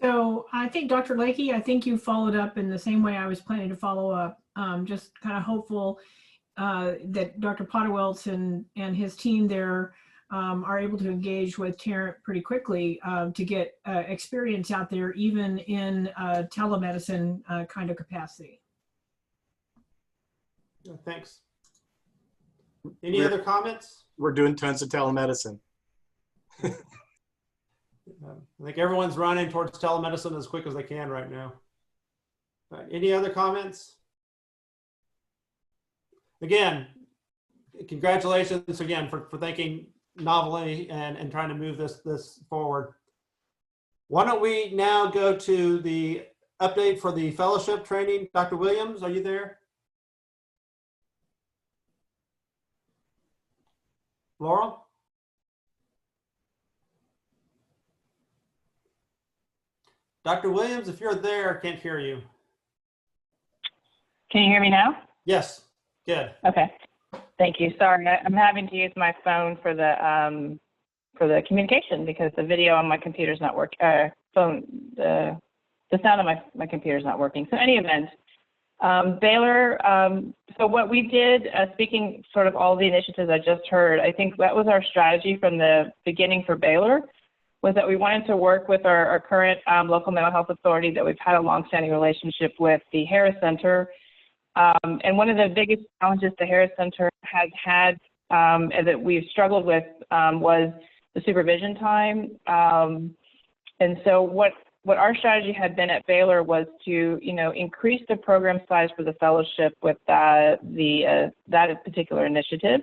So I think Dr. Lakey, I think you followed up in the same way I was planning to follow up. Just kind of hopeful that Dr. Potterwelts and his team there are able to engage with Tarrant pretty quickly to get experience out there, even in telemedicine kind of capacity. Thanks. Any other comments? We're doing tons of telemedicine. I think everyone's running towards telemedicine as quick as they can right now. Any other comments? Again, congratulations again for thinking novelly and trying to move this forward. Why don't we now go to the update for the fellowship training? Dr. Williams, are you there? Laurel? Dr. Williams, if you're there, I can't hear you. Can you hear me now? Yes, good. Okay, thank you. Sorry, I'm having to use my phone for the communication because the video on my computer is not working. The sound on my computer is not working. So any event, Baylor. So what we did, speaking sort of all the initiatives I just heard, I think that was our strategy from the beginning for Baylor, was that we wanted to work with our current local mental health authority that we've had a longstanding relationship with, the Harris Center, And one of the biggest challenges the Harris Center has had and that we've struggled with was the supervision time. And so what our strategy had been at Baylor was to, increase the program size for the fellowship with that particular initiative,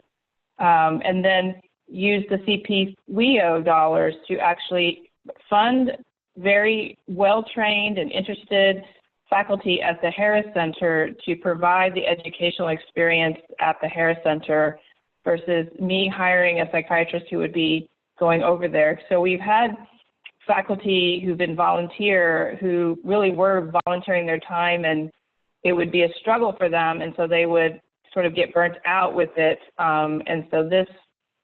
and then use the CPWEO dollars to actually fund very well-trained and interested faculty at the Harris Center to provide the educational experience at the Harris Center versus me hiring a psychiatrist who would be going over there. So we've had faculty who've been volunteer who really were volunteering their time, and it would be a struggle for them, and so they would sort of get burnt out with it. And so this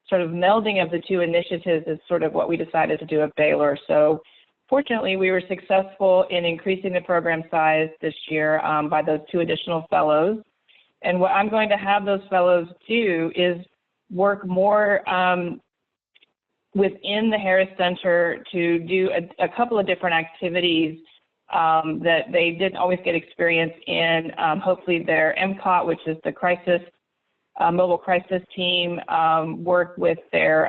sort of melding of the two initiatives is sort of what we decided to do at Baylor. So fortunately, we were successful in increasing the program size this year by those 2 additional fellows. And what I'm going to have those fellows do is work more within the Harris Center to do a couple of different activities that they didn't always get experience in. Hopefully their MCOT, which is the crisis, mobile crisis team, work with their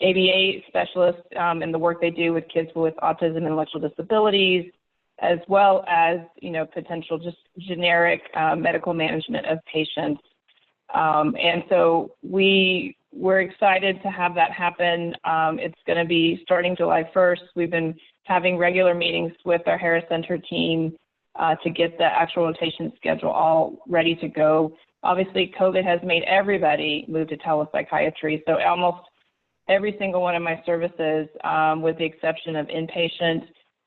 ABA specialists and the work they do with kids with autism and intellectual disabilities, as well as, potential just generic medical management of patients. And so we're excited to have that happen. It's going to be starting July 1st. We've been having regular meetings with our Harris Center team to get the actual rotation schedule all ready to go. Obviously, COVID has made everybody move to telepsychiatry. So almost every single one of my services, with the exception of inpatient,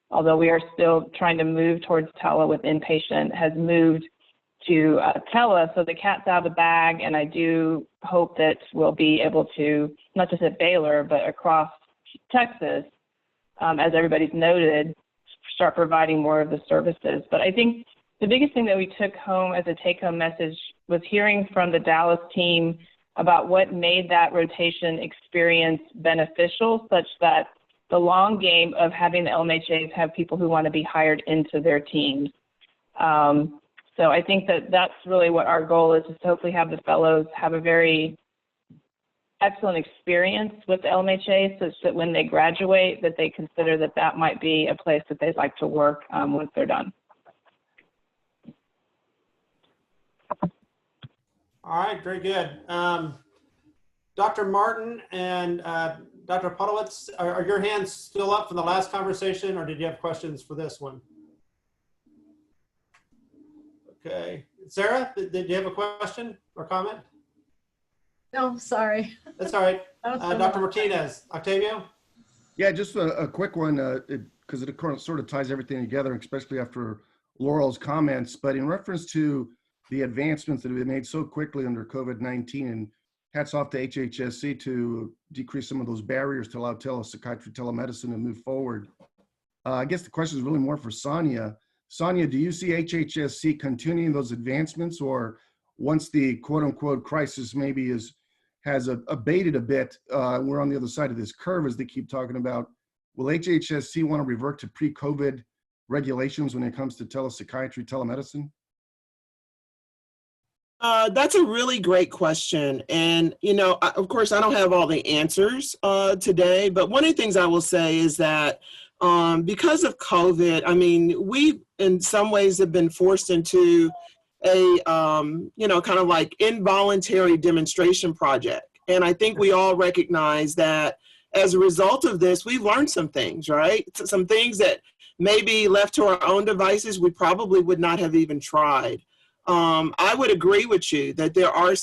although we are still trying to move towards tele with inpatient, has moved to tele. So the cat's out of the bag, and I do hope that we'll be able to, not just at Baylor, but across Texas, as everybody's noted, start providing more of the services. But I think the biggest thing that we took home as a take-home message was hearing from the Dallas team about what made that rotation experience beneficial, such that the long game of having the LMHAs have people who want to be hired into their teams. So I think that that's really what our goal is to hopefully have the fellows have a very excellent experience with the LMHA, such that when they graduate, that they consider that that might be a place that they'd like to work once they're done. All right, very good. Dr. Martin and Dr. Podowitz, are your hands still up from the last conversation, or did you have questions for this one? Okay. Sarah, did you have a question or comment? No, sorry. That's all right. Dr. Martinez, Octavio? Yeah, just a quick one, because it sort of ties everything together, especially after Laurel's comments. But in reference to the advancements that have been made so quickly under COVID-19, and hats off to HHSC to decrease some of those barriers to allow telepsychiatry, telemedicine to move forward. I guess the question is really more for Sonia. Sonia, do you see HHSC continuing those advancements, or once the quote unquote crisis maybe has abated a bit, we're on the other side of this curve as they keep talking about, will HHSC want to revert to pre-COVID regulations when it comes to telepsychiatry, telemedicine? That's a really great question. And, of course, I don't have all the answers today, but one of the things I will say is that because of COVID, I mean, we in some ways have been forced into a, kind of like involuntary demonstration project. And I think we all recognize that as a result of this, we've learned some things, right? Some things that maybe left to our own devices, we probably would not have even tried. I would agree with you that there's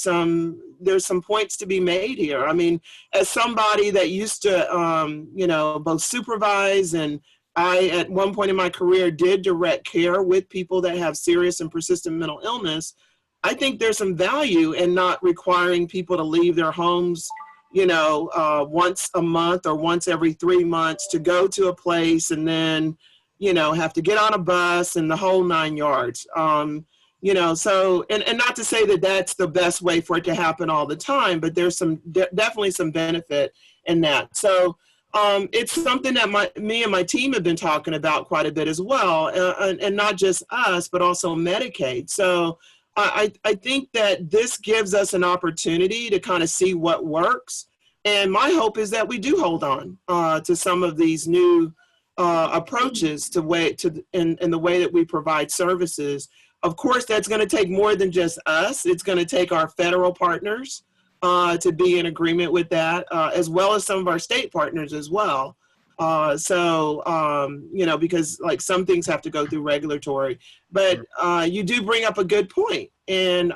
some points to be made here. I mean, as somebody that used to, both supervise, and I, at one point in my career, did direct care with people that have serious and persistent mental illness, I think there's some value in not requiring people to leave their homes, once a month or once every 3 months to go to a place and then, have to get on a bus and the whole 9 yards. So, and not to say that that's the best way for it to happen all the time, but there's definitely some benefit in that. So it's something that me and my team have been talking about quite a bit as well, and not just us, but also Medicaid. So I think that this gives us an opportunity to kind of see what works. And my hope is that we do hold on to some of these new approaches in the way that we provide services. Of course, that's going to take more than just us. It's going to take our federal partners to be in agreement with that, as well as some of our state partners as well. You know, because like some things have to go through regulatory, but you do bring up a good point. And,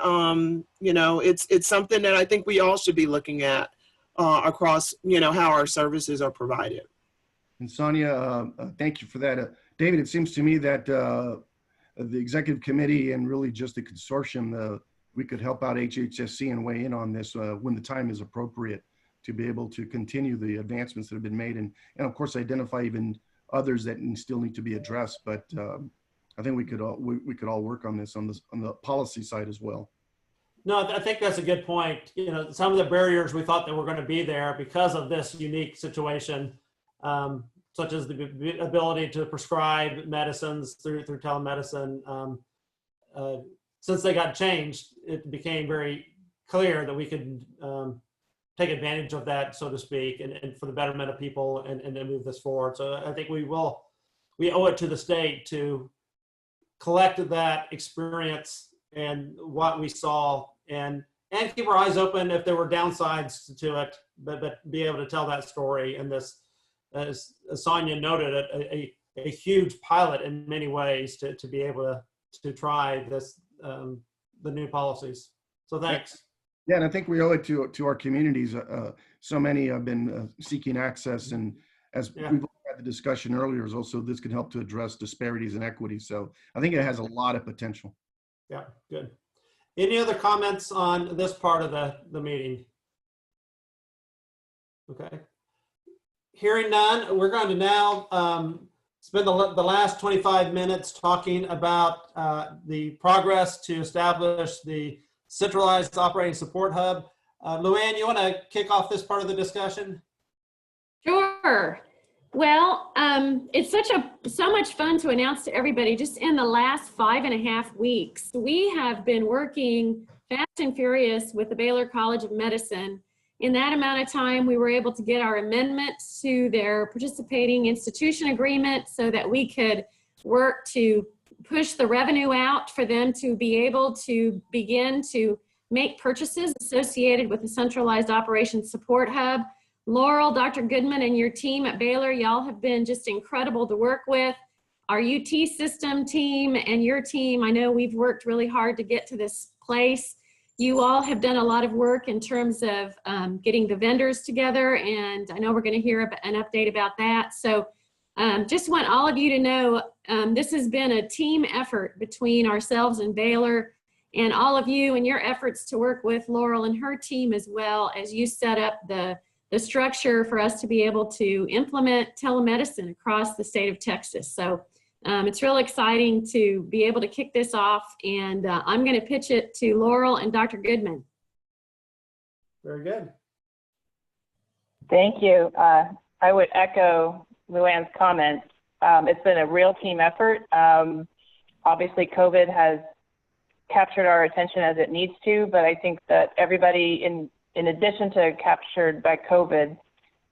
you know, it's something that I think we all should be looking at across, you know, how our services are provided. And Sonia, thank you for that. David, it seems to me that the executive committee and really just the consortium, we could help out HHSC and weigh in on this when the time is appropriate to be able to continue the advancements that have been made and of course identify even others that still need to be addressed. But I think we could all work on this on the policy side as well. No, I think that's a good point. You know, some of the barriers we thought that were going to be there because of this unique situation, such as the ability to prescribe medicines through telemedicine. Since they got changed, it became very clear that we could take advantage of that, so to speak, and for the betterment of people and then move this forward. So I think we owe it to the state to collect that experience and what we saw and keep our eyes open if there were downsides to it, but be able to tell that story. And this, as Sonia noted, a huge pilot in many ways to be able to try this, the new policies. So thanks. Yeah, and I think we owe it to our communities. So many have been seeking access, and as we've had the discussion earlier, is also this can help to address disparities and equity. So I think it has a lot of potential. Yeah, good. Any other comments on this part of the meeting? Okay. Hearing none, we're going to now spend the last 25 minutes talking about the progress to establish the centralized operating support hub. Luann, you want to kick off this part of the discussion? Sure. Well, it's so much fun to announce to everybody. Just in the last 5.5 weeks, we have been working fast and furious with the Baylor College of Medicine. In that amount of time, we were able to get our amendments to their participating institution agreement so that we could work to push the revenue out for them to be able to begin to make purchases associated with the centralized operations support hub. Laurel, Dr. Goodman, and your team at Baylor, y'all have been just incredible to work with. Our UT system team and your team, I know we've worked really hard to get to this place. You all have done a lot of work in terms of getting the vendors together, and I know we're going to hear an update about that. So just want all of you to know this has been a team effort between ourselves and Baylor, and all of you and your efforts to work with Laurel and her team as well as you set up the structure for us to be able to implement telemedicine across the state of Texas. So it's real exciting to be able to kick this off, and I'm going to pitch it to Laurel and Dr. Goodman. Very good. Thank you. I would echo Luann's comments. It's been a real team effort. Obviously, COVID has captured our attention as it needs to, but I think that everybody, in addition to captured by COVID,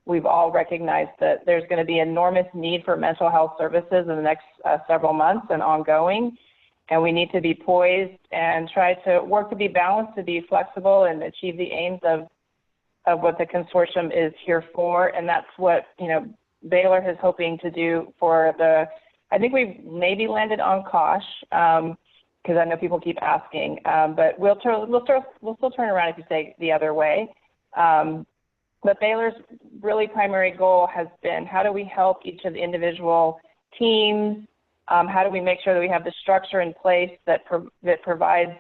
we've all recognized that there's going to be enormous need for mental health services in the next several months and ongoing. And we need to be poised and try to work to be balanced, to be flexible, and achieve the aims of what the consortium is here for. And that's what, you know, Baylor is hoping to do for I think we've maybe landed on COSH, because I know people keep asking, but we'll still turn around if you say the other way. But Baylor's really primary goal has been, how do we help each of the individual teams? How do we make sure that we have the structure in place that provides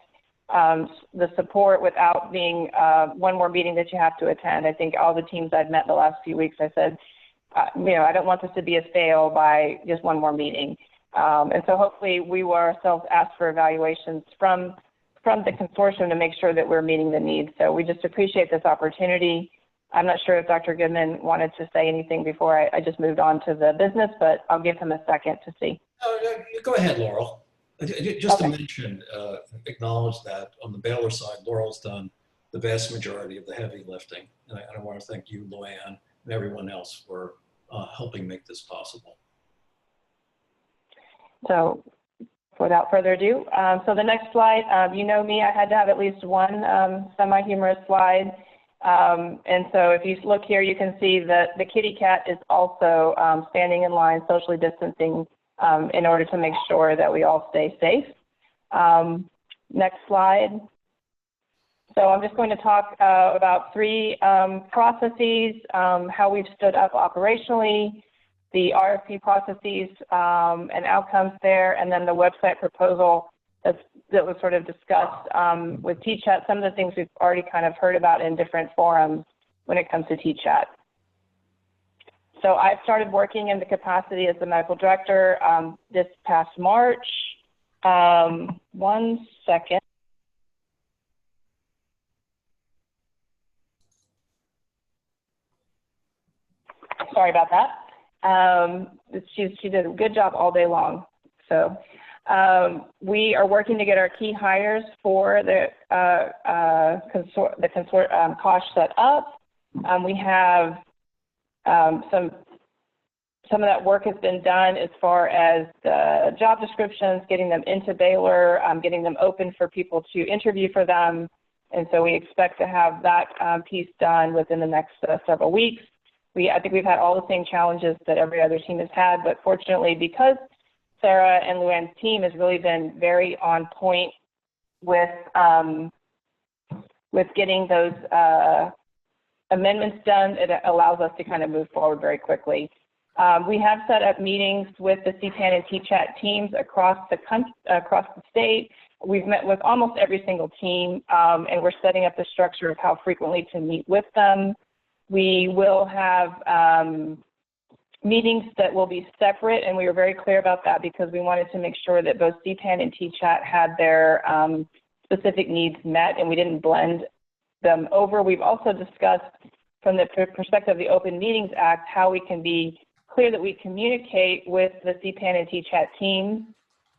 the support without being one more meeting that you have to attend? I think all the teams I've met the last few weeks, I said, you know, I don't want this to be a fail by just one more meeting. And so hopefully we will ourselves ask for evaluations from the consortium to make sure that we're meeting the needs. So we just appreciate this opportunity. I'm not sure if Dr. Goodman wanted to say anything before I just moved on to the business, but I'll give him a second to see. Go ahead, Laurel. Just to mention, acknowledge that on the Baylor side, Laurel's done the vast majority of the heavy lifting. And I want to thank you, Luann, and everyone else for helping make this possible. So without further ado, so the next slide, you know me, I had to have at least one semi-humorous slide. And so if you look here, you can see that the kitty cat is also standing in line, socially distancing in order to make sure that we all stay safe. Next slide. So I'm just going to talk about three processes, how we've stood up operationally, the RFP processes and outcomes there, and then the website proposal that was sort of discussed with TChat, some of the things we've already kind of heard about in different forums when it comes to TChat. So I've started working in the capacity as the medical director this past March. 1 second. Sorry about that. She did a good job all day long. So we are working to get our key hires for the COSH set up. We have some of that work has been done as far as the job descriptions, getting them into Baylor, getting them open for people to interview for them. And so we expect to have that piece done within the next several weeks. I think we've had all the same challenges that every other team has had, but fortunately, because Sarah and Luann's team has really been very on point with getting those amendments done, it allows us to kind of move forward very quickly. We have set up meetings with the CPAN and TChat teams across the state. We've met with almost every single team, and we're setting up the structure of how frequently to meet with them. We will have meetings that will be separate, and we were very clear about that because we wanted to make sure that both CPAN and TChat had their specific needs met, and we didn't blend them over. We've also discussed from the perspective of the Open Meetings Act how we can be clear that we communicate with the CPAN and TChat teams,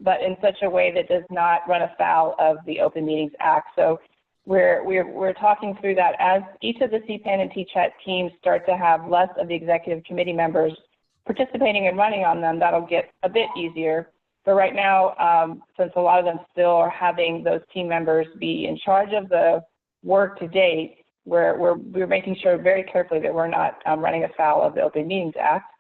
but in such a way that does not run afoul of the Open Meetings Act. So we're talking through that as each of the CPAN and TChat teams start to have less of the executive committee members participating and running on them. That'll get a bit easier. But right now, since a lot of them still are having those team members be in charge of the work to date, we're making sure very carefully that we're not running afoul of the Open Meetings Act.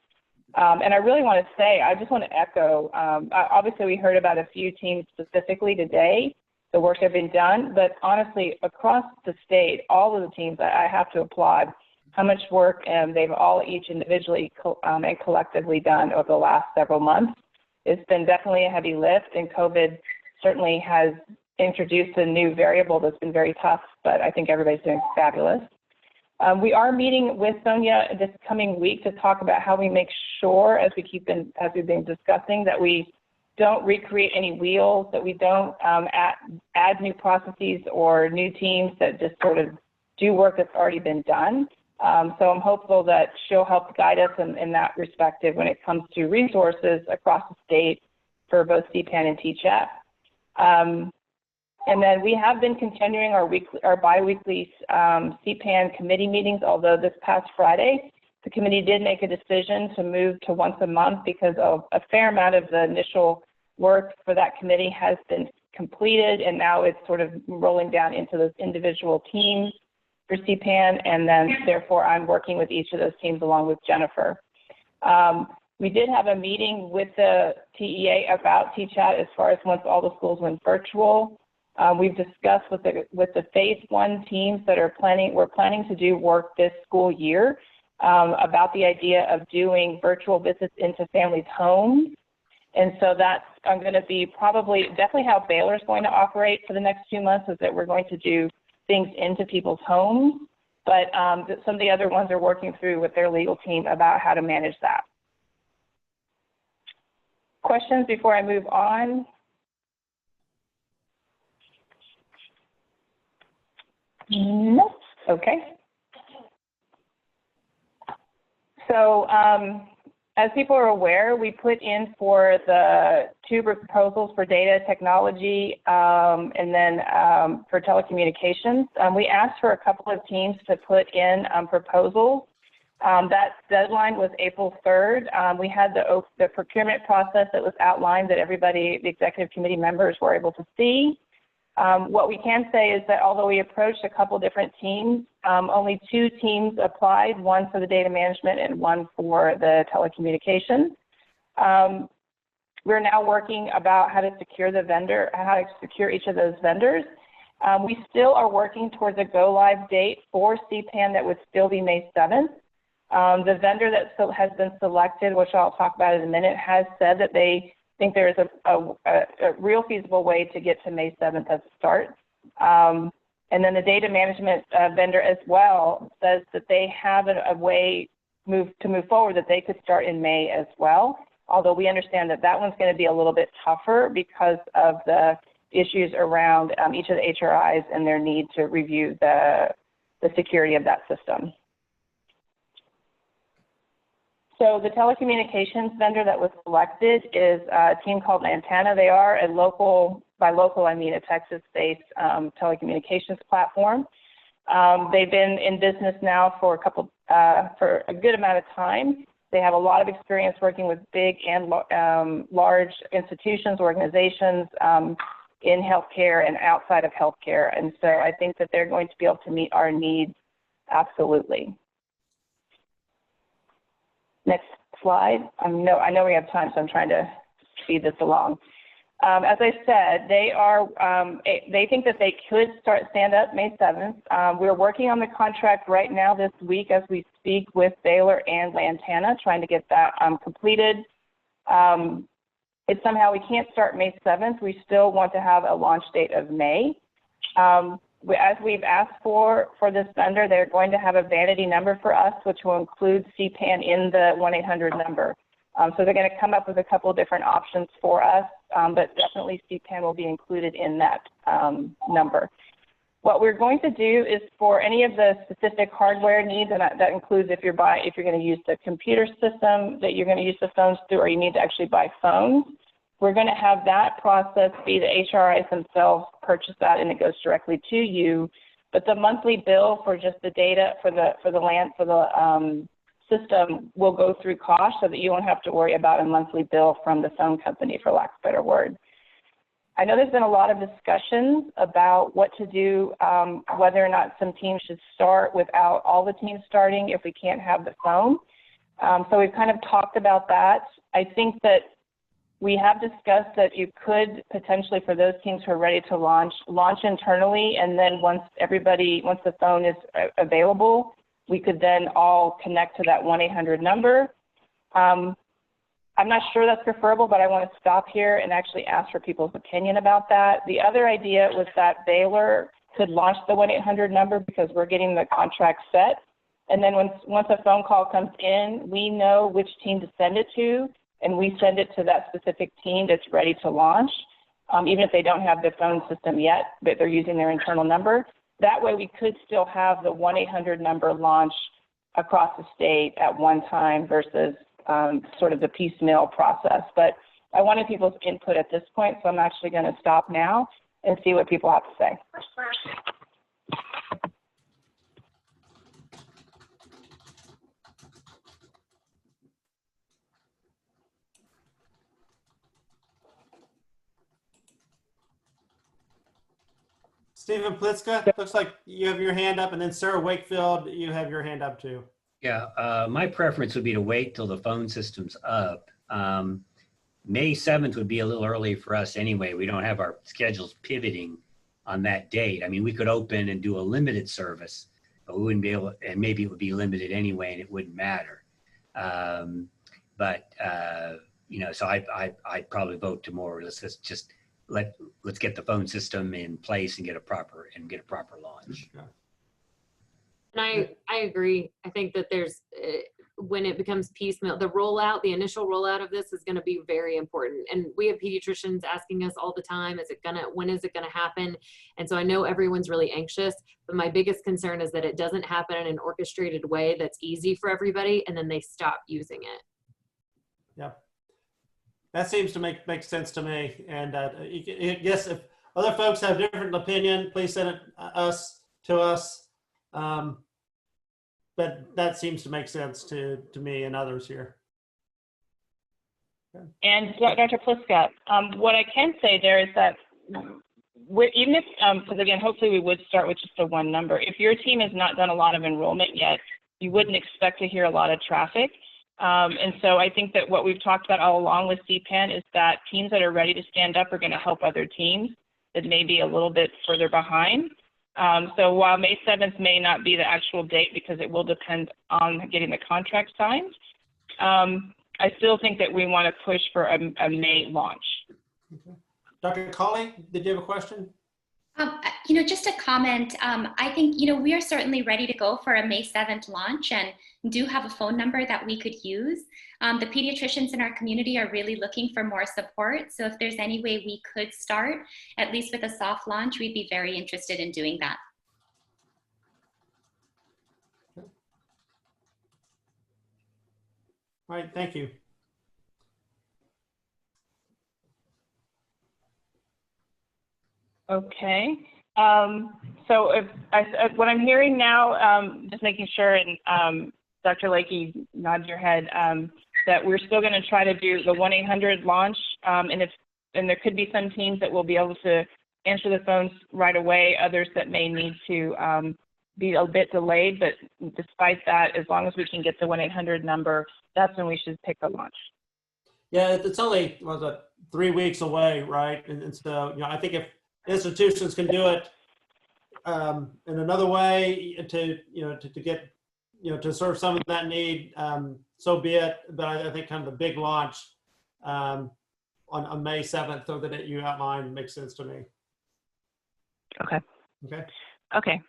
And I really want to say, I just want to echo, obviously we heard about a few teams specifically today, the work that have been done, but honestly, across the state, all of the teams, I have to applaud how much work they've all each individually and collectively done over the last several months. It's been definitely a heavy lift, and COVID certainly has introduced a new variable that's been very tough, but I think everybody's doing fabulous. We are meeting with Sonia this coming week to talk about how we make sure, as we've been discussing, that we don't recreate any wheels, that we don't add new processes or new teams that just sort of do work that's already been done. So I'm hopeful that she'll help guide us in that respective when it comes to resources across the state for both CPAN and TChat. And then we have been continuing our bi-weekly CPAN committee meetings, although this past Friday, the committee did make a decision to move to once a month because of a fair amount of the initial work for that committee has been completed, and now it's sort of rolling down into those individual teams for CPAN, and then therefore I'm working with each of those teams along with Jennifer. We did have a meeting with the TEA about TChat as far as once all the schools went virtual. We've discussed with the phase 1 teams that we're planning to do work this school year about the idea of doing virtual visits into families' homes. And so that's going to be definitely how Baylor's going to operate for the next 2 months, is that we're going to do things into people's homes. But some of the other ones are working through with their legal team about how to manage that. Questions before I move on? Nope. Okay. So as people are aware, we put in for the 2 proposals for data technology and then for telecommunications. We asked for a couple of teams to put in proposals. That deadline was April 3rd. We had the procurement process that was outlined that everybody, the executive committee members, were able to see. What we can say is that although we approached a couple different teams, only 2 teams applied, one for the data management and one for the telecommunications. We're now working about how to secure the vendor, how to secure each of those vendors. We still are working towards a go live date for CPAN that would still be May 7th. The vendor that has been selected, which I'll talk about in a minute, has said that they think there is a real feasible way to get to May 7th as a start. And then the data management vendor as well says that they have a way to move forward that they could start in May as well. Although we understand that that one's going to be a little bit tougher because of the issues around each of the HRIs and their need to review the security of that system. So the telecommunications vendor that was selected is a team called Lantana. They are a local, by local I mean a Texas-based telecommunications platform. They've been in business now for a good amount of time. They have a lot of experience working with big and large institutions, organizations in healthcare and outside of healthcare. And so I think that they're going to be able to meet our needs absolutely. Next slide. I know we have time, so I'm trying to speed this along. As I said, they think that they could stand up May 7th. We're working on the contract right now this week as we speak with Baylor and Lantana, trying to get that completed. If somehow we can't start May 7th, we still want to have a launch date of May. As we've asked for this vendor, they're going to have a vanity number for us, which will include CPAN in the 1-800 number. So they're going to come up with a couple of different options for us, but definitely CPAN will be included in that number. What we're going to do is for any of the specific hardware needs, and that includes if you're going to use the computer system that you're going to use the phones through, or you need to actually buy phones, we're going to have that process be the HRIs themselves purchase that, and it goes directly to you. But the monthly bill for just the data for the system will go through Kosh, so that you won't have to worry about a monthly bill from the phone company, for lack of a better word. I know there's been a lot of discussions about what to do, whether or not some teams should start without all the teams starting if we can't have the phone. So we've kind of talked about that. I think that we have discussed that you could potentially, for those teams who are ready to launch internally, and then once the phone is available, we could then all connect to that 1-800 number. I'm not sure that's preferable, but I want to stop here and actually ask for people's opinion about that. The other idea was that Baylor could launch the 1-800 number because we're getting the contract set. And then once a phone call comes in, we know which team to send it to, and we send it to that specific team that's ready to launch, even if they don't have the phone system yet, but they're using their internal number. That way we could still have the 1-800 number launch across the state at one time versus sort of the piecemeal process. But I wanted people's input at this point, so I'm actually going to stop now and see what people have to say. Stephen Plitzka, looks like you have your hand up, and then Sarah Wakefield, you have your hand up too. Yeah, my preference would be to wait till the phone system's up. May 7th would be a little early for us anyway. We don't have our schedules pivoting on that date. I mean, we could open and do a limited service, but we wouldn't be able, and maybe it would be limited anyway, and it wouldn't matter. You know, so I'd probably vote to more. Let's get the phone system in place and get a proper launch. And I agree. I think that when it becomes piecemeal, the initial rollout of this is going to be very important. And we have pediatricians asking us all the time, when is it going to happen? And so I know everyone's really anxious, but my biggest concern is that it doesn't happen in an orchestrated way that's easy for everybody, and then they stop using it. Yeah, that seems to make sense to me. And I guess if other folks have different opinion, please send it to us. But that seems to make sense to me and others here. Okay. And Dr. Pliskett, what I can say there is that even if, because again, hopefully we would start with just a one number. If your team has not done a lot of enrollment yet, you wouldn't expect to hear a lot of traffic. And so I think that what we've talked about all along with CPAN is that teams that are ready to stand up are going to help other teams that may be a little bit further behind. So while May 7th may not be the actual date because it will depend on getting the contract signed, I still think that we want to push for a May launch. Okay. Dr. Colley, did you have a question? Just a comment. I think, we are certainly ready to go for a May 7th launch and do have a phone number that we could use. The pediatricians in our community are really looking for more support. So if there's any way we could start, at least with a soft launch, we'd be very interested in doing that. All right, thank you. Okay. So what I'm hearing now, just making sure, and Dr. Lakey, nod your head, that we're still going to try to do the 1-800 launch, and there could be some teams that will be able to answer the phones right away, others that may need to be a bit delayed, but despite that, as long as we can get the 1-800 number, that's when we should pick a launch. Yeah, it's only 3 weeks away, right? And so, I think if institutions can do it in another way to get, to serve some of that need, so be it. But I think kind of the big launch on May 7th, so that you outlined, makes sense to me. Okay. Okay. Okay.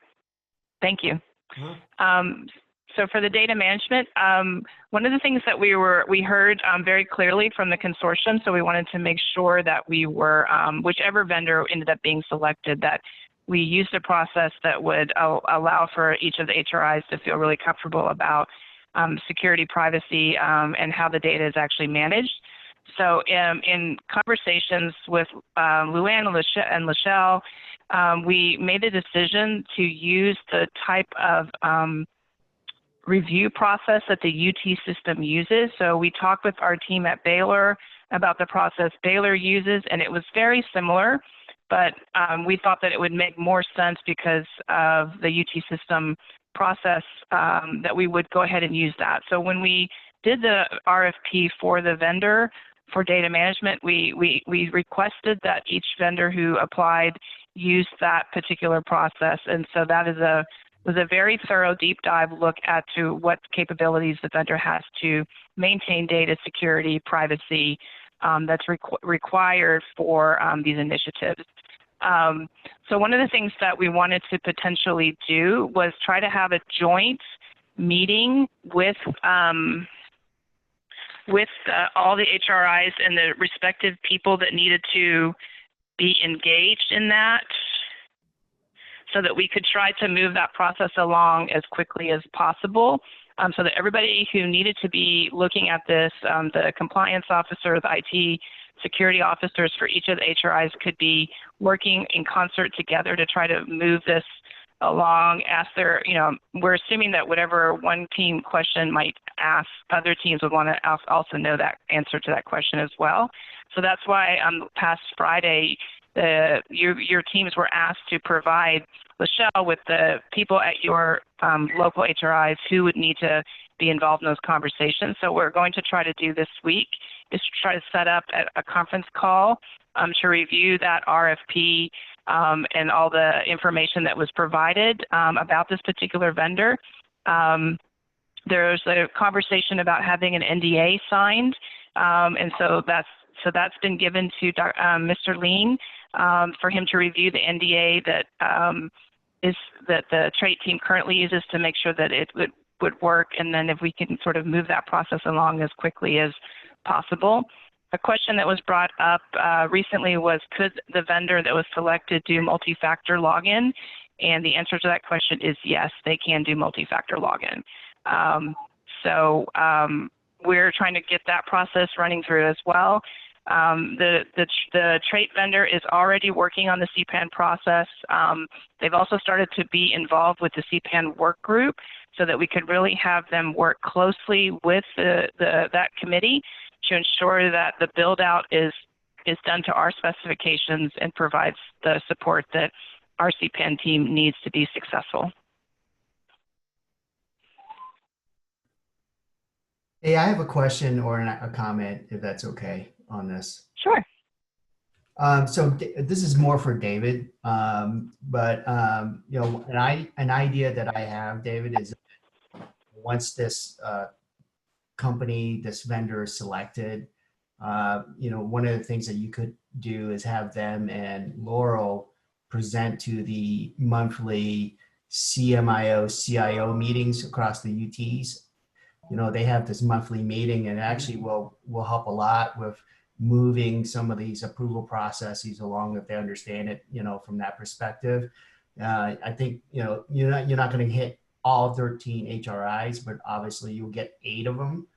Thank you. Uh-huh. So for the data management, one of the things that we heard very clearly from the consortium, so we wanted to make sure that we were, whichever vendor ended up being selected, that we used a process that would allow for each of the HRIs to feel really comfortable about security, privacy, and how the data is actually managed. So in conversations with Luann and Lachelle, we made a decision to use the type of review process that the UT system uses. So we talked with our team at Baylor about the process Baylor uses, and it was very similar, but we thought that it would make more sense because of the UT system process that we would go ahead and use that. So when we did the RFP for the vendor for data management, we requested that each vendor who applied use that particular process. And so that was a very thorough deep dive look at to what capabilities the vendor has to maintain data security, privacy that's required for these initiatives. So one of the things that we wanted to potentially do was try to have a joint meeting with all the HRIs and the respective people that needed to be engaged in that, so that we could try to move that process along as quickly as possible, so that everybody who needed to be looking at this, the compliance officer, the IT security officers for each of the HRIs could be working in concert together to try to move this along. We're assuming that whatever one team question might ask, other teams would want to also know that answer to that question as well. So that's why past Friday, your teams were asked to provide Lachelle with the people at your local HRIs who would need to be involved in those conversations. So we're going to try to do this week is to try to set up a conference call to review that RFP and all the information that was provided about this particular vendor. There's a conversation about having an NDA signed, and so that's been given to Mr. Lean for him to review the NDA that the trait team currently uses to make sure that it would would work, and then if we can sort of move that process along as quickly as possible. A question that was brought up recently was, could the vendor that was selected do multi-factor login? And the answer to that question is yes, they can do multi-factor login. We're trying to get that process running through as well. The trait vendor is already working on the CPAN process. They've also started to be involved with the CPAN work group so that we could really have them work closely with that committee to ensure that the build out is done to our specifications and provides the support that our CPAN team needs to be successful. Hey, I have a question or a comment, if that's okay, on this. Sure. This is more for David, but you know, an idea that I have, David, is once this company, this vendor is selected, you know, one of the things that you could do is have them and Laurel present to the monthly CMIO, CIO meetings across the UTs. You know, they have this monthly meeting, and it actually will help a lot with moving some of these approval processes along if they understand it, you know, from that perspective. I think, you know, you're not going to hit all 13 HRIs, but obviously you'll get 8 of them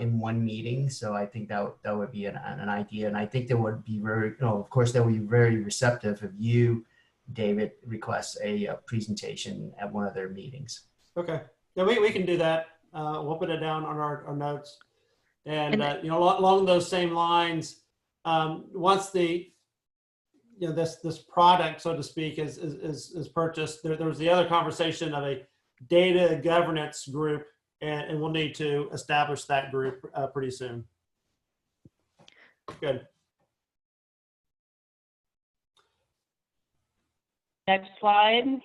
in one meeting. So I think that would be an idea. And I think there would be very, you know, of course, that would be very receptive if you, David, request a presentation at one of their meetings. Okay. Yeah, we can do that. We'll put it down on our notes. And you know, along those same lines, once the, you know, this product, so to speak, is purchased, there was the other conversation of a data governance group, and we'll need to establish that group pretty soon. Good. Next slide.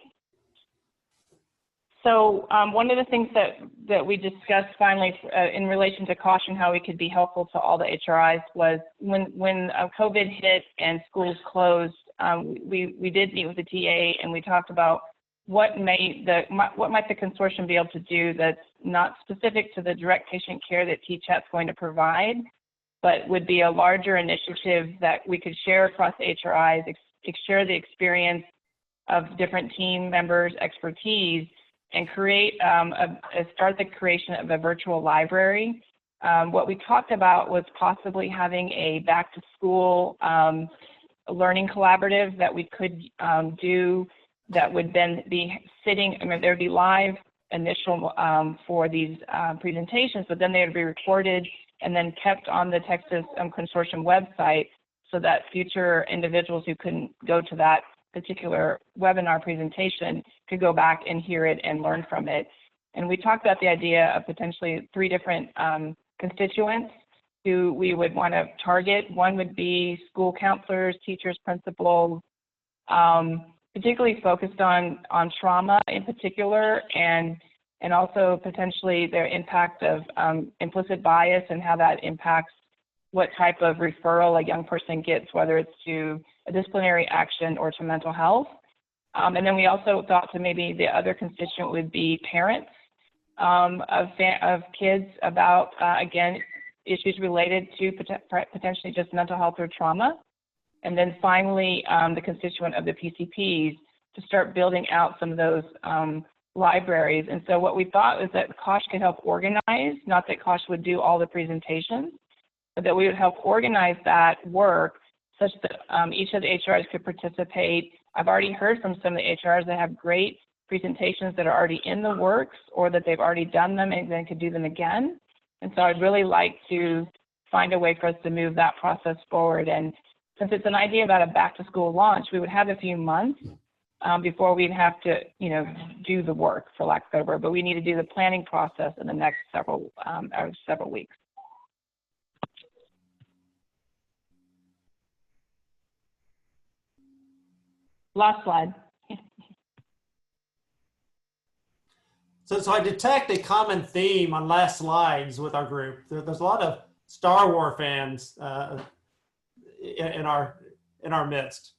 So one of the things that we discussed finally in relation to caution, how we could be helpful to all the HRIs, was when COVID hit and schools closed, we did meet with the TA, and we talked about what might the consortium be able to do that's not specific to the direct patient care that TChat's going to provide, but would be a larger initiative that we could share across HRIs, share the experience of different team members' expertise, and create start the creation of a virtual library. What we talked about was possibly having a back to school learning collaborative that we could do, that would then be sitting, I mean, there would be live initial for these presentations, but then they would be recorded and then kept on the Texas Consortium website so that future individuals who couldn't go to that particular webinar presentation could go back and hear it and learn from it. And we talked about the idea of potentially 3 different constituents who we would want to target. One would be school counselors, teachers, principals, particularly focused on trauma in particular, and also potentially their impact of implicit bias and how that impacts what type of referral a young person gets, whether it's to a disciplinary action or to mental health. And then we also thought to maybe the other constituent would be parents of kids about, again, issues related to potentially just mental health or trauma. And then finally, the constituent of the PCPs to start building out some of those libraries. And so what we thought was that COSH could help organize, not that COSH would do all the presentations, but that we would help organize that work such that each of the HRs could participate. I've already heard from some of the HRs that have great presentations that are already in the works, or that they've already done them and then could do them again. And so I'd really like to find a way for us to move that process forward. And since it's an idea about a back to school launch, we would have a few months before we'd have to, you know, do the work, for lack of a better word, but we need to do the planning process in the next several weeks. Last slide. So I detect a common theme on last slides with our group. There's a lot of Star Wars fans in our midst.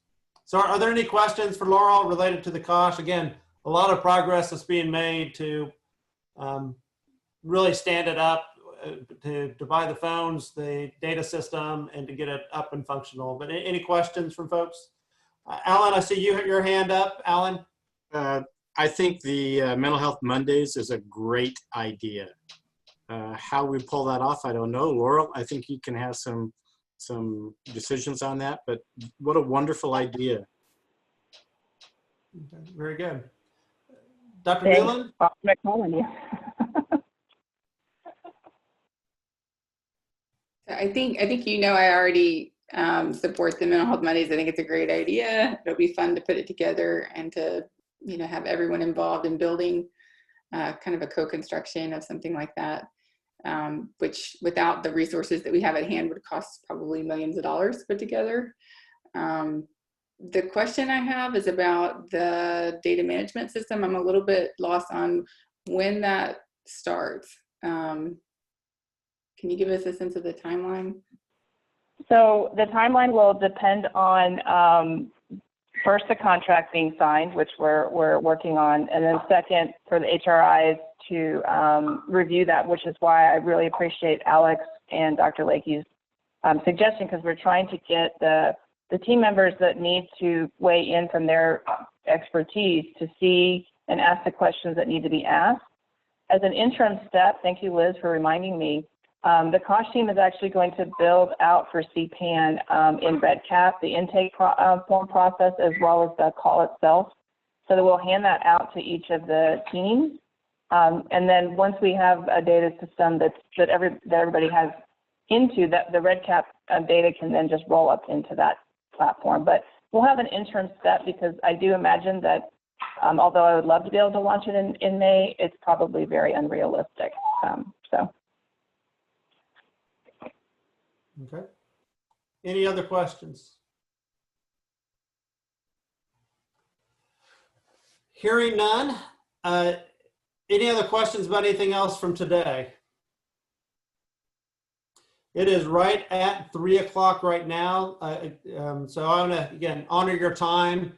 So are there any questions for Laurel related to the COSH? Again, a lot of progress is being made to really stand it up to buy the phones, the data system, and to get it up and functional. But any questions from folks? Alan, I see your hand up. Alan? I think the Mental Health Mondays is a great idea. How we pull that off, I don't know. Laurel, I think you can have some decisions on that, but what a wonderful idea. Okay, very good. Dr. Newland? I think I already support the Mental Health Mondays. I think it's a great idea. It'll be fun to put it together and to have everyone involved in building kind of a co-construction of something like that, which without the resources that we have at hand would cost probably millions of dollars to put together. The question I have is about the data management system. I'm a little bit lost on when that starts. Can you give us a sense of the timeline? So the timeline will depend on first the contract being signed, which we're working on, and then second for the HRIs to review that, which is why I really appreciate Alex and Dr. Lakey's suggestion, because we're trying to get the team members that need to weigh in from their expertise to see and ask the questions that need to be asked. As an interim step, thank you, Liz, for reminding me, the cost team is actually going to build out for CPAN in REDCap, the intake form process, as well as the call itself. So that we'll hand that out to each of the teams. And then once we have a data system that everybody has into that, the REDCap data can then just roll up into that platform. But we'll have an interim step because I do imagine that although I would love to be able to launch it in May, it's probably very unrealistic. Okay. Any other questions? Hearing none. Any other questions about anything else from today? It is right at 3 o'clock right now. So I want to, again, honor your time,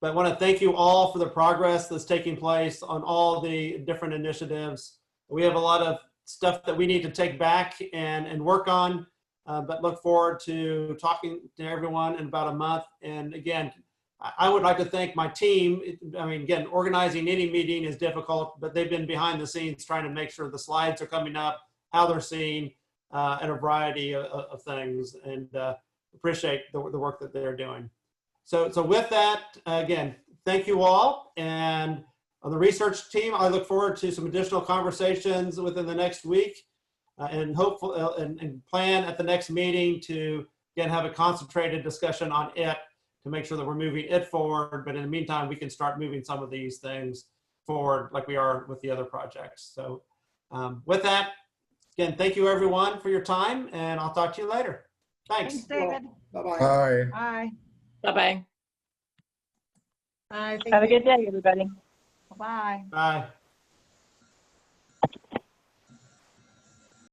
but I want to thank you all for the progress that's taking place on all the different initiatives. We have a lot of stuff that we need to take back and work on. But look forward to talking to everyone in about a month. And again, I would like to thank my team. I mean, again, organizing any meeting is difficult, but they've been behind the scenes trying to make sure the slides are coming up, how they're seen, and a variety of things. And appreciate the work that they're doing. So with that, again, thank you all. And on the research team, I look forward to some additional conversations within the next week. And hopeful and plan at the next meeting to again have a concentrated discussion on it to make sure that we're moving it forward. But in the meantime, we can start moving some of these things forward like we are with the other projects. So with that, again, thank you everyone for your time, and I'll talk to you later. Thanks. Thanks, David. Bye-bye. Bye. Bye. Bye-bye. I think Have a good day, everybody. Bye. Bye.